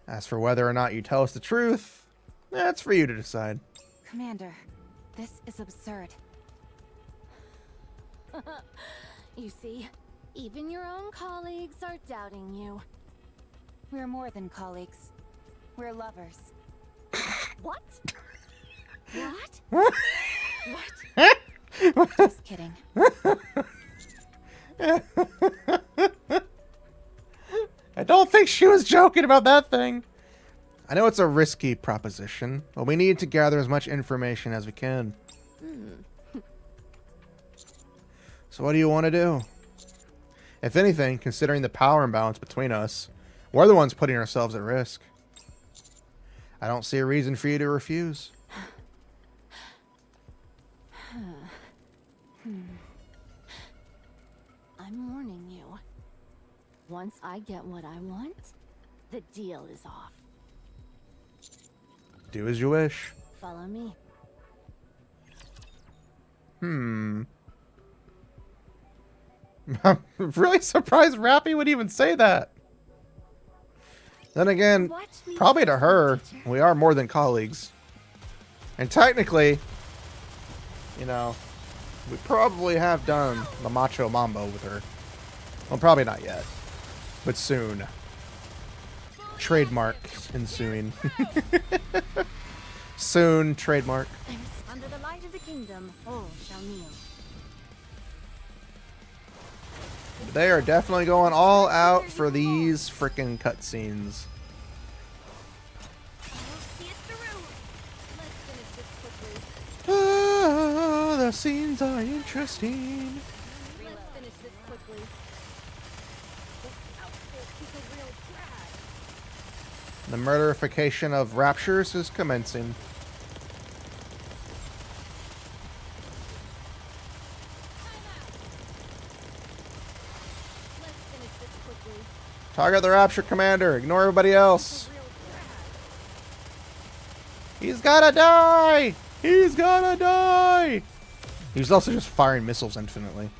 As for whether or not you tell us the truth, that's for you to decide. Commander, this is absurd. You see, even your own colleagues are doubting you. We're more than colleagues. We're lovers. What? What? What? Just kidding. I don't think she was joking about that thing. I know it's a risky proposition, but we need to gather as much information as we can. So what do you want to do? If anything, considering the power imbalance between us, we're the ones putting ourselves at risk. I don't see a reason for you to refuse. I'm warning you. Once I get what I want, the deal is off. Do as you wish. Follow me. I'm really surprised Rappy would even say that. Then again, probably to her, we are more than colleagues. And technically, you know, we probably have done the macho mambo with her. Well, probably not yet, but soon. Trademark ensuing. Soon, trademark. Under the light of the kingdom, all shall kneel. They are definitely going all out for these frickin' cutscenes. Ah, the scenes are interesting. Let's finish this quickly. This outfit is a real drag. The murderification of raptures is commencing. Let's finish this quickly. Target the rapture commander. Ignore everybody else. He's gotta die! He's gonna die! He was also just firing missiles infinitely.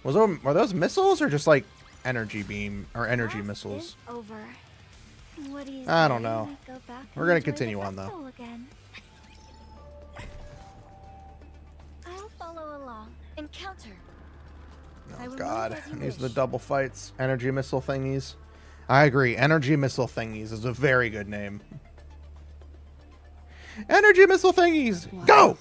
Were those missiles or just like energy beam or energy missiles? Over. What do you I don't say know. we go back We're and gonna enjoy the continue on though. festival again? I'll follow along. Encounter. Oh god, these are the double fights. Energy missile thingies. I agree, energy missile thingies is a very good name. Energy missile thingies! Go!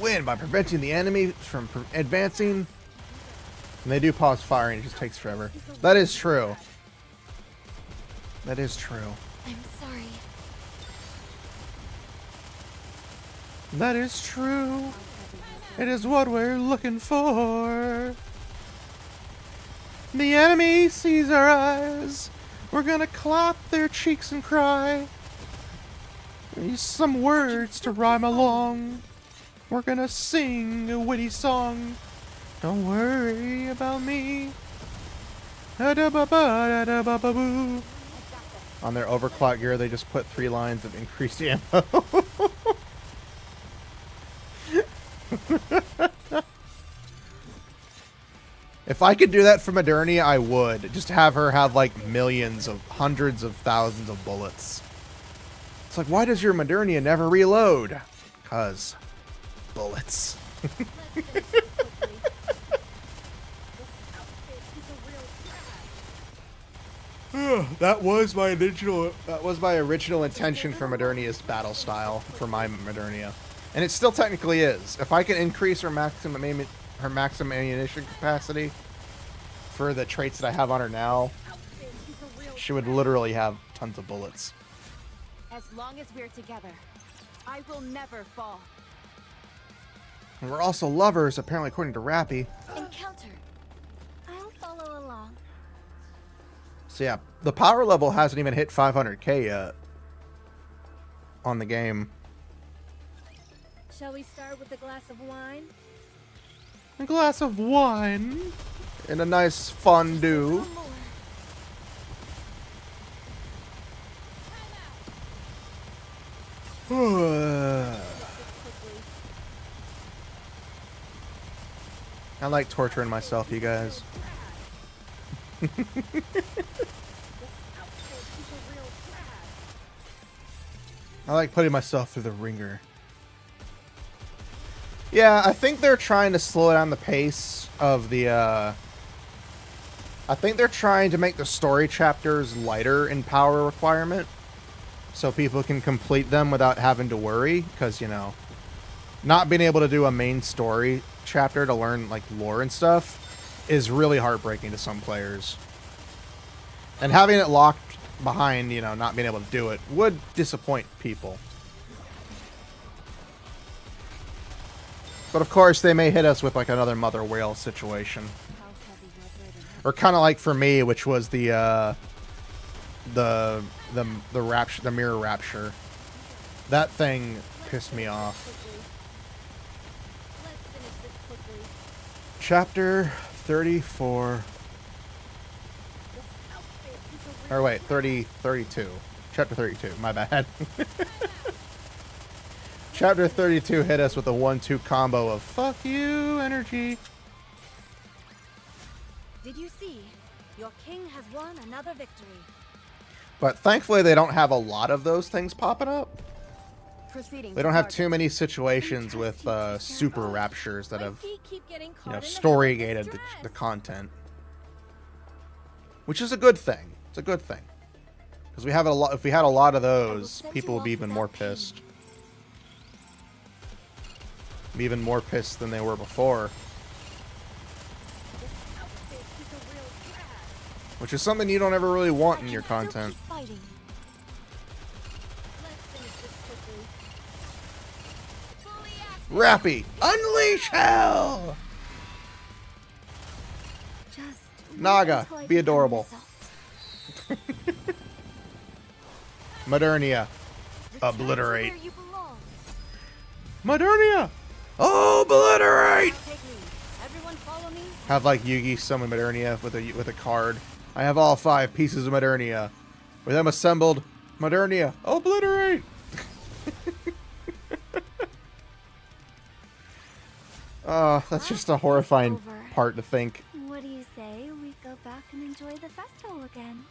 Win by preventing the enemy from advancing. And they do pause firing, it just takes forever. That is true. That is true. I'm sorry. That is true. It is what we're looking for. The enemy sees our eyes. We're gonna clap their cheeks and cry. Use some words to rhyme along. We're gonna sing a witty song. Don't worry about me. On their overclock gear, they just put 3 lines of increased ammo. If I could do that for Modernia, I would. Just have her have like millions of, hundreds of thousands of bullets. It's like, why does your Modernia never reload? 'Cause bullets. That was my original intention for Modernia's battle style for my Modernia. And it still technically is. If I can increase her maximum ammunition capacity for the traits that I have on her now, she would literally have tons of bullets. As long as we're together, I will never fall. And we're also lovers, apparently, according to Rappy. Encounter. I'll follow along. So yeah, the power level hasn't even hit 500k yet on the game. Shall we start with a glass of wine? A glass of wine and a nice fondue. I like torturing myself, you guys. I like putting myself through the ringer. Yeah, I think they're trying to slow down the pace of the, I think they're trying to make the story chapters lighter in power requirement, so people can complete them without having to worry, because, you know, not being able to do a main story chapter to learn, like, lore and stuff is really heartbreaking to some players. And having it locked behind, you know, not being able to do it would disappoint people. But of course, they may hit us with like another mother whale situation, or kind of like for me, which was the rapture, the mirror rapture. That thing pissed me off. Chapter 34. Or wait, 32. Chapter 32. My bad. Chapter 32 hit us with a 1-2 combo of fuck you energy. Did you see? Your king has won another victory. But thankfully they don't have a lot of those things popping up. They don't have too many situations with super raptures that have, you know, story gated the content. Which is a good thing. It's a good thing. Because we have a lot. If we had a lot of those, people would be even more pissed. Be even more pissed than they were before. Which is something you don't ever really want in your content. Rappy, unleash hell! Naga, be adorable. Modernia, obliterate. Modernia, obliterate! follow me? Have like Yugi summon Modernia with a card. I have all 5 pieces of Modernia. With them assembled, Modernia, obliterate! That's just a horrifying part to think. What do you say we go back and enjoy the festival again?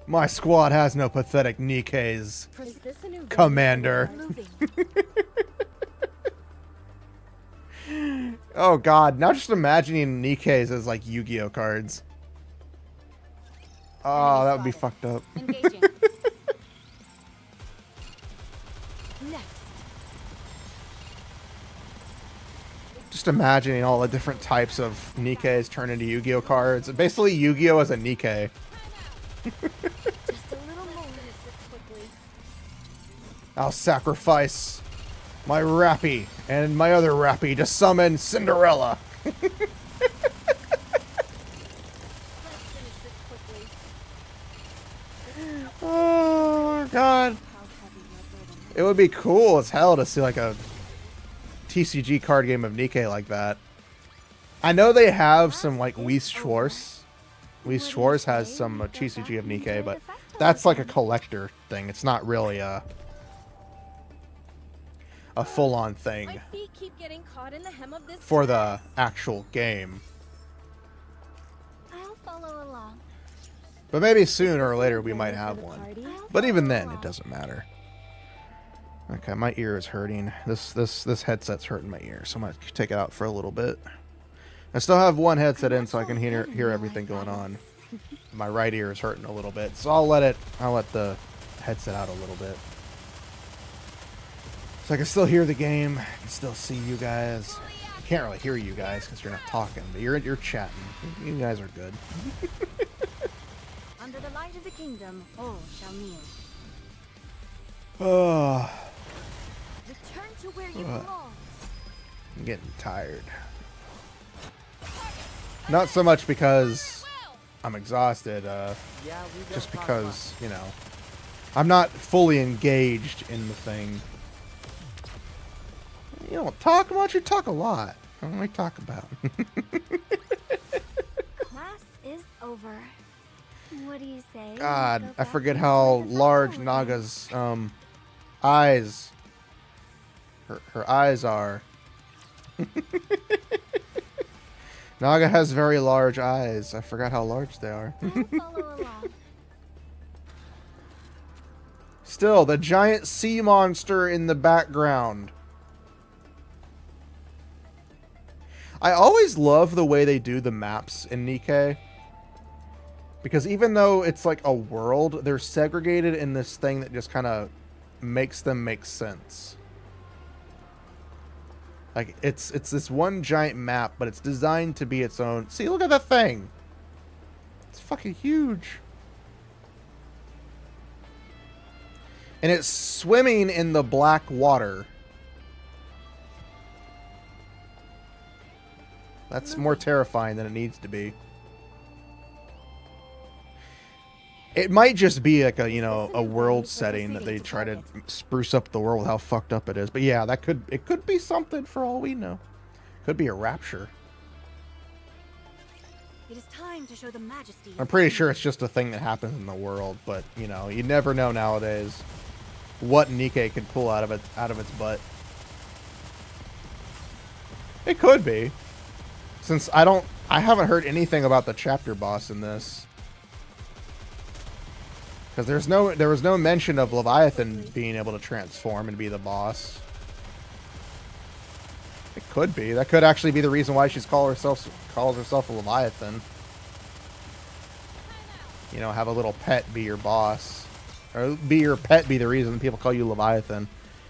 My squad has no pathetic Nikkes, Is this a new Commander. Oh god, now just imagining Nikkes as like Yu-Gi-Oh cards. Oh, that would be fucked up. Engaging. Next. Just imagining all the different types of Nikkes turn into Yu-Gi-Oh cards. Basically, Yu-Gi-Oh as a Nikke. Just a little more. Quickly. I'll sacrifice my Rappy and my other Rappy to summon Cinderella. Let's finish this quickly. Oh god. It would be cool as hell to see like a TCG card game of Nikke like that. I know they have some like Weiss Schwarz. Weiss Schwarz has some TCG of Nikke, but that's like a collector thing. It's not really a full-on thing My feet keep getting caught in the hem of this for dress. the actual game. I'll follow along. But maybe sooner or later we might have one. But even then, it doesn't matter. Okay, my ear is hurting. This headset's hurting my ear, so I'm gonna take it out for a little bit. I still have one headset in, so I can hear everything going on. My right ear is hurting a little bit, so I'll let the headset out a little bit, so I can still hear the game. I can still see you guys. I can't really hear you guys because you're not talking, but you're chatting. You guys are good. Under the light of the kingdom, all shall kneel. Oh, Return to where you belong. I'm getting tired. Not so much because I'm exhausted, just because, you know, I'm not fully engaged in the thing. You don't talk much, you talk a lot. What do I talk about? Class is over. What do you say? God, I forget how large Naga's eyes, her eyes are. Naga has very large eyes. I forgot how large they are. Follow along. Still, the giant sea monster in the background. I always love the way they do the maps in Nikke. Because even though it's like a world, they're segregated in this thing that just kind of makes them make sense. Like, it's this one giant map, but it's designed to be its own. See, look at that thing. It's fucking huge. And it's swimming in the black water. That's more terrifying than it needs to be. It might just be like a, you know, a world setting that they try to spruce up the world with how fucked up it is. But yeah, it could be something for all we know. Could be a rapture. It is time to show the majesty. I'm pretty sure it's just a thing that happens in the world, but you know, you never know nowadays what Nikke can pull out of its butt. It could be. Since I haven't heard anything about the chapter boss in this. Because there was no mention of Leviathan being able to transform and be the boss. It could be. That could actually be the reason why she's calls herself a Leviathan. You know, have a little pet be your boss. Or be your pet be the reason people call you Leviathan.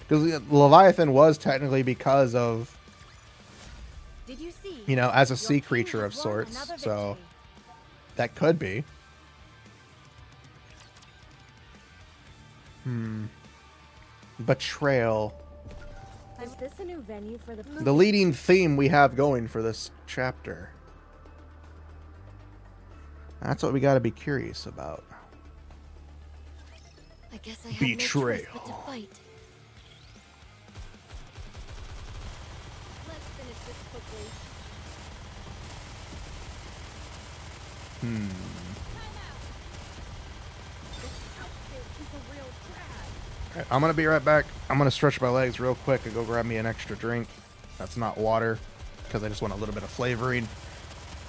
Because Leviathan was technically because of, Did you see? you know, as a sea creature of sorts. So that could be. Betrayal. Is this a new venue for the The leading theme we have going for this chapter. That's what we got to be curious about. I guess I have Betrayal. no choice but to fight. this quickly. Okay, I'm gonna be right back. I'm gonna stretch my legs real quick and go grab me an extra drink. That's not water, because I just want a little bit of flavoring.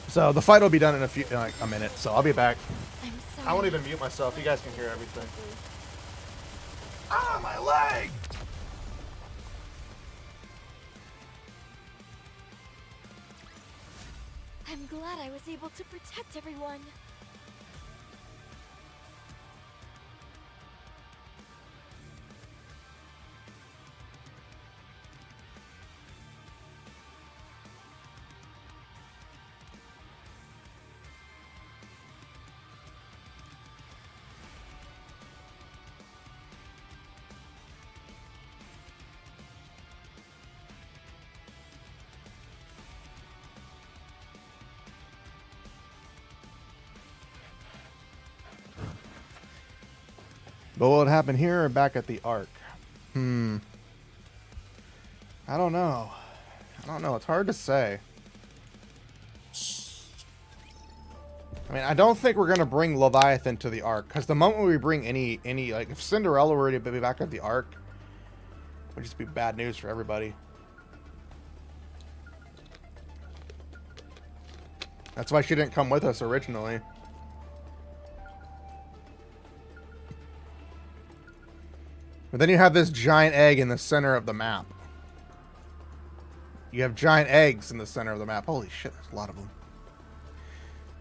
So the fight will be done in like a minute. So I'll be back. I won't even mute myself. You guys can hear everything. Ah, my leg! I'm glad I was able to protect everyone. But will it happen here or back at the Ark? I don't know. It's hard to say. I mean, I don't think we're gonna bring Leviathan to the Ark, because the moment we bring any like, if Cinderella were to be back at the Ark, it would just be bad news for everybody. That's why she didn't come with us originally. But then you have this giant egg in the center of the map. You have giant eggs in the center of the map. Holy shit, there's a lot of them.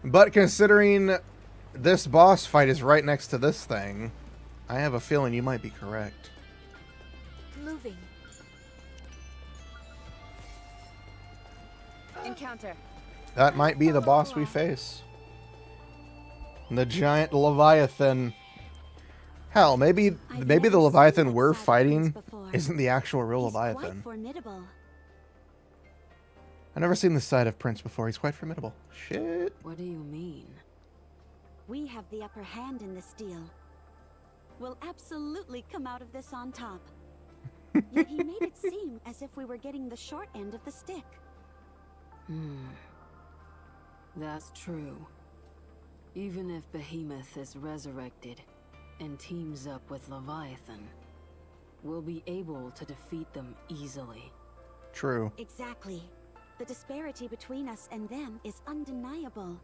But considering this boss fight is right next to this thing, I have a feeling you might be correct. Moving. Encounter. That might be the boss we face. The giant Leviathan. Hell, maybe the Leviathan we're fighting isn't the actual real Leviathan. Formidable. I've never seen this side of Prince before. He's quite formidable. Shit. What do you mean? We have the upper hand in this deal. We'll absolutely come out of this on top. Yet he made it seem as if we were getting the short end of the stick. That's true. Even if Behemoth is resurrected and teams up with Leviathan, we'll be able to defeat them easily. True. Exactly. The disparity between us and them is undeniable.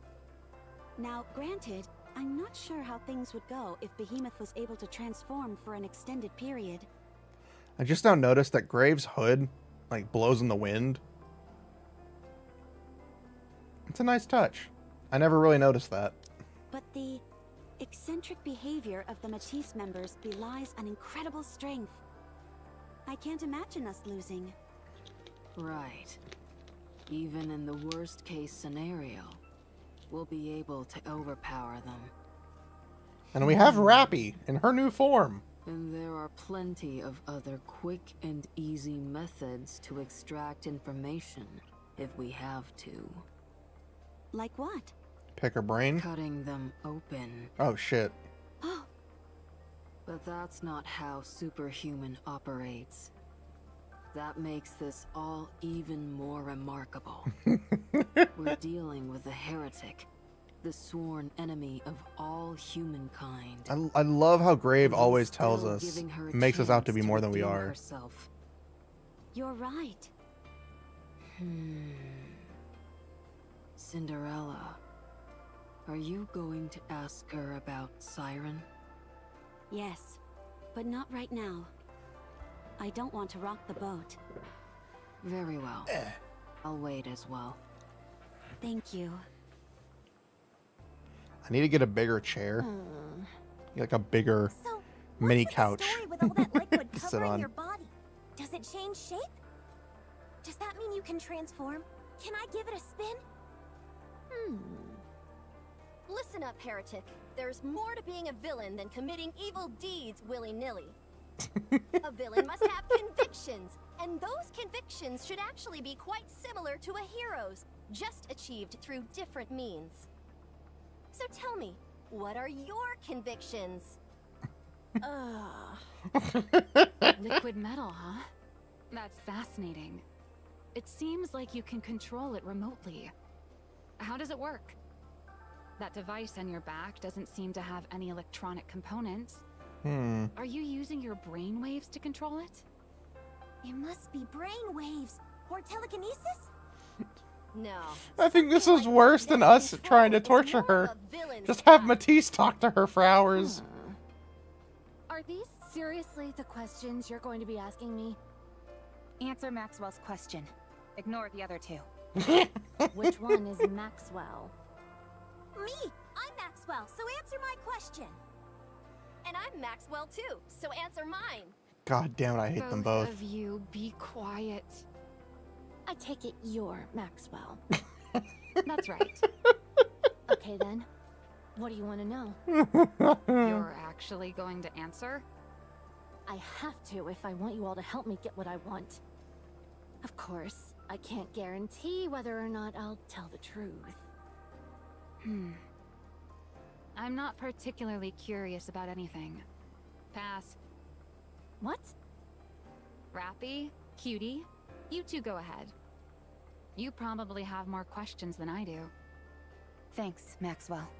Now, granted, I'm not sure how things would go if Behemoth was able to transform for an extended period. I just now noticed that Graves' hood, like, blows in the wind. It's a nice touch. I never really noticed that. But the eccentric behavior of the Matisse members belies an incredible strength. I can't imagine us losing. Right. Even in the worst case scenario, we'll be able to overpower them. And we have Rappy in her new form. And there are plenty of other quick and easy methods to extract information if we have to. Like what? Pick her brain? Cutting them open. Oh, shit. But that's not how Superhuman operates. That makes this all even more remarkable. We're dealing with a heretic, the sworn enemy of all humankind. I love how Grave always tells us, makes us out to be more than we are. Herself. You're right. Cinderella, are you going to ask her about Siren? Yes, but not right now. I don't want to rock the boat. Very well. I'll wait as well. Thank you. I need to get a bigger chair. Like a bigger mini couch. With all that liquid to sit covering on. your body, does it change shape? Does that mean you can transform? Can I give it a spin? Listen up, heretic. There's more to being a villain than committing evil deeds willy-nilly. A villain must have convictions, and those convictions should actually be quite similar to a hero's, just achieved through different means. So tell me, what are your convictions? Liquid metal, huh? That's fascinating. It seems like you can control it remotely. How does it work? That device on your back doesn't seem to have any electronic components. Are you using your brainwaves to control it? It must be brainwaves or telekinesis? No. I think this is worse than us trying to torture her. Just have Matisse talk to her for hours. Are these seriously the questions you're going to be asking me? Answer Maxwell's question. Ignore the other two. Which one is Maxwell? Me! I'm Maxwell, so answer my question. And I'm Maxwell too, so answer mine. God damn it, I hate them both. Both of you, be quiet. I take it you're Maxwell. That's right. Okay then. What do you want to know? You're actually going to answer? I have to if I want you all to help me get what I want. Of course, I can't guarantee whether or not I'll tell the truth. I'm not particularly curious about anything. Pass. What? Rappy, Cutie, you two go ahead. You probably have more questions than I do. Thanks, Maxwell.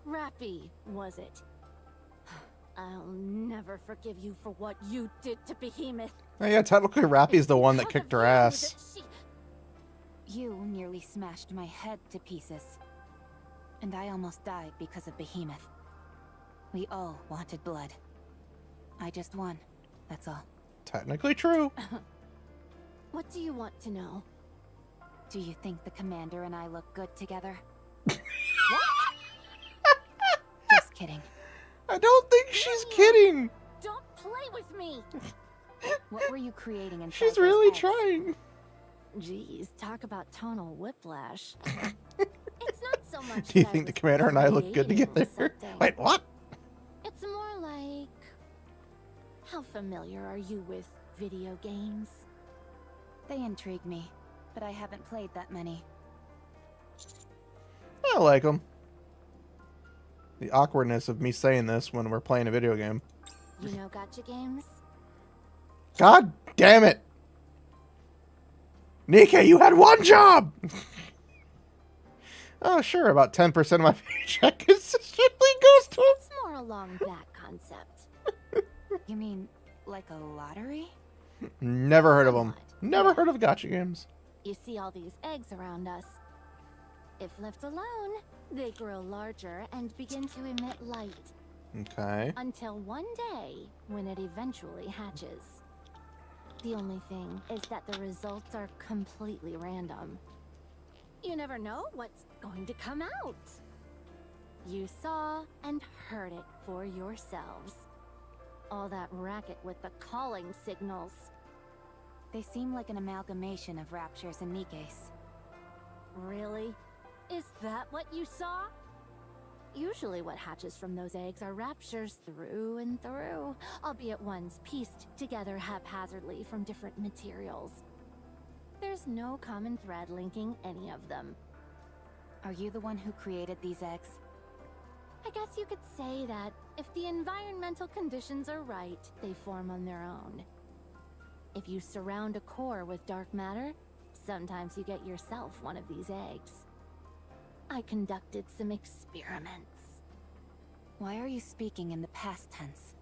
Rappy, was it? I'll never forgive you for what you did to Behemoth. Oh, yeah, technically Rappy's the one that kicked her ass. You nearly smashed my head to pieces. And I almost died because of Behemoth. We all wanted blood. I just won, that's all. Technically true. What do you want to know? Do you think the commander and I look good together? Just kidding. I don't think she's kidding. Don't play with me! What were you creating inside She's those really eggs? trying. Jeez, talk about tonal whiplash. It's not so much Do you that I think the was commander and I look good creating together? something. Wait, what? It's more like... How familiar are you with video games? They intrigue me, but I haven't played that many. I like them. The awkwardness of me saying this when we're playing a video game. You know gacha games? God damn it! Nikke, you had one job! Oh, sure, about 10% of my paycheck consistently goes to it. It's more along that concept. You mean, like a lottery? Never heard of them. Never heard of gacha games. You see all these eggs around us. If left alone, they grow larger and begin to emit light. Okay. Until one day, when it eventually hatches. The only thing is that the results are completely random. You never know what's going to come out. You saw and heard it for yourselves. All that racket with the calling signals. They seem like an amalgamation of raptures and Nikkes. Really? Is that what you saw? Usually what hatches from those eggs are raptures through and through, albeit ones pieced together haphazardly from different materials. There's no common thread linking any of them. Are you the one who created these eggs? I guess you could say that if the environmental conditions are right, they form on their own. If you surround a core with dark matter, sometimes you get yourself one of these eggs. I conducted some experiments. Why are you speaking in the past tense?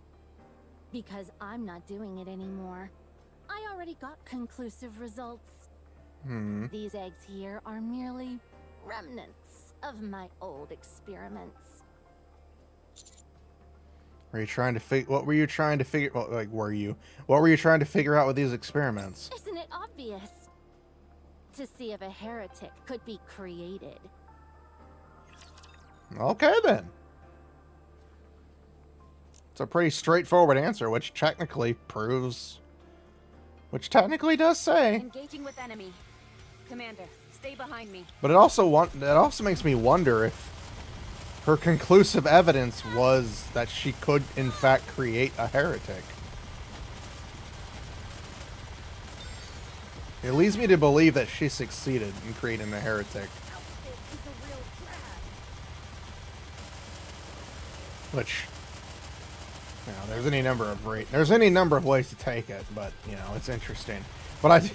Because I'm not doing it anymore. I already got conclusive results. These eggs here are merely remnants of my old experiments. Were you trying to what were you trying to figure? Well, like, were you? What were you trying to figure out with these experiments? Isn't it obvious? To see if a heretic could be created. Okay, then. It's a pretty straightforward answer, which technically proves... Which technically does say... Engaging with enemy. Commander, stay behind me. But it also makes me wonder if her conclusive evidence was that she could, in fact, create a heretic. It leads me to believe that she succeeded in creating a heretic. Which, you know, there's any number of ways to take it, but you know, it's interesting. But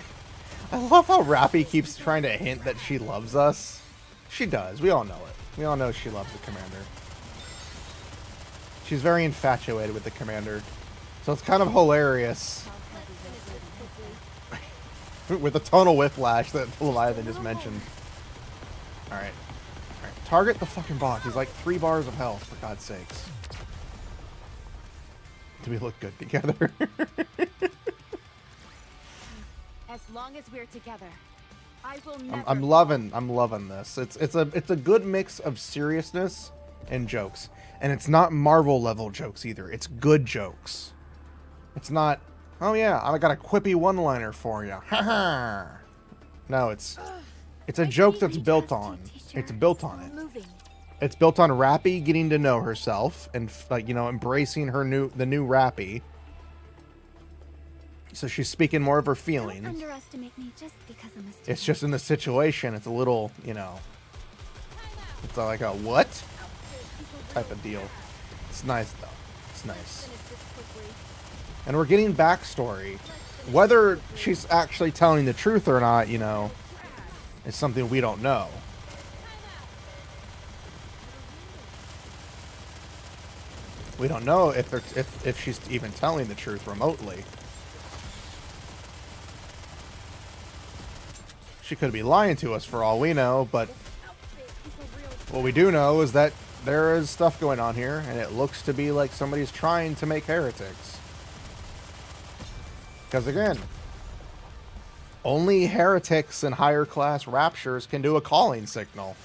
I love how Rappy keeps trying to hint that she loves us. She does. We all know it. We all know she loves the commander. She's very infatuated with the commander. So it's kind of hilarious. With the tonal whiplash that Leviathan just mentioned. Alright. Alright. Target the fucking boss. He's like 3 bars of health, for God's sakes. Do we look good together? As long as we're together, I will never. I'm loving this. It's a good mix of seriousness and jokes. And it's not Marvel level jokes either. It's good jokes. It's not, oh yeah, I got a quippy one-liner for you. Haha. No, it's a joke that's built on. It's built on it. It's built on Rappy getting to know herself and, like, you know, embracing the new Rappy. So she's speaking more of her feelings. Don't underestimate me just because I'm a student. It's just in the situation, it's a little, you know, it's like a what type of deal. It's nice though. It's nice. And we're getting backstory. Whether she's actually telling the truth or not, you know, is something we don't know. We don't know if she's even telling the truth remotely. She could be lying to us for all we know, but what we do know is that there is stuff going on here, and it looks to be like somebody's trying to make heretics. Because again, only heretics and higher class raptures can do a calling signal.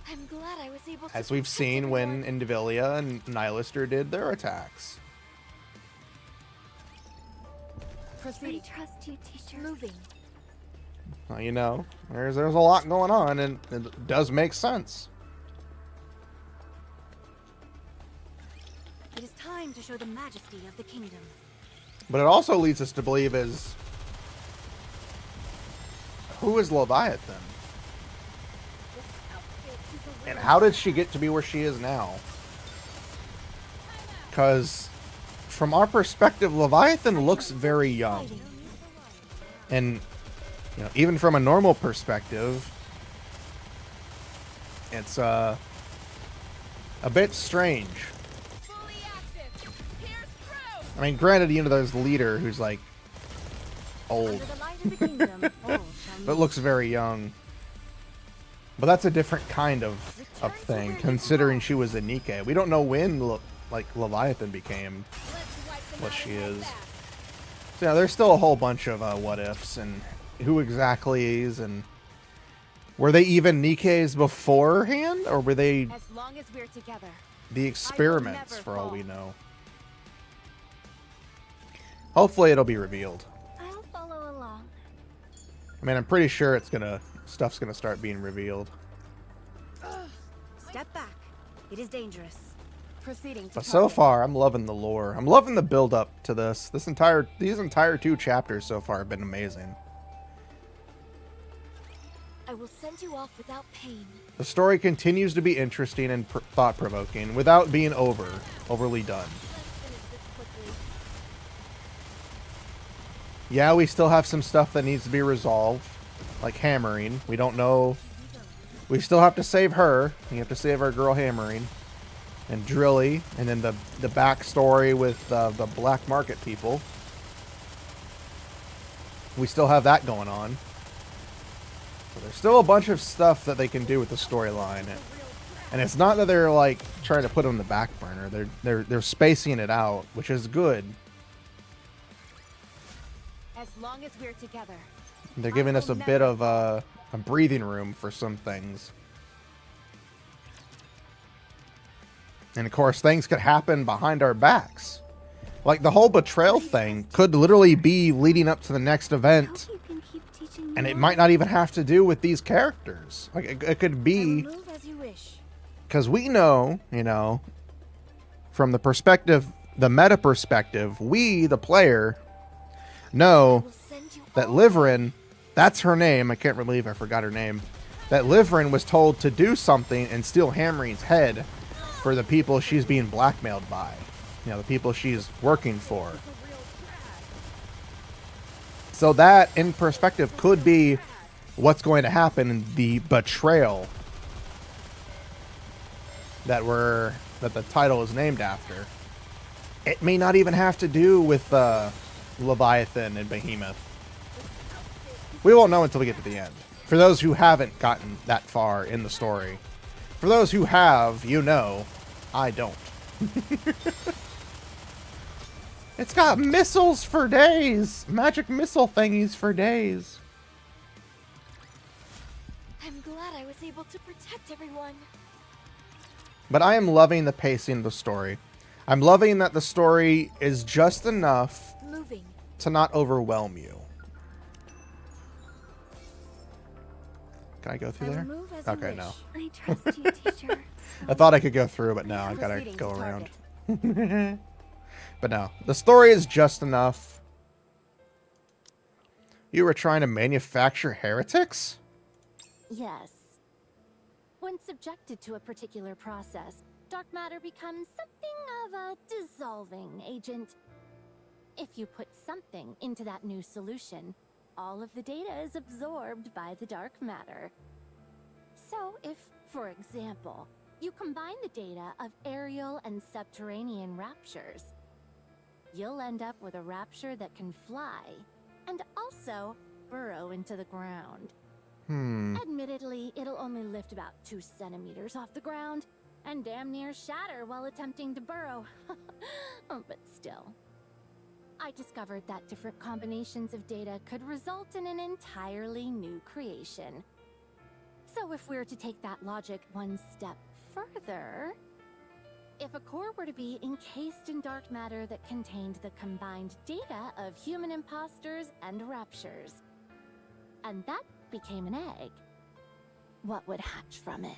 I'm glad I was able to As we've seen when Indivilia and Nihilister did their attacks. proceed. I trust you, teacher. Moving. Well, you know, there's a lot going on, and it does make sense. It is time to show the majesty of the kingdom. But it also leads us to believe who is Leviathan? And how did she get to be where she is now? Because from our perspective, Leviathan looks very young. And, you know, even from a normal perspective, it's a bit strange. I mean, granted, you know, there's the leader who's like old, but looks very young. But that's a different kind of thing, considering she was a Nikke. We don't know when, like, Leviathan became what she is. So, yeah, there's still a whole bunch of what ifs and who exactly is, and were they even Nikkes beforehand, or were they as long as we're together, the experiments for all we know? Hopefully it'll be revealed. I'll follow along. I mean, I'm pretty sure stuff's gonna start being revealed. Step back. It is dangerous. Proceeding to But so far, I'm loving the lore. I'm loving the build up to this. These entire 2 chapters so far have been amazing. I will send you off without pain. The story continues to be interesting and thought-provoking without being overly done. Yeah, we still have some stuff that needs to be resolved, like Hammering. We don't know. We still have to save her. We have to save our girl Hammering. And Drilly. And then the backstory with the black market people. We still have that going on. So there's still a bunch of stuff that they can do with the storyline. And it's not that they're like trying to put it on the back burner. They're spacing it out, which is good. as long as we're together. They're giving us a bit of a breathing room for some things. And of course, things could happen behind our backs. Like the whole betrayal thing could literally be leading up to the next event. And it might not even have to do with these characters. Like it could be, because we know, you know, from the perspective, the meta perspective, we, the player, know that Liverin, that's her name, I can't believe I forgot her name, that Liverin was told to do something and steal Hammering's head for the people she's being blackmailed by. You know, the people she's working for. So that, in perspective, could be what's going to happen in the betrayal that the title is named after. It may not even have to do with Leviathan and Behemoth. We won't know until we get to the end. For those who haven't gotten that far in the story. For those who have, you know, I don't. It's got missiles for days! Magic missile thingies for days. I'm glad I was able to protect everyone. But I am loving the pacing of the story. I'm loving that the story is just enough to not overwhelm you. Can I go through there? Okay, no. I trust you, teacher. I thought I could go through, but no, I gotta go around. But no, the story is just enough. You were trying to manufacture heretics? Yes. When subjected to a particular process, dark matter becomes something of a dissolving agent. If you put something into that new solution, all of the data is absorbed by the dark matter. So if, for example, you combine the data of aerial and subterranean raptures, you'll end up with a rapture that can fly and also burrow into the ground. Admittedly, it'll only lift about 2 centimeters off the ground and damn near shatter while attempting to burrow. But still. I discovered that different combinations of data could result in an entirely new creation. So if we're to take that logic one step further, if a core were to be encased in dark matter that contained the combined data of human imposters and raptures, and that became an egg, what would hatch from it?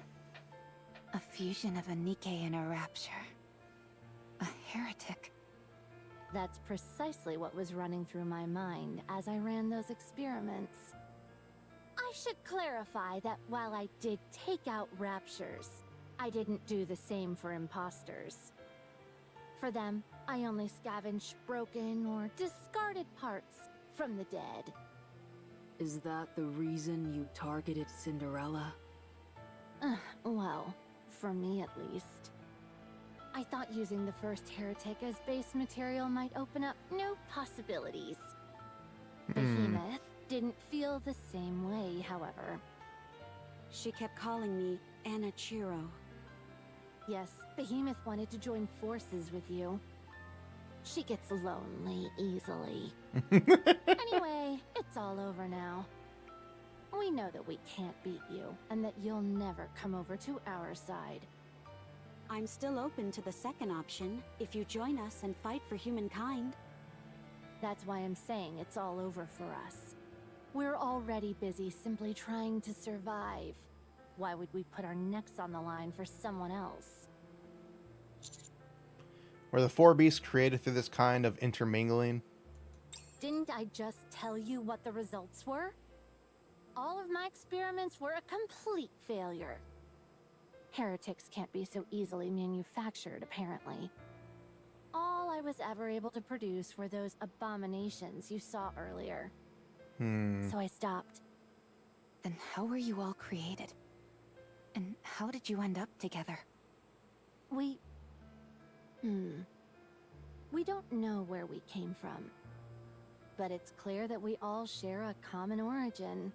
A fusion of a Nikke and a rapture. A heretic. That's precisely what was running through my mind as I ran those experiments. I should clarify that while I did take out raptures, I didn't do the same for imposters. For them, I only scavenged broken or discarded parts from the dead. Is that the reason you targeted Cinderella? Well, for me at least. I thought using the first heretic as base material might open up new possibilities. Behemoth didn't feel the same way, however. She kept calling me Anna Chiro. Yes, Behemoth wanted to join forces with you. She gets lonely easily. Anyway, it's all over now. We know that we can't beat you, and that you'll never come over to our side. I'm still open to the second option, if you join us and fight for humankind. That's why I'm saying it's all over for us. We're already busy simply trying to survive. Why would we put our necks on the line for someone else? Were the 4 beasts created through this kind of intermingling? Didn't I just tell you what the results were? All of my experiments were a complete failure. Heretics can't be so easily manufactured, apparently. All I was ever able to produce were those abominations you saw earlier. So I stopped. Then how were you all created? And how did you end up together? We don't know where we came from. But it's clear that we all share a common origin.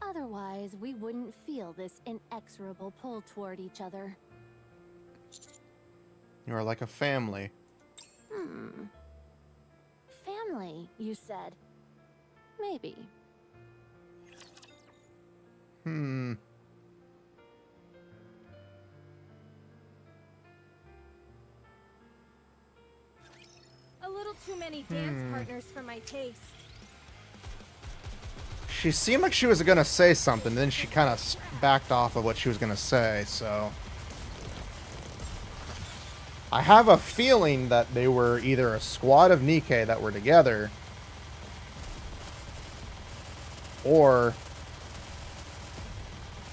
Otherwise, we wouldn't feel this inexorable pull toward each other. You are like a family. Family, you said. Maybe. A little too many dance partners for my taste. She seemed like she was gonna say something, then she kind of backed off of what she was gonna say, so... I have a feeling that they were either a squad of Nikke that were together, or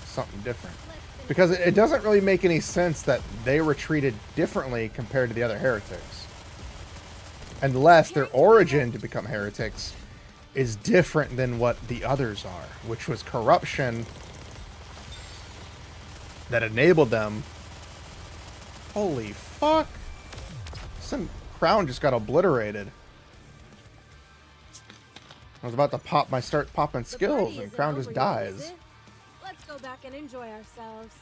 something different. Because it doesn't really make any sense that they were treated differently compared to the other heretics. Unless their origin to become heretics is different than what the others are, which was corruption that enabled them. Holy fuck. Some crown just got obliterated. I was about to start popping skills, and crown just dies. Let's go back and enjoy ourselves.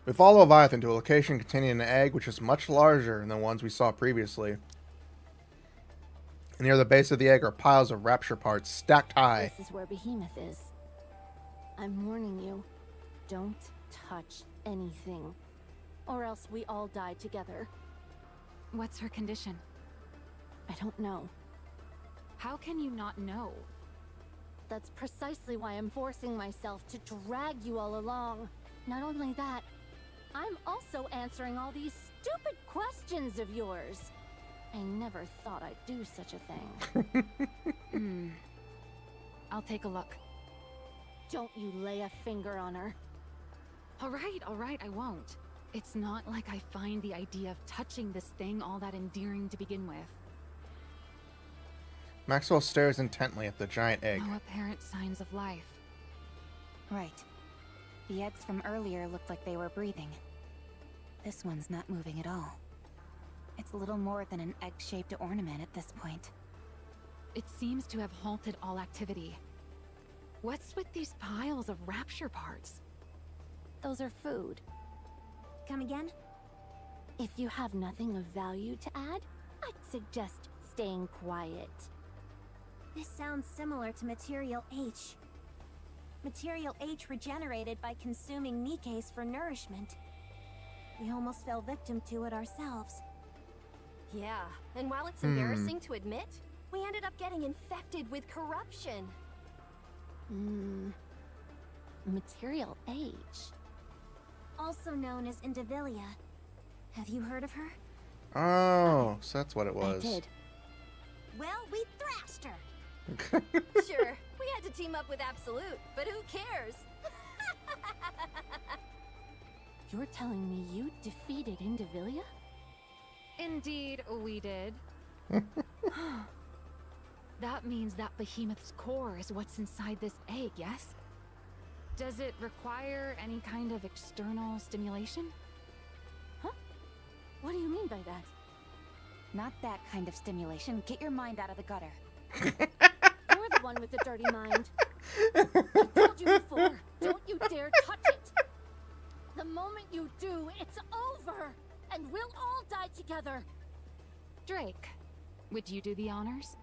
We follow Leviathan to a location containing an egg which is much larger than the ones we saw previously. Near the base of the egg are piles of rapture parts stacked high. This is where Behemoth is. I'm warning you. Don't touch anything. Or else we all die together. What's her condition? I don't know. How can you not know? That's precisely why I'm forcing myself to drag you all along. Not only that, I'm also answering all these stupid questions of yours. I never thought I'd do such a thing. I'll take a look. Don't you lay a finger on her. All right, I won't. It's not like I find the idea of touching this thing all that endearing to begin with. Maxwell stares intently at the giant egg. No apparent signs of life. Right. The eggs from earlier looked like they were breathing. This one's not moving at all. It's little more than an egg-shaped ornament at this point. It seems to have halted all activity. What's with these piles of rapture parts? Those are food. Come again? If you have nothing of value to add, I'd suggest staying quiet. This sounds similar to Material H. Material H regenerated by consuming Nikke's for nourishment. We almost fell victim to it ourselves. Yeah, and while it's embarrassing to admit, we ended up getting infected with corruption. Material H. Also known as Indivilia. Have you heard of her? Oh, so that's what it was. I did. Well, we thrashed her. Sure, we had to team up with Absolute, but who cares? You're telling me you defeated Indivilia? Indeed, we did. That means that Behemoth's core is what's inside this egg, yes? Does it require any kind of external stimulation? Huh? What do you mean by that? Not that kind of stimulation. Get your mind out of the gutter. You're the one with the dirty mind. I told you before, don't you dare touch it. The moment you do, it's over, and we'll all die together. Drake, would you do the honors?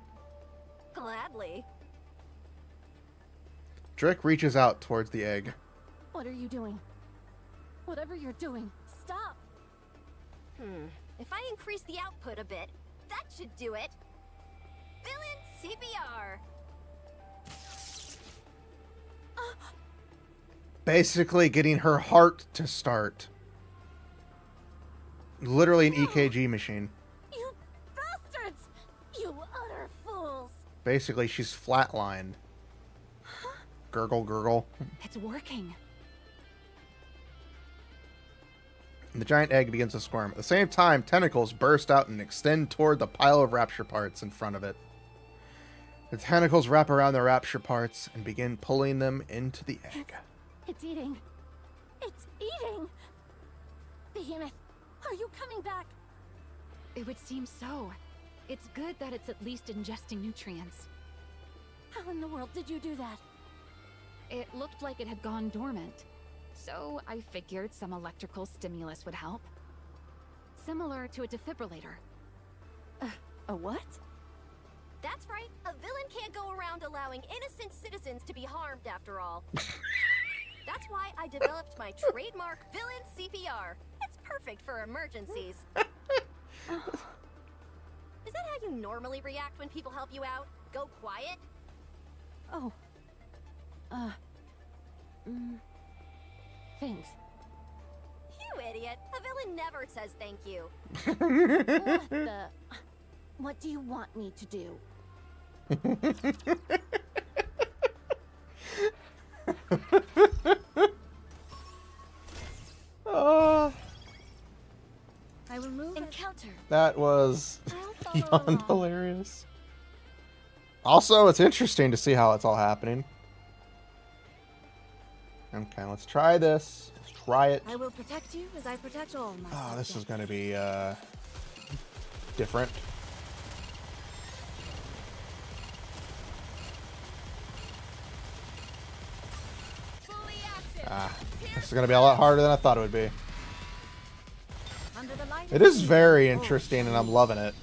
Gladly. Drake reaches out towards the egg. What are you doing? Whatever you're doing, stop. If I increase the output a bit, that should do it. Villain CPR. Basically getting her heart to start. Literally an EKG machine. You bastards! You utter fools! Basically, she's flatlined. Gurgle, gurgle. It's working. And the giant egg begins to squirm. At the same time, tentacles burst out and extend toward the pile of rapture parts in front of it. The tentacles wrap around the rapture parts and begin pulling them into the egg. It's eating. It's eating! Behemoth, are you coming back? It would seem so. It's good that it's at least ingesting nutrients. How in the world did you do that? It looked like it had gone dormant. So I figured some electrical stimulus would help. Similar to a defibrillator. A what? That's right, a villain can't go around allowing innocent citizens to be harmed after all. That's why I developed my trademark villain CPR. It's perfect for emergencies. Is that how you normally react when people help you out? Go quiet? Oh. Thanks. You idiot. A villain never says thank you. What the... What do you want me to do? That was beyond hilarious. Also, it's interesting to see how it's all happening. Okay, let's try this. Let's try it. I will protect you as I protect all my Oh, this is subjects. going to be different. This is going to be a lot harder than I thought it would be. Under the light It of is day, very oh, interesting, and I'm loving it.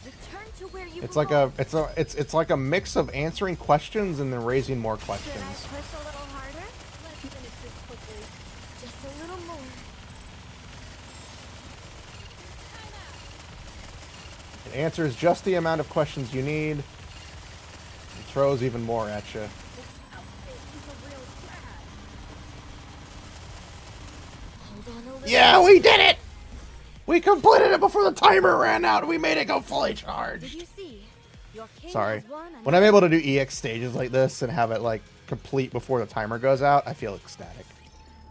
return to where you It's like belong. it's like a mix of answering questions and then raising more Should I questions. push a little harder? Let's finish this quickly. Just a little more. It answers just the amount of questions you need. It throws even more at you. Yeah, we did it! We completed it before the timer ran out and we made it go fully charged. Did you see? Your king Sorry. has won When I'm able to do EX stages like this and have it like complete before the timer goes out, I feel ecstatic.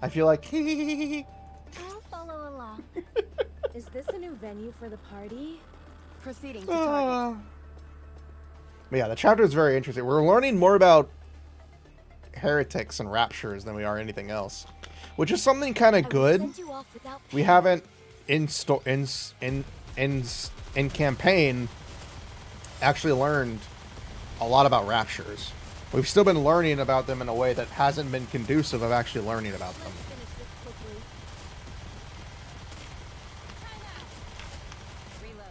I feel like I'll follow along. Is this a new venue for the party? Proceeding to But target. yeah, the chapter is very interesting. We're learning more about heretics and raptures than we are anything else, which is something kind of good. Send you off without We haven't in campaign actually learned a lot about raptures. We've still been learning about them in a way that hasn't been conducive of actually learning about them. finish this quickly. Reload.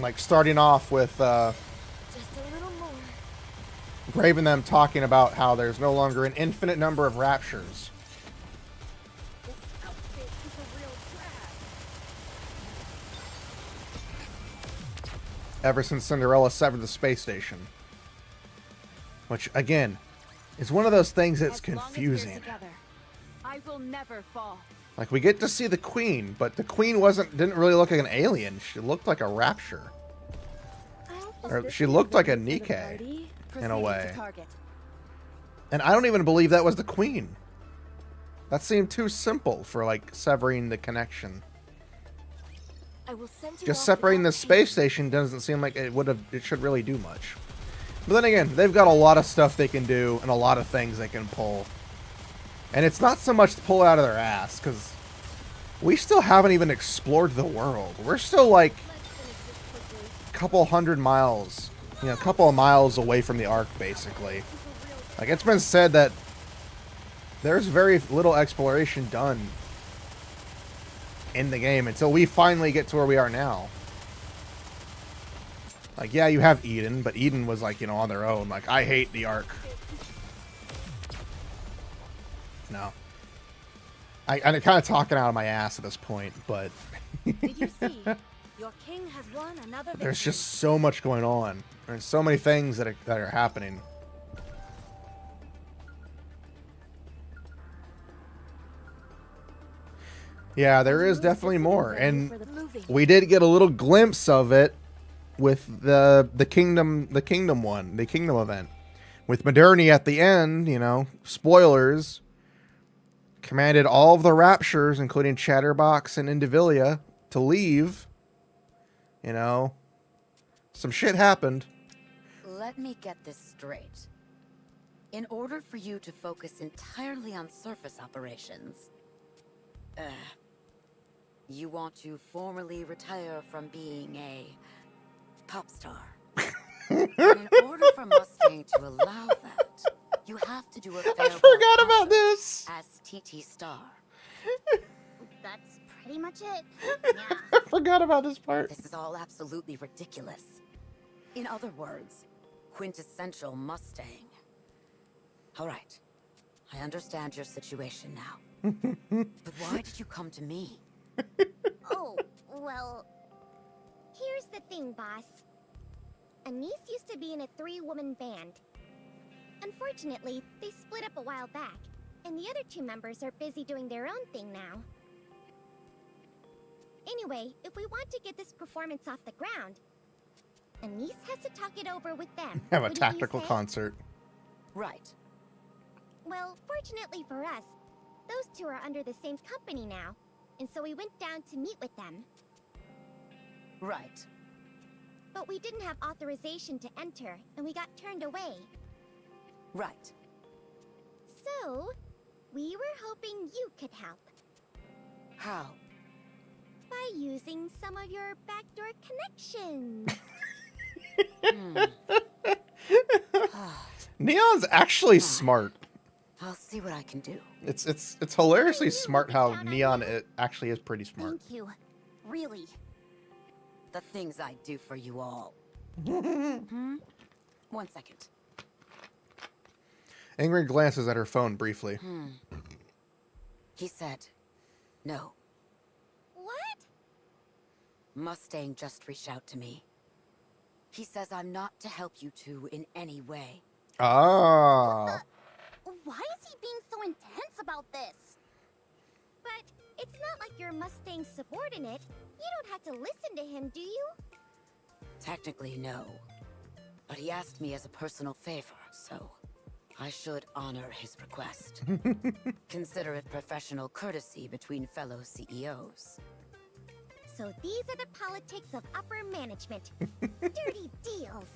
Like starting off with Just a little more. Grave and them talking about how there's no longer an infinite number of raptures. This outfit is a real drag. Ever since Cinderella severed the space station. Which, again, is one of those things that's As long as we're confusing. together, I will never fall. Like, we get to see the queen, but the queen didn't really look like an alien. She looked like a rapture. Or she looked like a Nikke, in a way. And I don't even believe that was the queen. That seemed too simple for, like, severing the connection. I will send you Just off separating the without space station doesn't seem like it should really do much. But then again, they've got a lot of stuff they can do and a lot of things they can pull. And it's not so much to pull out of their ass, because we still haven't even explored the world. We're still like a couple hundred miles, a couple of miles away from the Ark, basically. Like, it's been said that there's very little exploration done in the game until we finally get to where we are now. Like, yeah, you have Eden, but Eden was like, on their own. Like, I hate the Ark. No. I'm kind of talking out of my ass at this point, but Did you see? Your king has won another there's victory. just so much going on. There's so many things that are happening. Yeah, there is definitely more, and we did get a little glimpse of it with the kingdom event with Modernity at the end. Spoilers. Commanded all of the raptures, including Chatterbox and Indivilia, to leave. Some shit happened. Let me get this straight. In order for you to focus entirely on surface operations, you want to formally retire from being a pop star. And in order for Mustang to allow that, you have to do a farewell forgot about this. as TT Star. That's pretty much it. I forgot about this part. This is all absolutely ridiculous. In other words, quintessential Mustang. All right, I understand your situation now. But why did you come to me? Oh, well, here's the thing, boss. Anise used to be in a 3-woman band. Unfortunately, they split up a while back, and the other 2 members are busy doing their own thing now. Anyway, if we want to get this performance off the ground, Anise has to talk it over with them. Have a wouldn't you tactical say? concert. Right. Well, fortunately for us, those two are under the same company now, and so we went down to meet with them. Right. But we didn't have authorization to enter, and we got turned away. Right. So, we were hoping you could help. How? By using some of your backdoor connections. Neon's actually smart. I'll see what I can do. It's hilariously smart how Neon it actually is pretty smart. Thank you. Really. The things I do for you all. 1 second. Ingrid glances at her phone briefly. He said, no. What? Mustang just reached out to me. He says I'm not to help you two in any way. Ah. Why is he being so intense about this? But it's not like you're Mustang's subordinate. You don't have to listen to him, do you? Technically, no. But he asked me as a personal favor, so I should honor his request. Consider it professional courtesy between fellow CEOs. So these are the politics of upper management. Dirty deals.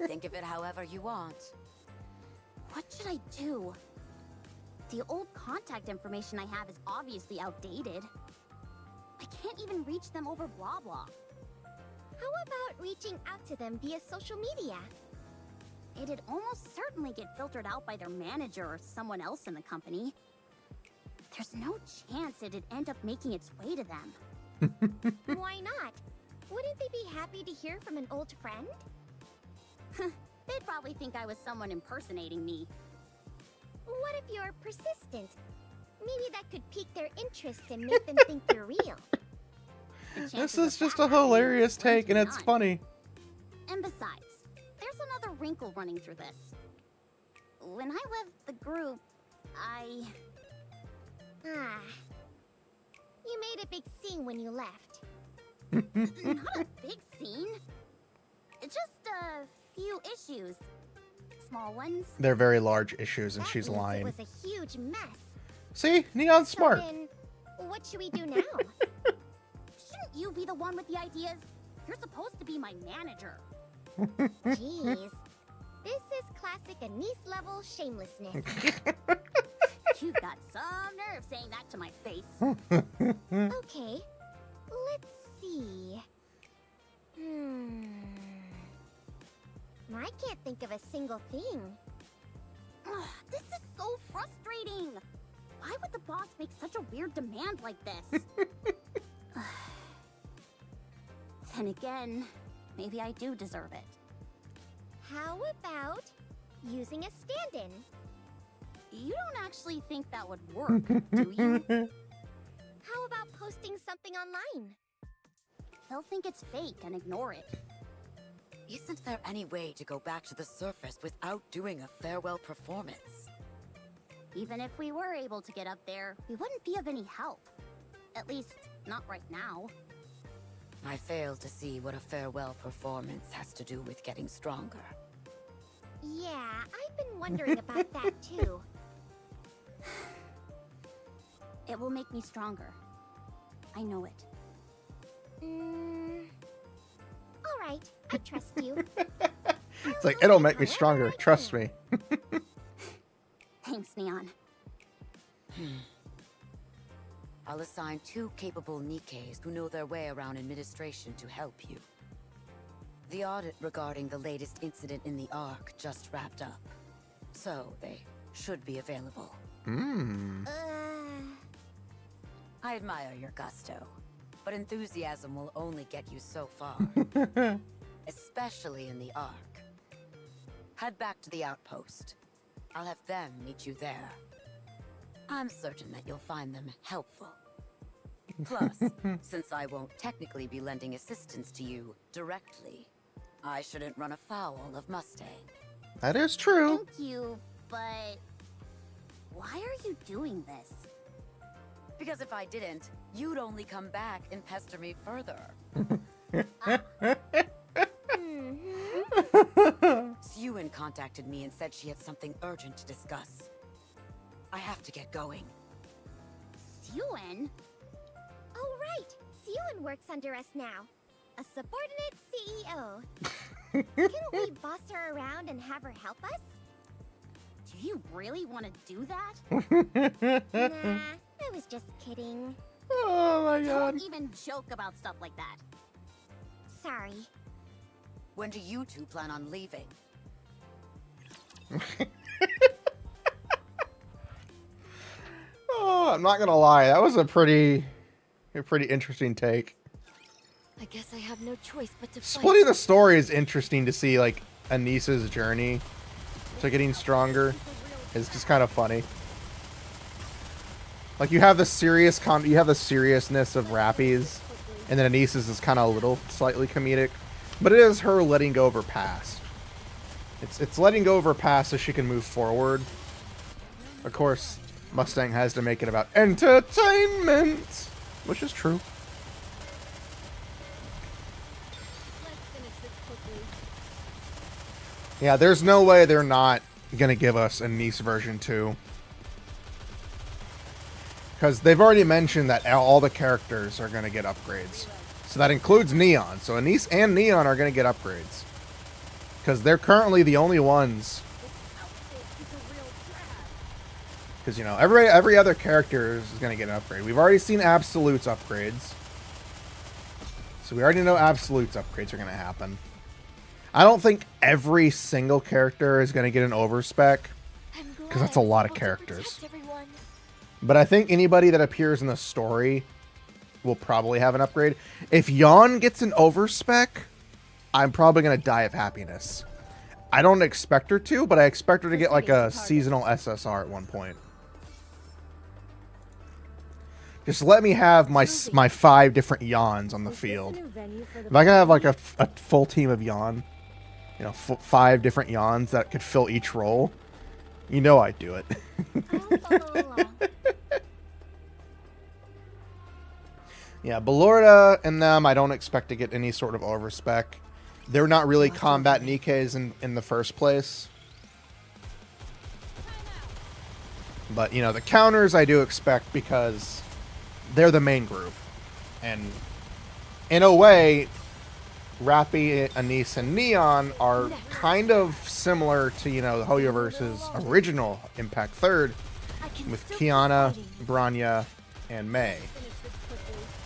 Think of it however you want. What should I do? The old contact information I have is obviously outdated. I can't even reach them over blah blah. How about reaching out to them via social media? It'd almost certainly get filtered out by their manager or someone else in the company. There's no chance it'd end up making its way to them. Why not? Wouldn't they be happy to hear from an old friend? They'd probably think I was someone impersonating me. What if you're persistent? Maybe that could pique their interest and make them think you're real. This is just a hilarious take, and it's funny. And besides, there's another wrinkle running through this. When I left the group, You made a big scene when you left. Not a big scene. Just a few issues. Small ones. They're very large issues, and she's That means lying. It was a huge mess. See? Neon's smart. So then, what should we do now? Shouldn't you be the one with the ideas? You're supposed to be my manager. Jeez. This is classic Anise level shamelessness. You've got some nerve saying that to my face. Okay. Let's see. I can't think of a single thing. This is so frustrating. Why would the boss make such a weird demand like this? Then again, maybe I do deserve it. How about using a stand-in? You don't actually think that would work, do you? How about posting something online? They'll think it's fake and ignore it. Isn't there any way to go back to the surface without doing a farewell performance? Even if we were able to get up there, we wouldn't be of any help. At least, not right now. I fail to see what a farewell performance has to do with getting stronger. Yeah, I've been wondering about that too. It will make me stronger. I know it. Alright, I trust you. It's like, it'll make me stronger. Trust me. Thanks, Neon. I'll assign 2 capable Nikkes who know their way around administration to help you. The audit regarding the latest incident in the Ark just wrapped up, so they should be available. I admire your gusto, but enthusiasm will only get you so far. Especially in the Ark. Head back to the outpost. I'll have them meet you there. I'm certain that you'll find them helpful. Plus, since I won't technically be lending assistance to you directly, I shouldn't run afoul of Mustang. That is true. Thank you, but why are you doing this? Because if I didn't, you'd only come back and pester me further. Setsuna contacted me and said she had something urgent to discuss. I have to get going. Setsuna? Oh, right. Setsuna works under us now. A subordinate CEO. Couldn't we boss her around and have her help us? Do you really want to do that? Nah, I was just kidding. Oh my god. Don't even joke about stuff like that. Sorry. When do you two plan on leaving? Oh, I'm not gonna lie. That was a pretty interesting take. I guess I have no choice but to Splitting the story is interesting to see, like, Anisa's journey to getting stronger is just kind of funny. Like, you have the seriousness of Rappies, and then Anisa's is kind of a little slightly comedic, but it is her letting go of her past. It's letting go of her past so she can move forward. Of course, Mustang has to make it about entertainment, which is true. Yeah, there's no way they're not gonna give us a Nice version 2. Because they've already mentioned that all the characters are gonna get upgrades. So that includes Neon. So Anise and Neon are gonna get upgrades. Because they're currently the only ones. Because, you know, every other character is gonna get an upgrade. We've already seen Absolute's upgrades. So we already know Absolute's upgrades are gonna happen. I don't think every single character is going to get an overspec, because that's a lot of characters. But I think anybody that appears in the story will probably have an upgrade. If Yawn gets an overspec, I'm probably going to die of happiness. I don't expect her to, but I expect her to get like a seasonal SSR at one point. Just let me have my 5 different Yawns on the field. If I can have like a full team of Yawn, you know, 5 different Yawns that could fill each role, you know I'd do it. Yeah, Ballorda and them, I don't expect to get any sort of overspec. They're not really combat Nikkes in the first place. But, you know, the counters I do expect because they're the main group. And in a way, Rappy, Anise, and Neon are kind of similar to, you know, the Hoyoverse's original Impact 3rd with Kiana, Branya, and Mei.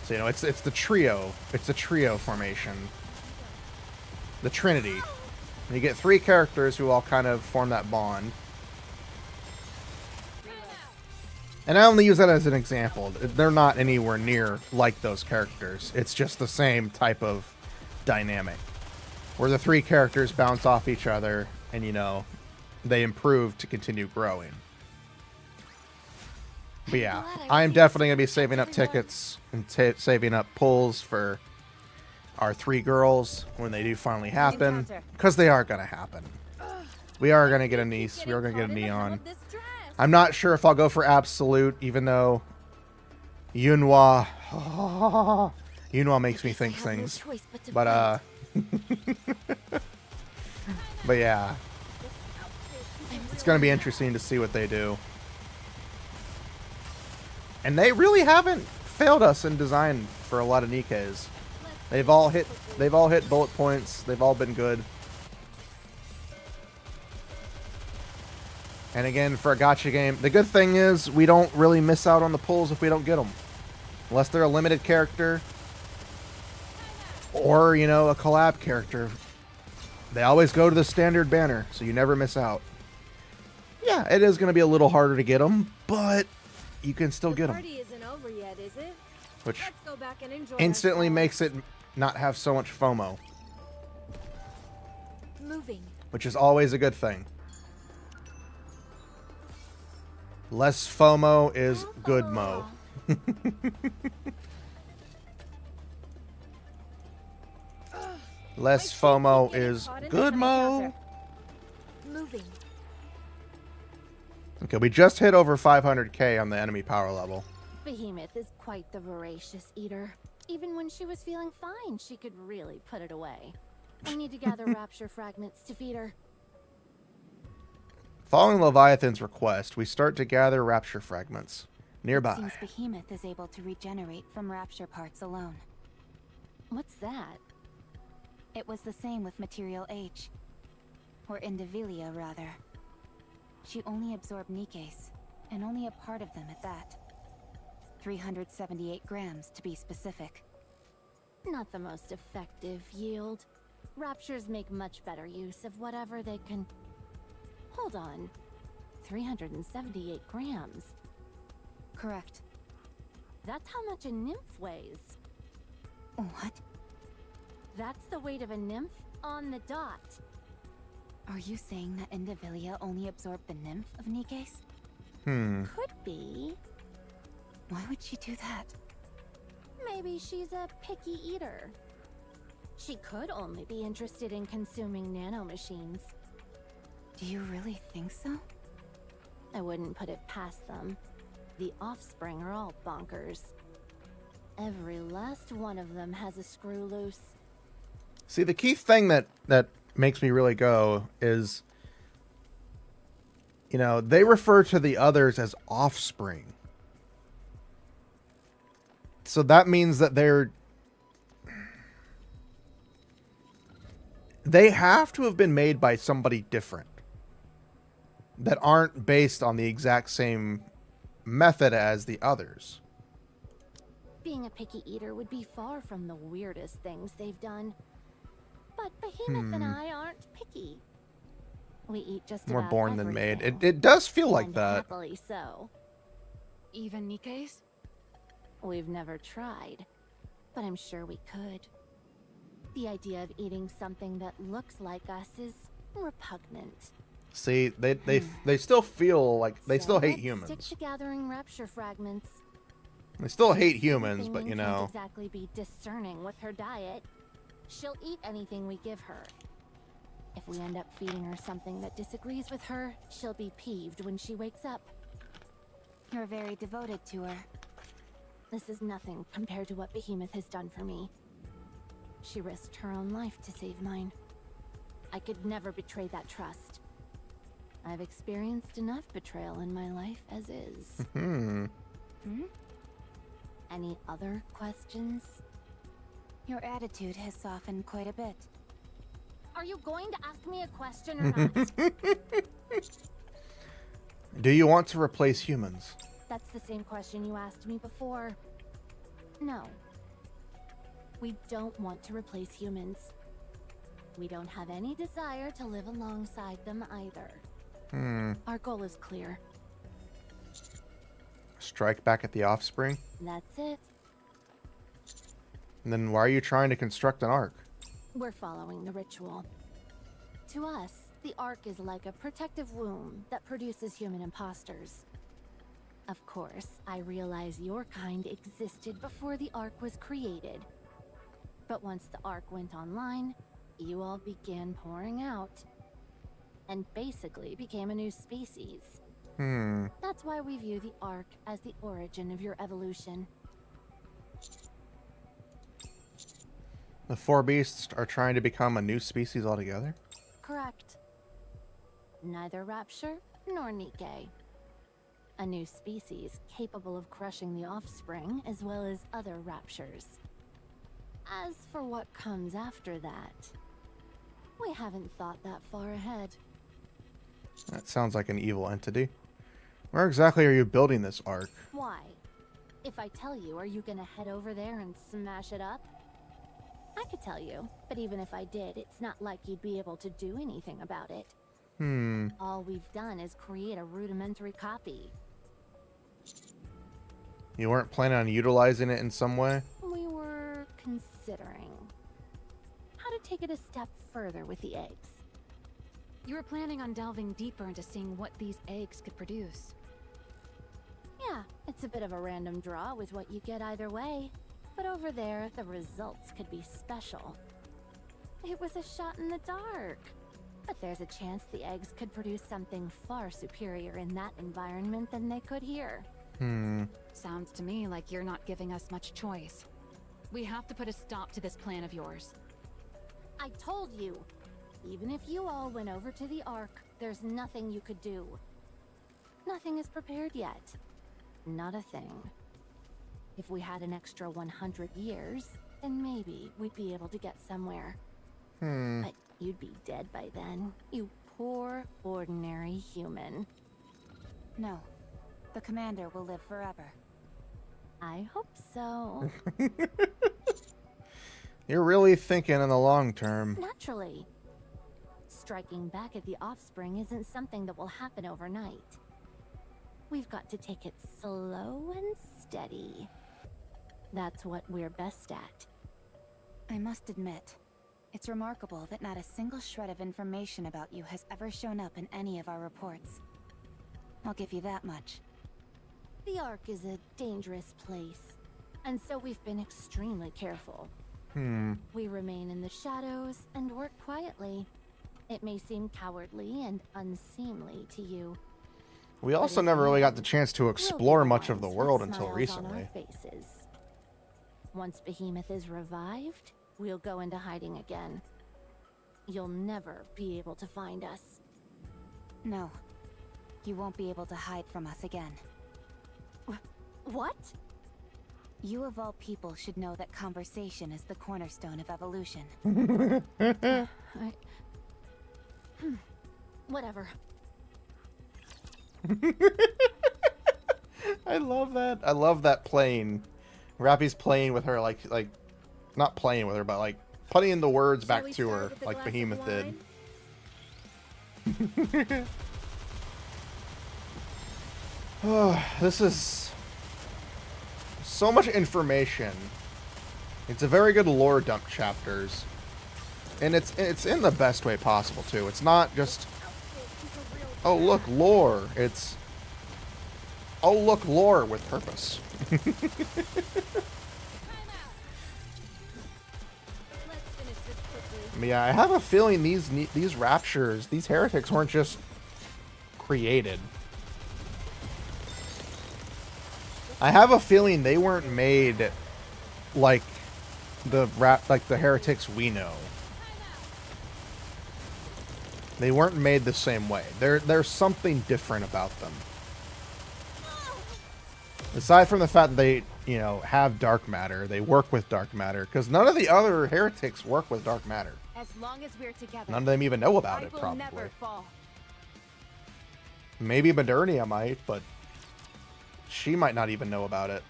So, you know, it's the trio. It's the trio formation. The Trinity. And you get 3 characters who all kind of form that bond. And I only use that as an example. They're not anywhere near like those characters. It's just the same type of dynamic where the 3 characters bounce off each other and, you know, they improve to continue growing. But yeah, I'm definitely going to be saving up tickets and saving up pulls for our 3 girls when they do finally happen, because they are going to happen. We are going to get a Nice. We are going to get a Neon. I'm not sure if I'll go for Absolute, even though Yunhua makes me think things. But, but yeah. It's going to be interesting to see what they do. And they really haven't failed us in design for a lot of Nikkes. They've all hit bullet points. They've all been good. And again, for a gacha game, the good thing is we don't really miss out on the pulls if we don't get them. Unless they're a limited character or, you know, a collab character. They always go to the standard banner, so you never miss out. Yeah, it is going to be a little harder to get them, but you can still get them. Party isn't over yet, is it? Which Let's go back and enjoy instantly ourselves. makes it not have so much FOMO. Moving. Which is always a good thing. Less FOMO is good mo. Less FOMO is good mo. Moving. Okay, we just hit over 500k on the enemy power level. Behemoth is quite the voracious eater. Even when she was feeling fine, she could really put it away. I need to gather rapture fragments to feed her. Following Leviathan's request, we start to gather rapture fragments. nearby. It seems Behemoth is able to regenerate from rapture parts alone. What's that? It was the same with Material H. Or Indivilia, rather. She only absorbed Nikke's, and only a part of them at that. 378 grams, to be specific. Not the most effective yield. Raptures make much better use of whatever they can... Hold on. 378 grams. Correct. That's how much a nymph weighs. What? That's the weight of a nymph on the dot. Are you saying that Indivilia only absorbed the nymph of Nikke's? Could be. Why would she do that? Maybe she's a picky eater. She could only be interested in consuming nanomachines. Do you really think so? I wouldn't put it past them. The offspring are all bonkers. Every last one of them has a screw loose. See, the key thing that makes me really go is, you know, they refer to the others as offspring. So that means that they have to have been made by somebody different that aren't based on the exact same method as the others. Being a picky eater would be far from the weirdest things they've done. But Behemoth and I aren't picky. We eat just More about born than made. everything. It does feel like And that. happily so. Even Nikke's? We've never tried, but I'm sure we could. The idea of eating something that looks like us is repugnant. See, they still feel like they still hate Let's humans. Stick to gathering rapture fragments. They still hate humans, but you Can't know. exactly be discerning with her diet. She'll eat anything we give her. If we end up feeding her something that disagrees with her, she'll be peeved when she wakes up. You're very devoted to her. This is nothing compared to what Behemoth has done for me. She risked her own life to save mine. I could never betray that trust. I've experienced enough betrayal in my life as is. Any other questions? Your attitude has softened quite a bit. Are you going to ask me a question or not? Do you want to replace humans? That's the same question you asked me before. No. We don't want to replace humans. We don't have any desire to live alongside them either. Our goal is clear. Strike back at the offspring? That's it. And then why are you trying to construct an ark? We're following the ritual. To us, the Ark is like a protective womb that produces human imposters. Of course, I realize your kind existed before the Ark was created. But once the Ark went online, you all began pouring out. And basically became a new species. That's why we view the Ark as the origin of your evolution. The four beasts are trying to become a new species altogether? Correct. Neither Rapture nor Nikke. A new species capable of crushing the offspring as well as other Raptures. As for what comes after that, we haven't thought that far ahead. That sounds like an evil entity. Where exactly are you building this ark? Why? If I tell you, are you gonna head over there and smash it up? I could tell you, but even if I did, it's not like you'd be able to do anything about it. All we've done is create a rudimentary copy. You weren't planning on utilizing it in some way? We were considering how to take it a step further with the eggs. You were planning on delving deeper into seeing what these eggs could produce. Yeah, it's a bit of a random draw with what you get either way. But over there, the results could be special. It was a shot in the dark. But there's a chance the eggs could produce something far superior in that environment than they could here. Sounds to me like you're not giving us much choice. We have to put a stop to this plan of yours. I told you, even if you all went over to the Ark, there's nothing you could do. Nothing is prepared yet. not a thing. If we had an extra 100 years, then maybe we'd be able to get somewhere. But you'd be dead by then, you poor, ordinary human. No. The commander will live forever. I hope so. You're really thinking in the long term. Naturally. Striking back at the offspring isn't something that will happen overnight. We've got to take it slow and steady. That's what we're best at. I must admit, it's remarkable that not a single shred of information about you has ever shown up in any of our reports. I'll give you that much. The Ark is a dangerous place, and so we've been extremely careful. We remain in the shadows and work quietly. It may seem cowardly and unseemly to you. We also never really got the chance to explore much of the world until recently. Once Behemoth is revived, we'll go into hiding again. You'll never be able to find us. No. You won't be able to hide from us again. What? You of all people should know that conversation is the cornerstone of evolution. Whatever. I love that. I love that playing. Rappy's playing with her like not playing with her, but like putting the words back to her like Behemoth did. Oh, this is so much information. It's a very good lore dump chapters. And it's in the best way possible too. It's not just, oh look, lore. It's, oh look, lore with purpose. Yeah, I have a feeling these raptures, these heretics weren't just created. I have a feeling they weren't made like the heretics we know. They weren't made the same way. There's something different about them. Aside from the fact that they, you know, have dark matter, they work with dark matter, because none of the other heretics work with dark matter. As long as we're together, None of them even know about it, I will probably. never fall. Maybe Modernia might, but she might not even know about it.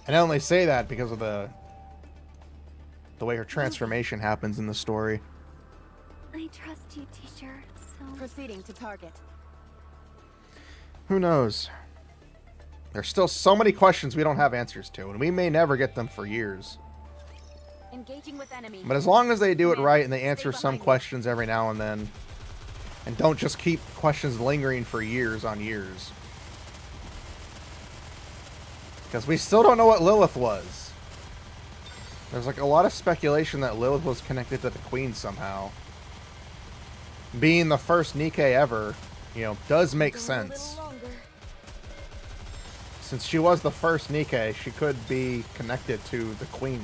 And I only say that because of the way her transformation happens in the story. I trust you, teacher, so... Proceeding to target. Who knows? There's still so many questions we don't have answers to, and we may never get them for years. Engaging with enemy. But as long as they do it right and they answer some questions every now and then, and don't just keep questions lingering for years on years. Because we still don't know what Lilith was. There's like a lot of speculation that Lilith was connected to the Queen somehow. Being the first Nikke ever, you know, does make sense. Since she was the first Nikke, she could be connected to the Queen.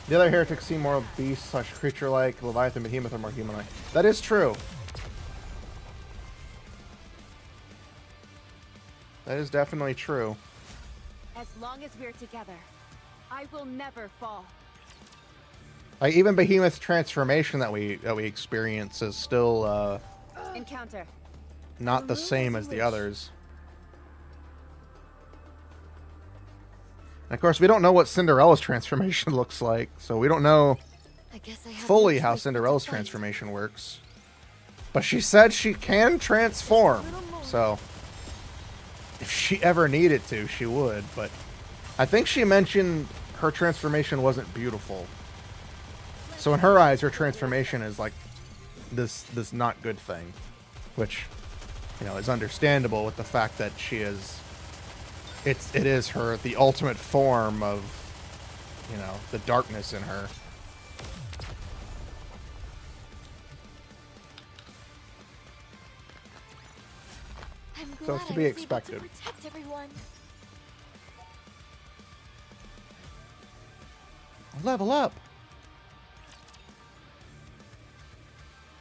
The other heretics seem more beast / creature-like. Leviathan, Behemoth are more human-like. That is true. That is definitely true. As long as we're together, I will never fall. Like even Behemoth's transformation that we experience is still Encounter. not the same as the others. And of course, we don't know what Cinderella's transformation looks like, so we don't know fully how Cinderella's transformation works. But she said she can transform, so if she ever needed to, she would. But I think she mentioned her transformation wasn't beautiful. So in her eyes, her transformation is like this not good thing, which, you know, is understandable with the fact that she is. It is her, the ultimate form of, you know, the darkness in her. So it's to be expected. Level up.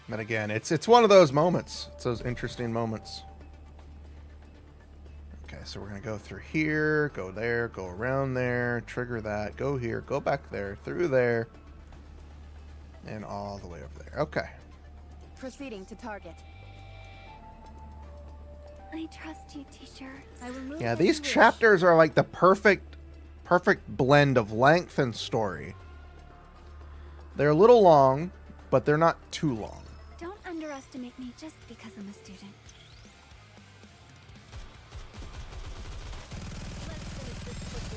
But again, it's one of those moments. It's those interesting moments. so we're going to go through here, go there, go around there, trigger that, go here, go back there, through there, and all the way over there. Okay. Proceeding to target. I trust you, teacher. I will move Yeah, as these you wish. chapters are like the perfect blend of length and story. They're a little long, but they're not too long. Don't underestimate me just because I'm a student.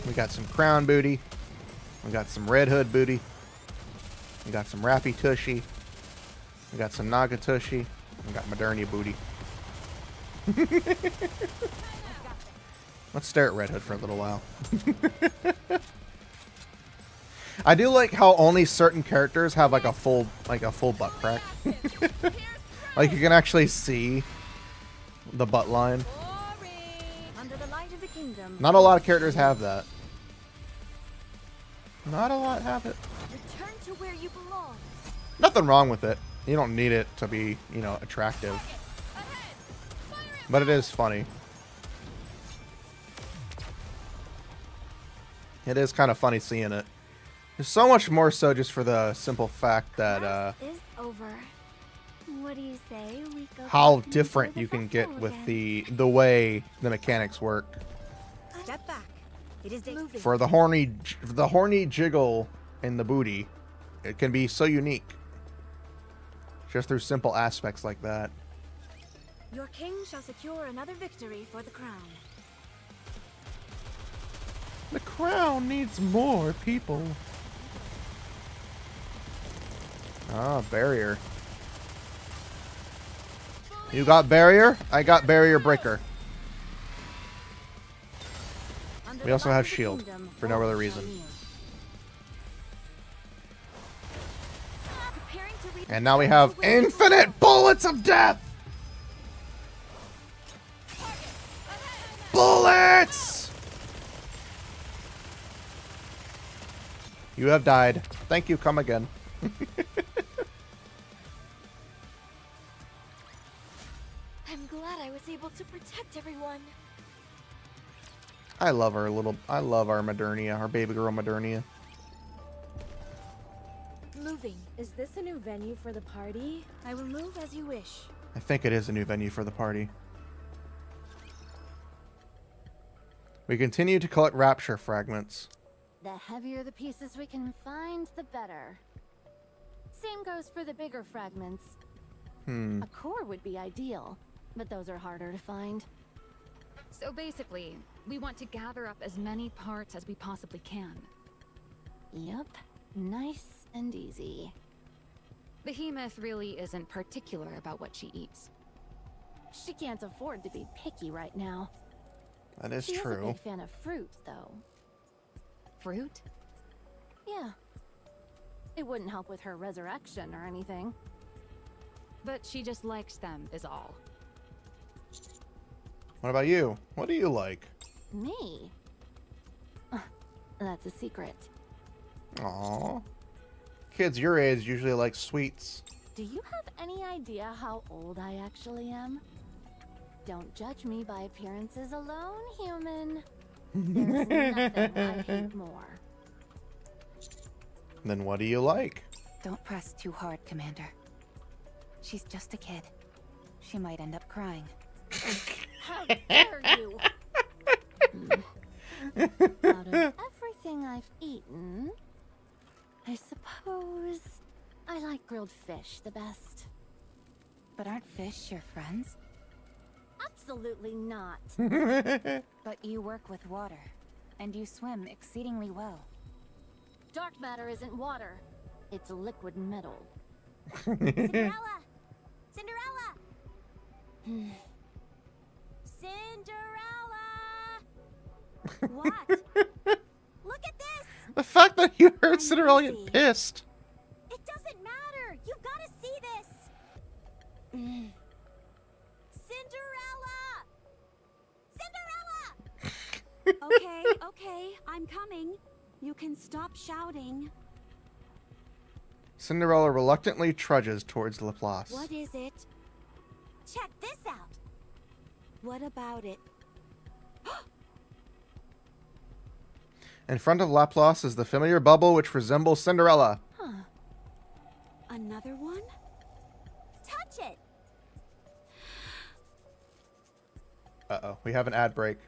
We got some crown booty. We got some red hood booty. We got some rappy tushy. We got some naga tushy. We got Modernia booty. Let's stare at Red Hood for a little while. I do like how only certain characters have like a full butt crack. Like you can actually see the butt line. Under the light of the kingdom. Not a lot of characters have that. Not a lot have it. Return to where you belong. Nothing wrong with it. You don't need it to be, you know, attractive. But it is funny. It is kind of funny seeing it. There's so much more so just for the simple fact that Is over. What do you say? We go how back and different enjoy you the can get festival with again. the way the mechanics work. Step back. It is moving. For the horny jiggle in the booty, it can be so unique. Just through simple aspects like that. Your king shall secure another victory for the crown. The crown needs more people. Ah, barrier. You got barrier? I got barrier breaker. We also have shield for no other reason. And now we have infinite bullets of death! Bullets! You have died. Thank you, come again. I'm glad I was able to protect everyone. I love our Modernia, our baby girl Modernia. Moving. Is this a new venue for the party? I will move as you wish. I think it is a new venue for the party. We continue to collect rapture fragments. The heavier the pieces we can find, the better. Same goes for the bigger fragments. A core would be ideal, but those are harder to find. So basically, we want to gather up as many parts as we possibly can. Yep, nice and easy. Behemoth really isn't particular about what she eats. She can't afford to be picky right now. That is She is a true. big fan of fruit, though. Fruit? Yeah. It wouldn't help with her resurrection or anything. But she just likes them, is all. What about you? What do you like? Me? That's a secret. Aww. Kids your age usually like sweets. Do you have any idea how old I actually am? Don't judge me by appearances alone, human. There's nothing I hate more. Then what do you like? Don't press too hard, Commander. She's just a kid. She might end up crying. How dare you! Out of everything I've eaten, I suppose I like grilled fish the best. But aren't fish your friends? Absolutely not. But you work with water, and you swim exceedingly well. Dark matter isn't water. It's liquid metal. Cinderella! Cinderella! Cinderella! What? Look at this! The fact that you heard Cinderella get pissed. It doesn't matter! You've got to see this! Cinderella! Cinderella! Okay, I'm coming. You can stop shouting. Cinderella reluctantly trudges towards Laplace. What is it? Check this out! What about it? In front of Laplace is the familiar bubble which resembles Cinderella. Huh. Another one? Touch it! Uh-oh, we have an ad break.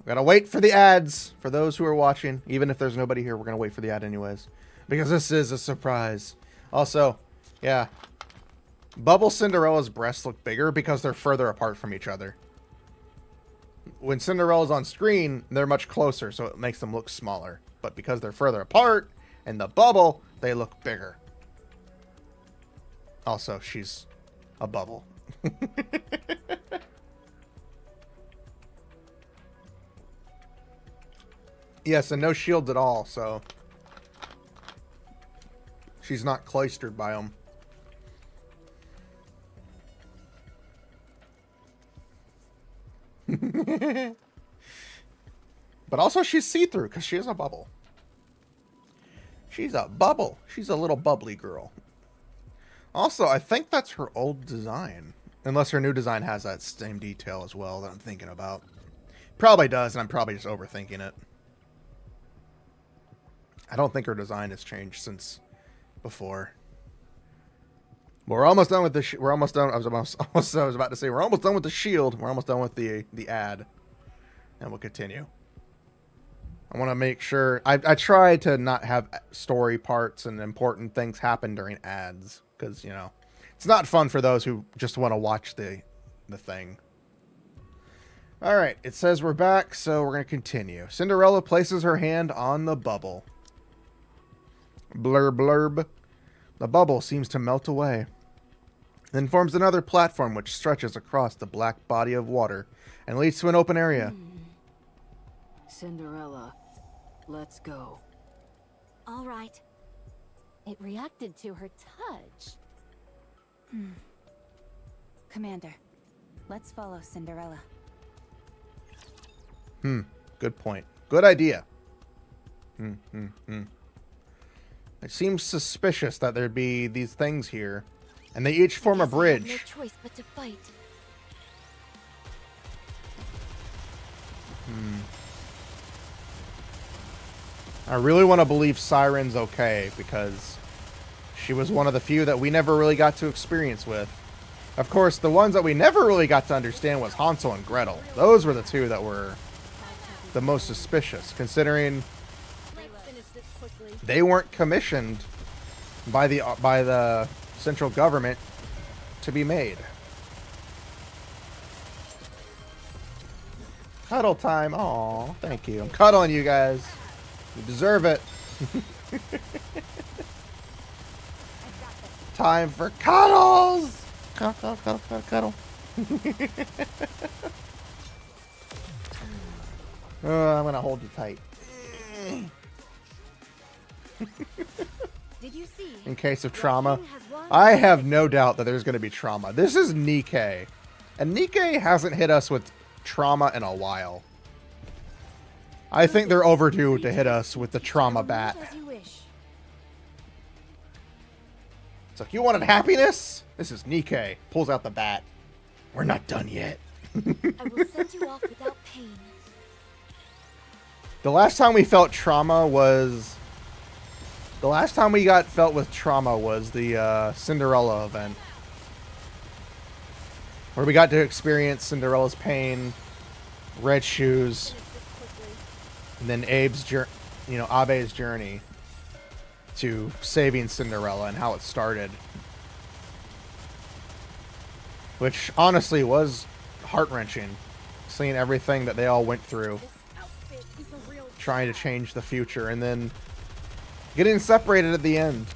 We gotta wait for the ads for those who are watching. Even if there's nobody here, we're gonna wait for the ad anyways. Because this is a surprise. Also, yeah. Bubble Cinderella's breasts look bigger because they're further apart from each other. When Cinderella's on screen, they're much closer, so it makes them look smaller. But because they're further apart, in the bubble, they look bigger. Also, she's a bubble. Yes, and no shields at all, so she's not cloistered by them. But also she's see-through because she is a bubble. She's a bubble. She's a little bubbly girl. Also, I think that's her old design. Unless her new design has that same detail as well that I'm thinking about. Probably does, and I'm probably just overthinking it. I don't think her design has changed since before. But we're almost done with the. We're almost done. I was about to say we're almost done with the shield. We're almost done with the ad, and we'll continue. I want to make sure. I try to not have story parts and important things happen during ads because you know it's not fun for those who just want to watch the thing. All right, it says we're back, so we're gonna continue. Cinderella places her hand on the bubble. Blurb, blurb. The bubble seems to melt away, then forms another platform which stretches across the black body of water and leads to an open area. Cinderella, let's go. All right. It reacted to her touch. Commander, let's follow Cinderella. Good point. Good idea. It seems suspicious that there'd be these things here, and they each form a bridge. No choice but to fight. I really want to believe Siren's okay because she was one of the few that we never really got to experience with. Of course, the ones that we never really got to understand was Hansel and Gretel. Those were the two that were the most suspicious, considering they weren't commissioned by the central government to be made. Cuddle time. Aw, thank you. I'm cuddling you guys. You deserve it. Time for cuddles. Cuddle, cuddle, cuddle, cuddle. I'm gonna hold you tight. Did you see? In case of trauma. I have no doubt that there's going to be trauma. This is Nikke. And Nikke hasn't hit us with trauma in a while. I think they're overdue to hit us with the trauma bat. It's like, you wanted happiness? This is Nikke. Pulls out the bat. We're not done yet. I will send you off without pain. The last time we felt trauma was... The last time we got felt with trauma was the Cinderella event. Where we got to experience Cinderella's pain, red shoes, and then Abe's journey to saving Cinderella and how it started. Which honestly was heart-wrenching, seeing everything that they all went through, trying to change the future, and then getting separated at the end.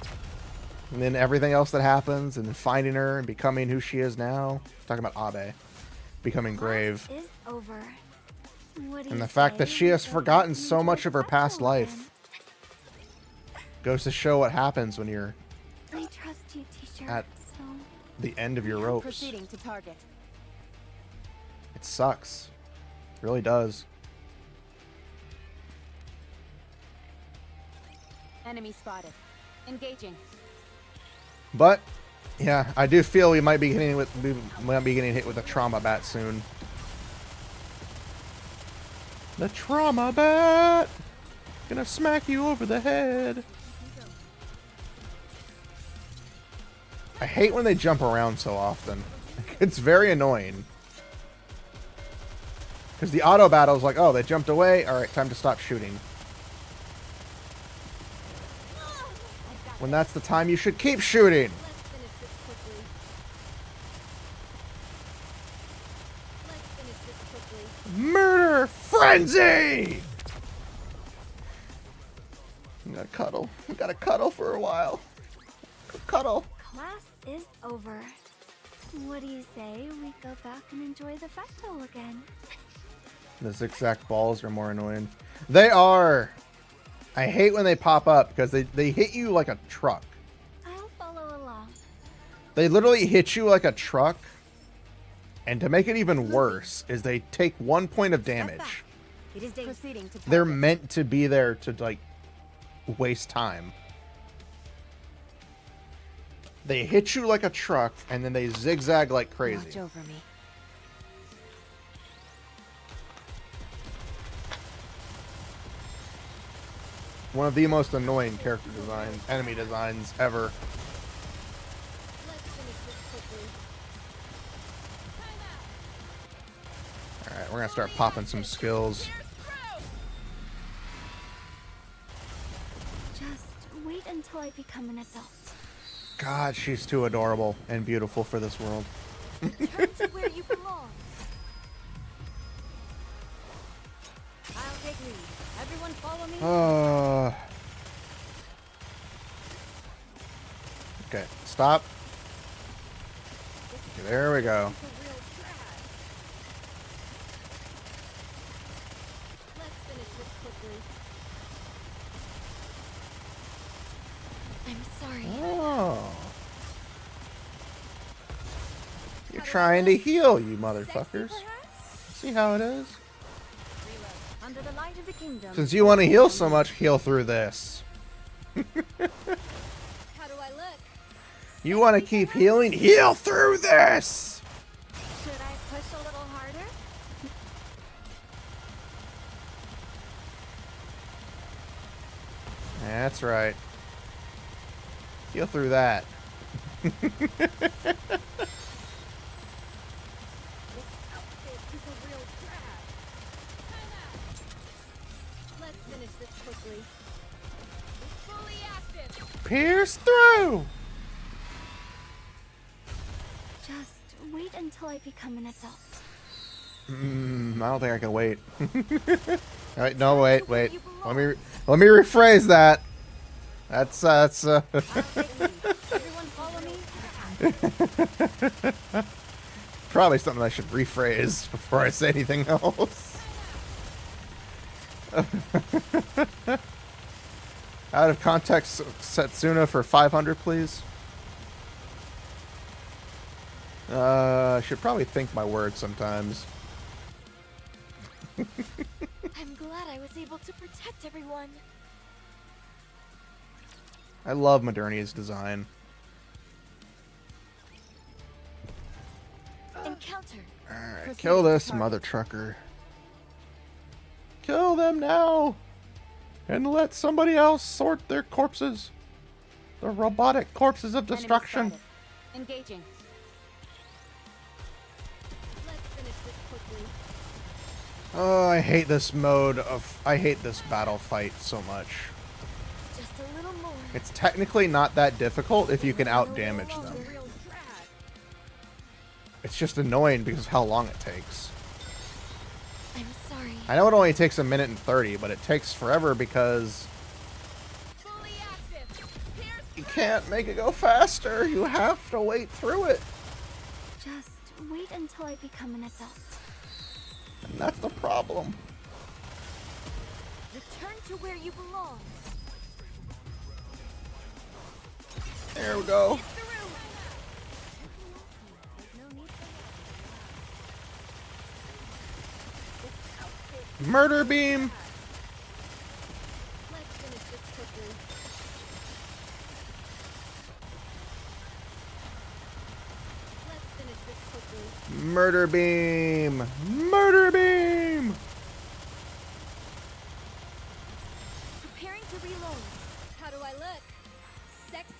And then everything else that happens, and then finding her and becoming who she is now. Talking about Abe. Becoming Grave. Is over. And the fact that she has forgotten so much of her past life. Goes to show what happens when you're I trust you, teacher. at the end of your ropes. Proceeding to target. It sucks. It really does. Enemy spotted. Engaging. But yeah, I do feel we might be getting hit with a trauma bat soon. The trauma bat! Gonna smack you over the head. I hate when they jump around so often. It's very annoying. Because the auto battle is like, oh, they jumped away. Alright, time to stop shooting. When that's the time you should keep shooting. Murder frenzy! I'm gonna cuddle. We gotta cuddle for a while. Cuddle. Class is over. What do you say we go back and enjoy the festival again? The zigzag balls are more annoying. They are! I hate when they pop up because they hit you like a truck. I'll follow along. They literally hit you like a truck. And to make it even worse is they take 1 point of damage. It is proceeding to They're meant to be there to like waste time. They hit you like a truck and then they zigzag like crazy. Watch over me. One of the most annoying character designs, enemy designs ever. Alright, we're gonna start popping some skills. Just wait until I become an adult. God, she's too adorable and beautiful for this world. Return to where you belong. I'll take lead. Everyone follow me. Okay, stop. Okay, there we go. Let's finish this quickly. I'm sorry. Oh. You're trying to heal, you motherfuckers. See how it is? Under the light of the kingdom. Since you want to heal so much, heal through this. How do I look? You want to keep healing? Heal through this! Should I push a little harder? That's right. Heal through that. Let's finish this quickly. Fully active. Pierce through! Just wait until I become an adult. I don't think I can wait. Alright, no, wait. Let me rephrase that. That's Everyone follow me. probably something I should rephrase before I say anything else. Out of context, Setsuna for 500, please. I should probably think my words sometimes. I'm glad I was able to protect everyone. I love Modernia's design. Encounter. Alright, kill this mother trucker. Kill them now! And let somebody else sort their corpses. The robotic corpses of destruction. Engaging. Let's finish this quickly. Oh, I hate this mode of... I hate this battle fight so much. Just a little more. It's technically not that difficult if you can out-damage them. It's just annoying because of how long it takes. I'm sorry. I know it only takes 1 minute and 30, but it takes forever because... You can't make it go faster. You have to wait through it. Just wait until I become an adult. And that's the problem. Return to where you belong. There we go. Murder beam. Let's finish this quickly. Let's finish this quickly. Murder beam. Murder beam.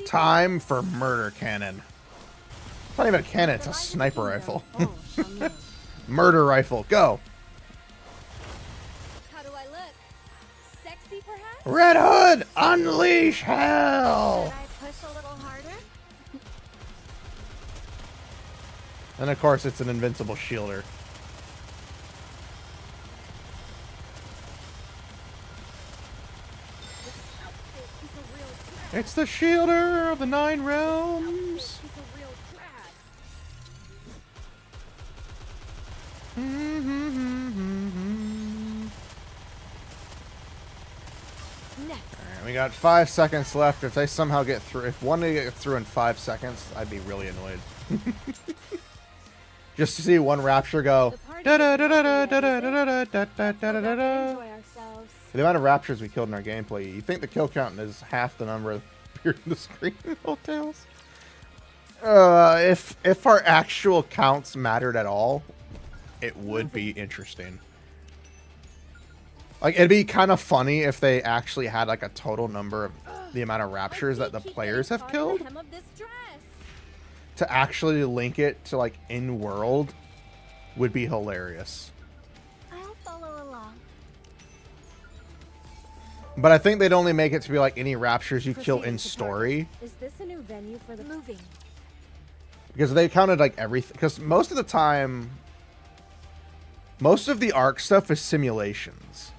Time for murder cannon. It's not even a cannon, it's a sniper rifle. Murder rifle, go! How do I look? Sexy, perhaps? Red Hood, unleash hell! Should I push a little harder? And of course, it's an invincible shielder. It's the shielder of the 9 realms. Alright, we got 5 seconds left. If they somehow get through, if one they get through in 5 seconds, I'd be really annoyed. Just to see one Rapture go. Da da da da da da da da da da da da da. The amount of Raptures we killed in our gameplay, you think the kill count is half the number appeared in the screen in Hotels? If our actual counts mattered at all, it would be interesting. Like, it'd be kind of funny if they actually had like a total number of the amount of Raptures that the players have killed. To actually link it to like in-world would be hilarious. I'll follow along. But I think they'd only make it to be like any Raptures you kill in story. Is this a new venue for the moving? Because they counted like everything. Because most of the time, most of the arc stuff is simulations.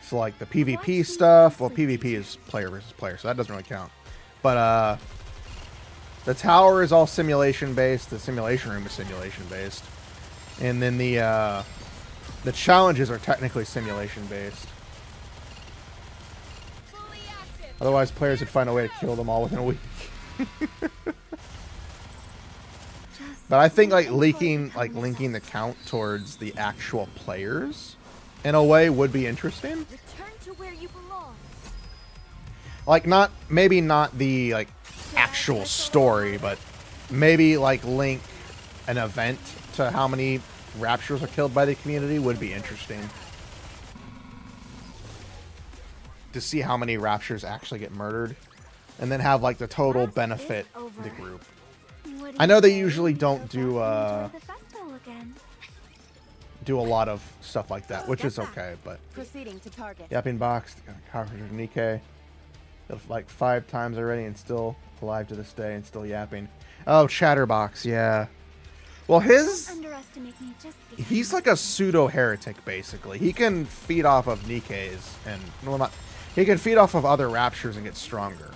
So like the PvP stuff, well, PvP is player versus player, so that doesn't really count. But the tower is all simulation based. The simulation room is simulation based, and then the challenges are technically simulation based. Otherwise, players would find a way to kill them all within a week. But I think like linking the count towards the actual players in a way would be interesting. Return to where you belong. Like maybe not the like actual story, but maybe like link an event to how many Raptures are killed by the community would be interesting. To see how many Raptures actually get murdered, and then have like the total benefit the group. I know they usually don't do a lot of stuff like that, which is okay, but Proceeding to target. Yapping Box, Nikke, like 5 times already and still alive to this day and still yapping. Oh, Chatterbox, yeah. Well, he's like a pseudo heretic basically. He can feed off of Nikke's and he can feed off of other Raptures and get stronger.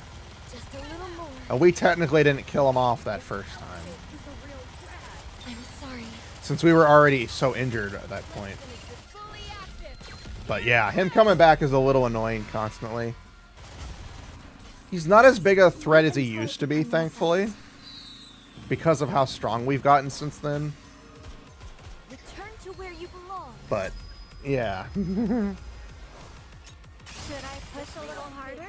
And we technically didn't kill him off that first time. I'm sorry. Since we were already so injured at that point. But yeah, him coming back is a little annoying constantly. He's not as big a threat as he used to be, thankfully. Because of how strong we've gotten since then. Return to where you belong. But, yeah. Should I push a little harder?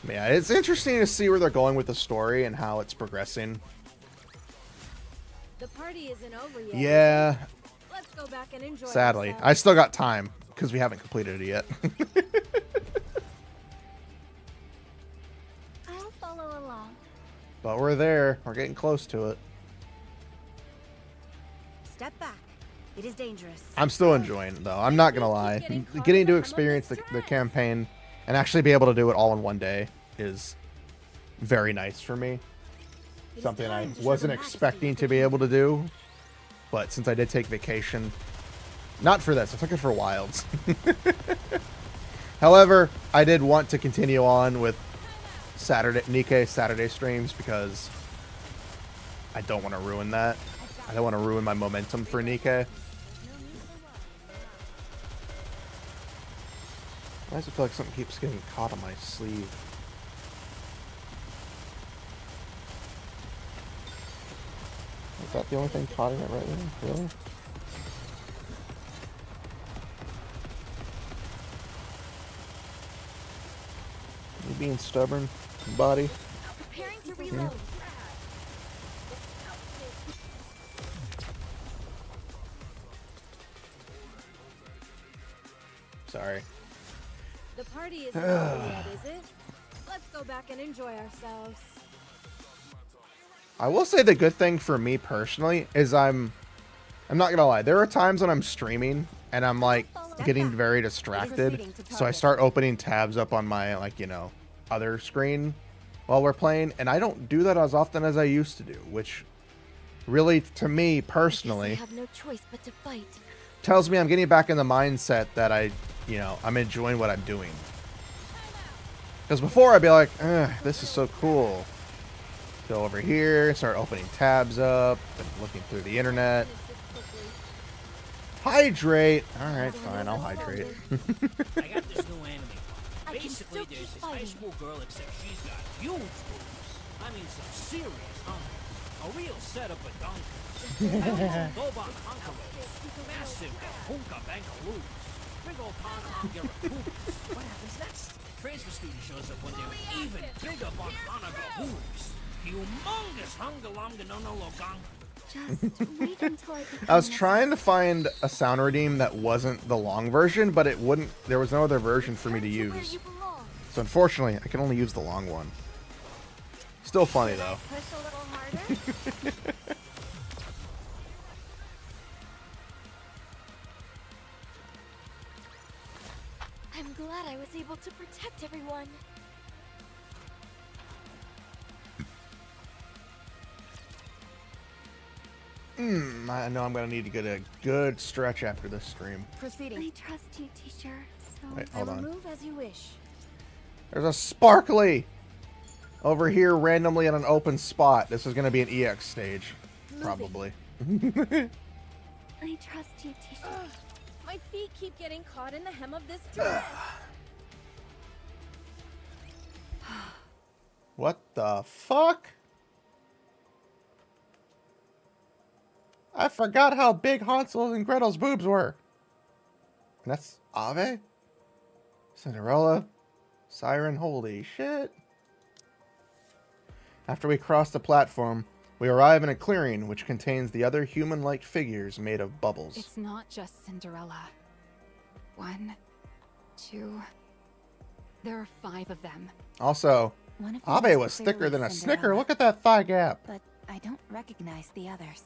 Yeah, it's interesting to see where they're going with the story and how it's progressing. The party isn't over yet. Yeah. Let's go back and enjoy Sadly. ourselves. I still got time, because we haven't completed it yet. I'll follow along. But we're there. We're getting close to it. Step back. It is dangerous. I'm still enjoying it, though. I'm not going to lie. Getting to experience the campaign and actually be able to do it all in one day is very nice for me. Something I wasn't expecting to be able to do. But since I did take vacation, not for this, I took it for Wilds. However, I did want to continue on with Nikke Saturday streams because I don't want to ruin that. I don't want to ruin my momentum for Nikke. Why does it feel like something keeps getting caught on my sleeve? Is that the only thing caught in it right now? Really? You being stubborn, body? Preparing to reload. Sorry. The party isn't over yet, is it? Let's go go back and enjoy ourselves. I will say the good thing for me personally is I'm not gonna lie. There are times when I'm streaming and I'm like getting very distracted, so I start opening tabs up on my other screen while we're playing, and I don't do that as often as I used to do, which really, to me personally, I have no choice but to fight. tells me I'm getting back in the mindset that I'm enjoying what I'm doing. Because before I'd be like, this is so cool. Go over here, start opening tabs up, and looking through the internet. Hydrate! Alright, fine, I'll hydrate. I got this new anime. Basically, there's this high school girl, except she's got huge boobs. I mean, some serious hunkers. A real setup of donkeys. I mean, some Doban hunkaroos. Massive hunka bankaroos. Big old Panhanga boobs. What happens next? Transfer student shows up one day with even bigger Banhanaga boobs. Humongous hungalonga no no logang. Just wait until I I was trying to find a sound redeem that wasn't the long version, but it wouldn't. There was no other version for me to use. So unfortunately, I can only use the long one. Still funny though. push a little harder. I'm glad I was able to protect everyone. I know I'm gonna need to get a good stretch after this stream. Proceeding. I trust you, teacher. So Wait, I hold will on. move as you wish. There's a sparkly over here randomly in an open spot. This is gonna be an EX stage, probably. I trust you, teacher. My feet keep getting caught in the hem of this dress. What the fuck? I forgot how big Hansel's and Gretel's boobs were. And that's Ave? Cinderella? Siren? Holy shit. After we cross the platform, we arrive in a clearing which contains the other human-like figures made of bubbles. It's not just Cinderella. 1, 2. There are 5 of them. Also, One of them Ave is was thicker clearly than a Cinderella, Snicker. Look at that thigh gap. But I don't recognize the others.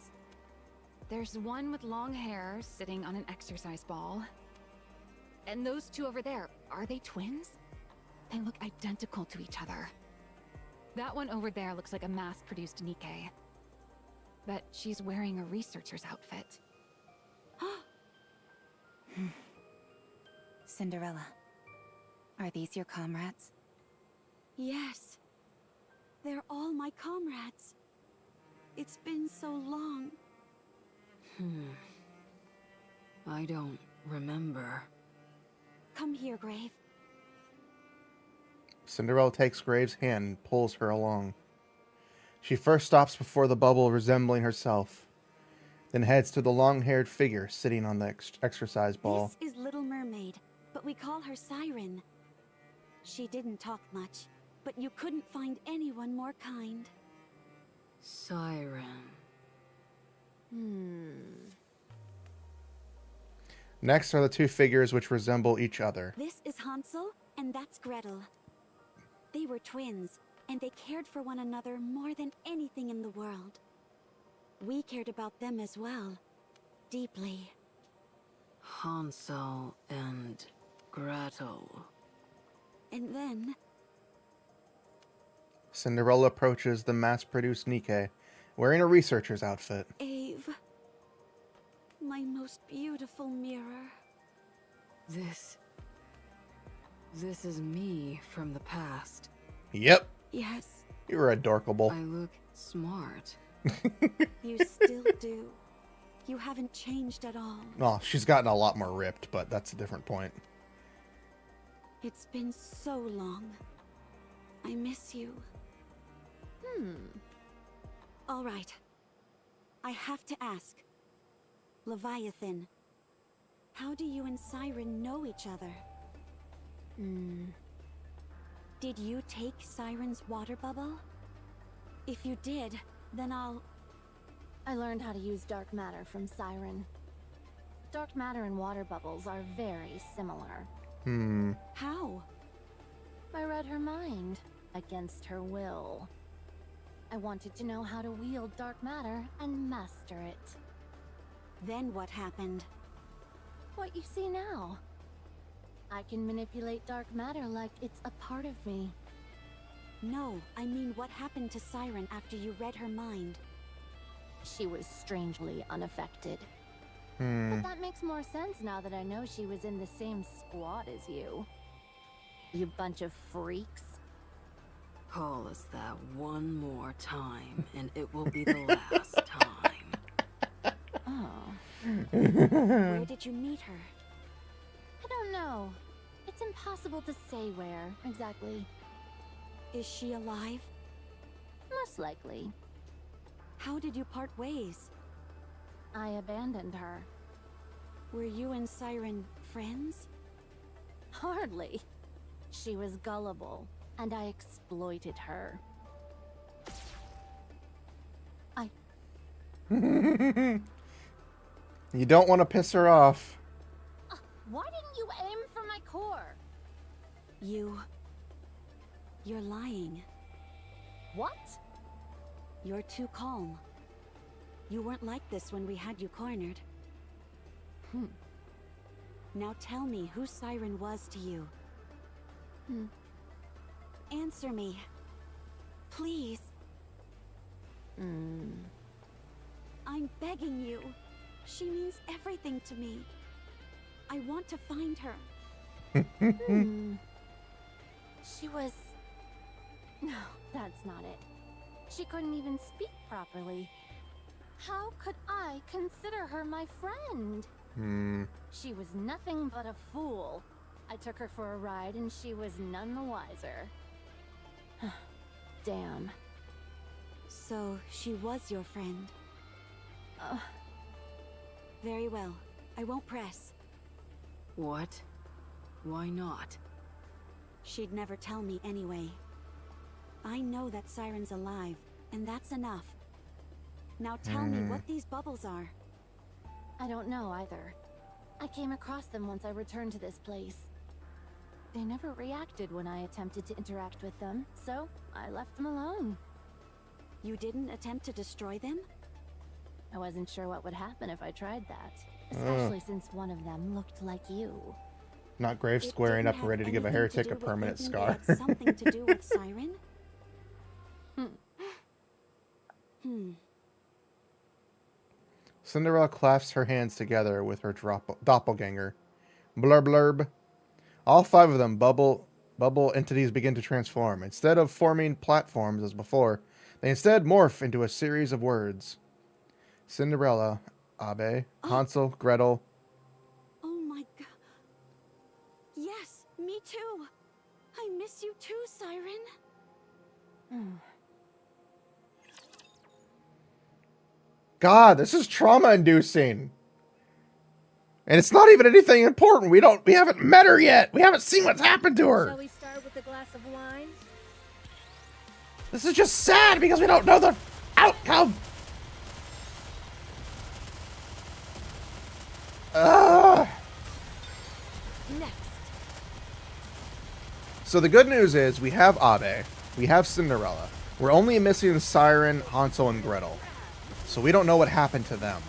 There's one with long hair sitting on an exercise ball. And those 2 over there, are they twins? They look identical to each other. That one over there looks like a mass-produced Nikke. But she's wearing a researcher's outfit. Cinderella, are these your comrades? Yes. They're all my comrades. It's been so long. I don't remember. Come here, Grave. Cinderella takes Grave's hand and pulls her along. She first stops before the bubble resembling herself, then heads to the long-haired figure sitting on the exercise ball. This is Little Mermaid, but we call her Siren. She didn't talk much, but you couldn't find anyone more kind. Siren. Next are the 2 figures which resemble each other. This is Hansel, and that's Gretel. They were twins, and they cared for one another more than anything in the world. We cared about them as well, deeply. Hansel and Gretel. And then... Cinderella approaches the mass-produced Nikke, wearing a researcher's outfit. Ave. My most beautiful mirror. This is me from the past. Yep. Yes. You were adorkable. I look smart. You still do. You haven't changed at all. Oh, she's gotten a lot more ripped, but that's a different point. It's been so long. I miss you. All right. I have to ask. Leviathan, how do you and Siren know each other? Did you take Siren's water bubble? If you did, then I learned how to use dark matter from Siren. Dark matter and water bubbles are very similar. How? I read her mind. against her will. I wanted to know how to wield dark matter and master it. Then what happened? What you see now. I can manipulate dark matter like it's a part of me. No, I mean what happened to Siren after you read her mind? She was strangely unaffected. Hmm. But that makes more sense now that I know she was in the same squad as you. You bunch of freaks. Call us that one more time, and it will be the last time. Oh. Where did you meet her? I don't know. It's impossible to say where, exactly. Is she alive? Most likely. How did you part ways? I abandoned her. Were you and Siren friends? Hardly. She was gullible, and I exploited her. You don't want to piss her off. Why didn't you aim for my core? You're lying. What? You're too calm. You weren't like this when we had you cornered. Now tell me who Siren was to you. Answer me. Please. I'm begging you. She means everything to me. I want to find her. She was... No, that's not it. She couldn't even speak properly. How could I consider her my friend? She was nothing but a fool. I took her for a ride and she was none the wiser. Damn. So, she was your friend. Very well. I won't press. What? Why not? She'd never tell me anyway. I know that Siren's alive, and that's enough. Now tell me what these bubbles are. I don't know either. I came across them once I returned to this place. They never reacted when I attempted to interact with them, so I left them alone. You didn't attempt to destroy them? I wasn't sure what would happen if I tried that, especially since one of them looked like you. Not grave squaring up and ready to give a heretic a permanent scar. Something to do with Siren? Cinderella clasps her hands together with her doppelganger. Blurb blurb. All 5 of them bubble entities begin to transform. Instead of forming platforms as before, they instead morph into a series of words. Cinderella, Abe, Hansel, Gretel. Oh my god. Yes, me too. I miss you too, Siren. God, this is trauma-inducing. And it's not even anything important. We haven't met her yet. We haven't seen what's happened to her. Shall we start with a glass of wine? This is just sad because we don't know the outcome. Next. So the good news is we have Abe, we have Cinderella. We're only missing Siren, Hansel, and Gretel. So we don't know what happened to them.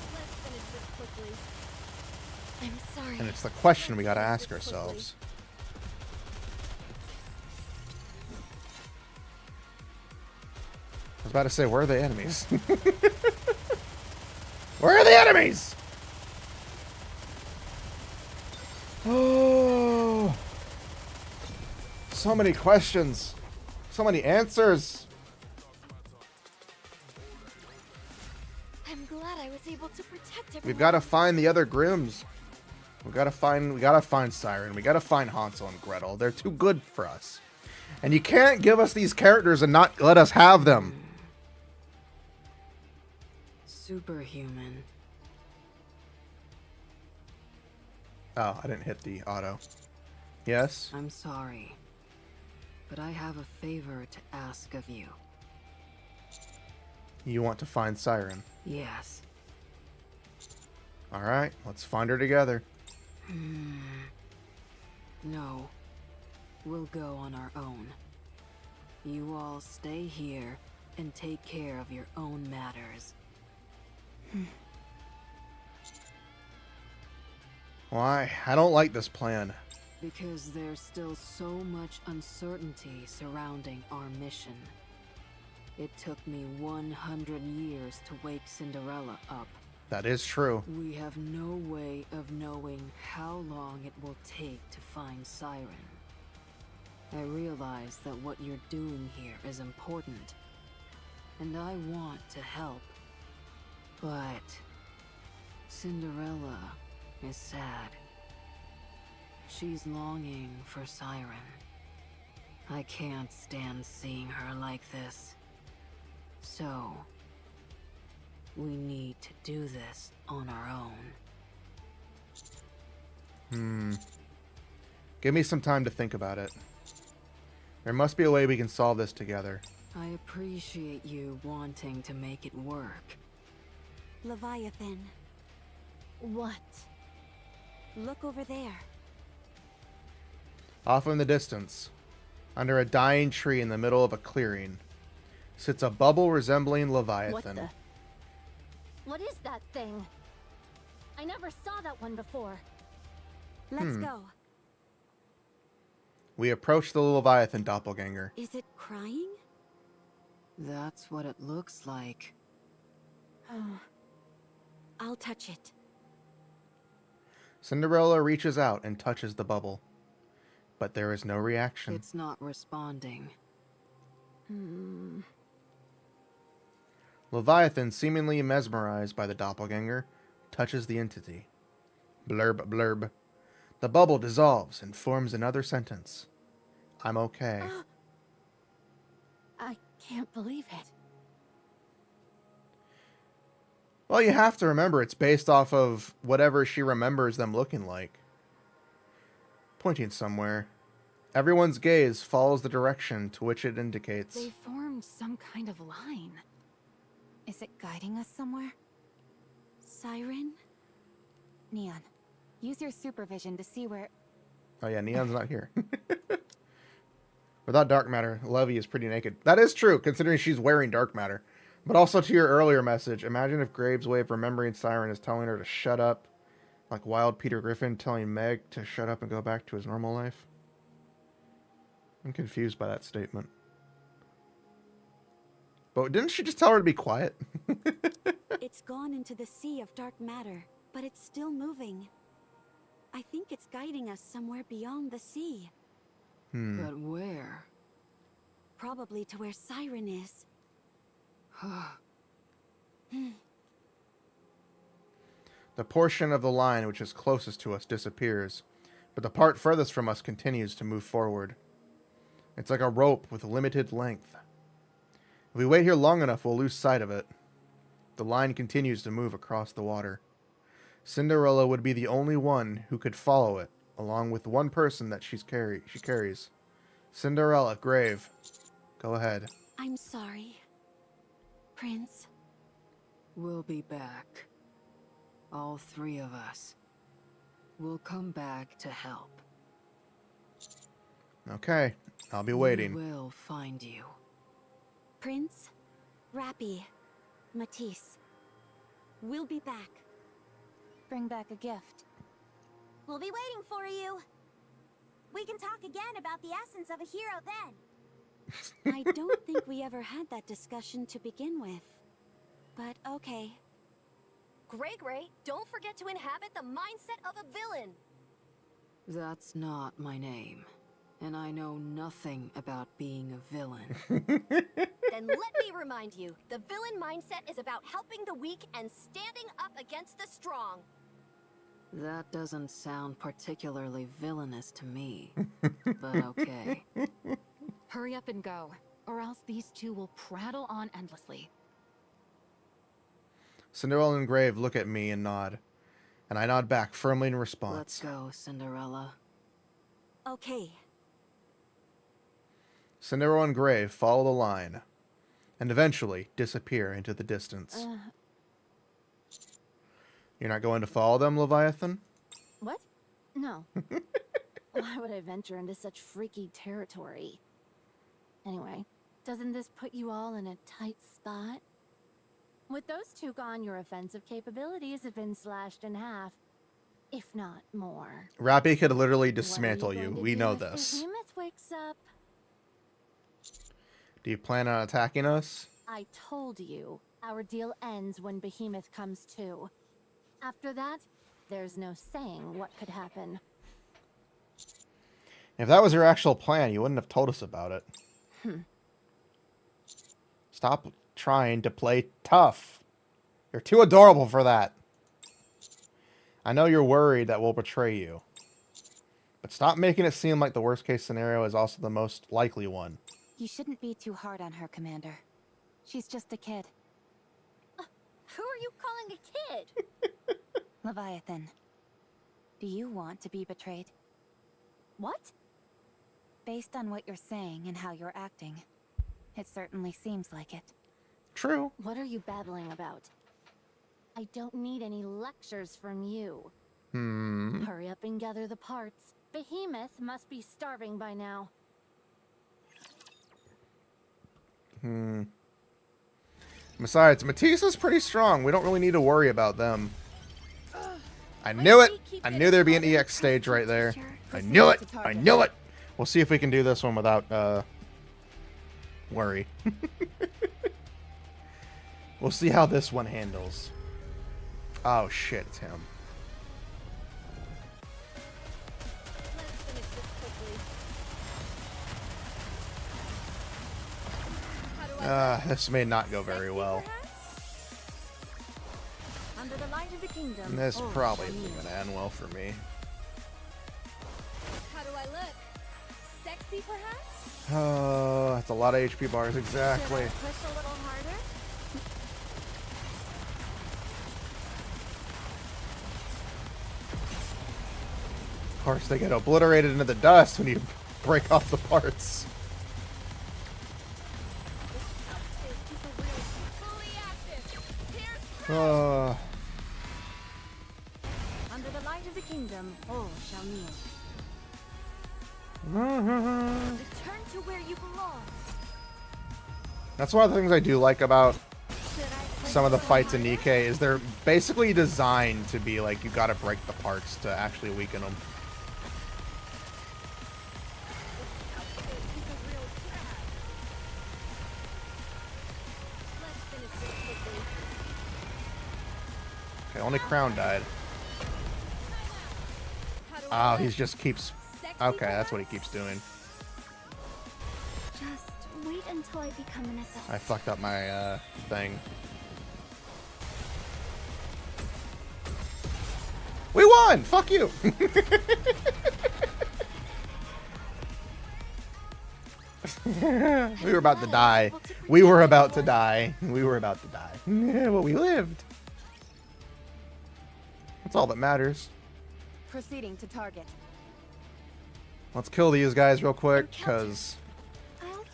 I'm sorry. And it's the question we gotta ask ourselves. I was about to say, where are the enemies? Where are the enemies? Oh, so many questions, so many answers. I'm glad I was able to protect everyone. We've got to find the other Grimms. We gotta find Siren. We gotta find Hansel and Gretel. They're too good for us. And you can't give us these characters and not let us have them. Superhuman. Oh, I didn't hit the auto. Yes? I'm sorry, but I have a favor to ask of you. You want to find Siren? Yes. Alright, let's find her together. No. We'll go on our own. You all stay here and take care of your own matters. Why? I don't like this plan. Because there's still so much uncertainty surrounding our mission. It took me 100 years to wake Cinderella up. That is true. We have no way of knowing how long it will take to find Siren. I realize that what you're doing here is important, and I want to help. But Cinderella is sad. She's longing for Siren. I can't stand seeing her like this. So, we need to do this on our own. Give me some time to think about it. There must be a way we can solve this together. I appreciate you wanting to make it work. Leviathan, What? look over there. Off in the distance, under a dying tree in the middle of a clearing, sits a bubble resembling Leviathan. What is that thing? I never saw that one before. Let's go. We approach the Leviathan doppelganger. Is it crying? That's what it looks like. I'll touch it. Cinderella reaches out and touches the bubble, but there is no reaction. It's not responding. Leviathan, seemingly mesmerized by the doppelganger, touches the entity. Blurb, blurb. The bubble dissolves and forms another sentence. I'm okay. I can't believe it. Well, you have to remember it's based off of whatever she remembers them looking like. Pointing somewhere. Everyone's gaze follows the direction to which it indicates. They formed some kind of line. Is it guiding us somewhere? Siren? Neon, use your supervision to see where... Oh yeah, Neon's not here. Without dark matter, Levy is pretty naked. That is true, considering she's wearing dark matter. But also to your earlier message, imagine if Graves' way of remembering Siren is telling her to shut up, like wild Peter Griffin telling Meg to shut up and go back to his normal life. I'm confused by that statement. But didn't she just tell her to be quiet? It's gone into the sea of dark matter, but it's still moving. I think it's guiding us somewhere beyond the sea. But where? Probably to where Siren is. The portion of the line which is closest to us disappears, but the part furthest from us continues to move forward. It's like a rope with limited length. If we wait here long enough, we'll lose sight of it. The line continues to move across the water. Cinderella would be the only one who could follow it, along with one person that she carries. Cinderella, Grave, go ahead. I'm sorry. Prince. We'll be back. All three of us. We'll come back to help. Okay, I'll be waiting. We will find you. Prince, Rappy, Matisse. We'll be back. Bring back a gift. We'll be waiting for you. We can talk again about the essence of a hero then. I don't think we ever had that discussion to begin with. But okay. Gray, don't forget to inhabit the mindset of a villain. That's not my name. And I know nothing about being a villain. Then let me remind you, the villain mindset is about helping the weak and standing up against the strong. That doesn't sound particularly villainous to me, but okay. Hurry up and go, or else these two will prattle on endlessly. Cinderella and Grave look at me and nod, and I nod back firmly in response. Let's go, Cinderella. Okay. Cinderella and Grave follow the line, and eventually disappear into the distance. You're not going to follow them, Leviathan? What? No. Why would I venture into such freaky territory? Anyway, Doesn't this put you all in a tight spot? With those two gone, your offensive capabilities have been slashed in half, if not more. Rappy could literally dismantle you. We know this. Behemoth wakes up. Do you plan on attacking us? I told you, our deal ends when Behemoth comes to. After that, there's no saying what could happen. If that was your actual plan, you wouldn't have told us about it. Stop trying to play tough. You're too adorable for that. I know you're worried that we'll betray you. But stop making it seem like the worst case scenario is also the most likely one. You shouldn't be too hard on her, Commander. She's just a kid. Who are you calling a kid? Leviathan, do you want to be betrayed? What? Based on what you're saying and how you're acting, it certainly seems like it. True. What are you babbling about? I don't need any lectures from you. Hurry up and gather the parts. Behemoth must be starving by now. Besides, Matissa's pretty strong. We don't really need to worry about them. I knew it! I knew there'd be an EX stage right there. I knew it! I knew it! We'll see if we can do this one without, worry. We'll see how this one handles. Oh shit, it's him. This may not go very well. Under the light of the kingdom. And this probably isn't gonna end well for me. How do I look? Sexy, perhaps? Oh, that's a lot of HP bars, exactly. Should I push a little harder? Of course, they get obliterated into the dust when you break off the parts. Under the light of the kingdom, all shall kneel. Return to where you belong. That's one of the things I do like about some of the fights in Nikke is they're basically designed to be like you gotta break the parts to actually weaken them. Okay, only Crown died. Oh, he just keeps... Okay, that's what he keeps doing. Just wait until I become an adult. I fucked up my, thing. We won! Fuck you! We were about to die. We were about to die. We were about to die. But we lived. That's all that matters. Proceeding to target. Let's kill these guys real quick, because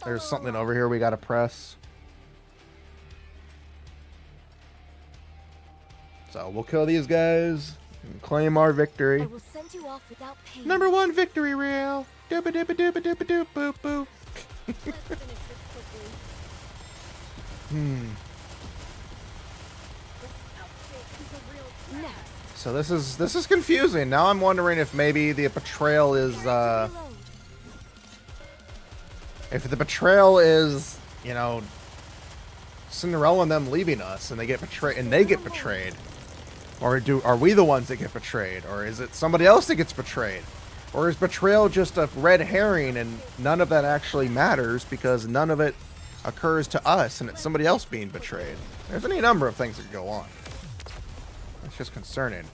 there's something over here we gotta press. So we'll kill these guys and claim our victory. I will send you off without pain. Number 1 victory rail. Dooba dooba dooba dooba doop boop boop. Let's finish this quickly. So this is confusing. Now I'm wondering if maybe the betrayal is if the betrayal is, you know, Cinderella and them leaving us and they get betrayed. Or are we the ones that get betrayed? Or is it somebody else that gets betrayed? Or is betrayal just a red herring and none of that actually matters because none of it occurs to us and it's somebody else being betrayed? There's any number of things that could go on. It's just concerning.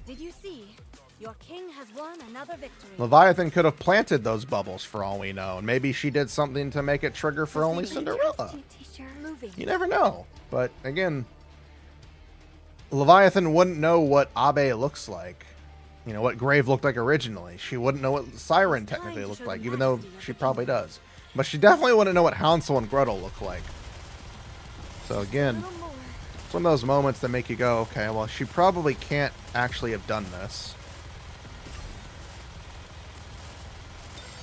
Did you see? Your king has won another victory. Leviathan could have planted those bubbles for all we know. And maybe she did something to make it trigger for only Cinderella. You never know. But again, Leviathan wouldn't know what Abe looks like. You know, what Grave looked like originally. She wouldn't know what Siren technically looked like, even though she probably does. But she definitely wouldn't know what Hansel and Gretel look like. So again, it's one of those moments that make you go, okay, well, she probably can't actually have done this.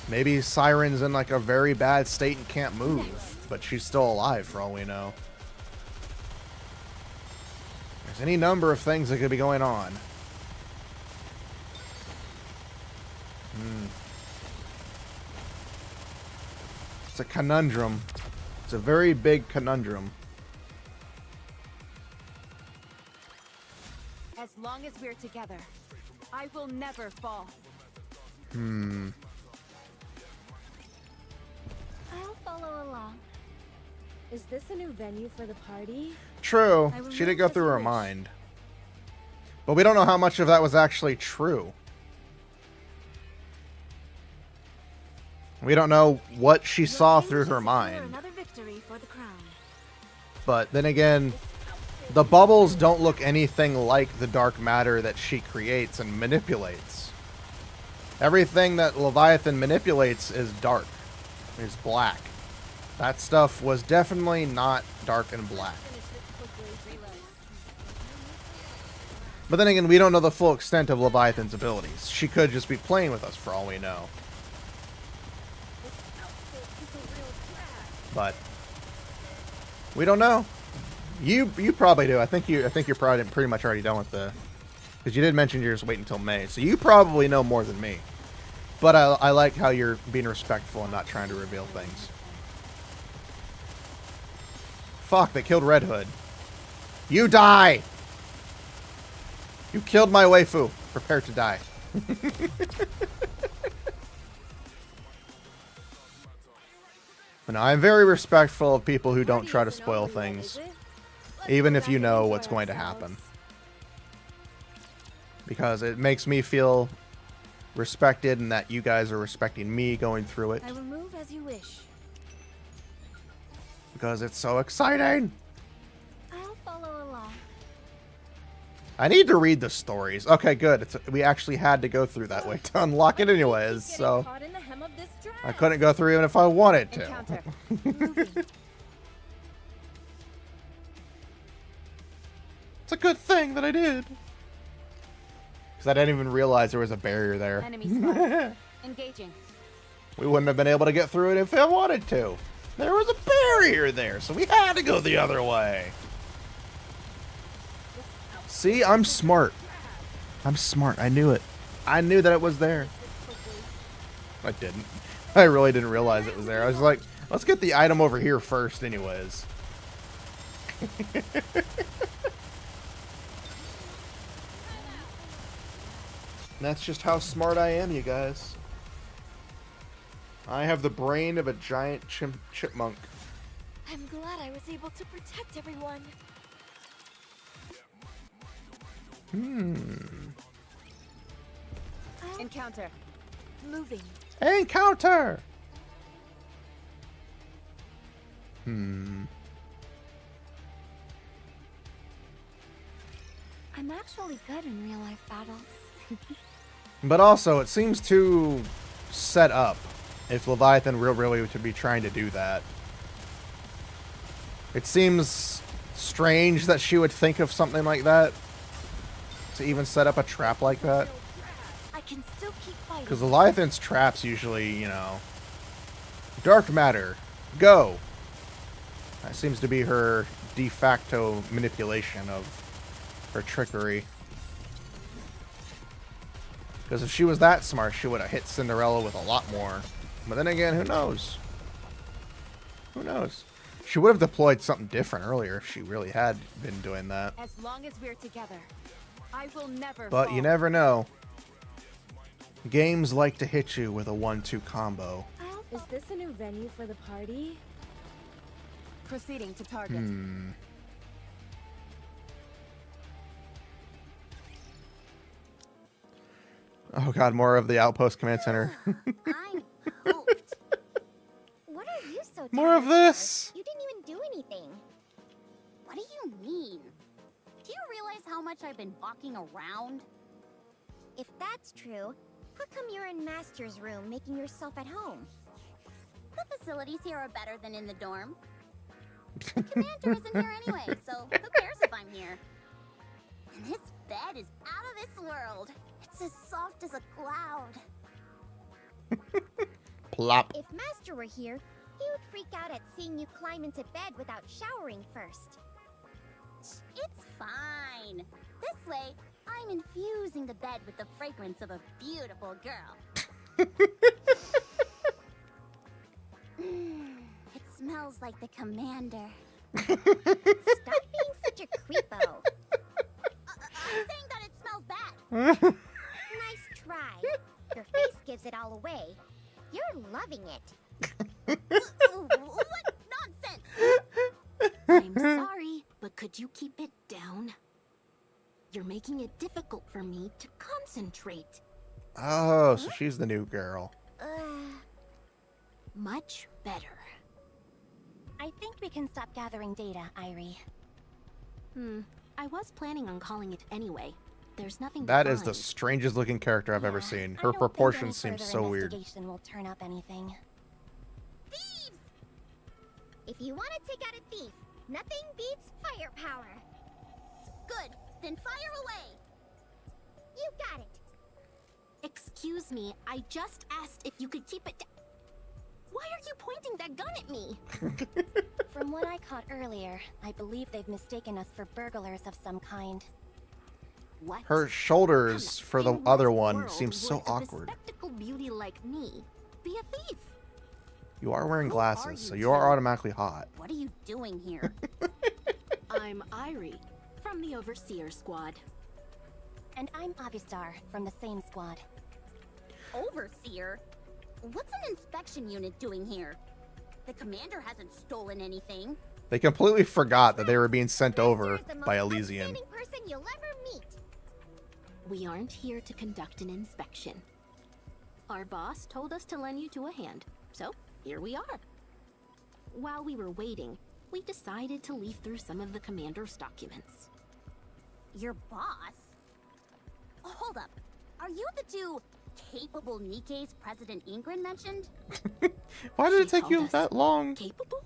Maybe Siren's in like a very bad state and can't move, but she's still alive for all we know. There's any number of things that could be going on. It's a conundrum. It's a very big conundrum. As long as we're together, I will never fall. I'll follow along. Is this a new venue for the party? True. She did go through her mind. But we don't know how much of that was actually true. We don't know what she saw through her mind. Another victory for the crown. But then again, the bubbles don't look anything like the dark matter that she creates and manipulates. Everything that Leviathan manipulates is dark, is black. That stuff was definitely not dark and black. But then again, we don't know the full extent of Leviathan's abilities. She could just be playing with us for all we know. But we don't know. You probably do. I think you're probably pretty much already done with the, because you did mention you're just waiting until May, so you probably know more than me. But I like how you're being respectful and not trying to reveal things. Fuck! They killed Red Hood. You die. You killed my waifu. Prepare to die. No, I'm very respectful of people who don't try to spoil things, even if you know what's going to happen. Because it makes me feel respected and that you guys are respecting me going through it. I will move as you wish. Because it's so exciting! I'll follow along. I need to read the stories. Okay, good. We actually had to go through that way to unlock it anyways, so I couldn't go through even if I wanted to. It's a good thing that I did. Because I didn't even realize there was a barrier there. Enemy spotted. Engaging. We wouldn't have been able to get through it if I wanted to. There was a barrier there, so we had to go the other way. See, I'm smart. I'm smart. I knew it. I knew that it was there. I didn't. I really didn't realize it was there. I was like, let's get the item over here first anyways. That's just how smart I am, you guys. I have the brain of a giant chipmunk. I'm glad I was able to protect everyone. Encounter. Moving. Encounter! I'm actually good in real life battles. But also, it seems too set up if Leviathan really to be trying to do that. It seems strange that she would think of something like that. To even set up a trap like that. I can still keep fighting. Because Leviathan's traps usually, you know, dark matter, go. That seems to be her de facto manipulation of her trickery. Because if she was that smart, she would have hit Cinderella with a lot more. But then again, who knows? Who knows? She would have deployed something different earlier if she really had been doing that. As long as we're together, I will never But fall. you never know. Games like to hit you with a 1-2 combo. Is this a new venue for the party? Proceeding to target. Oh god, more of the Outpost Command Center. I'm hooked. What are you so More of this! You didn't even do anything. What do you mean? Do you realize how much I've been walking around? If that's true, how come you're in Master's room making yourself at home? The facilities here are better than in the dorm. The commander isn't here anyway, so who cares if I'm here? And this bed is out of this world. It's as soft as a cloud. Plop. If Master were here, he would freak out at seeing you climb into bed without showering first. It's fine. This way, I'm infusing the bed with the fragrance of a beautiful girl. It smells like the commander. Stop being such a creepo. I'm saying that it smells bad. Nice try. Your face gives it all away. You're loving it. What nonsense! I'm sorry, but could you keep it down? You're making it difficult for me to concentrate. Oh, so she's the new girl. Much better. I think we can stop gathering data, Irie. I was planning on calling it anyway. There's nothing to That is the find. strangest looking character I've ever seen. I Her don't proportions think any seem further so weird. investigation will turn up anything. Thieves! If you want to take out a thief, nothing beats firepower. Good, then fire away. You got it. Excuse me, I just asked if you could keep it. Why are you pointing that gun at me? From what I caught earlier, I believe they've mistaken us for burglars of some kind. What? Her shoulders for the In other what one world seem so would a awkward. bespectacled beauty like me be a thief? You are wearing Who are glasses, so you you are two? automatically hot. What are you doing here? I'm Irie, from the Overseer Squad. And I'm Avistar, from the same squad. Overseer? What's an inspection unit doing here? The commander hasn't stolen anything. They completely forgot that they were being sent over Master is the most by Elysian. outstanding person you'll ever meet. We aren't here to conduct an inspection. Our boss told us to lend you to a hand, so here we are. While we were waiting, we decided to leaf through some of the commander's documents. Your boss? Hold up. Are you the two capable Nikke's President Ingrid mentioned? Why did it She take you called us that long? Capable?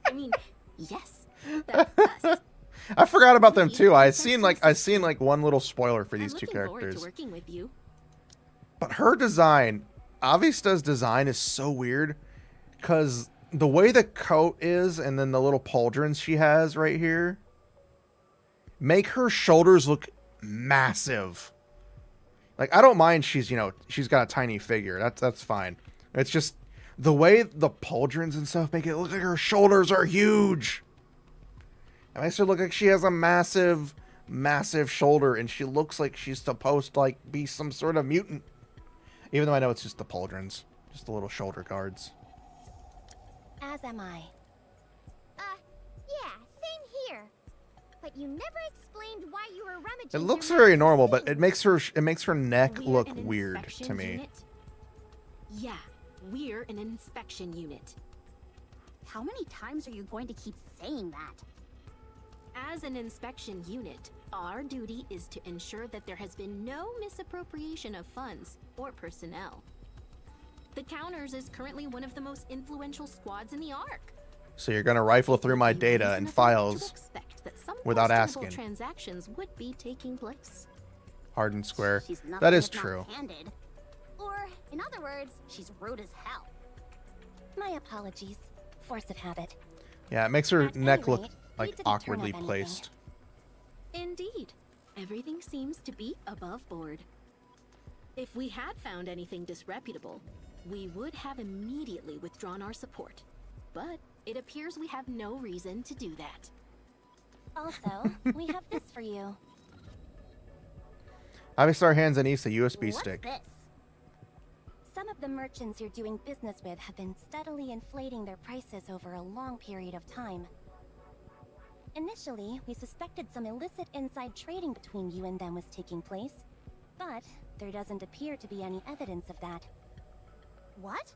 I mean, yes, that's us. I forgot about them too. I seen like one little spoiler for these I'm two looking forward to characters. working with you. But her design, Avista's design is so weird because the way the coat is and then the little pauldrons she has right here make her shoulders look massive. Like, I don't mind she's got a tiny figure. That's fine. It's just the way the pauldrons and stuff make it look like her shoulders are huge. It makes her look like she has a massive, massive shoulder and she looks like she's supposed to like be some sort of mutant. Even though I know it's just the pauldrons. Just the little shoulder guards. As am I. Yeah, same here. But you never explained why you were rummaging. It looks through very Master's normal, but things. it makes her neck We're look an weird inspection to me. unit? Yeah, we're an inspection unit. How many times are you going to keep saying that? As an inspection unit, our duty is to ensure that there has been no misappropriation of funds or personnel. The Counters is currently one of the most influential squads in the Ark. So you're gonna rifle through my data and files without asking. Transactions would be taking place. Hard and square. She's nothing That is if not true. handed. Or, in other words, she's rude as hell. My apologies. Force of habit. Yeah, it makes her At neck any look rate, we like didn't turn awkwardly up anything. placed. Indeed. Everything seems to be above board. If we had found anything disreputable, we would have immediately withdrawn our support. But it appears we have no reason to do that. Also, we have this for you. Avistar hands Anise a USB What's stick. this? Some of the merchants you're doing business with have been steadily inflating their prices over a long period of time. Initially, we suspected some illicit inside trading between you and them was taking place, but there doesn't appear to be any evidence of that. What?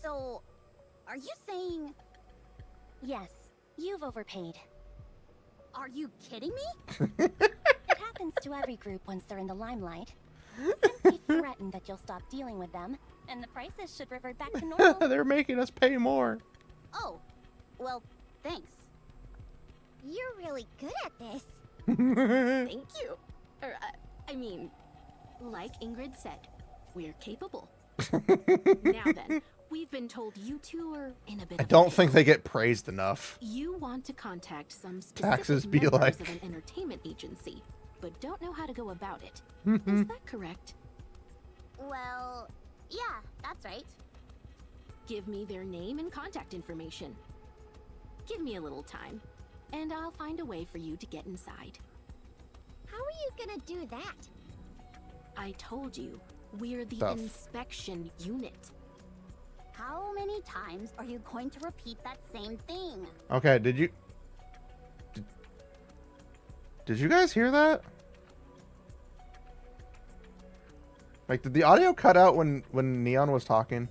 So, are you saying... Yes, you've overpaid. Are you kidding me? It happens to every group once they're in the limelight. Simply threaten that you'll stop dealing with them, and the prices should revert back to normal. They're making us pay more. Oh, well, thanks. You're really good at this. Thank you. I mean, like Ingrid said, we're capable. Now then, we've been told you two are in a bit I of a don't think they get praised enough. You want to contact some Taxes specific be members like. of an entertainment agency, but don't know how to go about it. Mhm. Is that correct? Well, yeah, that's right. Give me their name and contact information. Give me a little time, and I'll find a way for you to get inside. How are you gonna do that? I told you, we're the Stuff. inspection unit. How many times are you going to repeat that same thing? Okay, did you guys hear that? Like, did the audio cut out when Neon was talking?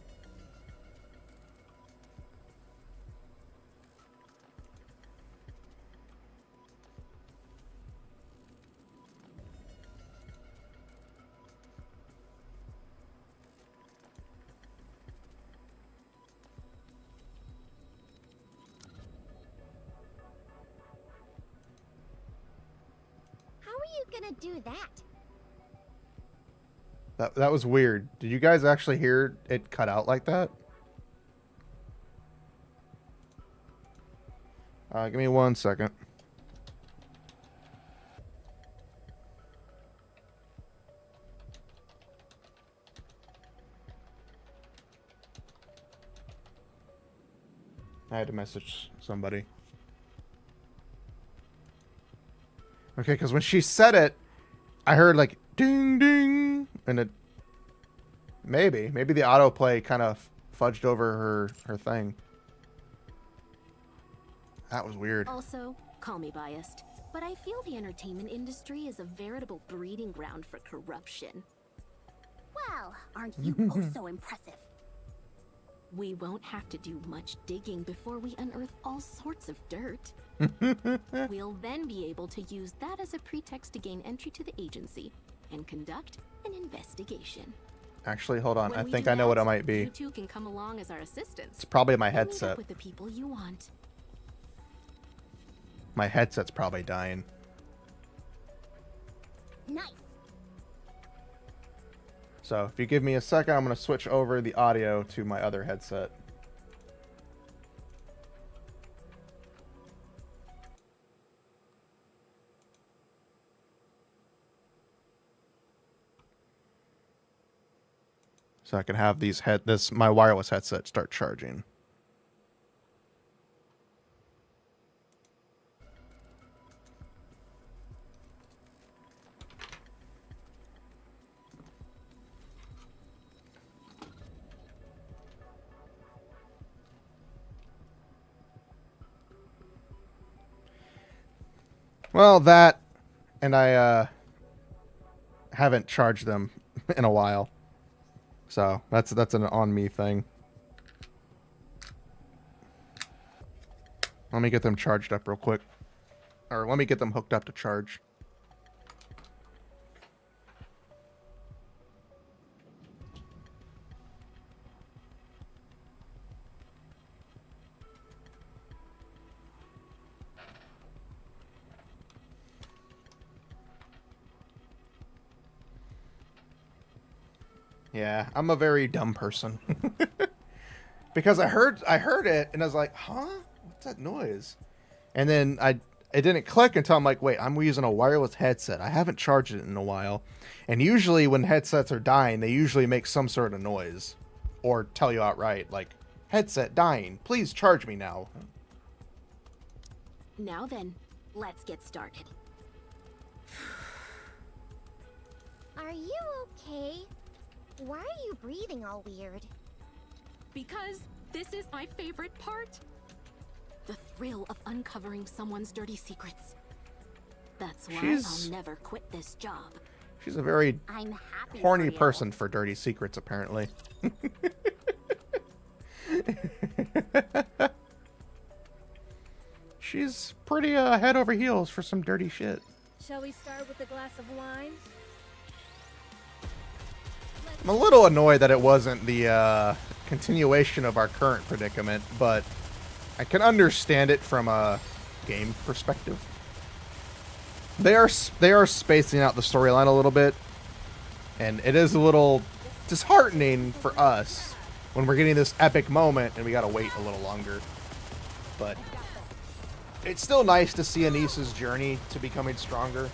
How are you gonna do that? That was weird. Did you guys actually hear it cut out like that? Give me 1 second. I had to message somebody. Okay, because when she said it, I heard like ding ding, and it maybe the autoplay kind of fudged over her thing. That was weird. Also, call me biased, but I feel the entertainment industry is a veritable breeding ground for corruption. Well, aren't you both so impressive? We won't have to do much digging before we unearth all sorts of dirt. We'll then be able to use that as a pretext to gain entry to the agency and conduct an investigation. Actually, hold on. When I we think do I know that, what it might be. You two can come along as our assistants. It's probably my and meet up headset. with the people you want. My headset's probably dying. Nice. So if you give me a second, I'm going to switch over the audio to my other headset. So I can have my wireless headset start charging. Well, that, and I haven't charged them in a while, so that's an on me thing. Let me get them charged up real quick, or let me get them hooked up to charge. Yeah, I'm a very dumb person. Because I heard it and I was like, huh? What's that noise? And then it didn't click until I'm like, wait, I'm using a wireless headset. I haven't charged it in a while. And usually when headsets are dying, they usually make some sort of noise. Or tell you outright, like, headset dying. Please charge me now. Now then, let's get started. Are you okay? Why are you breathing all weird? Because this is my favorite part. The thrill of uncovering someone's dirty secrets. That's why I'll never quit this job. She's a very I'm happy horny for you. person for dirty secrets, apparently. She's pretty head over heels for some dirty shit. Shall we start with a glass of wine? I'm a little annoyed that it wasn't the continuation of our current predicament, but I can understand it from a game perspective. They are spacing out the storyline a little bit, and it is a little disheartening for us when we're getting this epic moment and we gotta wait a little longer. But it's still nice to see Anisa's journey to becoming stronger.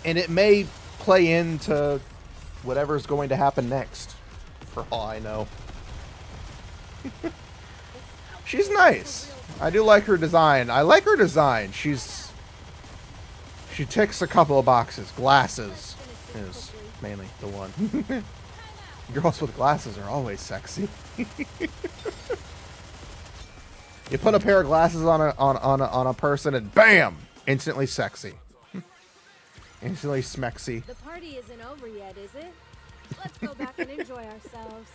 And it may play into whatever's going to happen next, for all I know. She's nice. I do like her design. I like her design. She ticks a couple of boxes. Glasses is mainly the one. Girls with glasses are always sexy. You put a pair of glasses on a person and bam, instantly sexy. Instantly smexy. The party isn't over yet, is it? Let's go back and enjoy ourselves.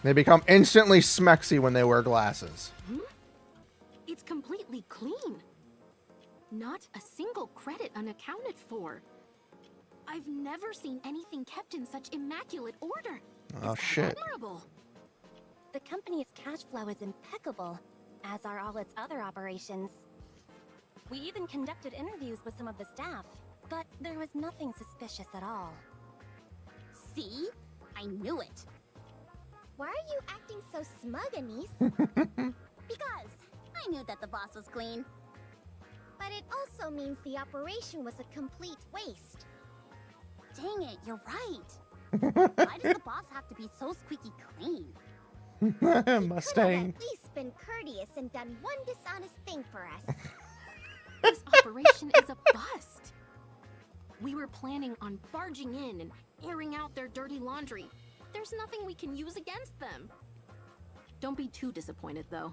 They become instantly smexy when they wear glasses. It's completely clean. Not a single credit unaccounted for. I've never seen anything kept in such immaculate order. Oh, it's shit. admirable. The company's cash flow is impeccable, as are all its other operations. We even conducted interviews with some of the staff, but there was nothing suspicious at all. See? I knew it. Why are you acting so smug, Anise? Because I knew that the boss was clean. But it also means the operation was a complete waste. Dang it, you're right. Why does the boss have to be so squeaky clean? Mustang. At least been courteous and done one dishonest thing for us. This operation is a bust. We were planning on barging in and airing out their dirty laundry. There's nothing we can use against them. Don't be too disappointed, though.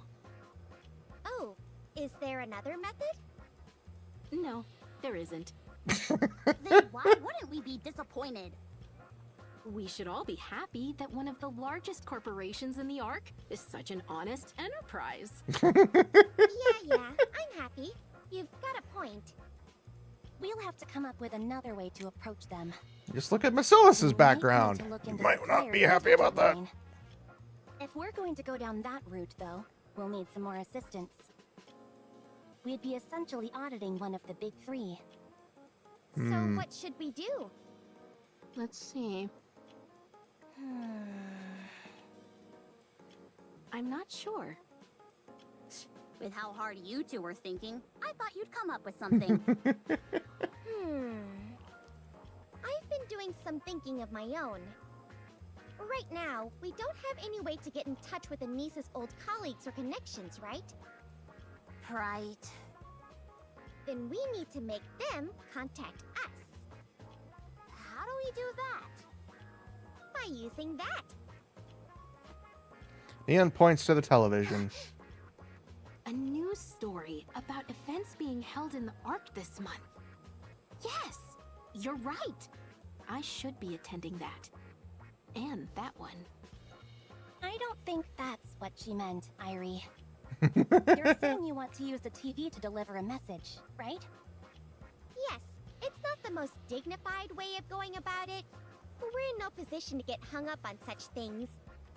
Oh, is there another method? No, there isn't. Then why wouldn't we be disappointed? We should all be happy that one of the largest corporations in the Ark is such an honest enterprise. Yeah, I'm happy. You've got a point. We'll have to come up with another way to approach them. Just look at Macilis's background. You might not be happy about that. If we're going to go down that route, though, we'll need some more assistance. We'd be essentially auditing one of the big three. So what should we do? Let's see. I'm not sure. With how hard you two were thinking, I thought you'd come up with something. I've been doing some thinking of my own. Right now, we don't have any way to get in touch with Anisa's old colleagues or connections, right? Right. Then we need to make them contact us. How do we do that? By using that. Ian points to the television. A news story about events being held in the Ark this month. Yes, you're right. I should be attending that. And that one. I don't think that's what she meant, Irie. You're saying you want to use the TV to deliver a message, right? Yes, it's not the most dignified way of going about it, but we're in no position to get hung up on such things.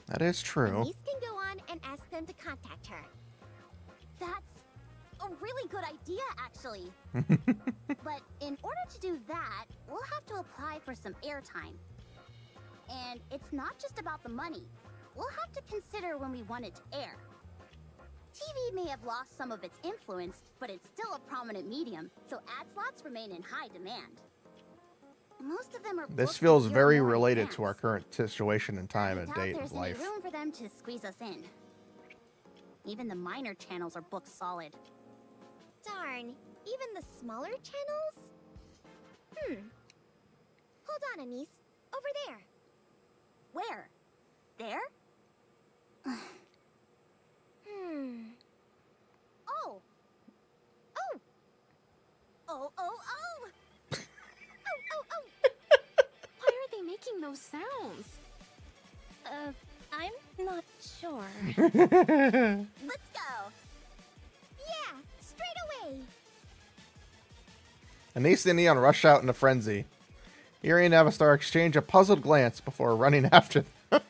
That is true. Anise can go on and ask them to contact her. That's a really good idea, actually. But in order to do that, we'll have to apply for some airtime. And it's not just about the money. We'll have to consider when we want it to air. TV may have lost some of its influence, but it's still a prominent medium, so ad slots remain in high demand. Most of them are This feels very related to our current situation and time and date of life. There's room for them to squeeze us in. Even the minor channels are booked solid. Darn, even the smaller channels? Hold on, Anise. Over there. Where? There? Oh! Oh! Oh, oh, oh! Why are they making those sounds? I'm not sure. Let's go! Yeah, straight away! Anise and Neon rush out in a frenzy. Eerie and Avastar exchange a puzzled glance before running after them.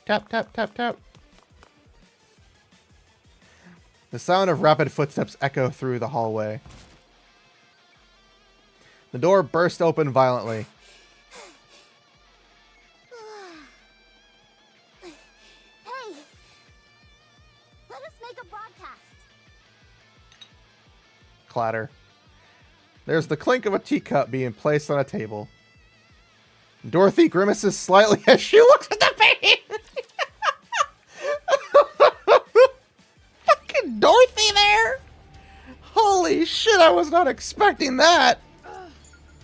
Tap, tap, tap, tap. The sound of rapid footsteps echo through the hallway. The door burst open violently. clatter. There's the clink of a teacup being placed on a table. Dorothy grimaces slightly as she looks at the baby. Fucking Dorothy there! Holy shit, I was not expecting that.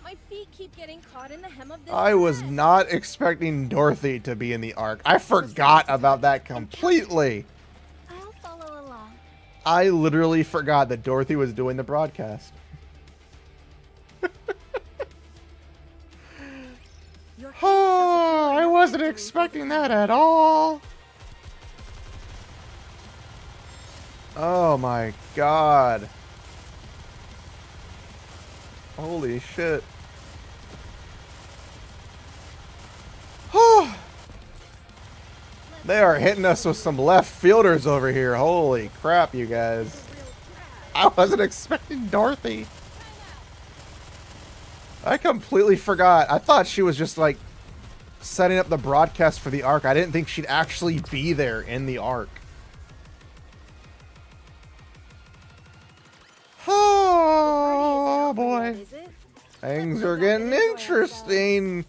My feet keep getting caught in the hem of this I was dress. not expecting Dorothy to be in the arc. I forgot about that completely. I'll follow along. I literally forgot that Dorothy was doing the broadcast. Oh, I wasn't expecting that at all. Oh my god. Holy shit. They are hitting us with some left fielders over here. Holy crap, you guys. I wasn't expecting Dorothy. I completely forgot. I thought she was just like setting up the broadcast for the arc. I didn't think she'd actually be there in the arc. Oh boy. Things are getting interesting.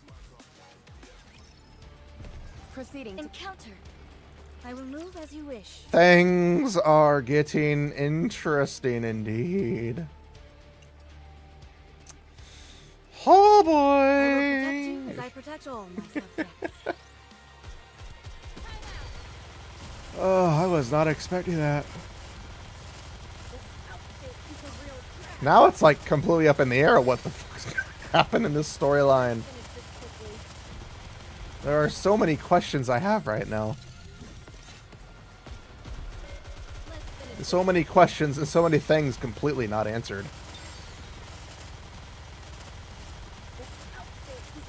Proceeding to Encounter. I will move as you wish. Things are getting interesting indeed. Oh boy. As I protect all my subjects. Oh, I was not expecting that. Now it's like completely up in the air what the fuck's gonna happen in this storyline. There are so many questions I have right now. So many questions and so many things completely not answered.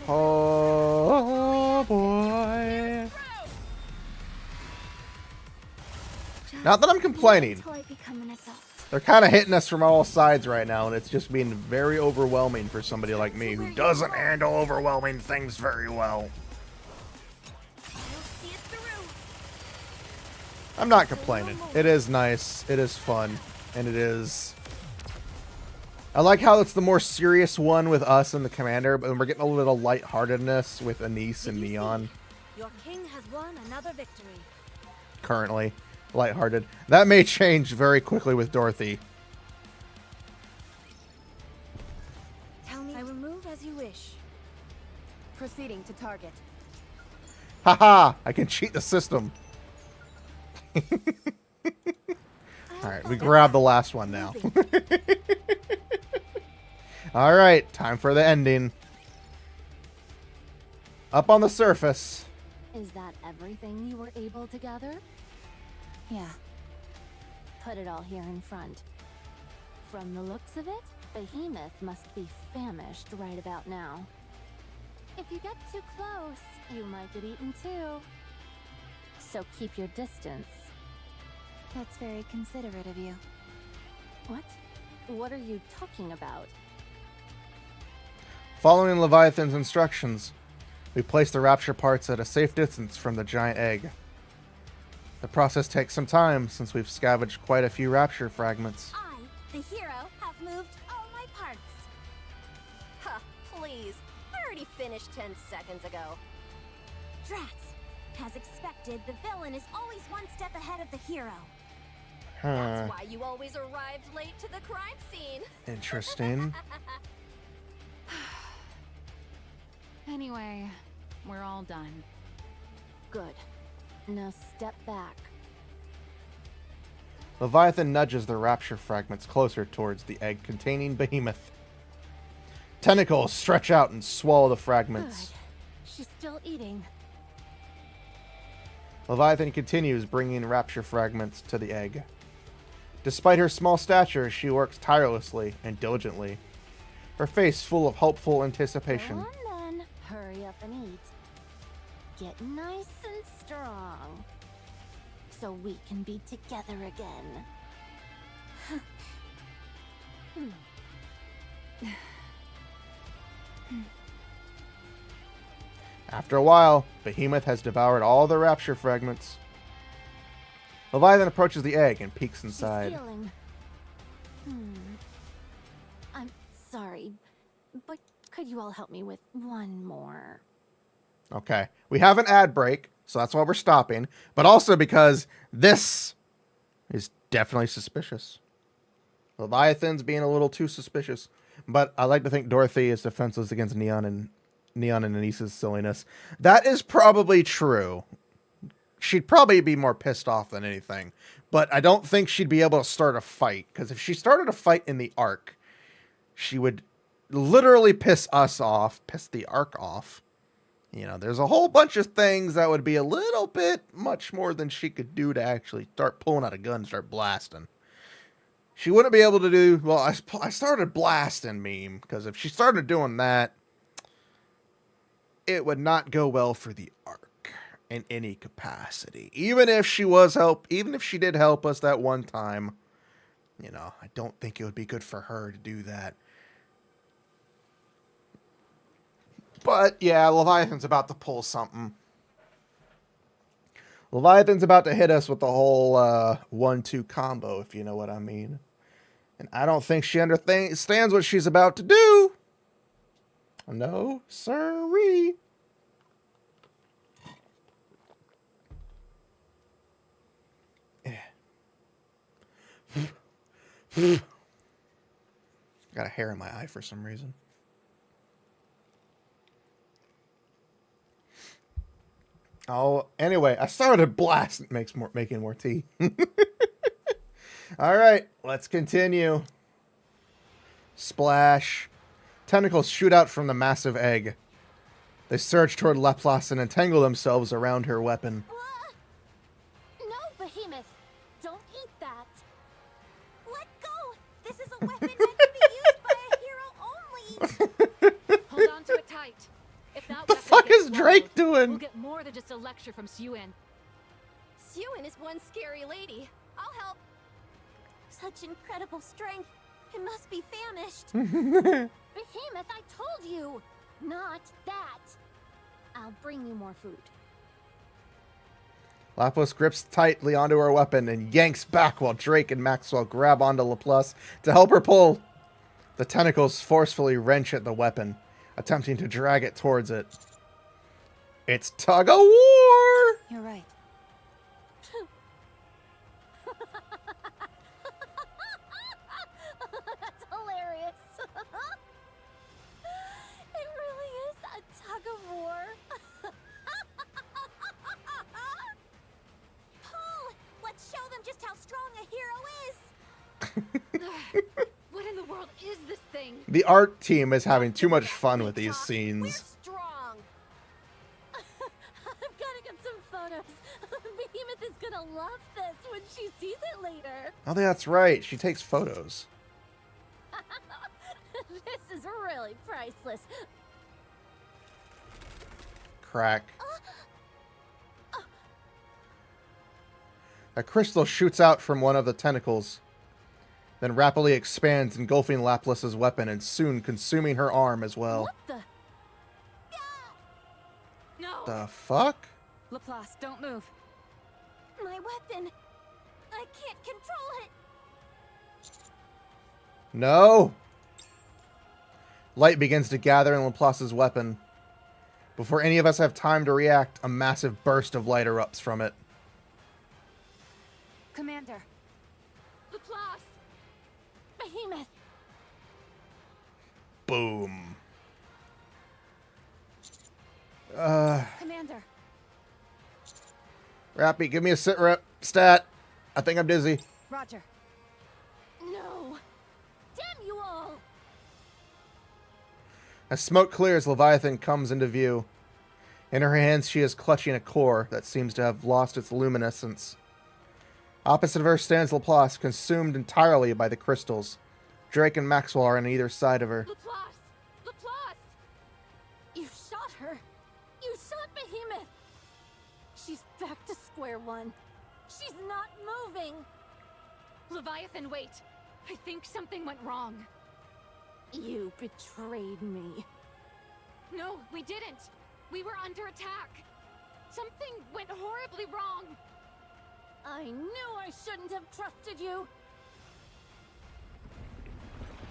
Oh boy. Not that I'm complaining. They're kind of hitting us from all sides right now, and it's just being very overwhelming for somebody like me who doesn't handle overwhelming things very well. I'm not complaining. It is nice, it is fun, and it is... I like how it's the more serious one with us and the commander, but we're getting a little lightheartedness with Anise and Neon. Your king has won another victory. Currently. Lighthearted. That may change very quickly with Dorothy. Tell me. I will move as you wish. proceeding to target. Haha! I can cheat the system. Alright, we grab the last one now. Alright, time for the ending. Up on the surface. Is that everything you were able to gather? Yeah. Put it all here in front. From the looks of it, Behemoth must be famished right about now. If you get too close, you might get eaten too. So keep your distance. That's very considerate of you. What? What are you talking about? Following Leviathan's instructions, we place the rapture parts at a safe distance from the giant egg. The process takes some time since we've scavenged quite a few rapture fragments. I, the hero, have moved all my parts. Huh, please. I already finished 10 seconds ago. Drats. As expected, the villain is always one step ahead of the hero. That's why you always arrived late to the crime scene. Interesting. Anyway, we're all done. Good. Now step back. Leviathan nudges the rapture fragments closer towards the egg containing Behemoth. Tentacles stretch out and swallow the fragments. Good. She's still eating. Leviathan continues bringing rapture fragments to the egg. Despite her small stature, she works tirelessly and diligently, her face full of hopeful anticipation. Go on then. Hurry up and eat. Get nice and strong. So we can be together again. After a while, Behemoth has devoured all the rapture fragments. Leviathan approaches the egg and peeks inside. She's healing. sorry, but could you all help me with one more? Okay. We have an ad break, so that's why we're stopping. But also because this is definitely suspicious. Leviathan's being a little too suspicious. But I like to think Dorothy is defenseless against Neon and Anissa's silliness. That is probably true. She'd probably be more pissed off than anything. But I don't think she'd be able to start a fight. Because if she started a fight in the Ark, she would literally piss us off, piss the Ark off. You know, there's a whole bunch of things that would be a little bit much more than she could do to actually start pulling out a gun and start blasting. She wouldn't be able to do... Well, I started blasting meme, because if she started doing that, it would not go well for the Ark in any capacity. Even if she did help us that one time, you know, I don't think it would be good for her to do that. But, yeah, Leviathan's about to pull something. Leviathan's about to hit us with the whole 1-2 combo, if you know what I mean. And I don't think she understands what she's about to do. No, sirree. Got a hair in my eye for some reason. Oh, anyway, I started making more tea. All right, let's continue. Splash. Tentacles shoot out from the massive egg. They surge toward Laplace and entangle themselves around her weapon. No, Behemoth! Don't eat that! Let go! This is a weapon meant to be used by a hero only! Hold on to it tight. If that The fuck is Drake doing? We'll get more than just a lecture from Suen. Suen is one scary lady. I'll help. Such incredible strength. It must be famished. Behemoth, I told you! Not that! I'll bring you more food. Laplace grips tightly onto her weapon and yanks back while Drake and Maxwell grab onto Laplace to help her pull. The tentacles forcefully wrench at the weapon, attempting to drag it towards it. It's tug of war! You're right. That's hilarious. It really is a tug of war. Paul, let's show them just how strong a hero is. What in the world is this thing? The art team is having too much fun with these scenes. Strong. I've got to get some photos. Behemoth is gonna love this when she sees it later. Oh, that's right. She takes photos. This is really priceless. Crack. A crystal shoots out from one of the tentacles, then rapidly expands, engulfing Laplace's weapon and soon consuming her arm as well. What the? No. The fuck? Laplace, don't move. My weapon. I can't control it. No! Light begins to gather in Laplace's weapon. Before any of us have time to react, a massive burst of light erupts from it. Commander. Laplace. Behemoth. Boom. Commander. Rappy, give me a sit rep stat. I think I'm dizzy. Roger. No. Damn you all. As smoke clears, Leviathan comes into view. In her hands, she is clutching a core that seems to have lost its luminescence. Opposite of her stands Laplace, consumed entirely by the crystals. Drake and Maxwell are on either side of her. Laplace. Laplace. You shot her. You shot Behemoth. She's back to square one. She's not moving. Leviathan, wait. I think something went wrong. You betrayed me. No, we didn't. We were under attack. Something went horribly wrong. I knew I shouldn't have trusted you.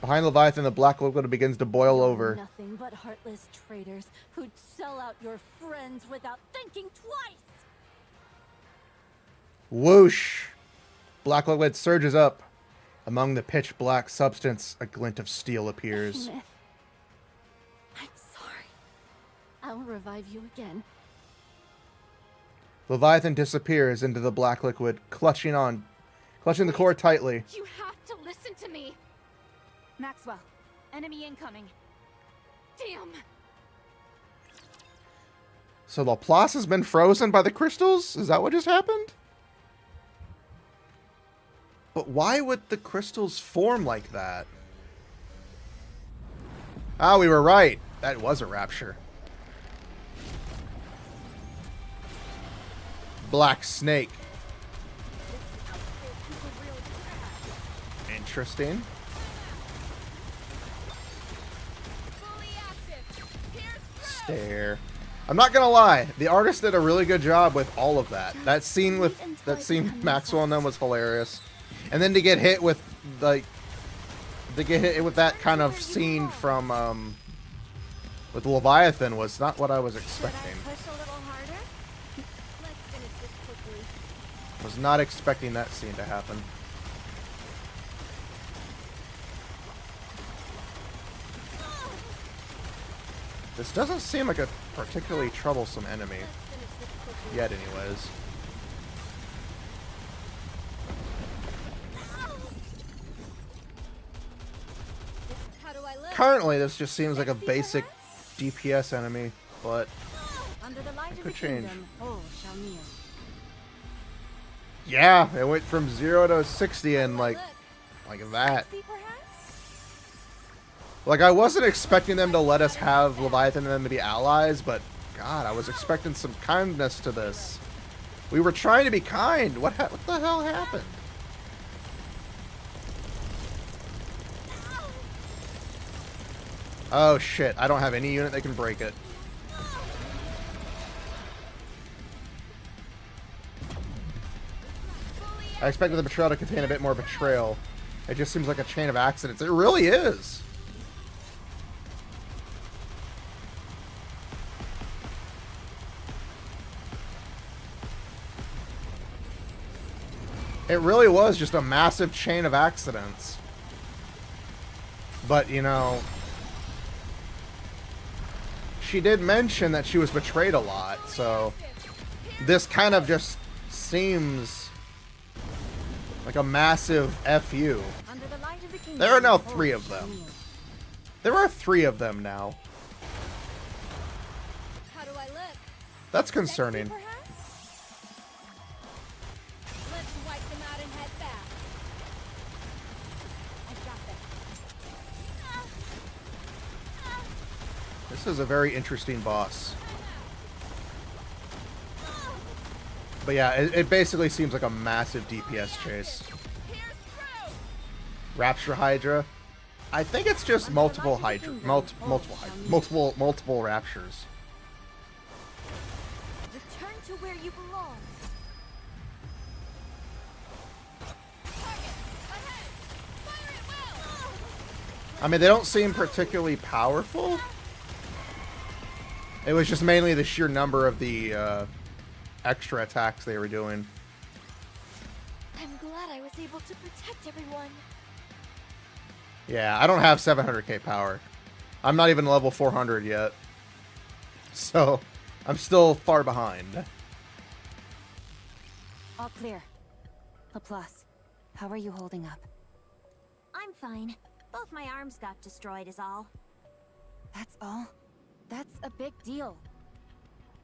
Behind Leviathan, the black liquid begins to boil over. Nothing but heartless traitors who'd sell out your friends without thinking twice. Whoosh! Black liquid surges up. Among the pitch black substance, a glint of steel appears. Smith, I'm sorry. I'll revive you again. Leviathan disappears into the black liquid, clutching the core tightly. You have to listen to me. Maxwell, enemy incoming. Damn. So Laplace has been frozen by the crystals? Is that what just happened? But why would the crystals form like that? Ah, we were right. That was a rapture. Black snake. Interesting. Stare. I'm not gonna lie, the artist did a really good job with all of that. That scene with Maxwell and them was hilarious. And then to get hit with like that kind of scene from with Leviathan was not what I was expecting. Was not expecting that scene to happen. This doesn't seem like a particularly troublesome enemy. Yet, anyways. Currently, this just seems like a basic DPS enemy, but it could change. Yeah, it went from 0 to 60 in like that. Like, I wasn't expecting them to let us have Leviathan and them to be allies, but God, I was expecting some kindness to this. We were trying to be kind. What the hell happened? Oh shit, I don't have any unit that can break it. I expected the betrayal to contain a bit more betrayal. It just seems like a chain of accidents. It really is. It really was just a massive chain of accidents. But, you know, she did mention that she was betrayed a lot, so this kind of just seems like a massive FU. There are now 3 of them. There are 3 of them now. How do I look? That's concerning. Let's wipe them out and head back. I got this. This is a very interesting boss. But yeah, it basically seems like a massive DPS chase. Rapture Hydra. I think it's just multiple Hydra, multiple Raptures. Return to where you belong. I mean, they don't seem particularly powerful. It was just mainly the sheer number of the extra attacks they were doing. I'm glad I was able to protect everyone. Yeah, I don't have 700k power. I'm not even level 400 yet. So, I'm still far behind. All clear. Laplace, how are you holding up? I'm fine. Both my arms got destroyed is all. That's all? That's a big deal.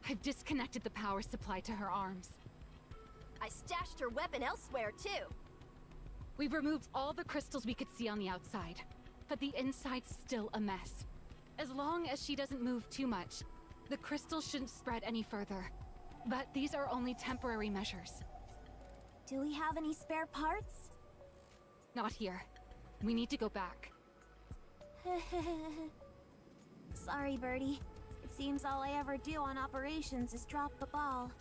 I've disconnected the power supply to her arms. I stashed her weapon elsewhere, too. We've removed all the crystals we could see on the outside, but the inside's still a mess. As long as she doesn't move too much, the crystals shouldn't spread any further. But these are only temporary measures. Do we have any spare parts? Not here. We need to go back. Sorry, Birdie. It seems all I ever do on operations is drop the ball.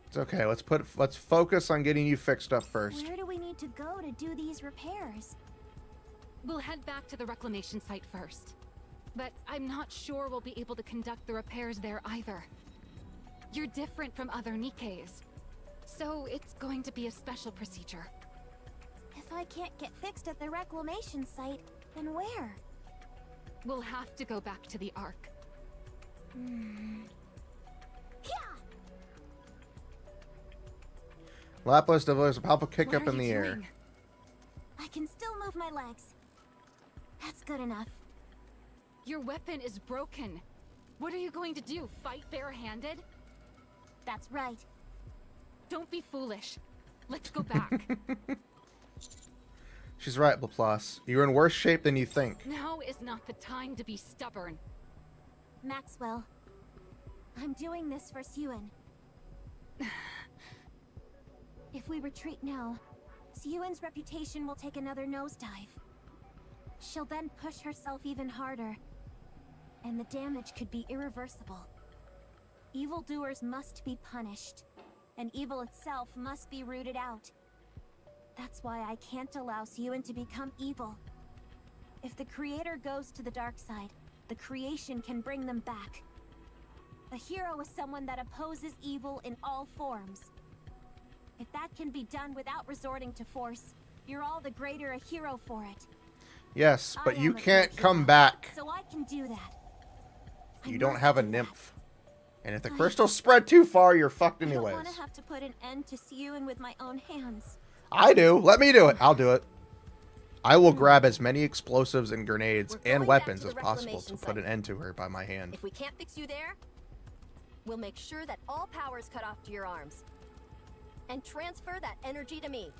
It's okay. Let's focus on getting you fixed up first. Where do we need to go to do these repairs? We'll head back to the reclamation site first. But I'm not sure we'll be able to conduct the repairs there either. You're different from other Nikkes, so it's going to be a special procedure. If I can't get fixed at the reclamation site, then where? We'll have to go back to the Ark. Lapis delivers a powerful kick What up are in you the air. doing? I can still move my legs. That's good enough. Your weapon is broken. What are you going to do? Fight barehanded? That's right. Don't be foolish. Let's go back. She's right, Laplace. You're in worse shape than you think. Now is not the time to be stubborn. Maxwell, I'm doing this for Suen. If we retreat now, Suen's reputation will take another nosedive. She'll then push herself even harder, and the damage could be irreversible. Evildoers must be punished, and evil itself must be rooted out. That's why I can't allow Suen to become evil. If the creator goes to the dark side, the creation can bring them back. A hero is someone that opposes evil in all forms. If that can be done without resorting to force, you're all the greater a hero for it. Yes, but I you am a can't good come hero, back. So I can do that. You don't have a nymph. And if the crystals spread too far, you're fucked I don't anyways. want to have to put an end to Suen with my own hands. I do. Let me do it. I'll do it. I will grab as many explosives and grenades and weapons as possible to put an end to her by my hand. If we can't fix you there, we'll make sure that all power is cut off to your arms. And transfer that energy to me.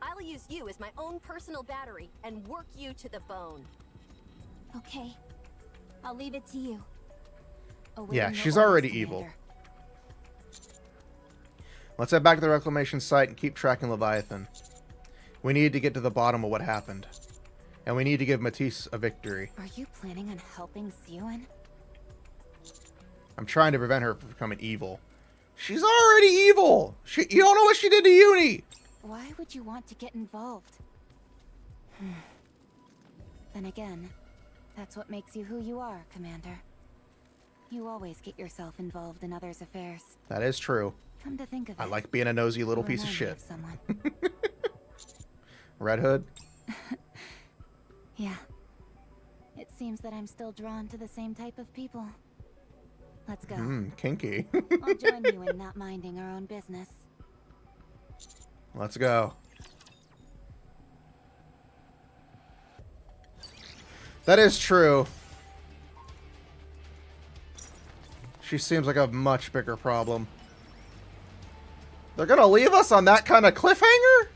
I'll use you as my own personal battery and work you to the bone. Okay. I'll leave it to you. Yeah, she's already evil. Let's head back to the reclamation site and keep tracking Leviathan. We need to get to the bottom of what happened. And we need to give Matisse a victory. Are you planning on helping Suen? I'm trying to prevent her from becoming evil. She's already evil! You don't know what she did to Uni! Why would you want to get involved? Then again, that's what makes you who you are, Commander. You always get yourself involved in others' affairs. That is true. Come to think of it, I like being a nosy little you piece of remind me shit. someone. Red Hood? Yeah. It seems that I'm still drawn to the same type of people. Let's go. Kinky. I'll join you in not minding our own business. Let's go. That is true. She seems like a much bigger problem. They're gonna leave us on that kind of cliffhanger?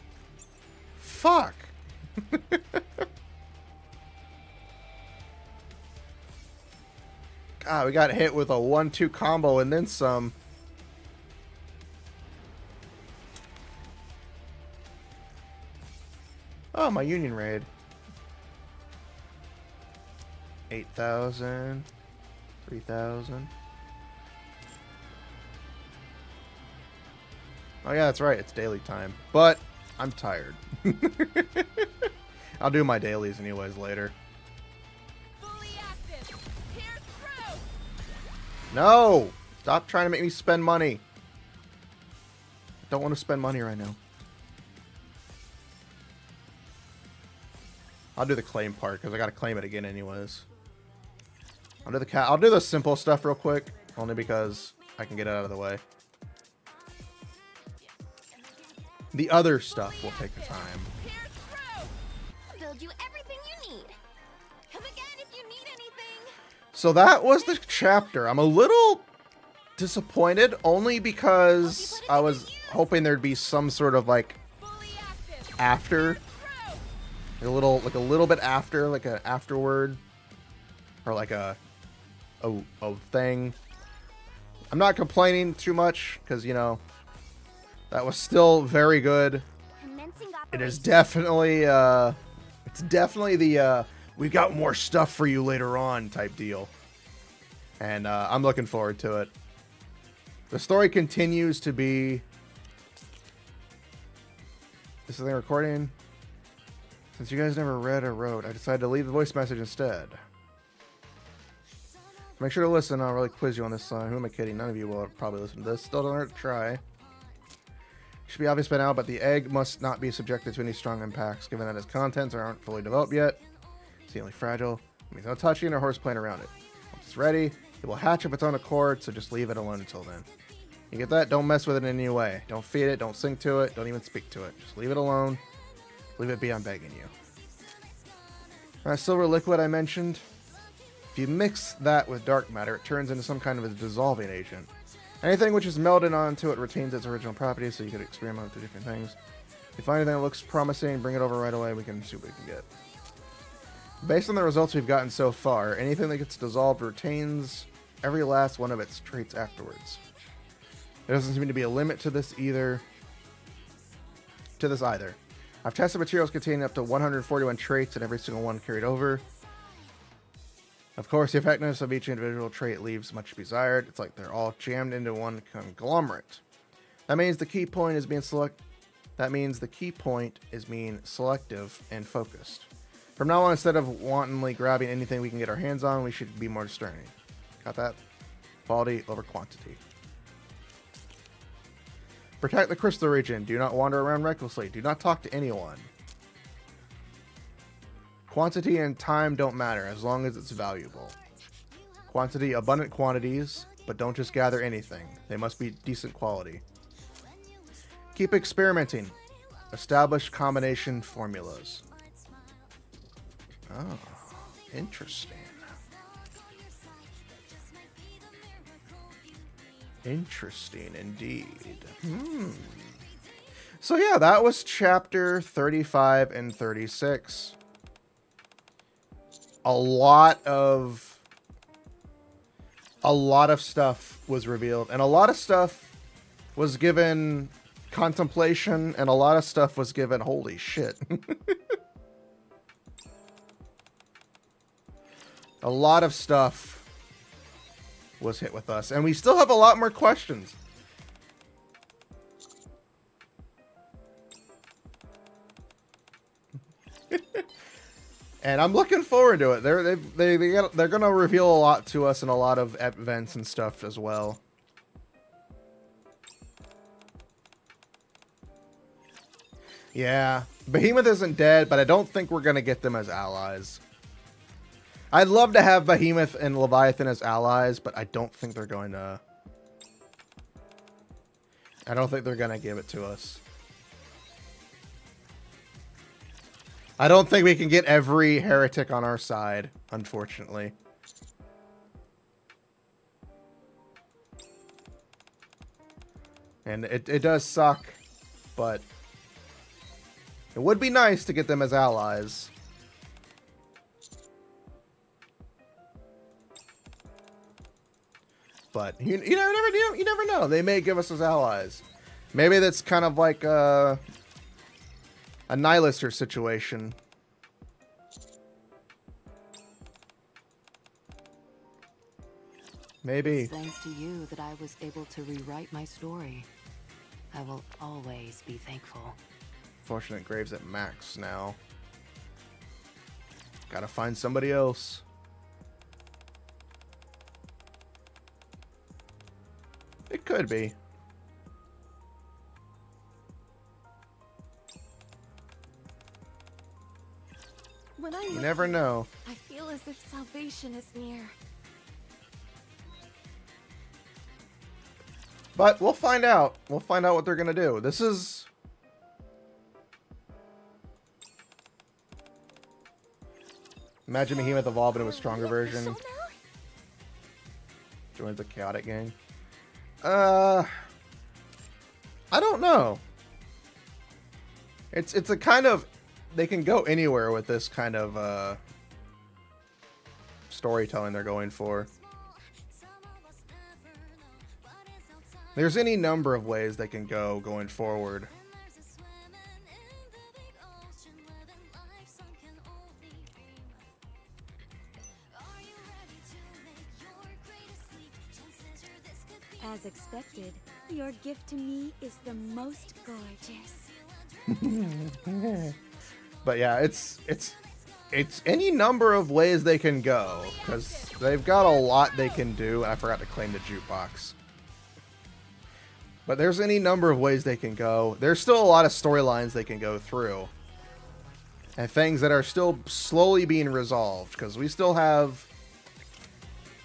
Fuck. God, we got hit with a 1-2 combo and then some. Oh, my union raid. 8,000. 3,000. Oh yeah, that's right. It's daily time. But I'm tired. I'll do my dailies anyways later. No! Stop trying to make me spend money. I don't want to spend money right now. I'll do the claim part because I gotta claim it again anyways. I'll do the simple stuff real quick, only because I can get it out of the way. The other stuff will take the time. I'll build you everything you need. Come again if you need anything. So that was the chapter. I'm a little disappointed only because I was hoping there'd be some sort of like after, like a little bit after, like an afterword, or like a thing. I'm not complaining too much because, you know, that was still very good. It is definitely it's definitely the we've got more stuff for you later on type deal. And I'm looking forward to it. The story continues to be... Is this thing recording? Since you guys never read or wrote, I decided to leave the voice message instead. Make sure to listen. I'll really quiz you on this song. Who am I kidding? None of you will probably listen to this. Still don't hurt to try. Should be obvious by now, but the egg must not be subjected to any strong impacts, given that its contents aren't fully developed yet. It's the only fragile. It means no touching or horse playing around it. Once it's ready, it will hatch of its own accord, so just leave it alone until then. You get that? Don't mess with it in any way. Don't feed it, don't sing to it, don't even speak to it. Just leave it alone. Leave it be, I'm begging you. That silver liquid I mentioned, if you mix that with dark matter, it turns into some kind of a dissolving agent. Anything which is melted onto it retains its original properties, so you could experiment with different things. If you find anything that looks promising, bring it over right away, we can see what we can get. Based on the results we've gotten so far, anything that gets dissolved retains every last one of its traits afterwards. There doesn't seem to be a limit to this either. I've tested materials containing up to 141 traits, and every single one carried over. Of course, the effectiveness of each individual trait leaves much to be desired. It's like they're all jammed into one conglomerate. That means the key point is being selective and focused. From now on, instead of wantonly grabbing anything we can get our hands on, we should be more discerning. Got that? Quality over quantity. Protect the crystal region. Do not wander around recklessly. Do not talk to anyone. Quantity and time don't matter as long as it's valuable. Quantity, abundant quantities, but don't just gather anything. They must be decent quality. Keep experimenting. Establish combination formulas. Oh, interesting. Interesting indeed. So yeah, that was chapter 35 and 36. A lot of stuff was revealed, and a lot of stuff was given contemplation, and a lot of stuff was given holy shit. A lot of stuff was hit with us, and we still have a lot more questions. And I'm looking forward to it. They're gonna reveal a lot to us in a lot of events and stuff as well. Yeah, Behemoth isn't dead, but I don't think we're gonna get them as allies. I'd love to have Behemoth and Leviathan as allies, but I don't think they're going to. I don't think they're gonna give it to us. I don't think we can get every heretic on our side, unfortunately. And it does suck, but it would be nice to get them as allies. But you never know. They may give us as allies. Maybe that's kind of like a Nihilister situation. Maybe. It's thanks to you that I was able to rewrite my story. I will always be thankful. Fortunate Graves at max now. Gotta find somebody else. It could be. When I You look never here, know. I feel as if salvation is near. But we'll find out. We'll find out what they're gonna do. This is... Imagine Behemoth evolved into a stronger version. Joins the chaotic gang. I don't know. It's a kind of... They can go anywhere with this kind of storytelling they're going for. There's any number of ways they can go going forward. As expected, your gift to me is the most gorgeous. But yeah, it's any number of ways they can go, because they've got a lot they can do, and I forgot to claim the jukebox. But there's any number of ways they can go. There's still a lot of storylines they can go through. And things that are still slowly being resolved, because we still have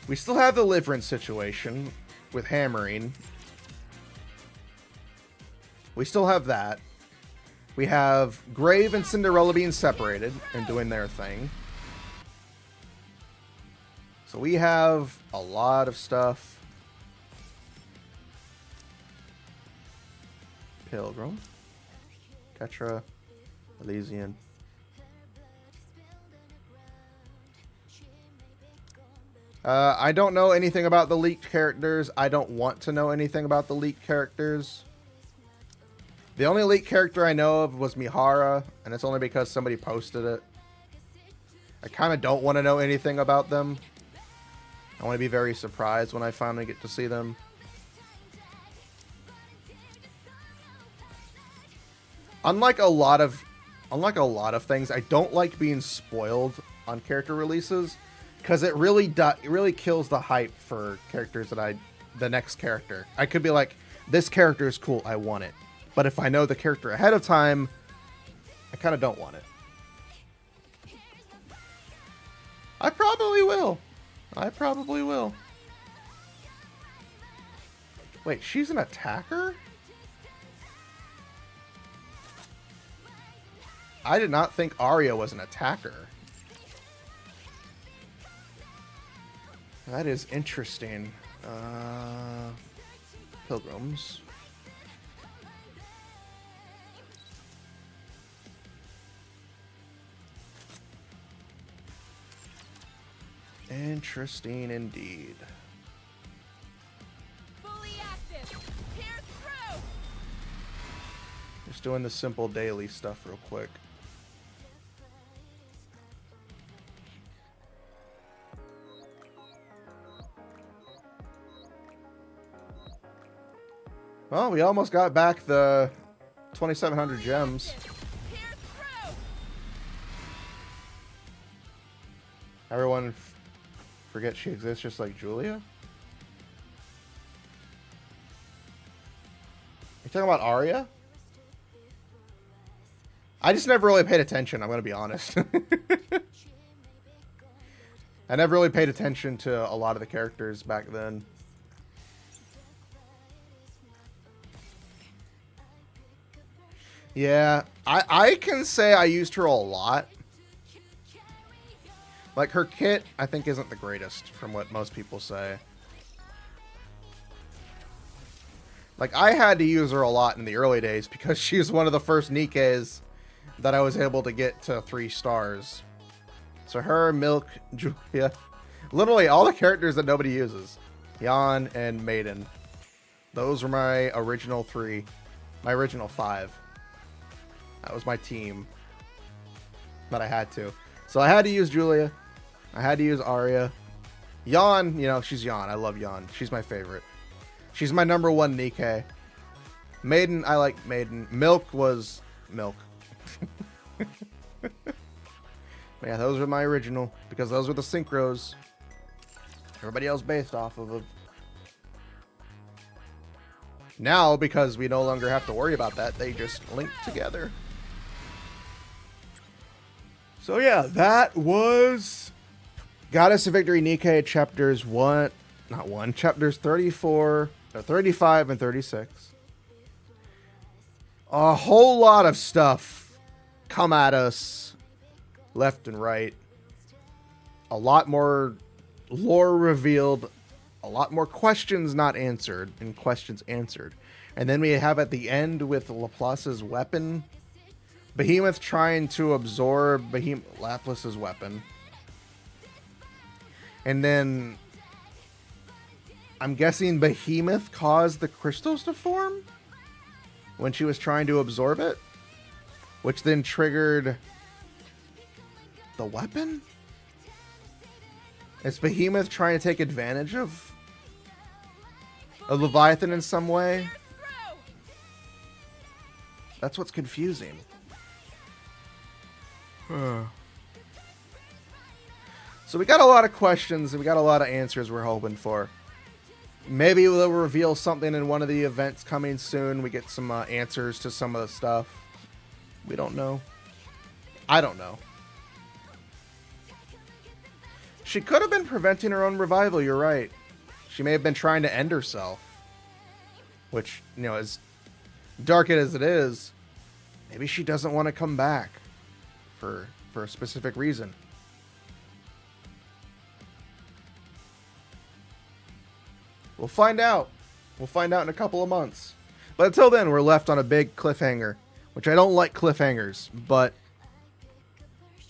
the Deliverance situation with hammering. We still have that. We have Grave and Cinderella being separated and doing their thing. So we have a lot of stuff. Pilgrim, Ketra, Elysian. I don't know anything about the leaked characters. I don't want to know anything about the leaked characters. The only leaked character I know of was Mihara, and it's only because somebody posted it. I kind of don't want to know anything about them. I want to be very surprised when I finally get to see them. Unlike a lot of things, I don't like being spoiled on character releases, because it really kills the hype for characters that the next character. I could be like, this character is cool, I want it. But if I know the character ahead of time, I kind of don't want it. I probably will. Wait, she's an attacker? I did not think Arya was an attacker. That is interesting. Pilgrims. Interesting indeed. Fully active. Pierce through. Just doing the simple daily stuff real quick. Well, we almost got back the 2,700 gems. Everyone forget she exists just like Julia? You talking about Arya? I just never really paid attention, I'm going to be honest. I never really paid attention to a lot of the characters back then. Yeah, I can say I used her a lot. Like, her kit, I think, isn't the greatest, from what most people say. Like, I had to use her a lot in the early days, because she was one of the first Nikkes that I was able to get to 3 stars. So her, Milk, Julia, literally all the characters that nobody uses. Jan and Maiden. Those were my original 3. My original 5. That was my team. But I had to. So I had to use Julia. I had to use Arya. Jan, you know, she's Jan. I love Jan. She's my favorite. She's my number 1 Nikke. Maiden, I like Maiden. Milk was Milk. But yeah, those were my original. Because those were the synchros. Everybody else based off of them. Now, because we no longer have to worry about that, they just link together. So yeah, that was Goddess of Victory Nikke chapters chapters 34, 35, and 36. A whole lot of stuff come at us left and right. A lot more lore revealed, a lot more questions not answered, and questions answered. And then we have at the end with Laplace's weapon, Behemoth trying to absorb Laplace's weapon. And then I'm guessing Behemoth caused the crystals to form when she was trying to absorb it, which then triggered the weapon? Is Behemoth trying to take advantage of a Leviathan in some way? That's what's confusing. So we got a lot of questions and we got a lot of answers we're hoping for. Maybe they'll reveal something in one of the events coming soon. We get some answers to some of the stuff. We don't know. I don't know. She could have been preventing her own revival, you're right. She may have been trying to end herself. Which, you know, as dark as it is, maybe she doesn't want to come back for a specific reason. We'll find out. We'll find out in a couple of months. But until then, we're left on a big cliffhanger. Which I don't like cliffhangers, but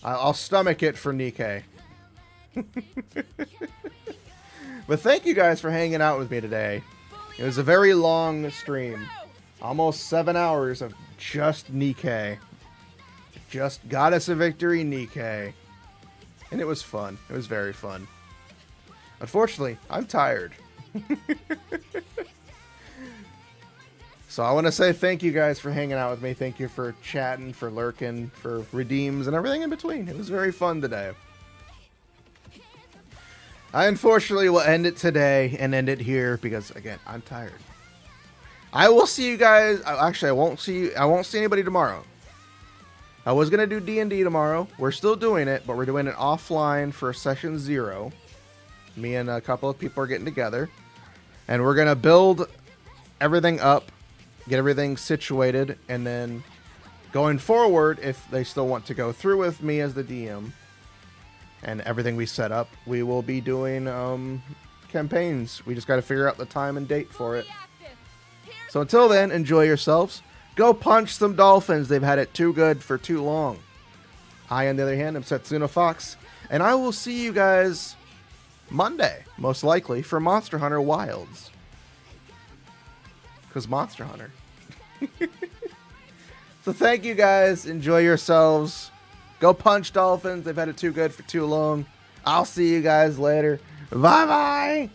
I'll stomach it for Nikke. But thank you guys for hanging out with me today. It was a very long stream. Almost 7 hours of just Nikke. Just Goddess of Victory Nikke. And it was fun. It was very fun. Unfortunately, I'm tired. So I want to say thank you guys for hanging out with me. Thank you for chatting, for lurking, for redeems, and everything in between. It was very fun today. I unfortunately will end it today and end it here because, again, I'm tired. I will see you guys. Actually, I won't see anybody tomorrow. I was going to do D&D tomorrow. We're still doing it, but we're doing it offline for session 0. Me and a couple of people are getting together. And we're going to build everything up, get everything situated, and then going forward, if they still want to go through with me as the DM and everything we set up, we will be doing campaigns. We just got to figure out the time and date for it. So until then, enjoy yourselves. Go punch some dolphins. They've had it too good for too long. I, on the other hand, am Setsuna Fox, and I will see you guys Monday, most likely, for Monster Hunter Wilds. Because Monster Hunter. So thank you guys. Enjoy yourselves. Go punch dolphins. They've had it too good for too long. I'll see you guys later. Bye-bye.